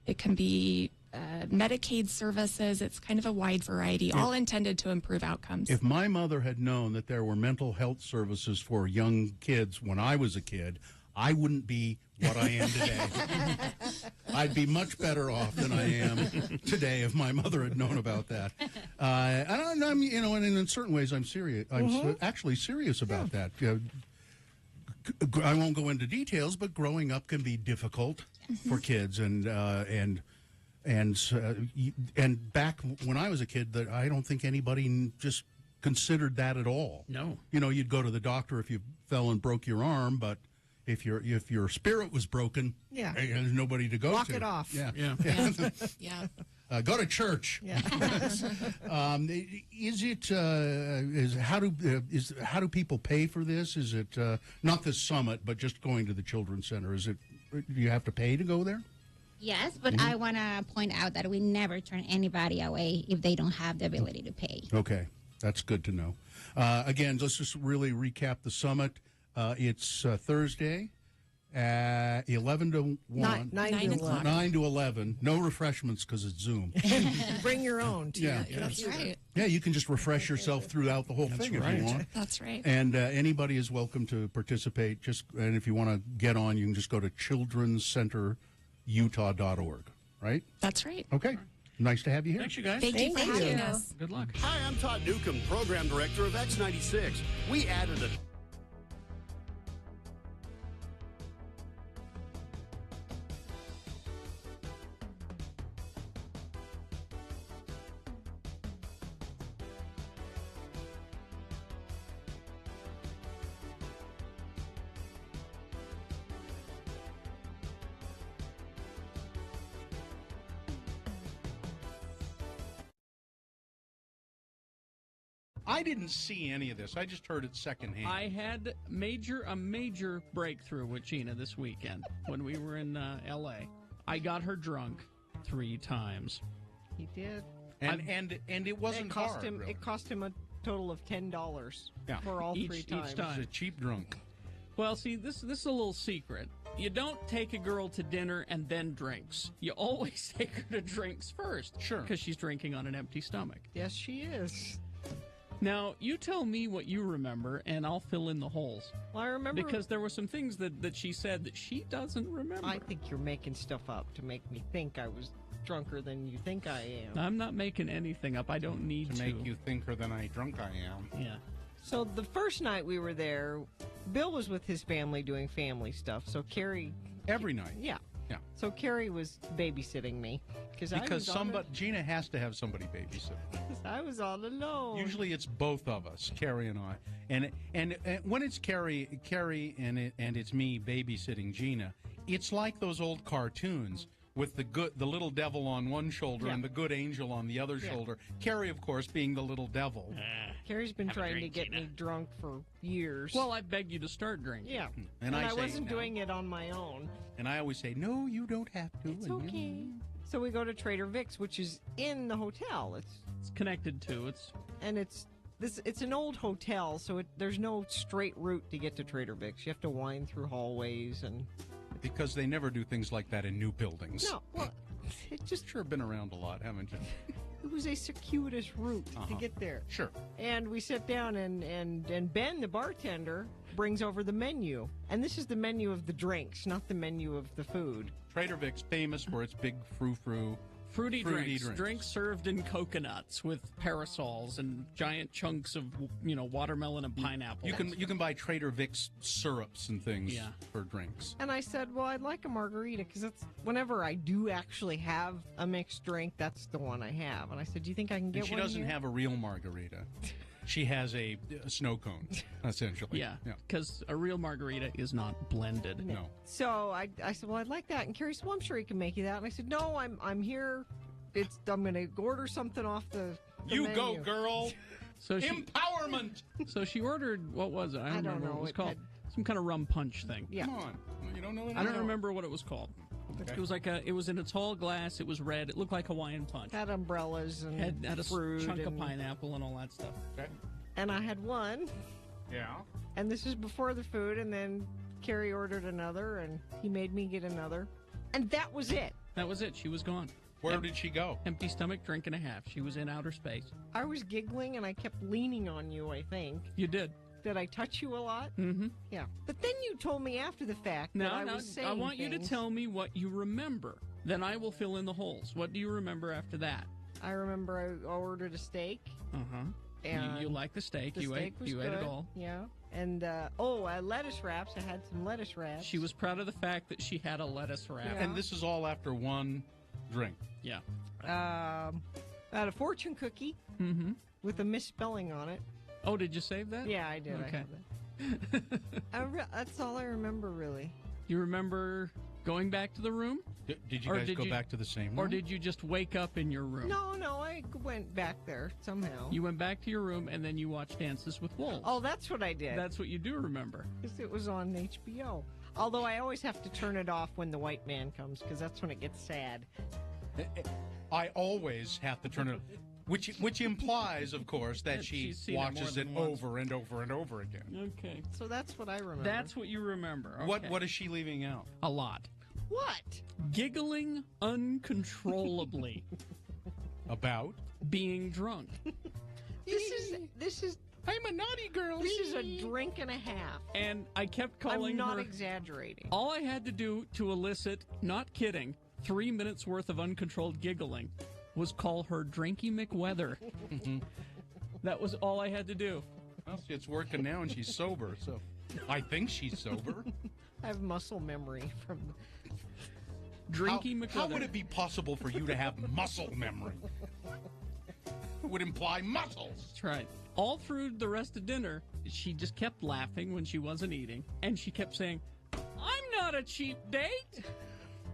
Speaker 11: It can be Medicaid services. It's kind of a wide variety, all intended to improve outcomes.
Speaker 2: If my mother had known that there were mental health services for young kids when I was a kid, I wouldn't be what I am today. I'd be much better off than I am today if my mother had known about that. And in certain ways, I'm serious. I'm actually serious about that. I won't go into details, but growing up can be difficult for kids, and back when I was a kid, that I don't think anybody just considered that at all.
Speaker 10: No,
Speaker 2: you'd go to the doctor if you fell and broke your arm, but if your spirit was broken, there's nobody to go
Speaker 4: Walk
Speaker 2: to.
Speaker 4: it off.
Speaker 2: Yeah.
Speaker 11: Yeah.
Speaker 2: Go to church.
Speaker 4: Yeah.
Speaker 2: How do people pay for this? Is it not the summit, but just going to the children's center? Do you have to pay to go there?
Speaker 9: Yes, but I want to point out that we never turn anybody away if they don't have the ability to pay.
Speaker 2: Okay, that's good to know. Again, let's just really recap the summit. It's Thursday. 11 to 1. 9 to 11. No refreshments because it's Zoom.
Speaker 4: Bring your own.
Speaker 11: That's right.
Speaker 2: Yeah, you can just refresh yourself throughout the whole thing if you want.
Speaker 11: That's right.
Speaker 2: And anybody is welcome to participate. And if you want to get on, you can just go to childrenscenterutah.org. Right?
Speaker 11: That's right.
Speaker 2: Okay. Nice to have you here.
Speaker 10: Thanks, you guys.
Speaker 11: Thank you for having us.
Speaker 10: Good luck.
Speaker 13: Hi, I'm Todd Newcomb, Program Director of X96. We added a
Speaker 2: I didn't see any of this. I just heard it secondhand.
Speaker 10: I had a major breakthrough with Gina this weekend when we were in L.A. I got her drunk 3 times.
Speaker 4: He did.
Speaker 2: And it wasn't hard.
Speaker 4: It cost him a total of $10 for all 3 times.
Speaker 10: Each time.
Speaker 2: He's a cheap drunk.
Speaker 10: Well, see, this is a little secret. You don't take a girl to dinner and then drinks. You always take her to drinks first.
Speaker 2: Sure.
Speaker 10: Because she's drinking on an empty stomach.
Speaker 4: Yes, she is.
Speaker 10: Now, you tell me what you remember, and I'll fill in the holes.
Speaker 4: Well, I remember...
Speaker 10: Because there were some things that she said that she doesn't remember.
Speaker 4: I think you're making stuff up to make me think I was drunker than you think I am.
Speaker 10: I'm not making anything up. I don't need to.
Speaker 1: To make you thinker than I drunk I am.
Speaker 10: Yeah.
Speaker 4: So the first night we were there, Bill was with his family doing family stuff. So Carrie...
Speaker 2: Every night?
Speaker 4: Yeah.
Speaker 2: Yeah.
Speaker 4: So Carrie was babysitting me.
Speaker 2: Because Gina has to have somebody babysit.
Speaker 4: I was all alone.
Speaker 2: Usually it's both of us, Carrie and I. And when it's Carrie and it's me babysitting Gina, it's like those old cartoons with the little devil on one shoulder and the good angel on the other shoulder. Carrie, of course, being the little devil.
Speaker 4: Carrie's been trying to get me drunk for years.
Speaker 10: Well, I begged you to start drinking.
Speaker 4: Yeah.
Speaker 2: And
Speaker 4: I
Speaker 2: say,
Speaker 4: wasn't doing it on my own.
Speaker 2: And I always say, no, you don't have to.
Speaker 4: It's okay. So we go to Trader Vic's, which is in the hotel.
Speaker 10: It's connected to.
Speaker 4: It's an old hotel, so there's no straight route to get to Trader Vic's. You have to wind through hallways and...
Speaker 2: Because they never do things like that in new buildings.
Speaker 4: No, well, it just...
Speaker 2: Sure been around a lot, haven't you?
Speaker 4: It was a circuitous route to get there.
Speaker 2: Sure.
Speaker 4: And we sit down, and Ben, the bartender, brings over the menu. And this is the menu of the drinks, not the menu of the food.
Speaker 2: Trader Vic's famous for its big frou-frou.
Speaker 10: Fruity drinks served in coconuts with parasols and giant chunks of watermelon and pineapple.
Speaker 2: You can buy Trader Vic's syrups and things for drinks.
Speaker 4: And I said, well, I'd like a margarita because that's whenever I do actually have a mixed drink, that's the one I have. And I said, do you think I can get
Speaker 2: And she
Speaker 4: one?
Speaker 2: doesn't have a real margarita. She has a snow cone, essentially.
Speaker 10: Yeah, because a real margarita is not blended.
Speaker 2: No.
Speaker 4: So I said, well, I'd like that. And Carrie said, well, I'm sure he can make you that. And I said, no, I'm here. I'm going to order something off the
Speaker 2: You
Speaker 4: menu.
Speaker 2: go, girl. Empowerment.
Speaker 10: So she ordered, what was it? I don't remember
Speaker 4: know.
Speaker 10: what it was
Speaker 4: It
Speaker 10: called. Some kind of rum punch thing.
Speaker 4: Yeah.
Speaker 2: Come on. You don't know what
Speaker 10: I don't remember what it was called. Okay. It was it was in a tall glass. It was red. It looked like Hawaiian punch.
Speaker 4: Had umbrellas and
Speaker 10: had a
Speaker 4: fruit
Speaker 10: chunk of
Speaker 4: and-
Speaker 10: pineapple and all that stuff.
Speaker 2: Okay.
Speaker 4: And I had one.
Speaker 2: Yeah.
Speaker 4: And this is before the food. And then Carrie ordered another, and he made me get another. And that was it.
Speaker 10: That was it. She was gone.
Speaker 2: Where did she go?
Speaker 10: Empty stomach, drink and a half. She was in outer space.
Speaker 4: I was giggling, and I kept leaning on you, I think.
Speaker 10: You did.
Speaker 4: Did I touch you a lot?
Speaker 10: Mm-hmm.
Speaker 4: Yeah. But then you told me after the fact that I was saying
Speaker 10: I want you to
Speaker 4: things.
Speaker 10: tell me what you remember. Then I will fill in the holes. What do you remember after that?
Speaker 4: I remember I ordered a steak.
Speaker 10: Uh-huh.
Speaker 4: And
Speaker 10: you liked the steak.
Speaker 4: The
Speaker 10: you
Speaker 4: steak
Speaker 10: ate
Speaker 4: was
Speaker 10: ate
Speaker 4: good.
Speaker 10: it all.
Speaker 4: Yeah. And, lettuce wraps. I had some lettuce wraps.
Speaker 10: She was proud of the fact that she had a lettuce wrap.
Speaker 4: Yeah.
Speaker 2: And this is all after one drink.
Speaker 10: Yeah.
Speaker 4: I had a fortune cookie with a misspelling on it.
Speaker 10: Oh, did you save that?
Speaker 4: Yeah, I did.
Speaker 10: Okay.
Speaker 4: I have that. That's all I remember, really.
Speaker 10: You remember going back to the room?
Speaker 2: Did you guys go back to the same room?
Speaker 10: Or did you just wake up in your room?
Speaker 4: No, I went back there somehow.
Speaker 10: You went back to your room and then you watched Dances with Wolves.
Speaker 4: Oh, that's what I did.
Speaker 10: That's what you do remember.
Speaker 4: Because it was on HBO. Although I always have to turn it off when the white man comes, because that's when it gets sad.
Speaker 2: I always have to turn it which implies, of course, that she watches it over and over and over again.
Speaker 10: Okay.
Speaker 4: So that's what I remember.
Speaker 10: That's what you remember. Okay.
Speaker 2: What is she leaving out?
Speaker 10: A lot.
Speaker 4: What?
Speaker 10: Giggling uncontrollably.
Speaker 2: About?
Speaker 10: Being drunk.
Speaker 4: This is
Speaker 2: I'm a naughty girl.
Speaker 4: This is a drink and a half.
Speaker 10: And I kept calling her.
Speaker 4: I'm not exaggerating.
Speaker 10: All I had to do to elicit, not kidding, 3 minutes worth of uncontrolled giggling was call her Drinky McWeather. That was all I had to do.
Speaker 2: Well, see, it's working now, and she's sober, so I think she's sober.
Speaker 4: I have muscle memory from
Speaker 10: Drinky McWeather.
Speaker 2: How would it be possible for you to have muscle memory? It would imply muscles.
Speaker 10: That's right. All through the rest of dinner, she just kept laughing when she wasn't eating, and she kept saying, "I'm not a cheap date.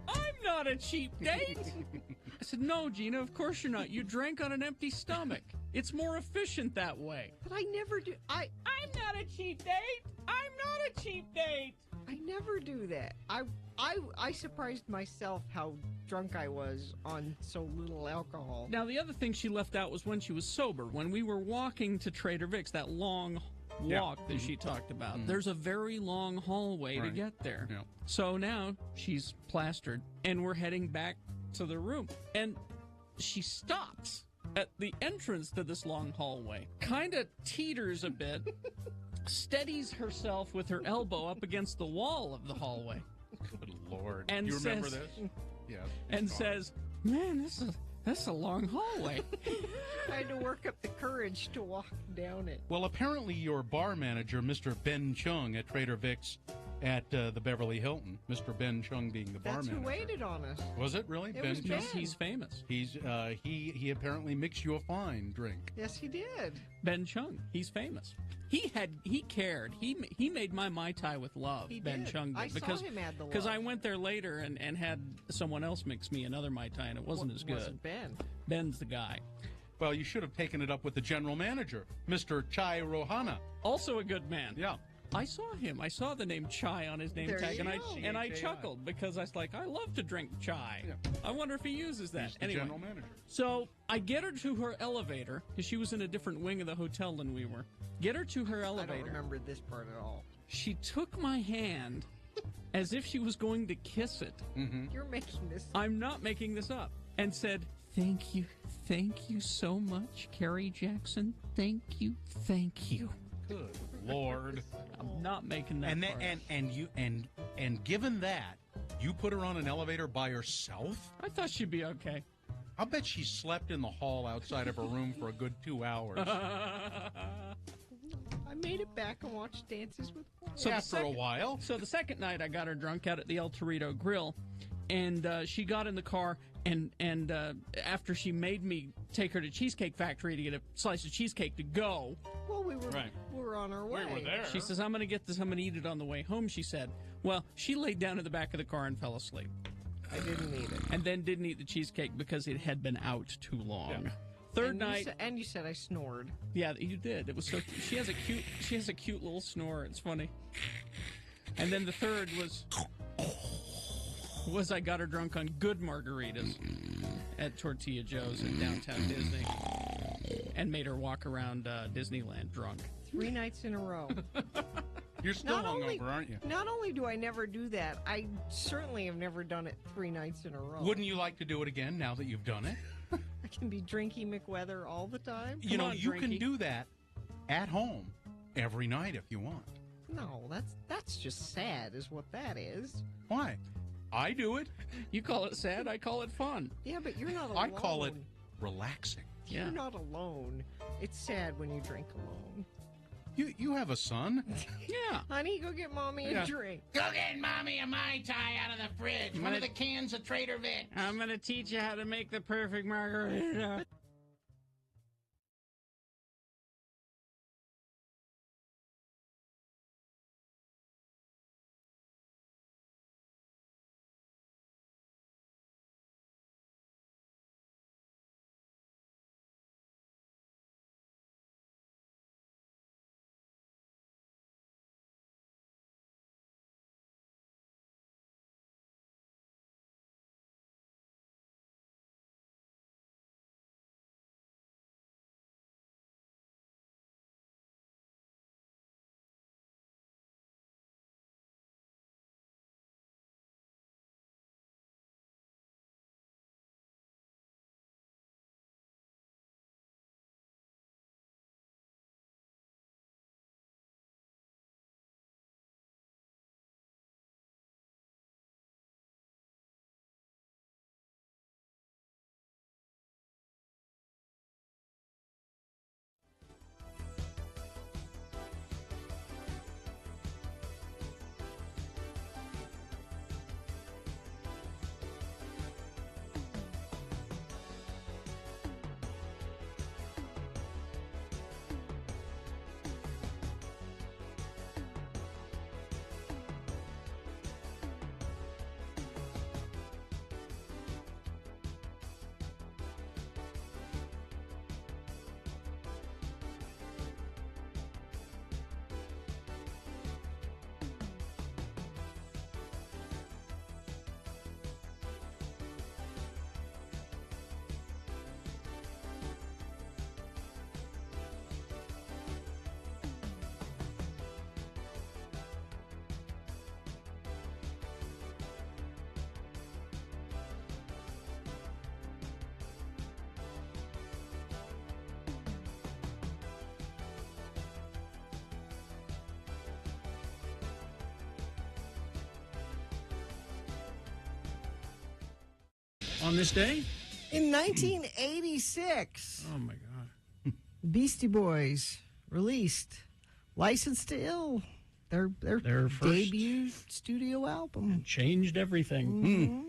Speaker 10: I'm not a cheap date." I said, "No, Gina, of course you're not. You drank on an empty stomach. It's more efficient that way."
Speaker 4: But I never do. I'm
Speaker 10: not a cheap date. I'm not a cheap date.
Speaker 4: I never do that. I surprised myself how drunk I was on so little alcohol.
Speaker 10: Now, the other thing she left out was when she was sober. When we were walking to Trader Vic's, that long walk that she talked about, there's a very long hallway to get there.
Speaker 2: Yeah.
Speaker 10: So now she's plastered, and we're heading back to the room. And she stops at the entrance to this long hallway, kind of teeters a bit, steadies herself with her elbow up against the wall of the hallway.
Speaker 2: Good Lord.
Speaker 10: And
Speaker 2: you remember
Speaker 10: says,
Speaker 2: this? Yeah.
Speaker 10: And says, "Man, that's a long hallway."
Speaker 4: I had to work up the courage to walk down it.
Speaker 2: Well, apparently your bar manager, Mr. Ben Chung at Trader Vic's at the Beverly Hilton, Mr. Ben Chung being the bar
Speaker 4: That's
Speaker 2: manager.
Speaker 4: who waited on us.
Speaker 2: Was it really?
Speaker 4: It
Speaker 2: Ben
Speaker 4: was
Speaker 2: Chung?
Speaker 4: Ben.
Speaker 10: He's famous.
Speaker 2: He apparently mixed you a fine drink.
Speaker 4: Yes, he did.
Speaker 10: Ben Chung. He's famous. He cared. He made my Mai Tai with love.
Speaker 4: He
Speaker 10: Ben
Speaker 4: did.
Speaker 10: Chung did.
Speaker 4: I saw him add the love.
Speaker 10: Because I went there later and had someone else mix me another Mai Tai, and it wasn't as good.
Speaker 4: Wasn't Ben.
Speaker 10: Ben's the guy.
Speaker 2: Well, you should have taken it up with the general manager, Mr. Chai Rohana.
Speaker 10: Also a good man.
Speaker 2: Yeah.
Speaker 10: I saw him. I saw the name Chai on his name
Speaker 4: There
Speaker 10: tag,
Speaker 4: you
Speaker 10: and I
Speaker 2: go.
Speaker 10: chuckled because I was like, I love to drink chai.
Speaker 2: Yeah.
Speaker 10: I wonder if he uses that.
Speaker 2: He's the
Speaker 10: Anyway,
Speaker 2: general manager.
Speaker 10: so I get her to her elevator because she was in a different wing of the hotel than we were. Get her to her
Speaker 4: I
Speaker 10: elevator.
Speaker 4: don't remember this part at all.
Speaker 10: She took my hand as if she was going to kiss it.
Speaker 4: You're making this.
Speaker 10: I'm not making this up. And said, Thank you so much, Carrie Jackson. Thank you.
Speaker 2: Good Lord.
Speaker 10: I'm not making that
Speaker 2: And
Speaker 10: part.
Speaker 2: and given that, You put her on an elevator by herself?
Speaker 10: I thought she'd be okay.
Speaker 2: I'll bet she slept in the hall outside of her room for a good 2 hours.
Speaker 4: I made it back and watched Dances with Wolves.
Speaker 10: So
Speaker 2: for a while.
Speaker 10: So the second night, I got her drunk out at the El Torito Grill, and she got in the car, and after she made me take her to Cheesecake Factory to get a slice of cheesecake to go.
Speaker 4: Well, we were on our way.
Speaker 2: We were there.
Speaker 10: She says, I'm going to get this. I'm going to eat it on the way home, she said. Well, she laid down in the back of the car and fell asleep.
Speaker 4: I didn't eat it.
Speaker 10: And then didn't eat the cheesecake because it had been out too long.
Speaker 2: Yeah.
Speaker 10: Third night.
Speaker 4: You said I snored.
Speaker 10: Yeah, you did. It was so. She has a cute little snore. It's funny. And then the third was I got her drunk on good margaritas at Tortilla Joe's in downtown Disney, and made her walk around Disneyland drunk.
Speaker 4: 3 nights in a row.
Speaker 2: You're still hungover, aren't you?
Speaker 4: Not only do I never do that, I certainly have never done it 3 nights in a row.
Speaker 2: Wouldn't you like to do it again now that you've done it?
Speaker 4: I can be Drinky McWeather all the time.
Speaker 2: You know, you can do that at home every night if you want.
Speaker 4: No, that's just sad is what that is.
Speaker 2: Why? I do it.
Speaker 10: You call it sad, I call it fun.
Speaker 4: Yeah, but you're not alone.
Speaker 2: I call it relaxing.
Speaker 10: Yeah.
Speaker 4: You're not alone. It's sad when you drink alone.
Speaker 2: You have a son?
Speaker 10: Yeah.
Speaker 4: Honey, go get Mommy a drink.
Speaker 14: Go get Mommy a Mai Tai out of the fridge. One of the cans of Trader Vic's.
Speaker 10: I'm going to teach you how to make the perfect margarita. On this day?
Speaker 4: In 1986.
Speaker 10: Oh, my God.
Speaker 4: Beastie Boys released License to Ill, their
Speaker 10: first
Speaker 4: debut studio album.
Speaker 10: Changed everything.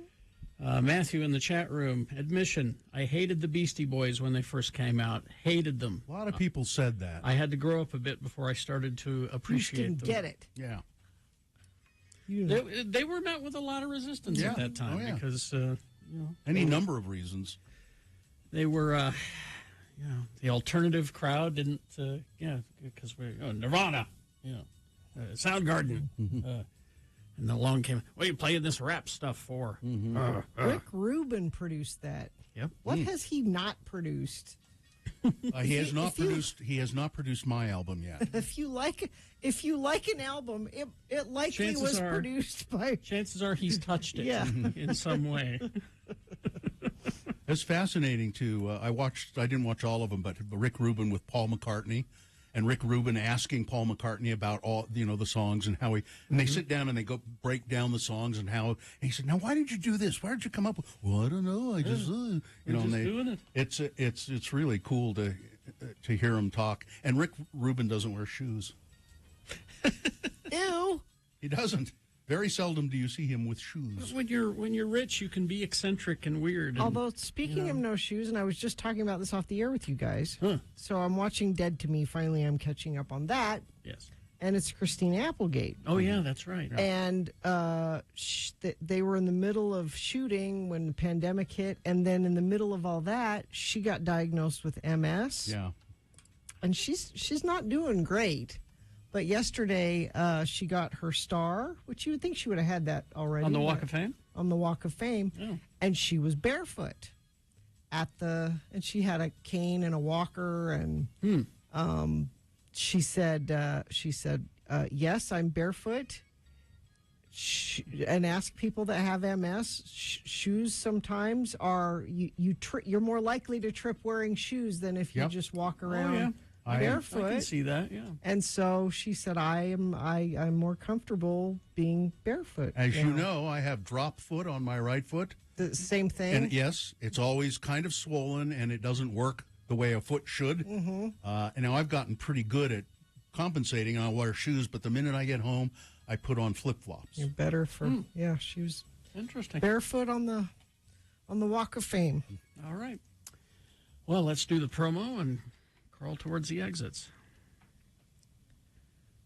Speaker 10: Matthew in the chat room, admission, I hated the Beastie Boys when they first came out. Hated them.
Speaker 2: A lot of people said that.
Speaker 10: I had to grow up a bit before I started to appreciate them.
Speaker 4: You didn't get it.
Speaker 2: Yeah.
Speaker 10: They were met with a lot of resistance at that time because...
Speaker 2: any number of reasons.
Speaker 10: They were, the alternative crowd didn't, because Nirvana, Soundgarden, and along came, what are you playing this rap stuff for?
Speaker 4: Rick Rubin produced that.
Speaker 10: Yep.
Speaker 4: What has he not produced?
Speaker 2: He has not produced my album yet.
Speaker 4: If you like an album, it likely was produced by.
Speaker 10: Chances are he's touched it in some way.
Speaker 2: It's fascinating to I didn't watch all of them, but Rick Rubin with Paul McCartney and Rick Rubin asking Paul McCartney about all the songs and how they sit down and they go break down the songs and how, and he said, now why did you do this? Why did you come up with? Well, I don't know. I just
Speaker 10: doing it.
Speaker 2: It's really cool to hear him talk. And Rick Rubin doesn't wear shoes.
Speaker 4: Ew.
Speaker 2: He doesn't. Very seldom do you see him with shoes.
Speaker 10: When you're rich, you can be eccentric and weird. And,
Speaker 4: Although, speaking of no shoes, and I was just talking about this off the air with you guys, so I'm watching Dead to Me. Finally, I'm catching up on that.
Speaker 10: Yes.
Speaker 4: And it's Christine Applegate.
Speaker 10: Oh, yeah, that's right.
Speaker 4: And they were in the middle of shooting when the pandemic hit, and then in the middle of all that, she got diagnosed with MS.
Speaker 2: Yeah.
Speaker 4: And she's not doing great. But yesterday, she got her star, which you would think she would have had that already.
Speaker 10: On the Walk of Fame?
Speaker 4: On the Walk of Fame.
Speaker 10: Oh.
Speaker 4: And she was barefoot and she had a cane and a walker. And she said, yes, I'm barefoot. And ask people that have MS, shoes sometimes are, you're more likely to trip wearing shoes than if you just walk around.
Speaker 10: Oh, yeah.
Speaker 4: Barefoot.
Speaker 10: I can see that, yeah.
Speaker 4: And so she said, I'm more comfortable being barefoot.
Speaker 2: As you know, I have drop foot on my right foot.
Speaker 4: The same thing?
Speaker 2: And yes, it's always kind of swollen, and it doesn't work the way a foot should.
Speaker 4: Mm-hmm.
Speaker 2: And now I've gotten pretty good at compensating, and I wear shoes, but the minute I get home, I put on flip-flops.
Speaker 4: You're better for, she was
Speaker 10: interesting.
Speaker 4: Barefoot on the Walk of Fame.
Speaker 10: All right. Well, let's do the promo and crawl towards the exits.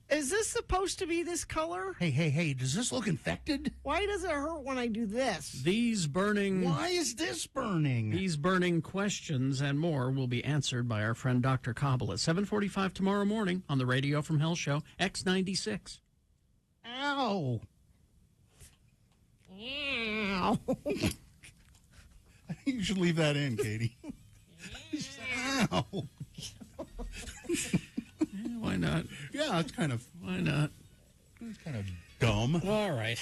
Speaker 4: Is this supposed to be this color?
Speaker 2: Hey, does this look infected?
Speaker 4: Why does it hurt when I do this?
Speaker 2: Why is this burning?
Speaker 10: These burning questions and more will be answered by our friend Dr. Cobble at 7:45 tomorrow morning on the Radio from Hell show, X96.
Speaker 2: Ow.
Speaker 4: Ow.
Speaker 2: I think you should leave that in, Katie. Ow.
Speaker 10: Why not?
Speaker 2: Yeah, it's kind of...
Speaker 10: Why not?
Speaker 2: It's kind of dumb.
Speaker 10: All right.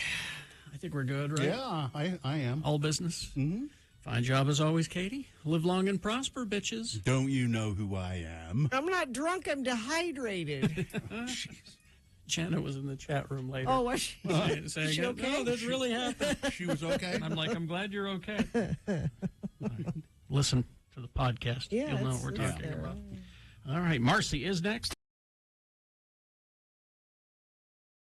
Speaker 10: I think we're good, right?
Speaker 2: Yeah, I am.
Speaker 10: All business?
Speaker 2: Mm-hmm.
Speaker 10: Fine job as always, Katie. Live long and prosper, bitches.
Speaker 2: Don't you know who I am?
Speaker 4: I'm not drunk. I'm dehydrated.
Speaker 2: Jeez.
Speaker 10: Janet was in the chat room later.
Speaker 4: Oh, was she?
Speaker 10: Saying,
Speaker 4: she okay?
Speaker 10: No, this really happened.
Speaker 2: She was okay?
Speaker 10: And I'm like, I'm glad you're okay. Right. Listen to the podcast.
Speaker 4: Yeah,
Speaker 10: You'll know what we're talking about. All right, Marcy is next.